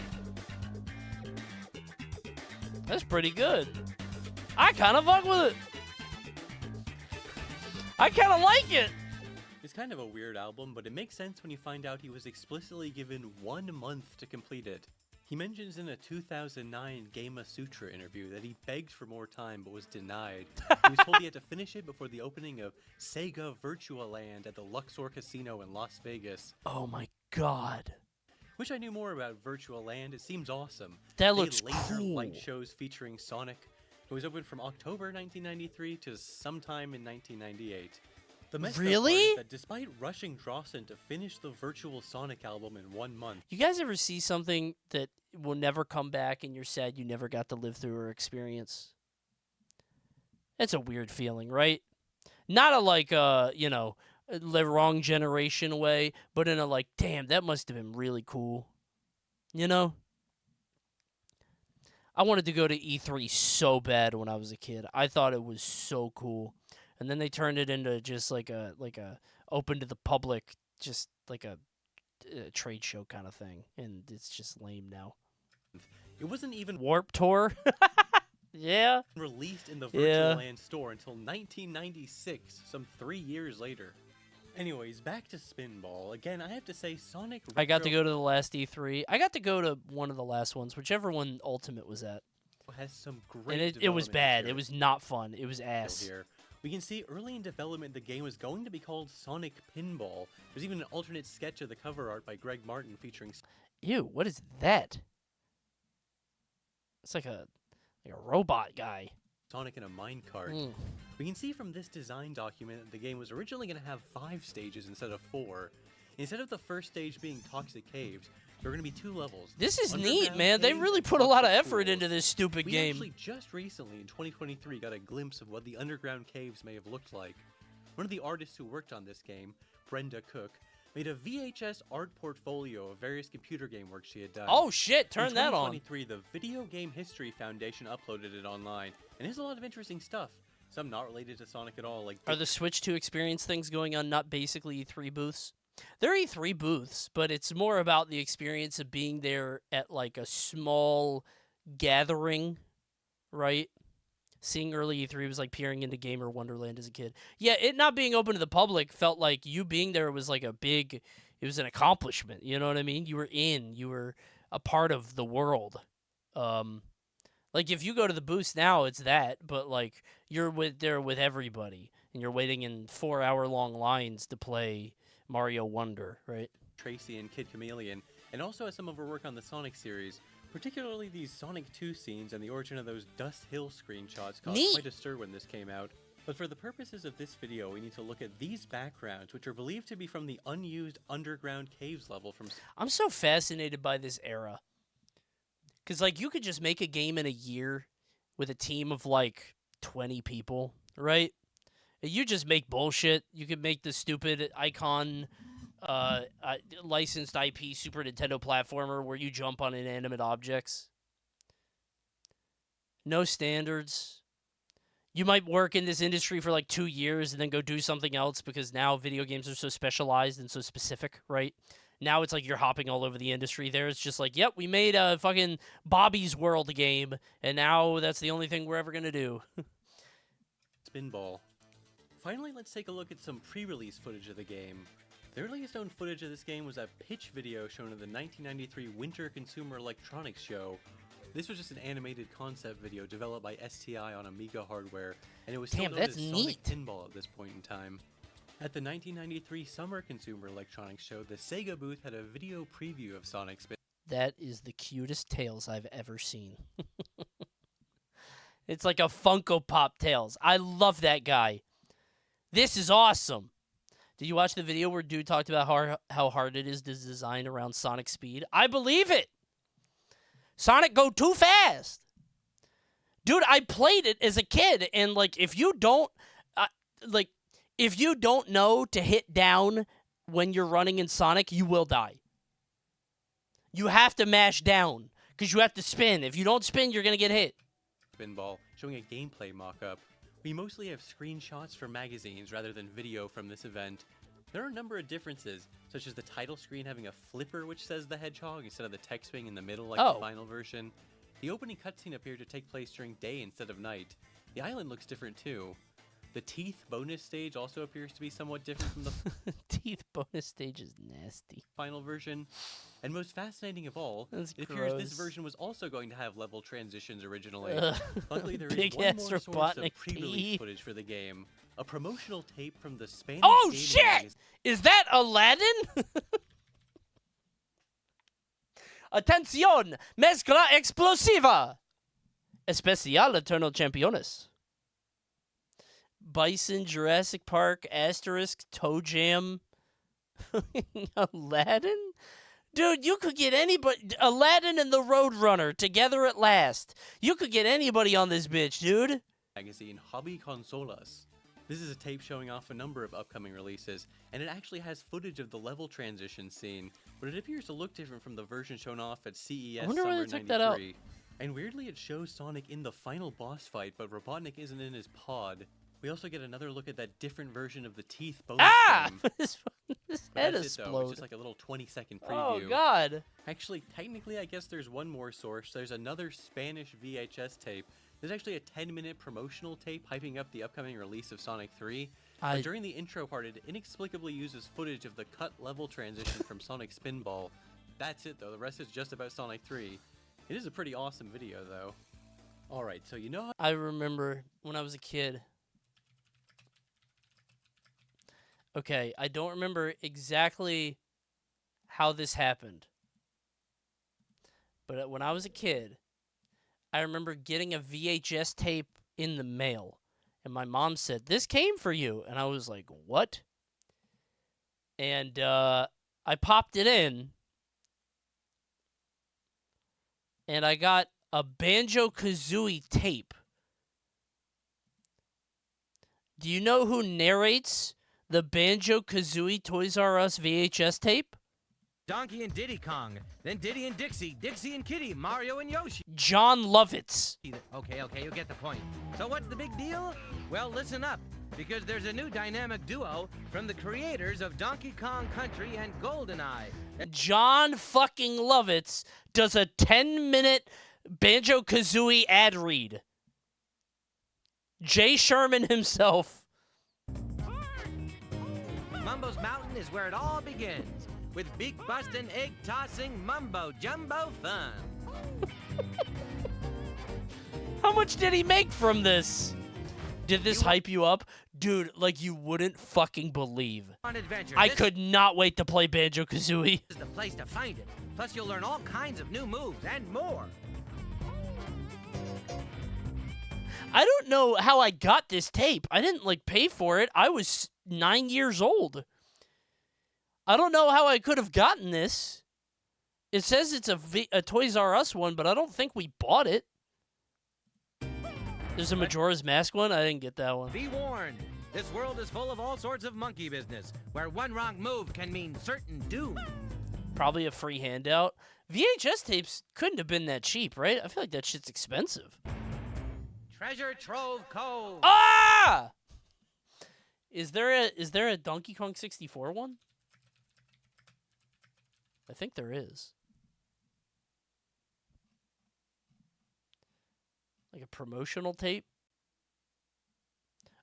That's pretty good. I kind of fuck with it. I kind of like it. It's kind of a weird album, but it makes sense when you find out he was explicitly given 1 month to complete it. He mentions in a 2009 Gama Sutra interview that he begged for more time but was denied. He was told he had to finish it before the opening of Sega Virtua Land at the Luxor Casino in Las Vegas. Oh my god. Wish I knew more about Virtua Land. It seems awesome. That looks laser cool. light shows featuring Sonic. It was open from October 1993 to sometime in 1998. The messed up part is that despite rushing Drawson to finish the Virtual Sonic album in 1 month, You guys ever see something that will never come back and you're sad you never got to live through or experience? It's a weird feeling, right? Not a like, the wrong generation way, but in a like, damn, that must have been really cool. You know? I wanted to go to E3 so bad when I was a kid. I thought it was so cool. And then they turned it into just like a open to the public, just like a trade show kind of thing. And it's just lame now. It wasn't even Warp Tour. Yeah. released in the Virtual Land store until 1996, some 3 years later. Anyways, back to Spinball. Again, I have to say Sonic I got to Retro go to the last E3. I got to go to one of the last ones, whichever one Ultimate was at. has some great And it was development bad. material It was not fun. It was ass. here. We can see early in development the game was going to be called Sonic Pinball. There's even an alternate sketch of the cover art by Greg Martin featuring Ew, what is that? It's like a robot guy. Sonic in a minecart. Mm. We can see from this design document that the game was originally going to have 5 stages instead of 4. Instead of the first stage being Toxic Caves, there are going to be 2 levels. This is neat, Underground man. They caves really and put a lot of toxic effort pools. into this stupid We game. actually just recently, in 2023, got a glimpse of what the underground caves may have looked like. One of the artists who worked on this game, Brenda Cook, made a VHS art portfolio of various computer game work she had done. Oh, shit, turn that on. In 2023, the Video Game History Foundation uploaded it online, and there's a lot of interesting stuff. Some not related to Sonic at all, like Are the Switch 2 experience things going on not basically E3 booths? They're E3 booths, but it's more about the experience of being there at like a small gathering, right? Seeing early E3 was like peering into Gamer Wonderland as a kid. Yeah, it not being open to the public felt like you being there was like it was an accomplishment. You know what I mean? You were a part of the world. Like if you go to the booths now, it's that, but like you're there with everybody and you're waiting in 4-hour-long lines to play Mario Wonder, right? Tracy and Kid Chameleon, and also has some of her work on the Sonic series, particularly these Sonic 2 scenes and the origin of those Dust Hill screenshots caused Neat. quite a stir when this came out. But for the purposes of this video, we need to look at these backgrounds, which are believed to be from the unused underground caves level from... I'm so fascinated by this era. Because, like, you could just make a game in a year with a team of, like, 20 people, right? You just make bullshit. You could make the stupid Icon licensed IP Super Nintendo platformer where you jump on inanimate objects. No standards. You might work in this industry for like 2 years and then go do something else because now video games are so specialized and so specific, right? Now it's like you're hopping all over the industry. There it's just like, yep, we made a fucking Bobby's World game, and now that's the only thing we're ever going to do. Spinball. Finally, let's take a look at some pre-release footage of the game. The earliest known footage of this game was a pitch video shown at the 1993 Winter Consumer Electronics Show. This was just an animated concept video developed by STI on Amiga hardware, and it was still known as Sonic Pinball at this point in time. At the 1993 Summer Consumer Electronics Show, the Sega booth had a video preview of Sonic Spin. That is the cutest Tails I've ever seen. It's like a Funko Pop Tails. I love that guy. This is awesome. Did you watch the video where dude talked about how hard it is to design around Sonic speed? I believe it. Sonic go too fast. Dude, I played it as a kid, and like if you don't know to hit down when you're running in Sonic, you will die. You have to mash down because you have to spin. If you don't spin, you're going to get hit. Spinball, showing a gameplay mock-up. We mostly have screenshots from magazines rather than video from this event. There are a number of differences, such as the title screen having a flipper which says the hedgehog instead of the text being in the middle like the final version. The opening cutscene appeared to take place during day instead of night. The island looks different too. The teeth bonus stage also appears to be somewhat different from the teeth bonus stage is nasty final version. And most fascinating of all, That's it appears this gross. version was also going to have level transitions originally. Ugh. Luckily, there is Big one ass more source Robotnik of pre-release teeth. footage for the game. A promotional tape from the Spanish Oh gaming shit! magazine. Is that Aladdin? Atención! Mezcla explosiva! Especial Eternal Championes. Bison, Jurassic Park, Asterisk, Toe Jam. Aladdin? Dude, you could get anybody. Aladdin and the Roadrunner together at last. You could get anybody on this bitch, dude. Magazine Hobby Consolas. This is a tape showing off a number of upcoming releases, and it actually has footage of the level transition scene, but it appears to look different from the version shown off at CES I wonder why Summer they took that out. 93. And weirdly, it shows Sonic in the final boss fight, but Robotnik isn't in his pod. We also get another look at that different version of the teeth bonus Ah! frame. his But head that's it, though. It's exploded. just like a little 20-second preview. Oh, God. Actually, technically, I guess there's one more source. There's another Spanish VHS tape. There's actually a 10-minute promotional tape hyping up the upcoming release of Sonic 3. But during the intro part, it inexplicably uses footage of the cut level transition from Sonic Spinball. That's it, though. The rest is just about Sonic 3. It is a pretty awesome video, though. Alright, so you know how I remember when I was a kid. Okay, I don't remember exactly how this happened. But when I was a kid, I remember getting a VHS tape in the mail. And my mom said, "This came for you." And I was like, "What?" And I popped it in. And I got a Banjo-Kazooie tape. Do you know who narrates the Banjo-Kazooie Toys R Us VHS tape? Donkey and Diddy Kong, then Diddy and Dixie, Dixie and Kitty, Mario and Yoshi. John Lovitz. Okay, you get the point. So what's the big deal? Well, listen up, because there's a new dynamic duo from the creators of Donkey Kong Country and GoldenEye. John fucking Lovitz does a 10-minute Banjo-Kazooie ad read. Jay Sherman himself. Mumbo's Mountain is where it all begins, with beak-busting, egg-tossing, mumbo-jumbo fun. How much did he make from this? Did this hype you up? Dude, like you wouldn't fucking believe. On adventure, I this could not wait to play Banjo-Kazooie. is the place to find it. Plus, you'll learn all kinds of new moves and more. I don't know how I got this tape. I didn't, like, pay for it. I was 9 years old. I don't know how I could have gotten this. It says it's a Toys R Us one, but I don't think we bought it. There's a Majora's Mask one? I didn't get that one. Be warned, this world is full of all sorts of monkey business, where one wrong move can mean certain doom. Probably a free handout. VHS tapes couldn't have been that cheap, right? I feel like that shit's expensive. Treasure Trove Cove. Ah! Is there a Donkey Kong 64 one? I think there is. Like a promotional tape?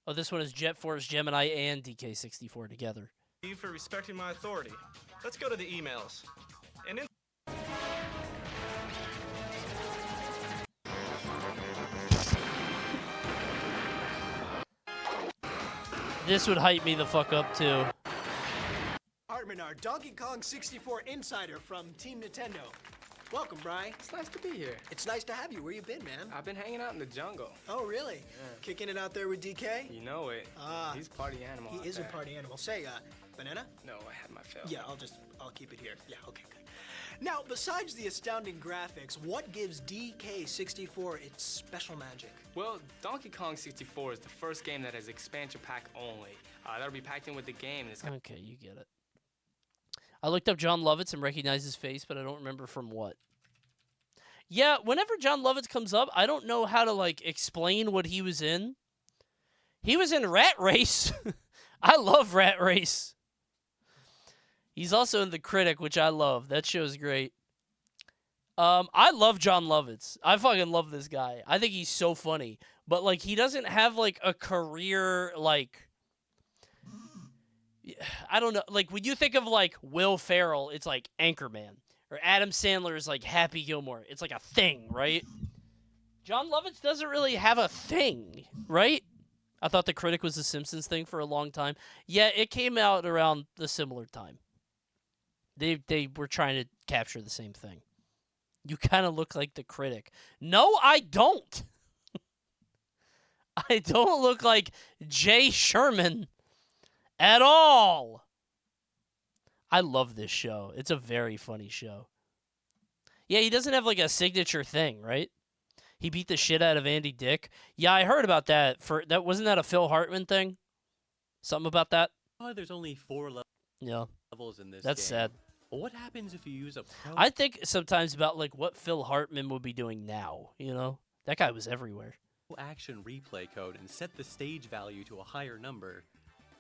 Oh, this one is Jet Force, Gemini, and DK64 together. Thank you for respecting my authority. Let's go to the emails. And in This would hype me the fuck up, too. Hartman, our Donkey Kong 64 insider from Team Nintendo. Welcome, Bri. It's nice to be here. It's nice to have you. Where you been, man? I've been hanging out in the jungle. Oh, really? Yeah. Kicking it out there with DK? You know it. Ah. He's party animal. He out is there. a party animal. Say, banana? No, I had my fill. Yeah, I'll keep it here. Yeah, okay, good. Now, besides the astounding graphics, what gives DK64 its special magic? Well, Donkey Kong 64 is the first game that has expansion pack only. That'll be packed in with the game, and it's got Okay, you get it. I looked up John Lovitz and recognized his face, but I don't remember from what. Yeah, whenever John Lovitz comes up, I don't know how to, like, explain what he was in. He was in Rat Race. I love Rat Race. He's also in The Critic, which I love. That show's great. I love John Lovitz. I fucking love this guy. I think he's so funny. But, like, he doesn't have, like, a career, like... I don't know. Like, when you think of, like, Will Ferrell, it's like Anchorman. Or Adam Sandler is like Happy Gilmore. It's like a thing, right? John Lovitz doesn't really have a thing, right? I thought The Critic was a Simpsons thing for a long time. Yeah, it came out around the similar time. They were trying to capture the same thing. You kind of look like The Critic. No, I don't. I don't look like Jay Sherman at all. I love this show. It's a very funny show. Yeah, he doesn't have like a signature thing, right? He beat the shit out of Andy Dick. Yeah, I heard about that. Wasn't that a Phil Hartman thing? Something about that? Oh, there's only 4 levels in this That's game. sad. Well, what happens if you use a pro? I think sometimes about like what Phil Hartman would be doing now, you know? That guy was everywhere. action replay code and set the stage value to a higher number.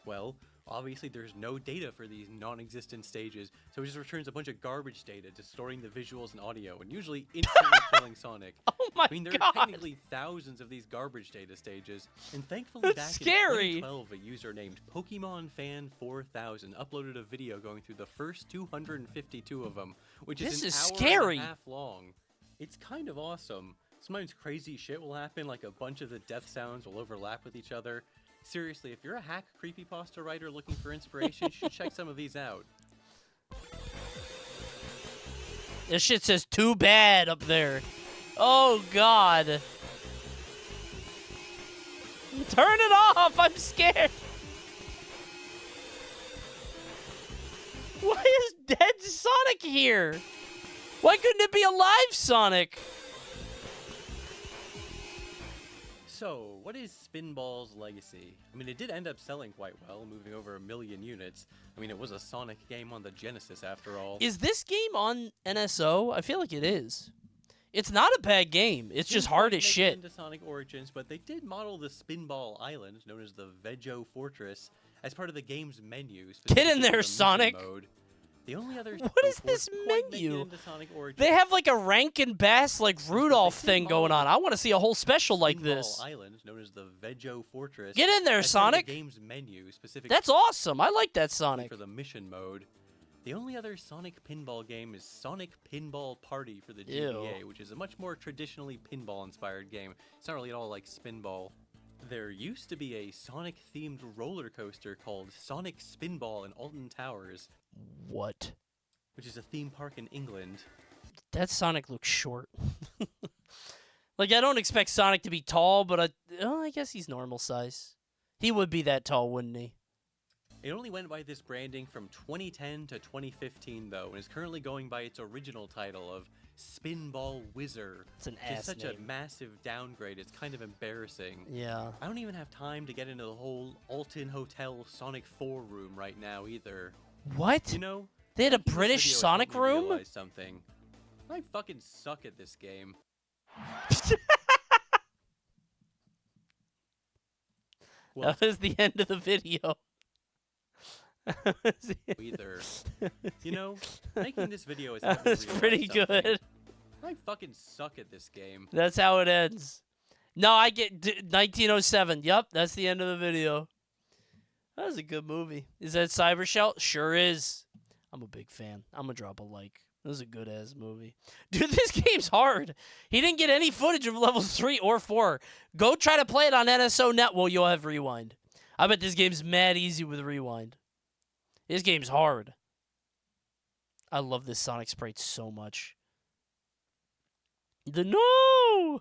Well, obviously there's no data for these non-existent stages, so it just returns a bunch of garbage data, distorting the visuals and audio, and usually instantly killing Sonic. Oh my I mean, there God. are technically thousands of these garbage data stages, and thankfully That's back scary. in 2012, a user named PokemonFan4000 uploaded a video going through the first 252 of them, which This is is an hour scary. and a half long. It's kind of awesome. Sometimes crazy shit will happen, like a bunch of the death sounds will overlap with each other. Seriously, if you're a hack creepypasta writer looking for inspiration, you should check some of these out. This shit says too bad up there. Oh, God. Turn it off. I'm scared. Why is dead Sonic here? Why couldn't it be a live Sonic? So, what is Spinball's legacy? I mean, it did end up selling quite well, moving over 1 million units. I mean, it was a Sonic game on the Genesis after all. Is this game on NSO? I feel like it is. It's not a bad game. It's just hard as shit. Into Sonic Origins, but they did model the Spinball Island, known as the Vejo Fortress, as part of the game's menu. Get in specifically there, for the mission Sonic. Mode. The only other What is this menu? They have like a Rankin Bass, like Rudolph thing going on. I want to see a whole special like this. Island, known as the Vejo Fortress. Get in there, as part of Sonic. The game's menu, specifically That's awesome. I like that Sonic. for the mission mode. The only other Sonic pinball game is Sonic Pinball Party for the GBA, which is a much more traditionally pinball-inspired game. It's not really at all like Spinball. There used to be a Sonic-themed roller coaster called Sonic Spinball in Alton Towers. What? Which is a theme park in England. That Sonic looks short. Like, I don't expect Sonic to be tall, but I guess he's normal size. He would be that tall, wouldn't he? It only went by this branding from 2010 to 2015, though, and is currently going by its original title of Spinball Whizzer. It's an It's ass such name. a massive downgrade, it's kind of embarrassing. Yeah. I don't even have time to get into the whole Alton Hotel Sonic 4 room right now, either. What? You know, They had a making this British video has Sonic helped me room? realize something. I fucking suck at this game. That was the end of the video. Either. You know, making this video is That was pretty good. I fucking suck at this game. That's how it ends. No, I get 1907. Yep, that's the end of the video. That was a good movie. Is that Cyber Shell? Sure is. I'm a big fan. I'm gonna drop a like. It was a good ass movie. Dude, this game's hard. He didn't get any footage of levels 3 or 4. Go try to play it on NSO Net while you'll have rewind. I bet this game's mad easy with rewind. This game's hard. I love this Sonic sprite so much. No!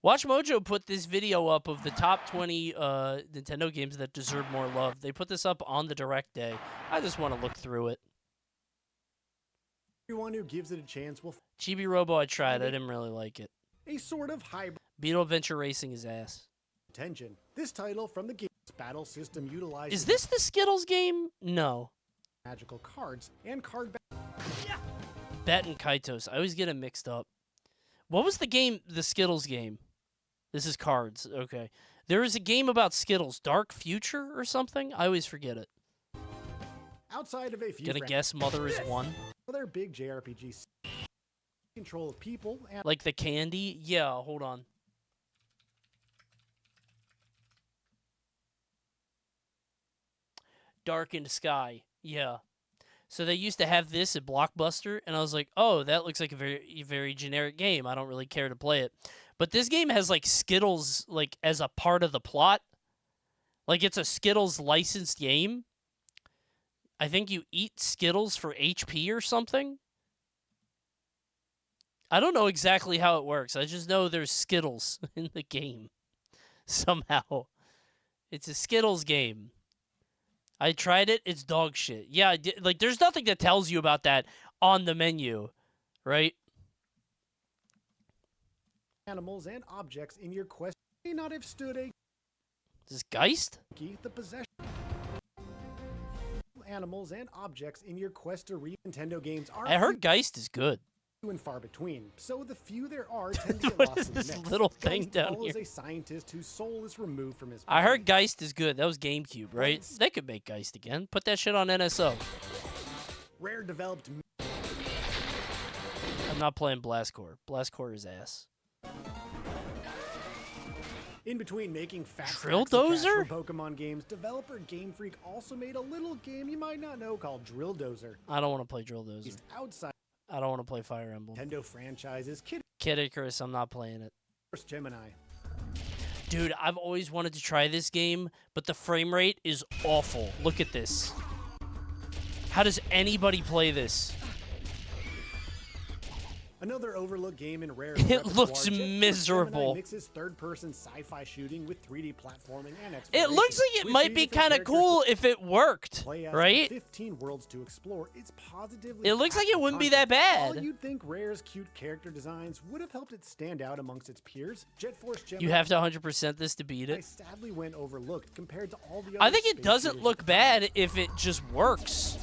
Watch Mojo put this video up of the top 20 Nintendo games that deserve more love. They put this up on the direct day. I just want to look through it. Everyone who gives it a chance will Chibi Robo, I tried. I didn't really like it. a sort of hybrid Beetle Adventure Racing is ass. attention. This title from the game's battle system utilizes Is this the Skittles game? No. magical cards and card Bet and Kaitos. I always get them mixed up. What was the game, the Skittles game? This is cards. Okay. There is a game about Skittles. Dark Future or something? I always forget it. outside of a few Gonna friends. guess Mother is one. Other big JRPGs control of people and Like the candy? Yeah, hold on. Darkened Sky. Yeah. So they used to have this at Blockbuster, and I was like, oh, that looks like a very, very generic game. I don't really care to play it. But this game has, like, Skittles, like, as a part of the plot. Like, it's a Skittles licensed game. I think you eat Skittles for HP or something. I don't know exactly how it works. I just know there's Skittles in the game. Somehow. It's a Skittles game. I tried it. It's dog shit. Yeah, like, there's nothing that tells you about that on the menu, right? animals and objects in your quest may not have stood a Is this Geist? the possession animals and objects in your quest to read Nintendo games are I heard Geist is good. and far between, so the few there are tend to get What lost is in the this mix. little thing Geist down follows here? a scientist whose soul is removed from his I body. heard Geist is good. That was GameCube, right? They could make Geist again. Put that shit on NSO. Rare developed I'm not playing Blast Core. Blast Core is ass. In between making fat Drill stacks of cash Dozer? for Pokemon games, developer Game Freak also made a little game you might not know called Drill Dozer. I don't want to play Drill Dozer. It's outside I don't want to play Fire Emblem. Nintendo franchises, Kid Icarus, I'm not playing it. Gemini. Dude, I've always wanted to try this game, but the frame rate is awful. Look at this. How does anybody play this? Another overlooked game in Rare's It repertoire, looks Jet Force miserable. Gemini mixes third-person sci-fi shooting with 3D platforming and exploration. It looks like it With might three be different kind of characters cool to if it worked, play as, right? 15 worlds to explore. It's positively. It looks like it packed with wouldn't be that content. bad. All you'd think Rare's cute character designs would have helped it stand out amongst its peers. Jet Force Gemini. You have to 100% this to beat it. Sadly went overlooked compared to all the other I think it space doesn't shooters. look bad if it just works.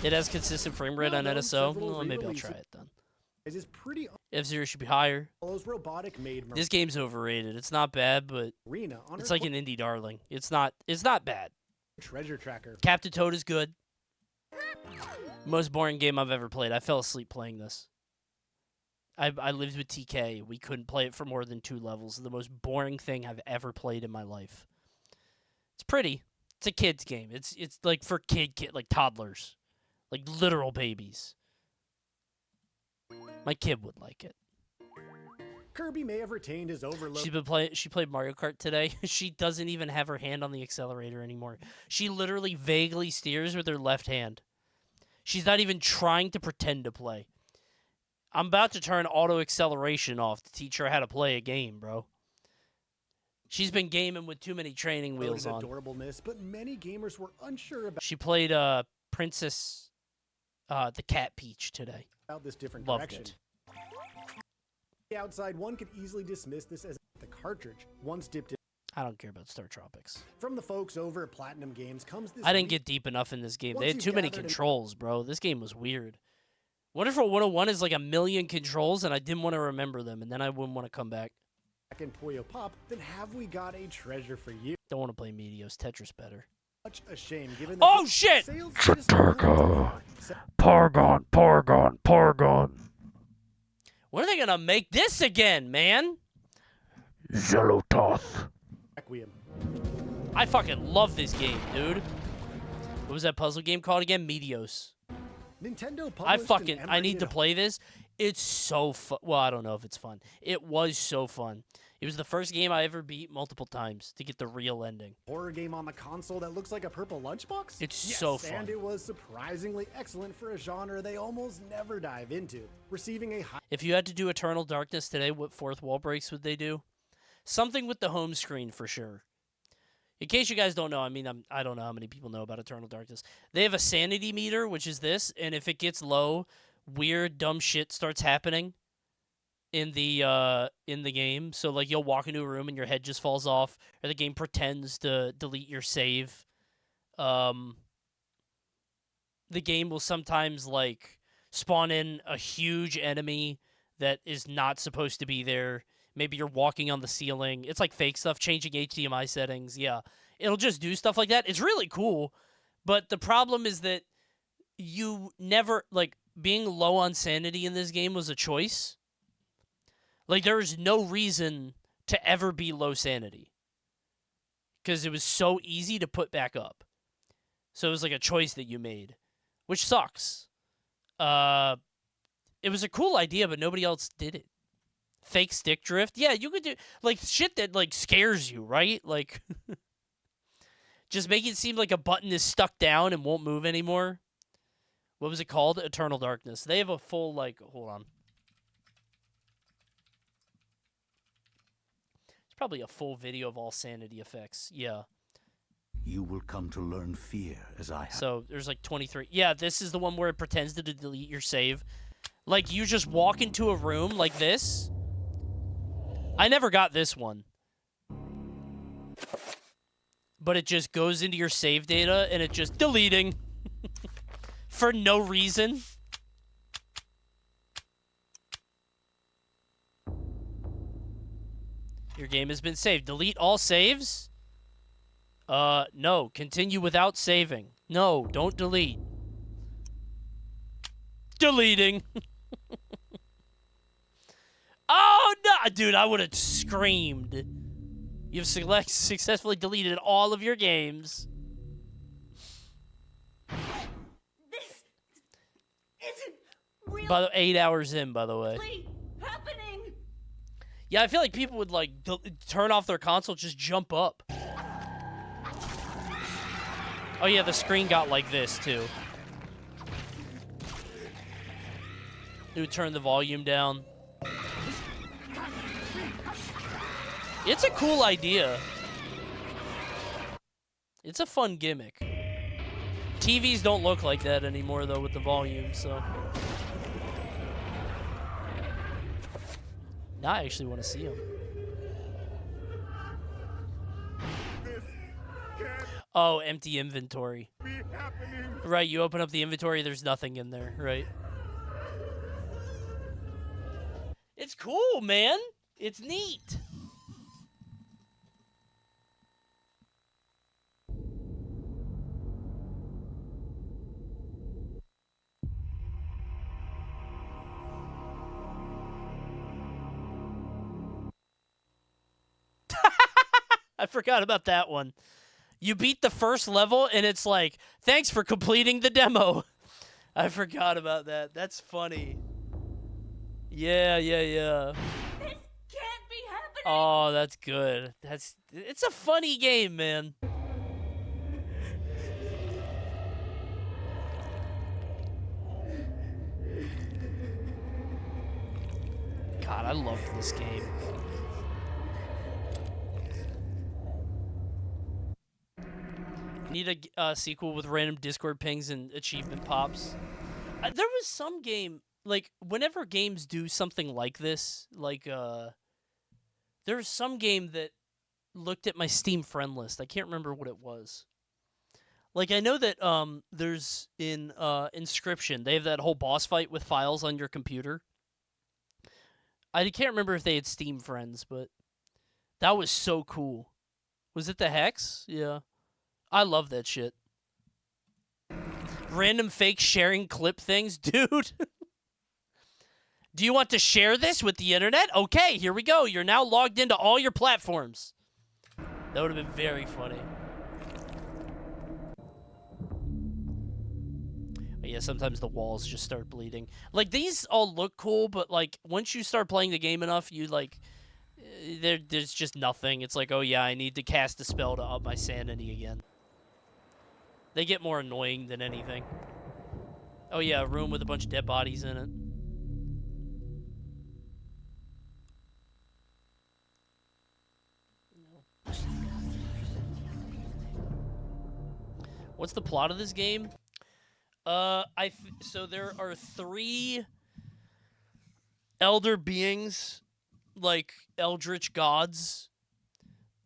It has consistent frame rate on NSO. Well, maybe I'll try it then. It is pretty. F-Zero should be higher. Those robotic made This game's overrated. It's not bad, but Arena on it's her like an indie darling. It's not bad. treasure tracker. Captain Toad is good. Most boring game I've ever played. I fell asleep playing this. I lived with TK. We couldn't play it for more than 2 levels. The most boring thing I've ever played in my life. It's pretty. It's a kid's game. It's like for kid like toddlers. Like literal babies. My kid would like it. Kirby may have retained his overload. She played Mario Kart today. She doesn't even have her hand on the accelerator anymore. She literally vaguely steers with her left hand. She's not even trying to pretend to play. I'm about to turn auto acceleration off to teach her how to play a game, bro. She's been gaming with too many training wheels on. Adorableness, but many gamers were unsure about. She played Princess the Cat Peach today. About this different Loved direction. it. The outside, one could easily dismiss this as the cartridge once dipped in. I don't care about Star Tropics. From the folks over at Platinum Games comes this. I didn't get deep enough in this game. They had Once too you've many gathered controls, bro. This game was weird. Wonderful 101 is like a million controls, and I didn't want to remember them, and then I wouldn't want to come back. And Puyo Pop, then have we got a treasure for you? Don't want to play Meteos. Tetris better. Such a shame, given Oh, shit! Pargon. When are they going to make this again, man? Zelototh. Requiem. I fucking love this game, dude. What was that puzzle game called again? Meteos. Nintendo published I need to play this. It's so fun. Well, I don't know if it's fun. It was so fun. It was the first game I ever beat multiple times to get the real ending. Horror game on the console that looks like a purple lunchbox? It's yes, so fun. And it was surprisingly excellent for a genre they almost never dive into. Receiving a high. If you had to do Eternal Darkness today, what fourth wall breaks would they do? Something with the home screen for sure. In case you guys don't know, I don't know how many people know about Eternal Darkness. They have a sanity meter, which is this, and if it gets low, weird, dumb shit starts happening in the game. So like you'll walk into a room and your head just falls off, or the game pretends to delete your save. The game will sometimes like spawn in a huge enemy that is not supposed to be there. Maybe you're walking on the ceiling. It's like fake stuff, changing HDMI settings. Yeah, it'll just do stuff like that. It's really cool, but the problem is that you never, like, being low on sanity in this game was a choice. Like, there is no reason to ever be low sanity because it was so easy to put back up. So it was like a choice that you made, which sucks. It was a cool idea, but nobody else did it. Fake stick drift. Yeah, you could do, like, shit that, like, scares you, right? Like, just make it seem like a button is stuck down and won't move anymore. What was it called? Eternal Darkness. They have a full, like, hold on. It's probably a full video of all sanity effects. Yeah. You will come to learn fear as I have. So there's like 23. Yeah, this is the one where it pretends to delete your save. Like, you just walk into a room like this. I never got this one. But it just goes into your save data and it just deleting. For no reason. Your game has been saved. Delete all saves? No. Continue without saving. No, don't delete. Deleting. Oh, no! Dude, I would have screamed. You've successfully deleted all of your games. This isn't real. By the 8 hours in, by the way. Happening. Yeah, I feel like people would, like, turn off their console, just jump up. Oh, yeah, the screen got like this, too. It would turn the volume down. It's a cool idea. It's a fun gimmick. TVs don't look like that anymore, though, with the volume, so... Now I actually want to see them. Oh, empty inventory. Right, you open up the inventory, there's nothing in there, right? It's cool, man. It's neat. I forgot about that one. You beat the first level, and it's like, thanks for completing the demo. I forgot about that. That's funny. Yeah. This can't be happening. Oh, that's good. It's a funny game, man. God, I loved this game. Need a sequel with random Discord pings and achievement pops. There was some game, like, whenever games do something like this, like, there was some game that looked at my Steam friend list. I can't remember what it was. Like, I know that there's in Inscription, they have that whole boss fight with files on your computer. I can't remember if they had Steam friends, but that was so cool. Was it the Hex? Yeah. I love that shit. Random fake sharing clip things? Dude. Do you want to share this with the internet? Okay, here we go. You're now logged into all your platforms. That would have been very funny. But yeah, sometimes the walls just start bleeding. Like, these all look cool, but, like, once you start playing the game enough, you, like... There's just nothing. It's like, oh yeah, I need to cast a spell to up my sanity again. They get more annoying than anything. Oh yeah, a room with a bunch of dead bodies in it. What's the plot of this game? So there are 3 elder beings, like eldritch gods,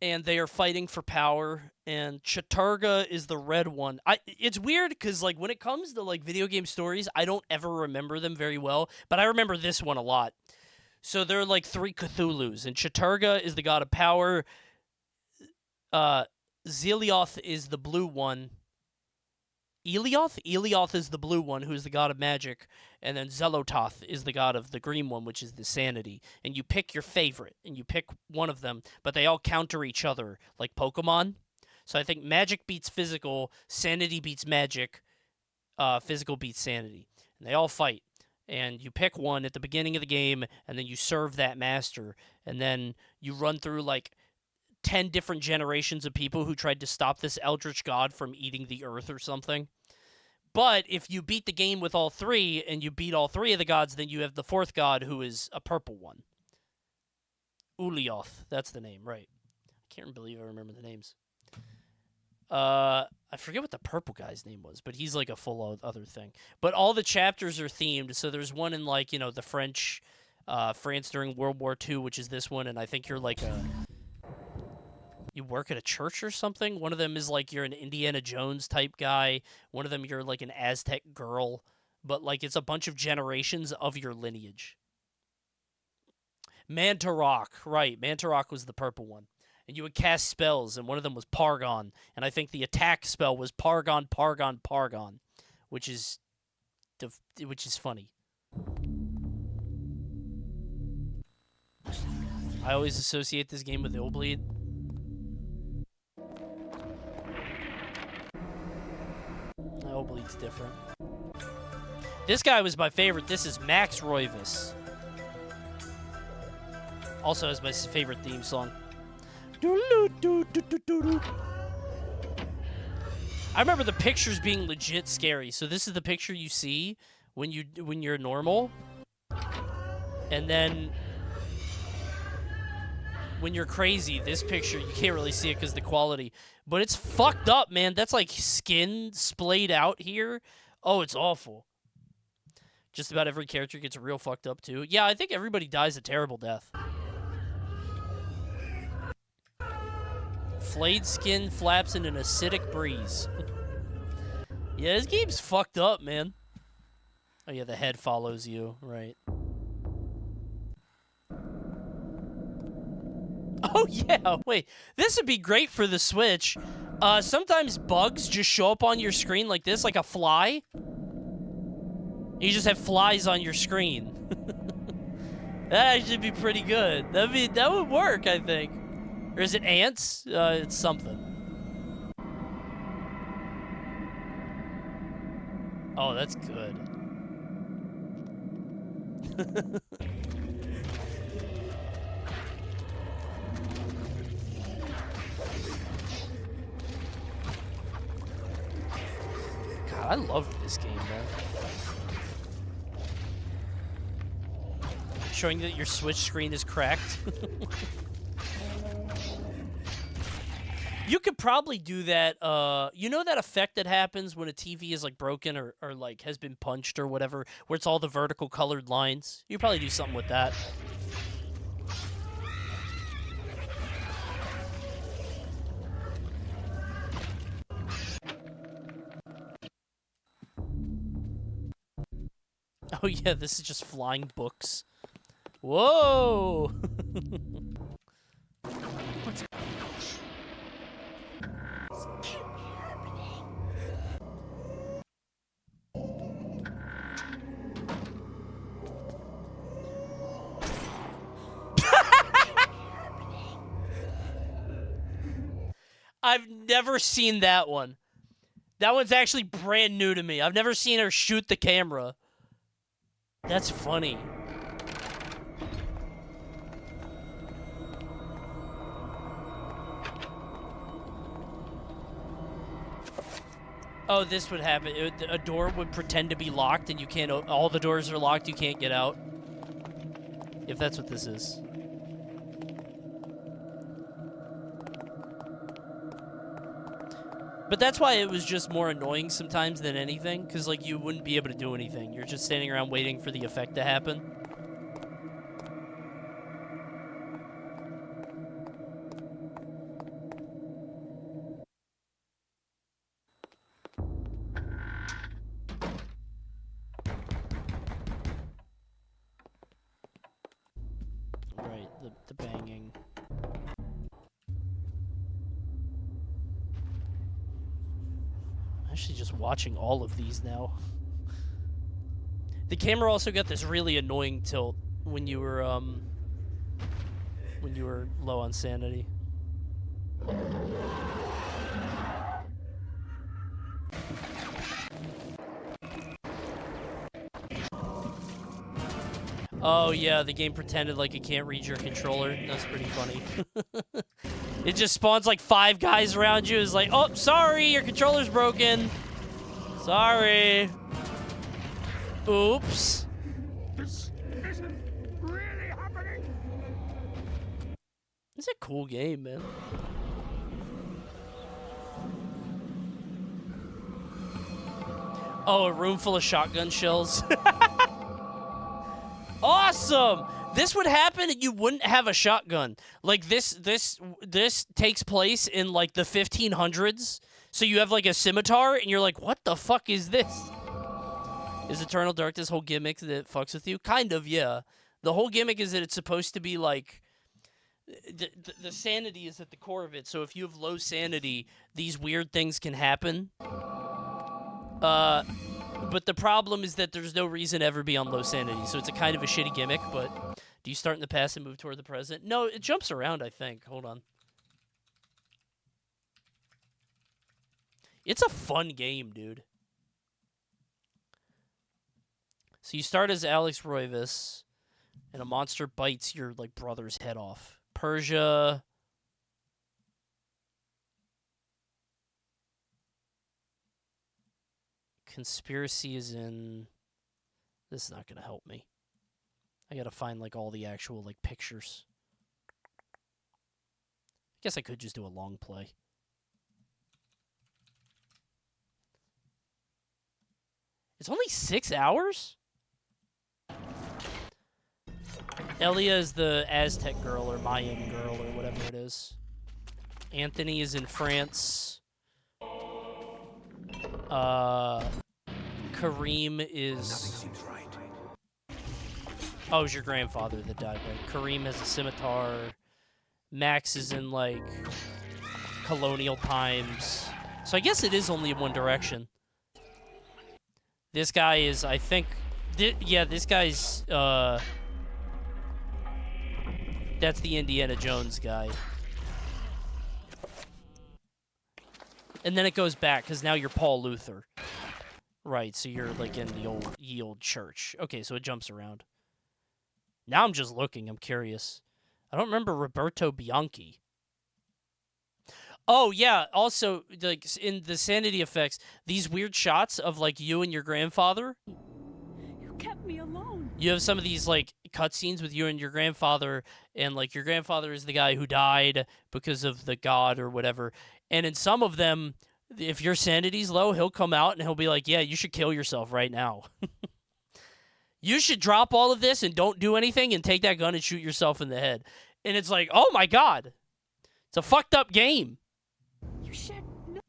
and they are fighting for power, and Chaturga is the red one. It's weird because, like, when it comes to, like, video game stories, I don't ever remember them very well, but I remember this one a lot. So there are, like, 3 Cthulhus, and Chaturga is the god of power. Zelioth is the blue one. Elioth is the blue one, who is the god of magic, and then Zelototh is the god of the green one, which is the sanity. And you pick your favorite, and you pick one of them, but they all counter each other, like Pokemon. So I think magic beats physical, sanity beats magic, physical beats sanity. And they all fight. And you pick one at the beginning of the game, and then you serve that master, and then you run through, like, 10 different generations of people who tried to stop this eldritch god from eating the earth or something. But if you beat the game with all 3, and you beat all 3 of the gods, then you have the 4th god, who is a purple one. Ulioth, that's the name, right. I can't believe I remember the names. I forget what the purple guy's name was, but he's like a full other thing. But all the chapters are themed, so there's one in, like, you know, the France during World War II, which is this one, and I think you're like a... you work at a church or something. One of them is like you're an Indiana Jones type guy. One of them you're like an Aztec girl. But like it's a bunch of generations of your lineage. Mantarok, right. Mantarok was the purple one. And you would cast spells, and one of them was Pargon. And I think the attack spell was Pargon, Pargon, Pargon, which is funny. I always associate this game with Illbleed. Illbleed's different. This guy was my favorite. This is Max Roivas. Also has my favorite theme song. I remember the pictures being legit scary. So this is the picture you see when you're normal. And then when you're crazy, this picture, you can't really see it because of the quality. But it's fucked up, man. That's like skin splayed out here. Oh, it's awful. Just about every character gets real fucked up, too. Yeah, I think everybody dies a terrible death. Flayed skin flaps in an acidic breeze. Yeah, this game's fucked up, man. Oh, yeah, the head follows you. Right. Oh, yeah, wait. This would be great for the Switch. Sometimes bugs just show up on your screen like this, like a fly. You just have flies on your screen. That actually be pretty good. That would work, I think. Or is it ants? It's something. Oh, that's good. God, I loved this game, man. Showing that your Switch screen is cracked. You could probably do that. You know that effect that happens when a TV is like broken or like has been punched or whatever, where it's all the vertical colored lines? You could probably do something with that. Oh yeah, this is just flying books. Whoa! What's I've never seen that one. That one's actually brand new to me. I've never seen her shoot the camera. That's funny. Oh, this would happen. A door would pretend to be locked and you can't... All the doors are locked, you can't get out. If that's what this is. But that's why it was just more annoying sometimes than anything, because like you wouldn't be able to do anything. You're just standing around waiting for the effect to happen. Right, the banging. Actually just watching all of these now. The camera also got this really annoying tilt when you were low on sanity. Oh yeah, the game pretended like it can't read your controller. That's pretty funny. It just spawns like 5 guys around you. It's like, oh, sorry, your controller's broken. Sorry. Oops. This isn't really happening. It's a cool game, man. Oh, a room full of shotgun shells. Awesome! This would happen and you wouldn't have a shotgun. Like this takes place in like the 1500s. So you have like a scimitar and you're like, what the fuck is this? Is Eternal Darkness whole gimmick that fucks with you? Kind of, yeah. The whole gimmick is that it's supposed to be like the sanity is at the core of it. So if you have low sanity, these weird things can happen. But the problem is that there's no reason to ever be on low sanity. So it's a kind of a shitty gimmick, but do you start in the past and move toward the present? No, it jumps around, I think. Hold on. It's a fun game, dude. So you start as Alex Roivas, and a monster bites your like brother's head off. Persia. Conspiracy is in. This is not gonna help me. I gotta find like all the actual like pictures. I guess I could just do a long play. It's only 6 hours? Elia is the Aztec girl or Mayan girl or whatever it is. Anthony is in France. Kareem is... Nothing seems right. Oh, it was your grandfather that died, right? Kareem has a scimitar. Max is in, like, colonial times. So I guess it is only in one direction. This guy is, I think... yeah, this guy's... that's the Indiana Jones guy. And then it goes back, because now you're Paul Luther. Right, so you're, like, in the old church. Okay, so it jumps around. Now I'm just looking. I'm curious. I don't remember Roberto Bianchi. Oh, yeah. Also, like, in the sanity effects, these weird shots of, like, you and your grandfather. You kept me alone. You have some of these, like, cutscenes with you and your grandfather, and, like, your grandfather is the guy who died because of the god or whatever. And in some of them, if your sanity's low, he'll come out and he'll be like, yeah, you should kill yourself right now. You should drop all of this and don't do anything and take that gun and shoot yourself in the head. And it's like, oh my god. It's a fucked up game. You should know.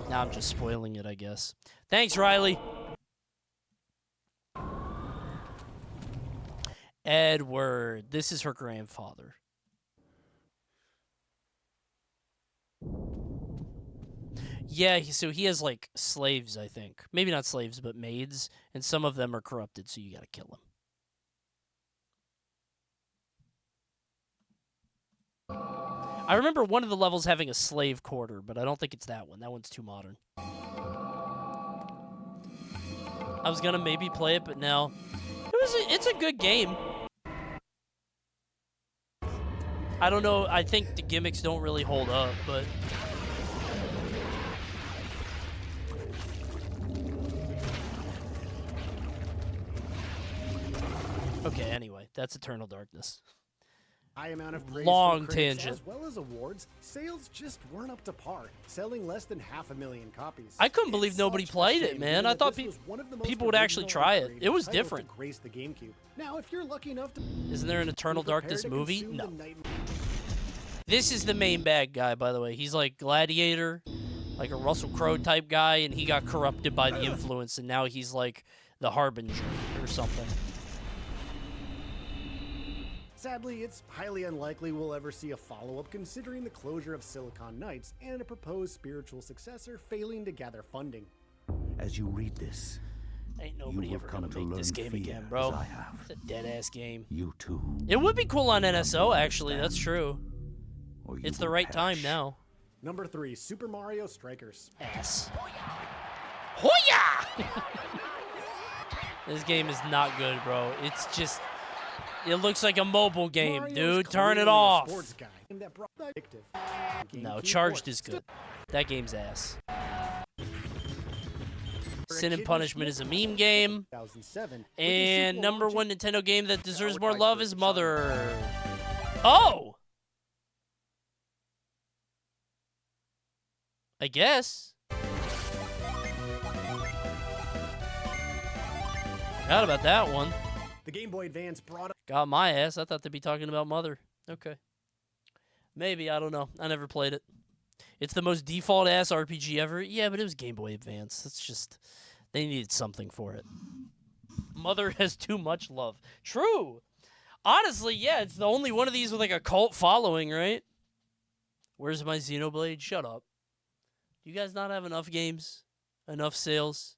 Now I'm just spoiling it, I guess. Thanks, Riley. Edward. This is her grandfather. Yeah, so he has, like, slaves, I think. Maybe not slaves, but maids. And some of them are corrupted, so you gotta kill them. I remember one of the levels having a slave quarter, but I don't think it's that one. That one's too modern. I was gonna maybe play it, but no. It's a good game. I don't know. I think the gimmicks don't really hold up, but... Okay, anyway, that's Eternal Darkness. High amount of praise Long from critics, tangent. as well as awards, sales just weren't up to par, selling less than 500,000 copies. I couldn't believe nobody played it, man. I thought people would actually try it. It was different. Grace the GameCube. Now, if you're lucky enough to... Isn't there an Eternal Darkness movie? No. This is the main bad guy, by the way. He's like Gladiator, like a Russell Crowe type guy, and he got corrupted by the influence, and now he's like the Harbinger or something. Sadly, it's highly unlikely we'll ever see a follow-up considering the closure of Silicon Knights and a proposed spiritual successor failing to gather funding. As you read this, ain't nobody ever gonna make this game again, bro. It's a dead-ass game. You too. It would be cool on NSO, actually. That's true. It's the right time now. Number 3, Super Mario Strikers. Ass. Hoya! This game is not good, bro. It's just... It looks like a mobile game, Mario's dude. Turn it clearly a off. sports guy, and that brought the addictive. No, GameCube Charged port. is good. That game's ass. For a Sin and kid Punishment is a meme game. 2007, And number one Nintendo game that deserves more love is Mother. Oh! I guess. Forgot about that one. The Game Boy Advance brought up. Got my ass. I thought they'd be talking about Mother. Okay. Maybe. I don't know. I never played it. It's the most default ass RPG ever. Yeah, but it was Game Boy Advance. It's just, they needed something for it. Mother has too much love. True. Honestly, yeah, it's the only one of these with like a cult following, right? Where's my Xenoblade? Shut up. Do you guys not have enough games? Enough sales?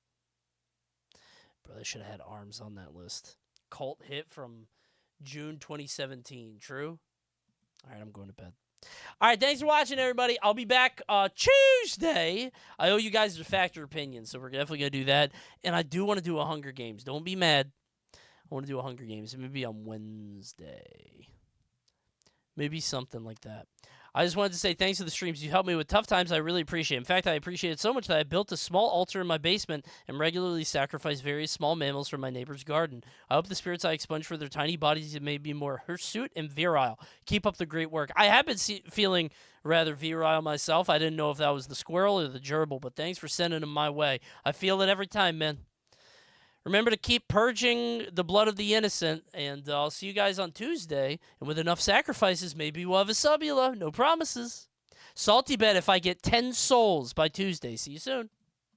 Bro, they should have had ARMS on that list. Cult hit from June 2017. True? All right, I'm going to bed. All right, thanks for watching, everybody. I'll be back Tuesday. I owe you guys your factor opinion, so we're definitely going to do that. And I do want to do a Hunger Games. Don't be mad. I want to do a Hunger Games. Maybe on Wednesday. Maybe something like that. I just wanted to say thanks for the streams. You helped me with tough times. I really appreciate it. In fact, I appreciate it so much that I built a small altar in my basement and regularly sacrifice various small mammals from my neighbor's garden. I hope the spirits I expunge for their tiny bodies have made me more hirsute and virile. Keep up the great work. I have been feeling rather virile myself. I didn't know if that was the squirrel or the gerbil, but thanks for sending them my way. I feel it every time, man. Remember to keep purging the blood of the innocent, and I'll see you guys on Tuesday. And with enough sacrifices, maybe we'll have a subula. No promises. Salty bet if I get 10 souls by Tuesday. See you soon.